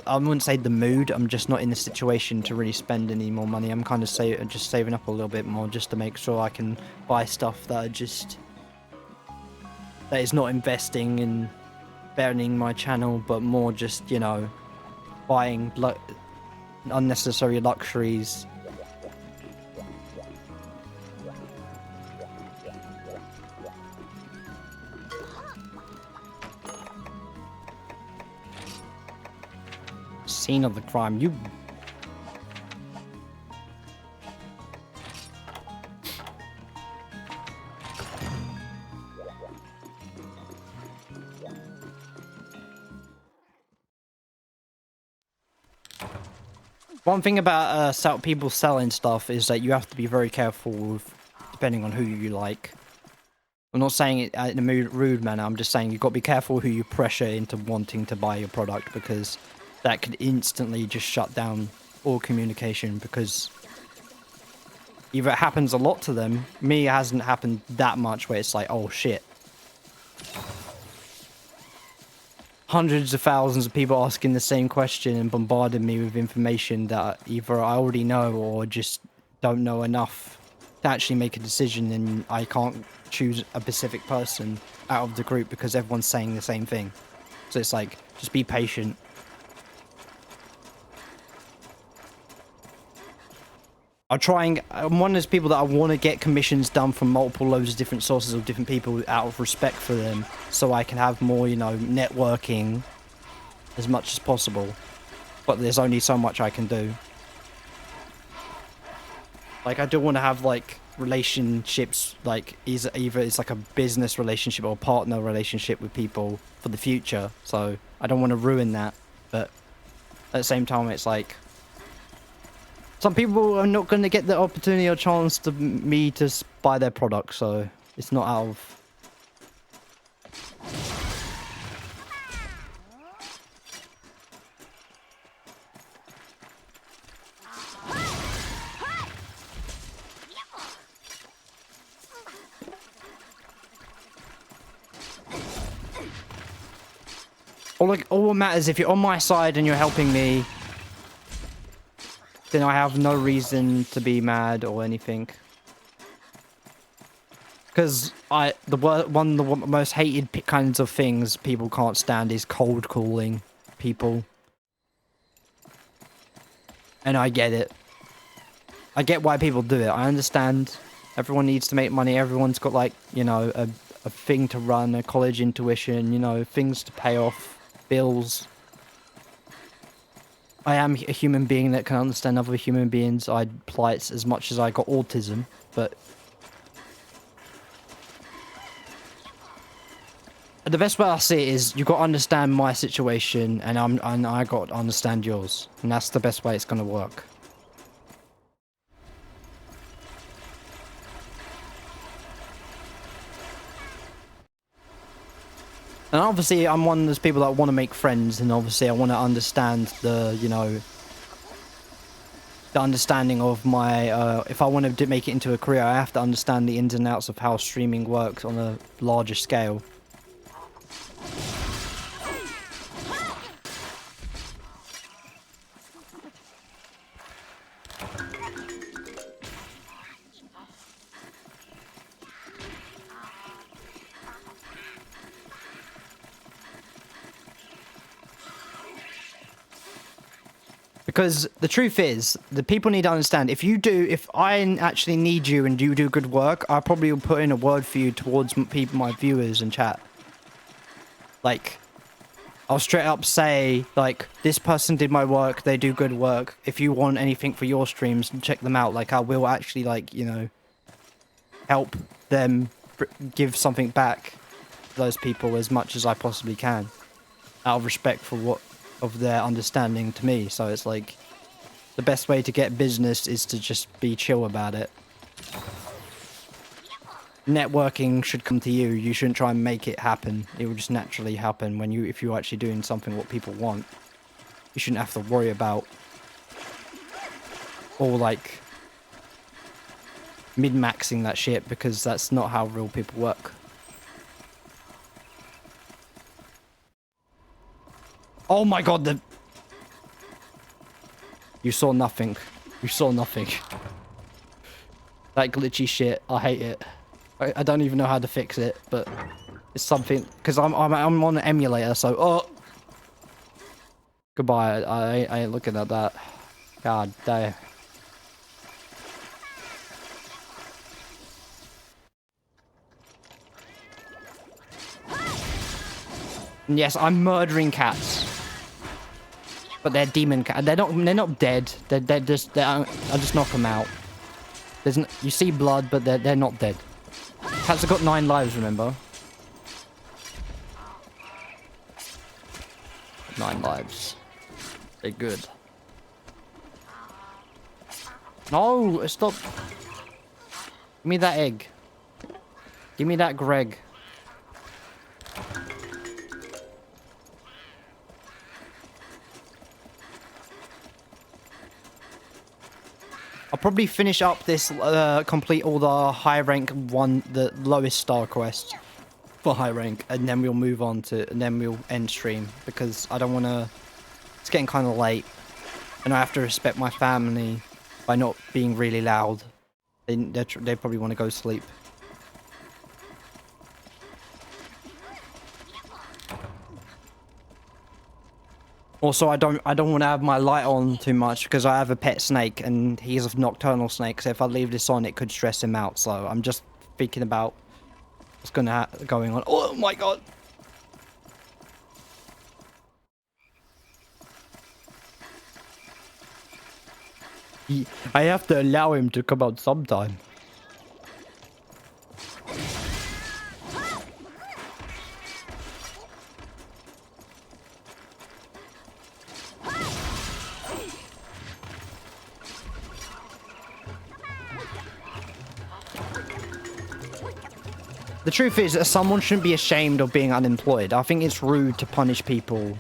Speaker 2: I wouldn't say the mood. I'm just not in the situation to really spend any more money. I'm kind of just saving up a little bit more just to make sure I can buy stuff that is not investing in bettering my channel, but more just, you know, buying unnecessary luxuries. Scene of the crime, you... One thing about people selling stuff is that you have to be very careful with, depending on who you like. I'm not saying it in a rude manner, I'm just saying you've got to be careful who you pressure into wanting to buy your product, because that could instantly just shut down all communication, because either it happens a lot to them. Me, it hasn't happened that much where it's like, oh shit. Hundreds of thousands of people asking the same question and bombarding me with information that either I already know or just don't know enough to actually make a decision, and I can't choose a specific person out of the group because everyone's saying the same thing. So it's like, just be patient. I'm one of those people that I want to get commissions done from loads of different sources of different people out of respect for them, so I can have more, you know, networking as much as possible. But there's only so much I can do. Like, I do want to have, like, relationships, like, either it's like a business relationship or a partner relationship with people for the future, so I don't want to ruin that, but at the same time, it's like, some people are not going to get the opportunity or chance to me to buy their product, so it's not out of... all that matters, if you're on my side and you're helping me, then I have no reason to be mad or anything. Because one of the most hated kinds of things people can't stand is cold calling people. And I get it. I get why people do it. I understand. Everyone needs to make money. Everyone's got, like, you know, a thing to run, a college intuition, you know, things to pay off, bills. I am a human being that can understand other human beings. I plights as much as I got autism, but the best way I see it is you got to understand my situation, and I got to understand yours, and that's the best way it's gonna work. And obviously, I'm one of those people that want to make friends, and obviously, I want to understand the, you know, the understanding of my, if I want to make it into a career, I have to understand the ins and outs of how streaming works on a larger scale. Because the truth is, the people need to understand, if I actually need you and you do good work, I probably will put in a word for you towards people, my viewers in chat. Like, I'll straight up say, like, this person did my work, they do good work. If you want anything for your streams, check them out. Like, I will actually, like, you know, help them give something back to those people as much as I possibly can. Out of respect for of their understanding to me. So it's like, the best way to get business is to just be chill about it. Networking should come to you. You shouldn't try and make it happen. It will just naturally happen if you're actually doing something what people want. You shouldn't have to worry about or like min-maxing that shit, because that's not how real people work. Oh my god, you saw nothing. You saw nothing. That glitchy shit, I hate it. I don't even know how to fix it, but it's something, because I'm on an emulator, so goodbye. I ain't looking at that. God damn. And yes, I'm murdering cats. But they're demon cats. They're not dead. I just knock them out. You see blood, but they're not dead. Cats have got 9 lives, remember? 9 lives. They're good. No, stop. Give me that egg. Give me that Greg. I'll probably finish up this, complete all the high rank the lowest star quests for high rank, and then we'll move on to, and then we'll end stream, because I don't want to, it's getting kind of late, and I have to respect my family by not being really loud. They probably want to go sleep. Also, I don't want to have my light on too much, because I have a pet snake and he's a nocturnal snake. So if I leave this on, it could stress him out. So I'm just thinking about what's going on. Oh my god! I have to allow him to come out sometime. The truth is that someone shouldn't be ashamed of being unemployed. I think it's rude to punish people.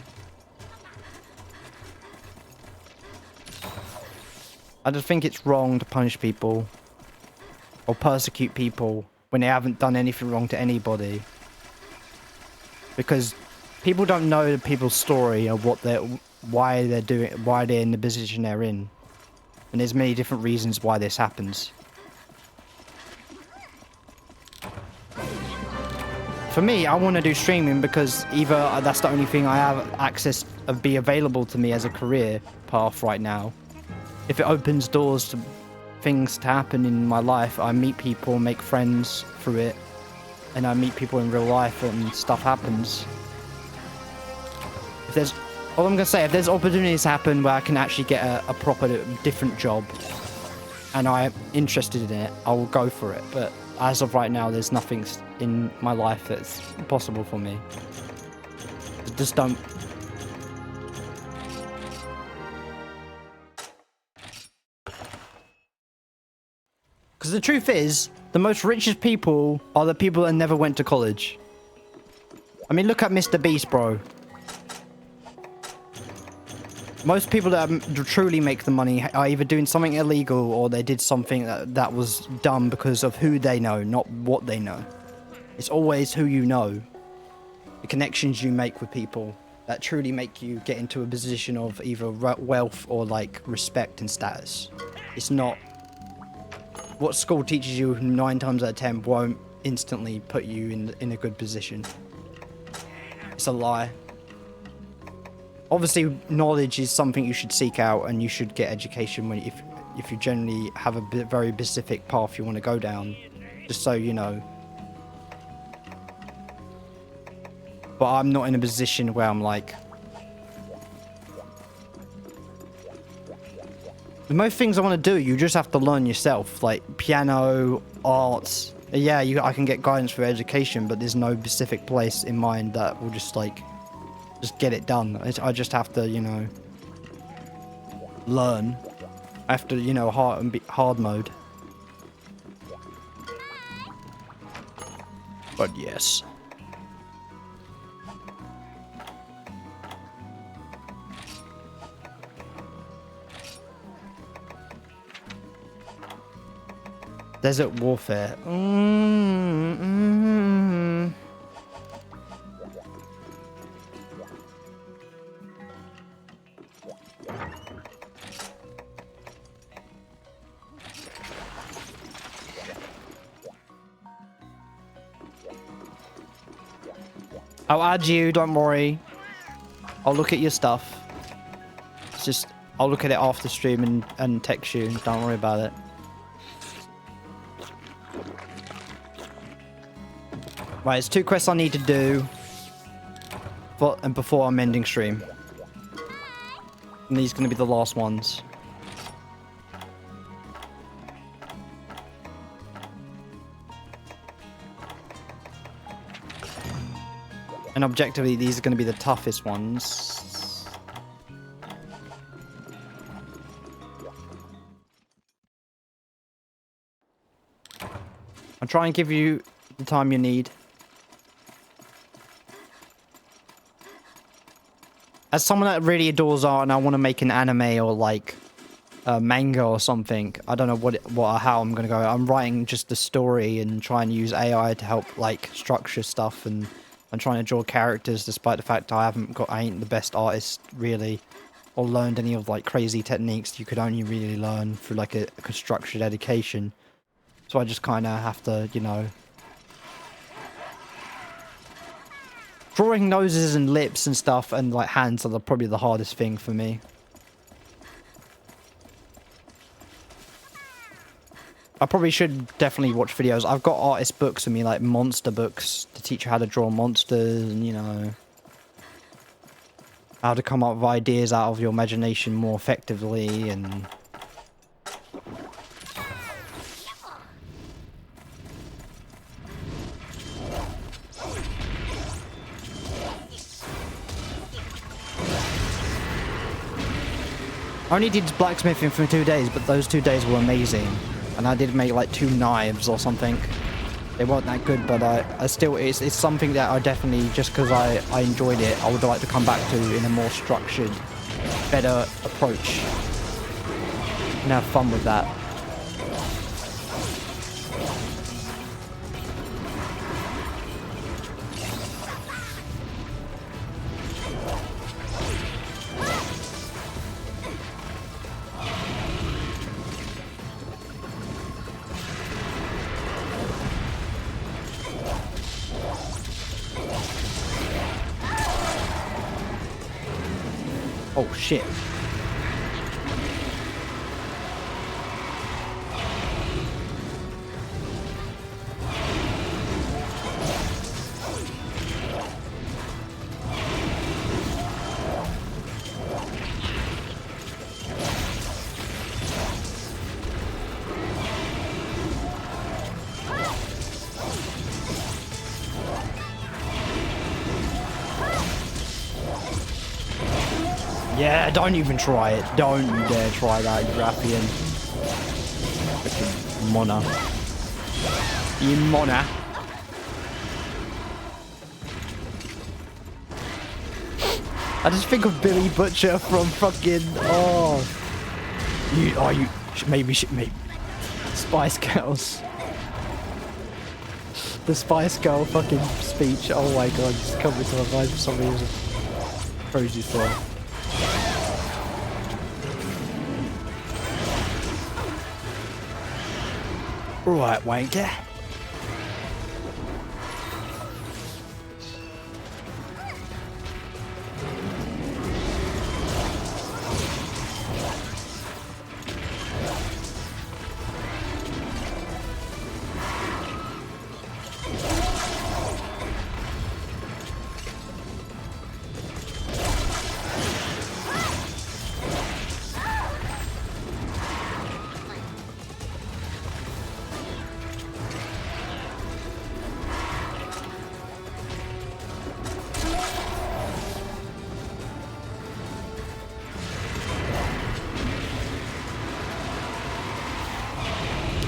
Speaker 2: I just think it's wrong to punish people or persecute people when they haven't done anything wrong to anybody. Because people don't know people's story or why they're in the position they're in. And there's many different reasons why this happens. For me, I want to do streaming because either that's the only thing I have access of be available to me as a career path right now. If it opens doors to things to happen in my life, I meet people, make friends through it, and I meet people in real life and stuff happens. All I'm gonna say, if there's opportunities happen where I can actually get a proper different job and I'm interested in it, I will go for it. But as of right now, there's nothing in my life that's possible for me. Just don't. Because the truth is, the most richest people are the people that never went to college. I mean, look at Mr. Beast, bro. Most people that truly make the money are either doing something illegal or they did something that was done because of who they know, not what they know. It's always who you know. The connections you make with people that truly make you get into a position of either wealth or like respect and status. It's not what school teaches you 9 times out of 10 won't instantly put you in a good position. It's a lie. Obviously, knowledge is something you should seek out, and you should get education if you generally have a very specific path you want to go down, just so you know. But I'm not in a position where I'm like... The most things I want to do, you just have to learn yourself, like piano, arts. Yeah, I can get guidance for education, but there's no specific place in mind that will just like... just get it done. I just have to, you know, learn. I have to, you know, hard mode. But yes. Desert warfare. I'll add you, don't worry. I'll look at your stuff. It's just, I'll look at it after stream and text you. Don't worry about it. Right, it's 2 quests I need to do before I'm ending stream. And these are going to be the last ones. And objectively, these are going to be the toughest ones. I'll try and give you the time you need. As someone that really adores art and I want to make an anime or like a manga or something, I don't know how I'm going to go. I'm writing just the story and try and use AI to help like structure stuff, and I'm trying to draw characters despite the fact I ain't the best artist really, or learned any of like crazy techniques you could only really learn through like a structured education. So I just kind of have to, you know, drawing noses and lips and stuff and like hands are probably the hardest thing for me. I probably should definitely watch videos. I've got artist books with me, like monster books, to teach you how to draw monsters and, you know, how to come up with ideas out of your imagination more effectively and... I only did blacksmithing for 2 days, but those 2 days were amazing. And I did make like 2 knives or something. They weren't that good, but I still, it's something that I definitely, just because I enjoyed it, I would like to come back to in a more structured, better approach. And have fun with that. Oh shit. Yeah, don't even try it. Don't you dare try that, you ruffian. Freaking Mona. You Mona. I just think of Billy Butcher from fucking... Oh. You... Maybe... Spice Girls. The Spice Girl fucking speech. Oh my god, it's coming to my mind for some reason. Crazy stuff. Right, wanker.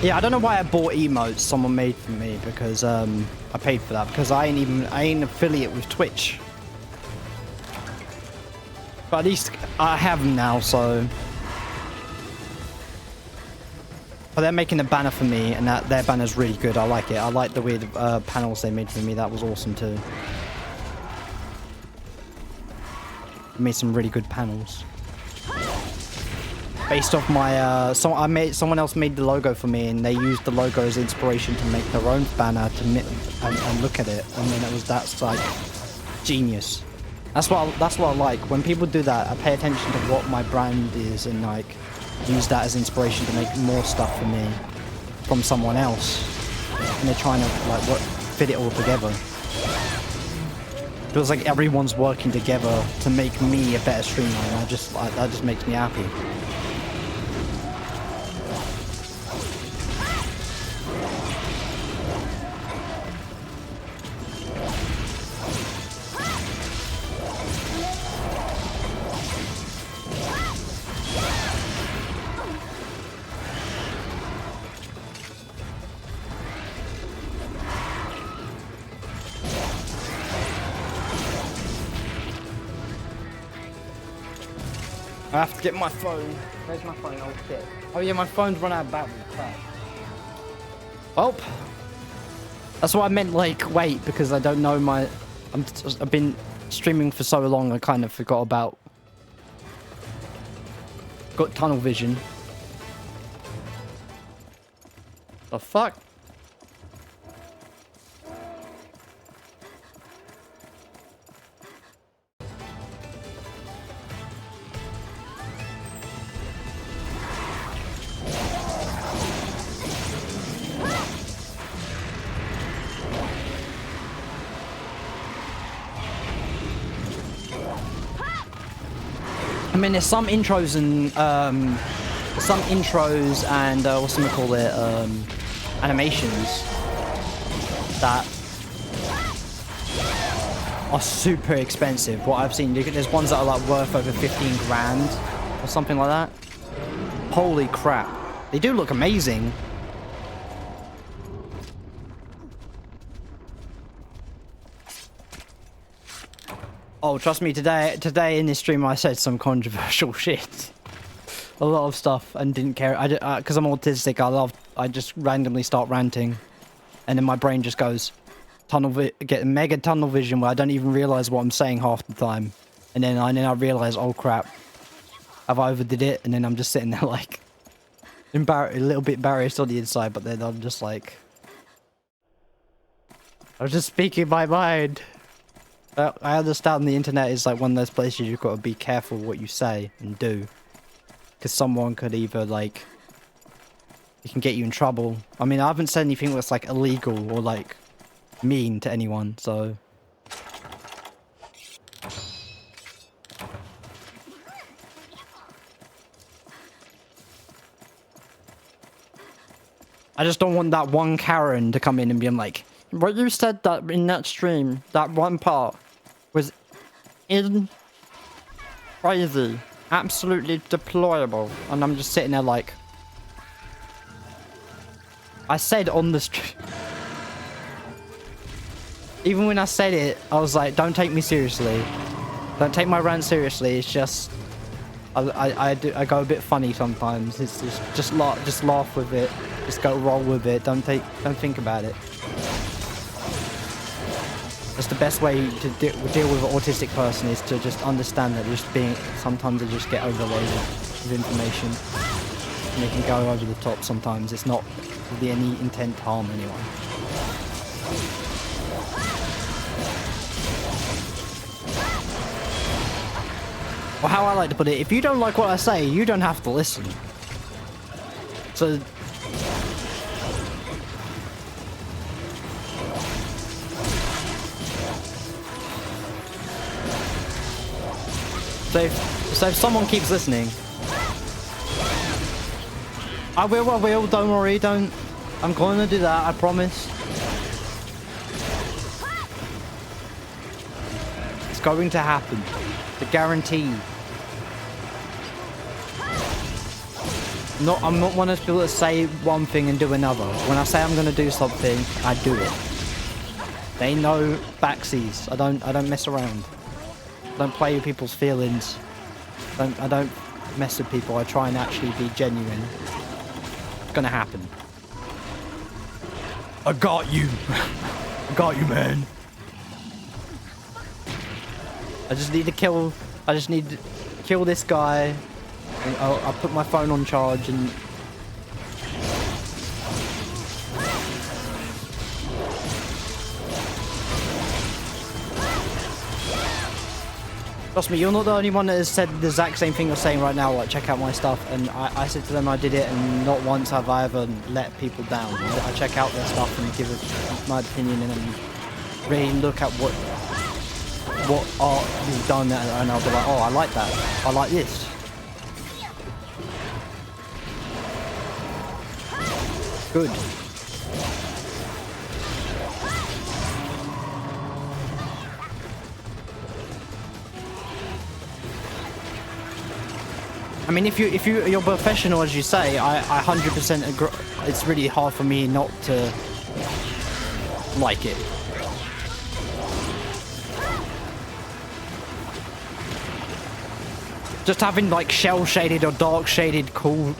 Speaker 2: Yeah, I don't know why I bought emotes someone made for me, because I paid for that, because I ain't affiliate with Twitch. But at least I have them now, so. But they're making a banner for me, and their banner's really good. I like it. I like the weird panels they made for me. That was awesome too. They made some really good panels. Based off my someone else made the logo for me, and they used the logo as inspiration to make their own banner and look at it, and then that's like genius. That's what I like when people do that. I pay attention to what my brand is and like use that as inspiration to make more stuff for me from someone else, and they're trying to like fit it all together. It feels like everyone's working together to make me a better streamer, and that just makes me happy. I have to get my phone. Where's my phone? Oh shit. Oh yeah, my phone's run out of battery. Crap. Oh. That's what I meant, like, wait, because I don't know my... I've been streaming for so long, I kind of forgot about... Got tunnel vision. The fuck? I mean, there's some intros and what's gonna call it, animations that are super expensive. What I've seen, there's ones that are like worth over 15 grand or something like that. Holy crap! They do look amazing. Oh, trust me, today in this stream I said some controversial shit. A lot of stuff, and didn't care. Because I'm autistic, I just randomly start ranting. And then my brain just goes, get mega tunnel vision where I don't even realize what I'm saying half the time. And then I realize, oh crap, have I overdid it? And then I'm just sitting there like, a little bit embarrassed on the inside, but then I'm just like, I was just speaking my mind. I understand the internet is like one of those places you've got to be careful what you say and do. Because someone could either like... It can get you in trouble. I mean, I haven't said anything that's like illegal or like mean to anyone, so... I just don't want that one Karen to come in and be like, what you said that in that stream, that one part, was in crazy, absolutely deplorable. And I'm just sitting there like, I said on the stream, even when I said it, I was like, don't take me seriously. Don't take my rant seriously. It's just, I go a bit funny sometimes. It's just laugh with it. Just go roll with it. Don't think about it. That's the best way to deal with an autistic person, is to just understand that sometimes they just get overloaded with information. And they can go over the top sometimes. It's not with any intent to harm anyone. Or how I like to put it, if you don't like what I say, you don't have to listen. So... So if someone keeps listening... I will, don't worry, I'm going to do that, I promise. It's going to happen. The guarantee. I'm not one of those people that say one thing and do another. When I say I'm going to do something, I do it. There ain't no backsies. I don't mess around. I don't play with people's feelings. I don't mess with people. I try and actually be genuine. It's gonna happen. I got you. I got you, man. I just need to kill this guy. And I'll put my phone on charge and... Trust me, you're not the only one that has said the exact same thing you're saying right now, like, check out my stuff. And I said to them I did it, and not once have I ever let people down. I check out their stuff and give it my opinion and really look at what art you've done, and I'll be like, oh, I like that. I like this. Good. I mean, if you're professional, as you say, I 100% agree. It's really hard for me not to like it. Just having like shell shaded or dark shaded cool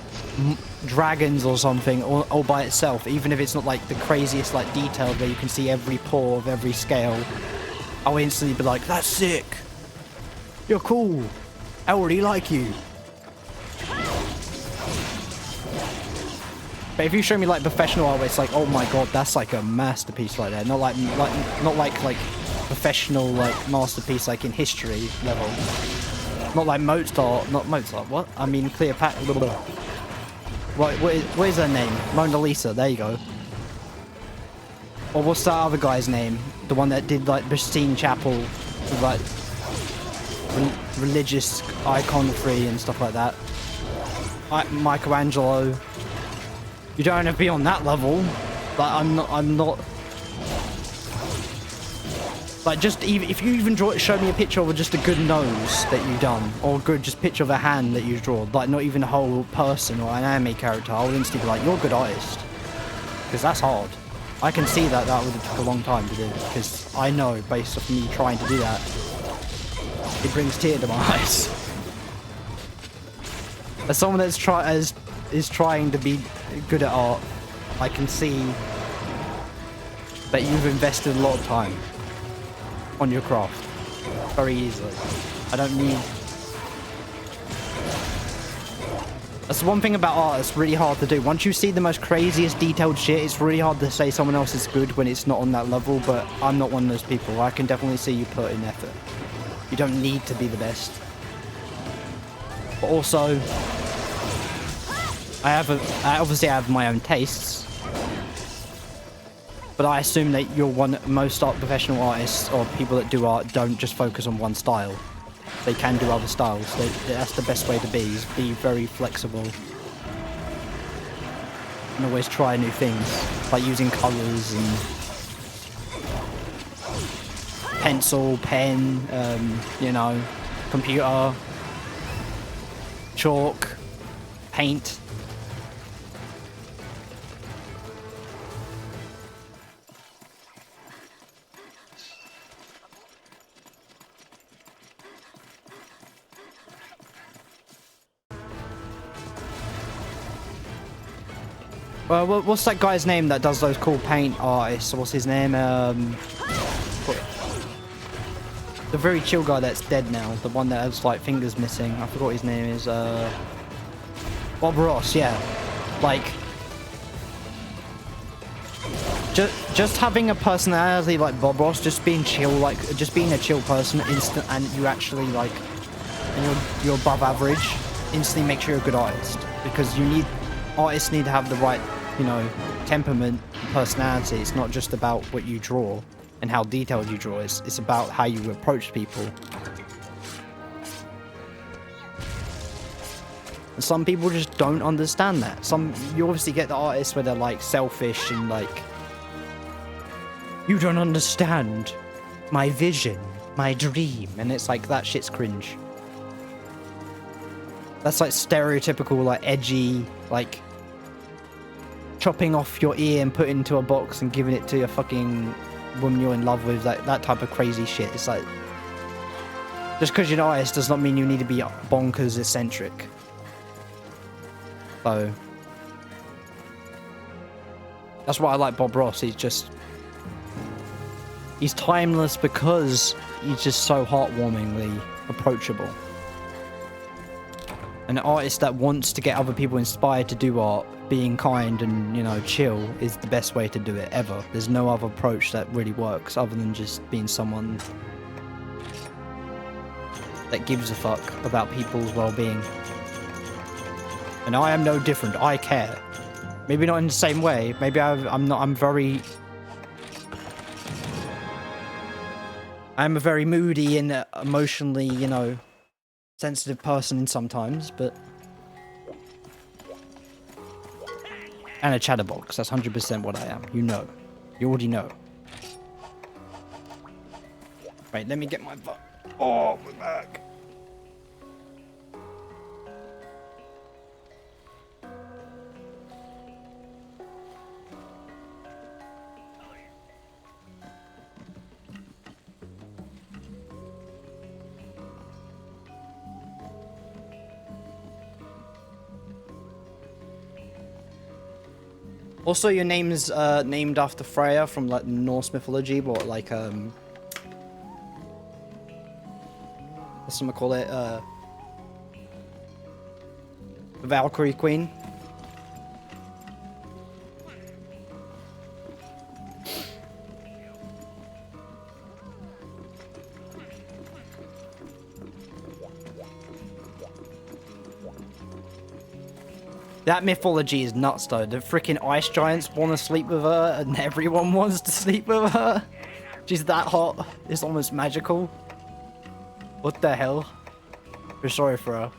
Speaker 2: dragons or something all by itself, even if it's not like the craziest like detail where you can see every pore of every scale, I'll instantly be like, that's sick. You're cool. I already like you. But if you show me like professional art, it's like, oh my god, that's like a masterpiece right there. Not like professional like masterpiece like in history level. Not like Mozart, not Mozart. What? I mean Cleopatra. What is her name? Mona Lisa. There you go. Or what's that other guy's name? The one that did like Sistine Chapel, with, like religious iconography and stuff like that. Michelangelo. You don't have to be on that level. Like I'm not. Like just even if you even show me a picture of just a good nose that you've done, or a good just picture of a hand that you draw, like not even a whole person or an anime character, I would instantly be like, you're a good artist, because that's hard. I can see that would have took a long time to do, because I know based off me trying to do that, it brings tears to my eyes. As someone that's is trying to be good at art, I can see that you've invested a lot of time on your craft very easily. I don't need That's the one thing about art that's really hard to do. Once you see the most craziest detailed shit, it's really hard to say someone else is good when it's not on that level, but I'm not one of those people. I can definitely see you put in effort. You don't need to be the best. But also, I obviously have my own tastes, but I assume that most art professional artists or people that do art don't just focus on one style. They can do other styles. That's the best way to be, is be very flexible. And always try new things, like using colours and pencil, pen, you know, computer, chalk, paint. Well, what's that guy's name that does those cool paint artists? What's his name? The very chill guy that's dead now. The one that has, like, fingers missing. I forgot his name is, Bob Ross, yeah. Like, just having a personality like Bob Ross, just being chill, like, just being a chill person instant, and you actually, like, and you're above average, instantly makes you a good artist. Because artists need to have the right, you know, temperament and personality. It's not just about what you draw and how detailed you draw. It's about how you approach people. And some people just don't understand that. You obviously get the artists where they're, like, selfish and, like, you don't understand my vision, my dream, and it's like, that shit's cringe. That's like stereotypical, like, edgy, like, chopping off your ear and putting it into a box and giving it to your fucking woman you're in love with, like, that type of crazy shit. It's like, just because you're an artist does not mean you need to be bonkers eccentric. So, that's why I like Bob Ross. He's timeless because he's just so heartwarmingly approachable. An artist that wants to get other people inspired to do art, being kind and, you know, chill, is the best way to do it ever. There's no other approach that really works other than just being someone that gives a fuck about people's well-being. And I am no different. I care. Maybe not in the same way. Maybe I'm a very moody and emotionally, you know, sensitive person sometimes, but... And a chatterbox. That's 100% what I am. You know. You already know. Right, let me get my butt. Oh, my back. Also, your name's named after Freya from, like, Norse mythology, but, like, what's someone call it? The Valkyrie Queen. That mythology is nuts, though. The freaking ice giants want to sleep with her, and everyone wants to sleep with her. She's that hot. It's almost magical. What the hell? We're sorry for her.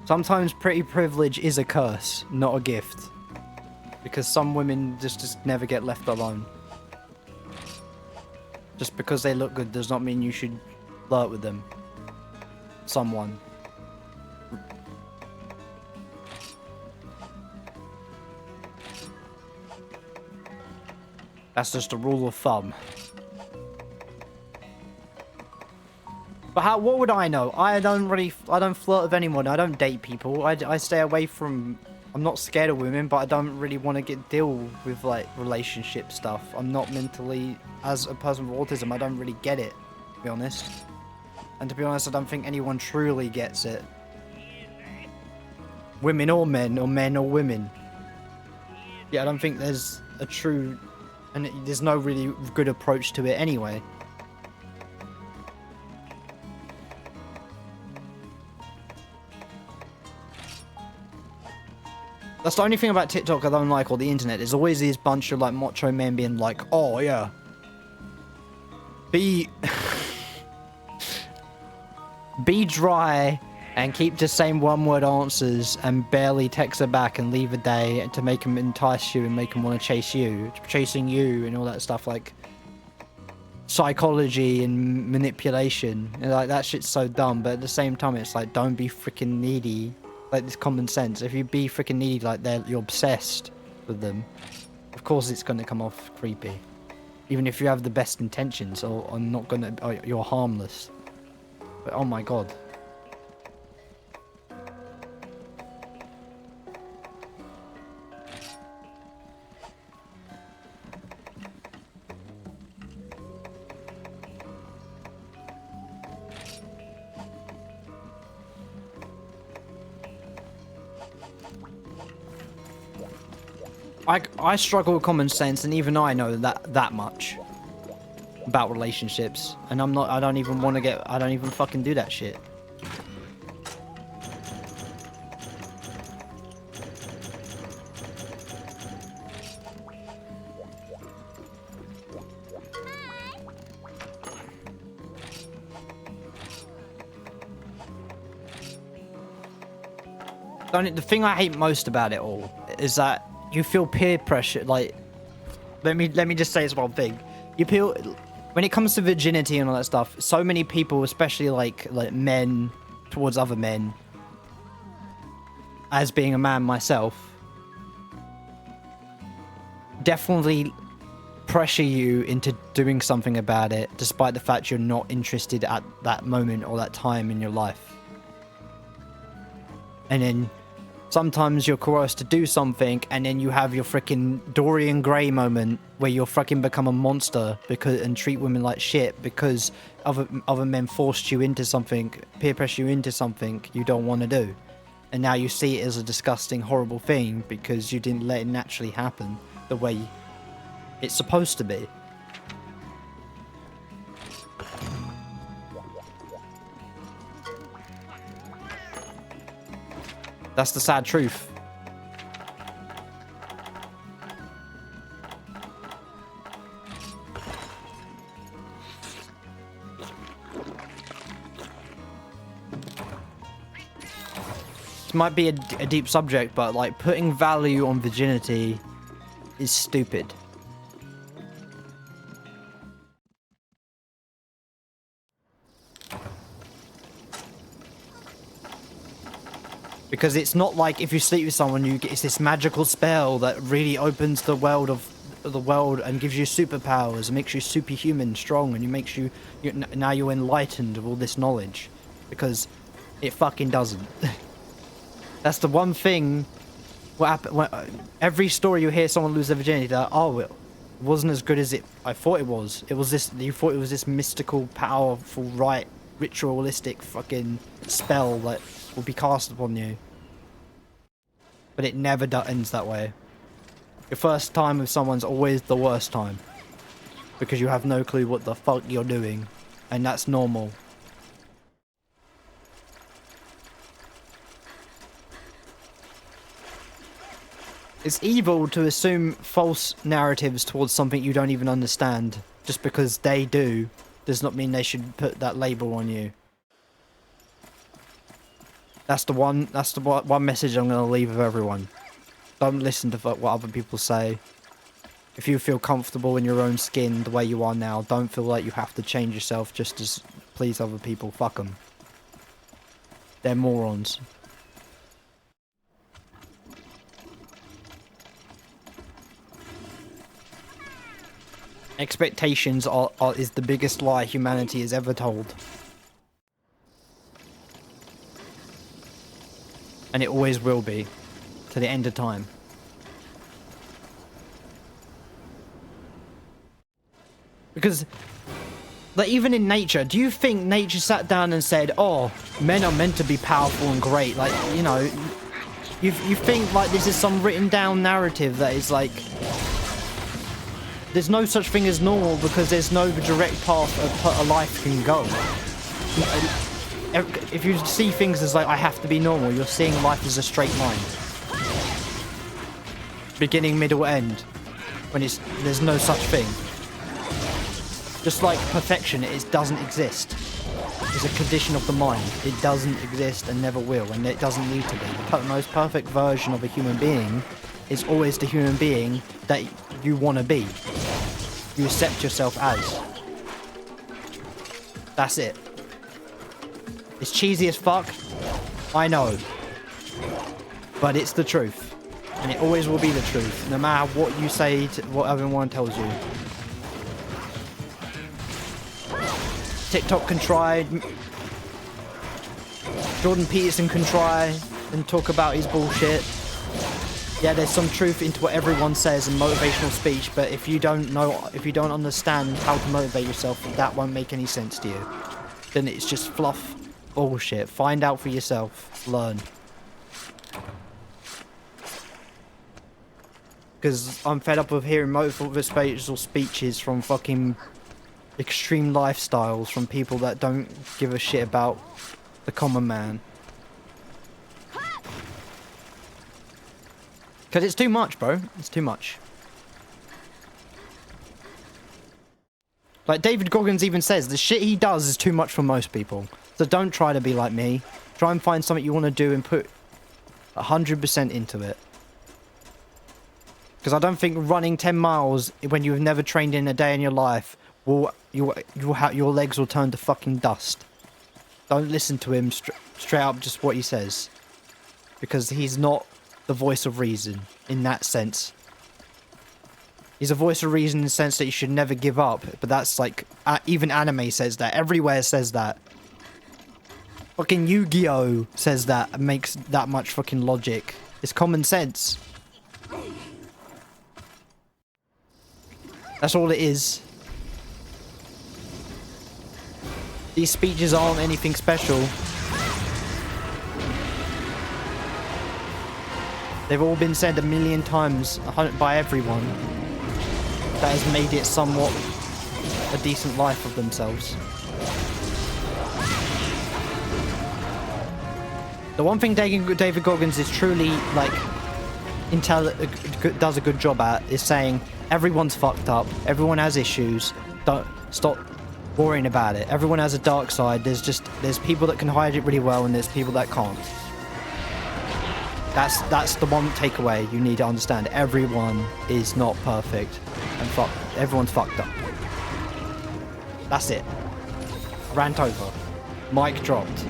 Speaker 2: Sometimes pretty privilege is a curse, not a gift. Because some women just never get left alone. Just because they look good does not mean you should flirt with them. Someone. That's just a rule of thumb. But what would I know? I don't flirt with anyone. I don't date people. I stay away from... I'm not scared of women, but I don't really want to deal with, like, relationship stuff. I'm not mentally... As a person with autism, I don't really get it, to be honest. And to be honest, I don't think anyone truly gets it. Women or men or women. Yeah, I don't think there's a true... And there's no really good approach to it anyway. That's the only thing about TikTok I don't like, or the internet. There's always these bunch of like macho men being like, oh yeah, be dry and keep the same one-word answers and barely text her back and leave a day to make them entice you and make them want to chasing you and all that stuff, like psychology and manipulation. And like that shit's so dumb, but at the same time it's like, don't be freaking needy. Like, this common sense. If you be freaking needy like you're obsessed with them, of course it's going to come off creepy. Even if you have the best intentions, or not going to, or you're harmless. But oh my god. I struggle with common sense, and even I know that much about relationships, and I don't even fucking do that shit. The thing I hate most about it all is that you feel peer pressure. Like, let me just say this one thing. You feel, when it comes to virginity and all that stuff, so many people, especially like men towards other men, as being a man myself, definitely pressure you into doing something about it, despite the fact you're not interested at that moment or that time in your life. And then sometimes you're coerced to do something, and then you have your freaking Dorian Gray moment where you'll freaking become a monster and treat women like shit because other men forced you into something, peer pressure you into something you don't want to do. And now you see it as a disgusting, horrible thing because you didn't let it naturally happen the way it's supposed to be. That's the sad truth. This might be a deep subject, but like putting value on virginity is stupid. Because it's not like if you sleep with someone, it's this magical spell that really opens the world and gives you superpowers and makes you superhuman, strong, and now you're enlightened of all this knowledge. Because it fucking doesn't. That's the one thing. Every story you hear someone lose their virginity, that it wasn't as good as I thought it was. You thought it was this mystical, powerful, ritualistic fucking spell that will be cast upon you. But it never ends that way. Your first time with someone's always the worst time. Because you have no clue what the fuck you're doing. And that's normal. It's evil to assume false narratives towards something you don't even understand. Just because they do, does not mean they should put that label on you. That's the one message I'm going to leave with everyone. Don't listen to what other people say. If you feel comfortable in your own skin the way you are now, don't feel like you have to change yourself just to please other people. Fuck them. They're morons. Expectations is the biggest lie humanity has ever told. And it always will be, to the end of time. Because, like, even in nature, do you think nature sat down and said, oh, men are meant to be powerful and great? Like, you know, You think like this is some written down narrative that is like there's no such thing as normal because there's no direct path a life can go. If you see things as like I have to be normal, you're seeing life as a straight line. Beginning, middle, end. When there's no such thing. Just like perfection, it doesn't exist. It's a condition of the mind. It doesn't exist and never will, and it doesn't need to be. The most perfect version of a human being is always the human being that you want to be. You accept yourself as. That's it. It's cheesy as fuck. I know. But it's the truth. And it always will be the truth, no matter what you say, what everyone tells you. TikTok can try. Jordan Peterson can try and talk about his bullshit. Yeah, there's some truth into what everyone says in motivational speech, but if you don't understand how to motivate yourself, that won't make any sense to you. Then it's just fluff bullshit. Find out for yourself. Learn. Because I'm fed up of hearing motivational speeches from fucking extreme lifestyles from people that don't give a shit about the common man. Because it's too much, bro. It's too much. Like David Goggins even says, the shit he does is too much for most people. So don't try to be like me. Try and find something you want to do and put 100% into it. Because I don't think running 10 miles when you've never trained in a day in your life your legs will turn to fucking dust. Don't listen to him straight up just what he says. Because he's not the voice of reason in that sense. He's a voice of reason in the sense that you should never give up. But that's like, even anime says that. Everywhere says that. Fucking Yu-Gi-Oh! Says that and makes that much fucking logic. It's common sense. That's all it is. These speeches aren't anything special. They've all been said a million times by everyone. That has made it somewhat a decent life of themselves. The one thing David Goggins is truly, like, does a good job at is saying, everyone's fucked up, everyone has issues, don't stop worrying about it. Everyone has a dark side, there's people that can hide it really well and there's people that can't. That's the one takeaway you need to understand. Everyone is not perfect and everyone's fucked up. That's it. Rant over. Mic dropped.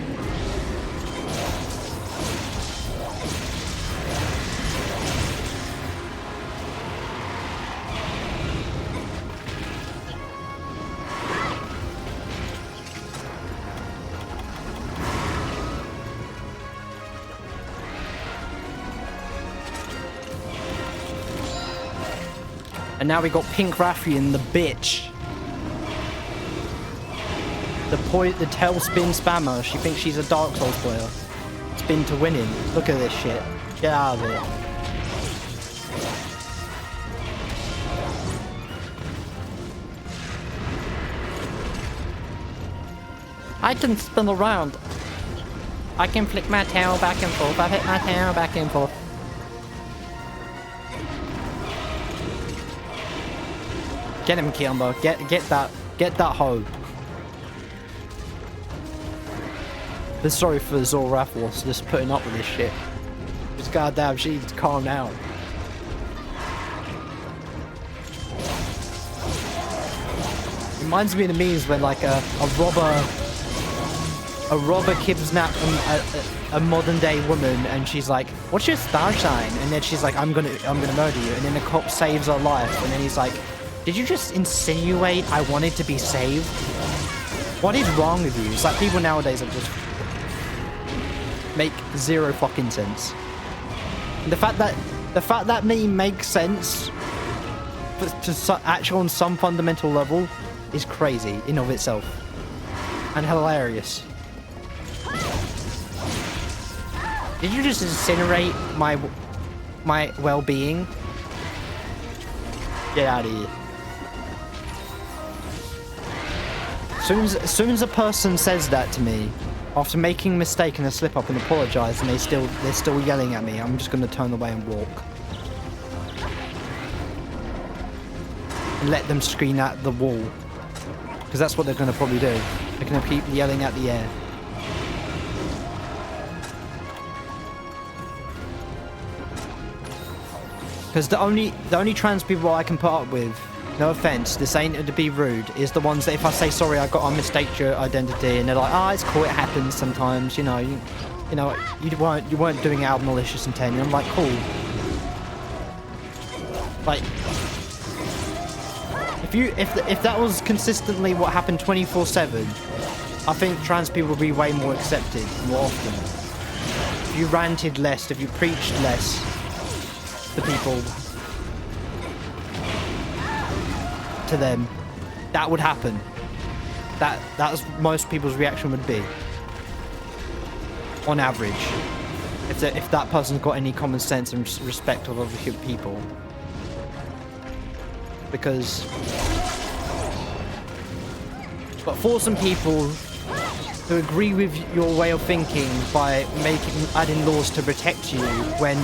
Speaker 2: And now we got Pink Raffian, the bitch. The tailspin spammer. She thinks she's a Dark Souls player. Spin to winning. Look at this shit. Get out of here. I can spin around. I can flick my tail back and forth. I hit my tail back and forth. Get him, Kimbo. Get that hoe. But sorry for Zor Rathos just putting up with this shit. Just goddamn, she needs to calm down. Reminds me of the memes when like a robber kidnaps a modern day woman and she's like, "What's your star sign?" And then she's like, "I'm gonna murder you." And then the cop saves her life, and then he's like, "Did you just insinuate I wanted to be saved? What is wrong with you?" It's like people nowadays are just make zero fucking sense. And the fact that meme makes sense to actually on some fundamental level is crazy in of itself and hilarious. Did you just incinerate my well-being? Get out of here. As soon as a person says that to me, after making a mistake and a slip up and apologise, and they're still yelling at me, I'm just gonna turn away and walk. And let them scream at the wall. Because that's what they're gonna probably do. They're gonna keep yelling at the air. Because the only trans people I can put up with, no offense, this ain't to be rude, is the ones that if I say sorry, I mistaked your identity, and they're like, it's cool, it happens sometimes, you know, you weren't doing it out of malicious intent. And I'm like, cool. Like, if that was consistently what happened 24/7, I think trans people would be way more accepted more often. If you ranted less, if you preached less to people, to them, that would happen. That's most people's reaction would be, on average, if that person's got any common sense and respect of other people. Because, but for some people who agree with your way of thinking by adding laws to protect you, when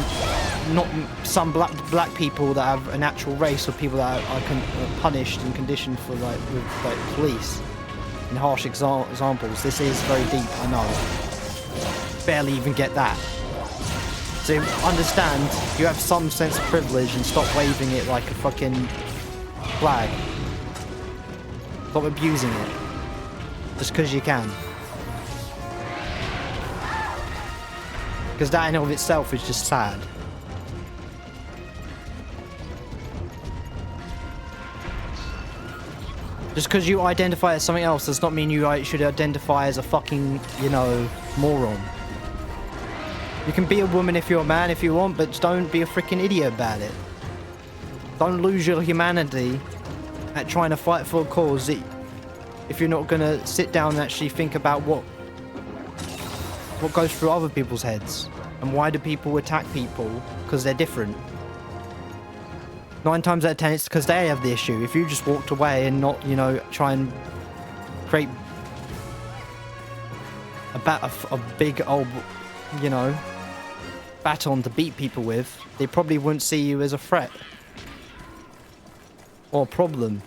Speaker 2: not some black people that have a natural race, or people that are punished and conditioned for with police in harsh examples. This is very deep, I know. Barely even get that. So understand, you have some sense of privilege and stop waving it like a fucking flag. Stop abusing it just because you can. Because that in and of itself is just sad. Just because you identify as something else does not mean you should identify as a fucking, moron. You can be a woman if you're a man if you want, but don't be a freaking idiot about it. Don't lose your humanity at trying to fight for a cause if you're not gonna sit down and actually think about what goes through other people's heads. And why do people attack people? Because they're different. 9 times out of 10 it's because they have the issue. If you just walked away and not, try and create a big old, baton to beat people with, they probably wouldn't see you as a threat or a problem.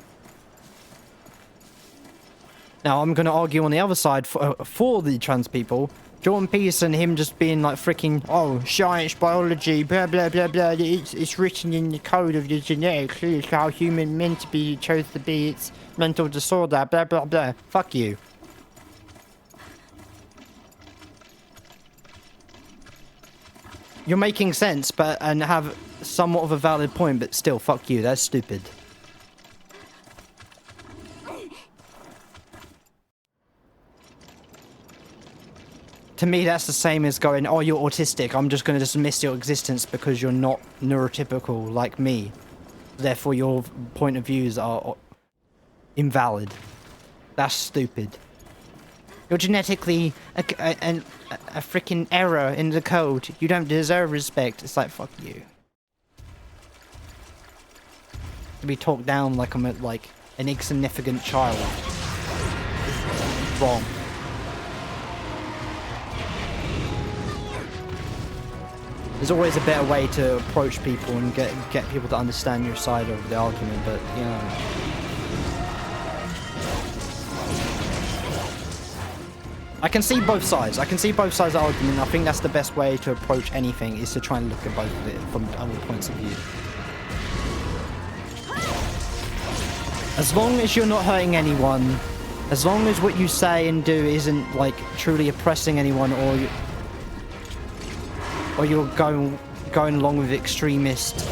Speaker 2: Now I'm going to argue on the other side for the trans people. Jordan Peterson, him just being like freaking, science, biology, blah, blah, blah, blah. It's written in the code of your genetics. It's how human meant to be, chose to be. It's mental disorder, blah, blah, blah. Fuck you. You're making sense, and have somewhat of a valid point, but still, fuck you. That's stupid. To me, that's the same as going, you're autistic. I'm just going to dismiss your existence because you're not neurotypical like me. Therefore, your point of views are invalid. That's stupid. You're genetically a freaking error in the code. You don't deserve respect. It's like, fuck you. To be talked down like I'm like an insignificant child is wrong. There's always a better way to approach people and get people to understand your side of the argument, but, I can see both sides. I can see both sides of the argument. I think that's the best way to approach anything, is to try and look at both of it from other points of view. As long as you're not hurting anyone, as long as what you say and do isn't, truly oppressing anyone, or you're going along with extremist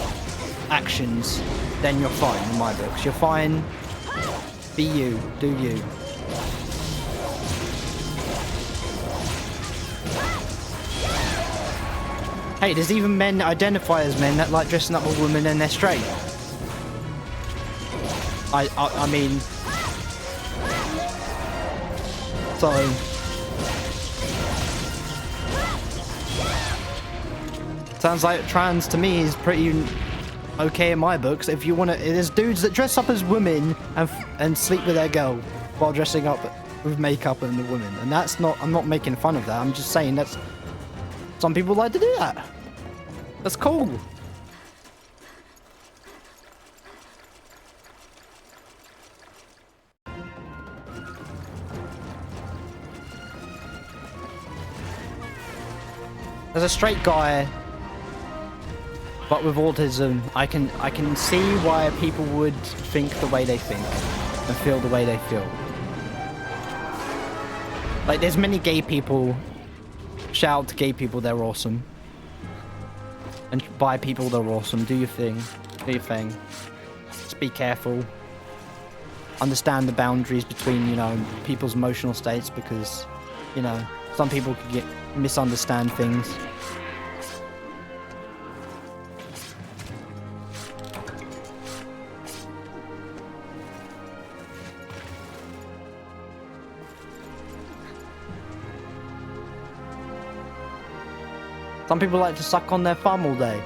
Speaker 2: actions, then you're fine in my books. You're fine. Be you. Do you. Hey, there's even men that identify as men that like dressing up as women and they're straight. I mean... So... Sounds like trans to me is pretty okay in my books. If you want to, there's dudes that dress up as women and sleep with their girl while dressing up with makeup and the women, and that's not. I'm not making fun of that. I'm just saying that's. Some people like to do that. That's cool. As a straight guy, but with autism, I can see why people would think the way they think and feel the way they feel. Like, there's many gay people. Shout out to gay people, they're awesome. And bi people, they're awesome. Do your thing. Do your thing. Just be careful. Understand the boundaries between, you know, people's emotional states, because, you know, some people could misunderstand things. Some people like to suck on their thumb all day,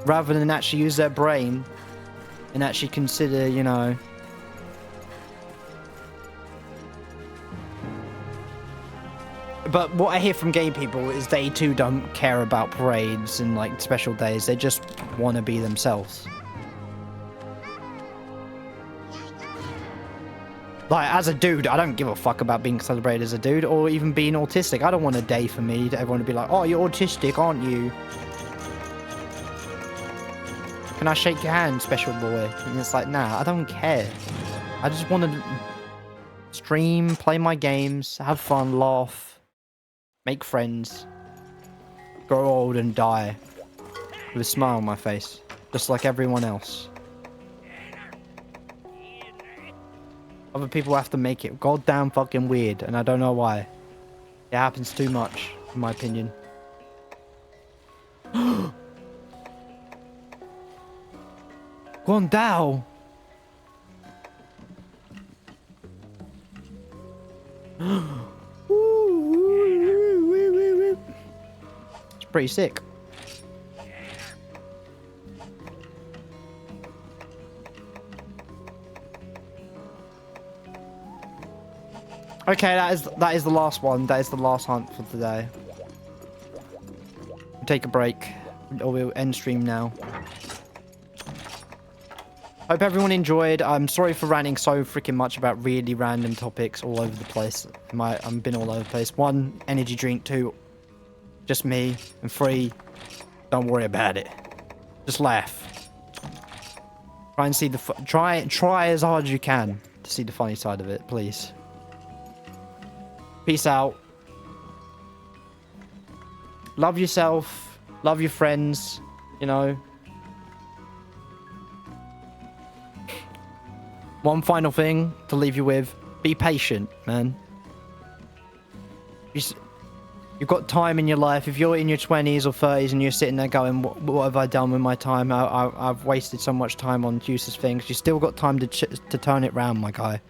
Speaker 2: rather than actually use their brain and actually consider, you know, but what I hear from gay people is they too don't care about parades and like special days. They just want to be themselves. Like, as a dude, I don't give a fuck about being celebrated as a dude or even being autistic. I don't want a day for me to everyone to be like, oh, you're autistic, aren't you? Can I shake your hand, special boy? And it's like, nah, I don't care. I just want to stream, play my games, have fun, laugh, make friends, grow old and die with a smile on my face, just like everyone else. Other people have to make it goddamn fucking weird, and I don't know why. It happens too much, in my opinion. Guandao! It's pretty sick. Okay, that is the last one. That is the last hunt for today. We'll take a break, or we'll end stream now. Hope everyone enjoyed. I'm sorry for ranting so freaking much about really random topics all over the place. I've been all over the place. 1, energy drink. 2, just me. And 3, don't worry about it. Just laugh. Try and see the try as hard as you can to see the funny side of it, please. Peace out. Love yourself. Love your friends. You know. One final thing to leave you with. Be patient, man. You've got time in your life. If you're in your 20s or 30s and you're sitting there going, what have I done with my time? I've wasted so much time on useless things. You still got time to turn it round, my guy.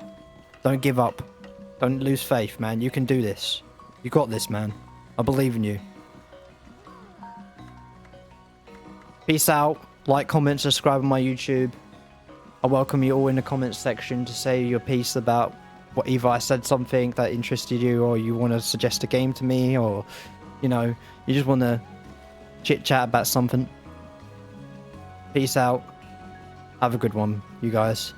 Speaker 2: Don't give up. Don't lose faith, man. You can do this. You got this, man. I believe in you. Peace out. Like, comment, subscribe on my YouTube. I welcome you all in the comments section to say your piece about what either I said something that interested you, or you want to suggest a game to me, or, you know, you just want to chit chat about something. Peace out. Have a good one, you guys.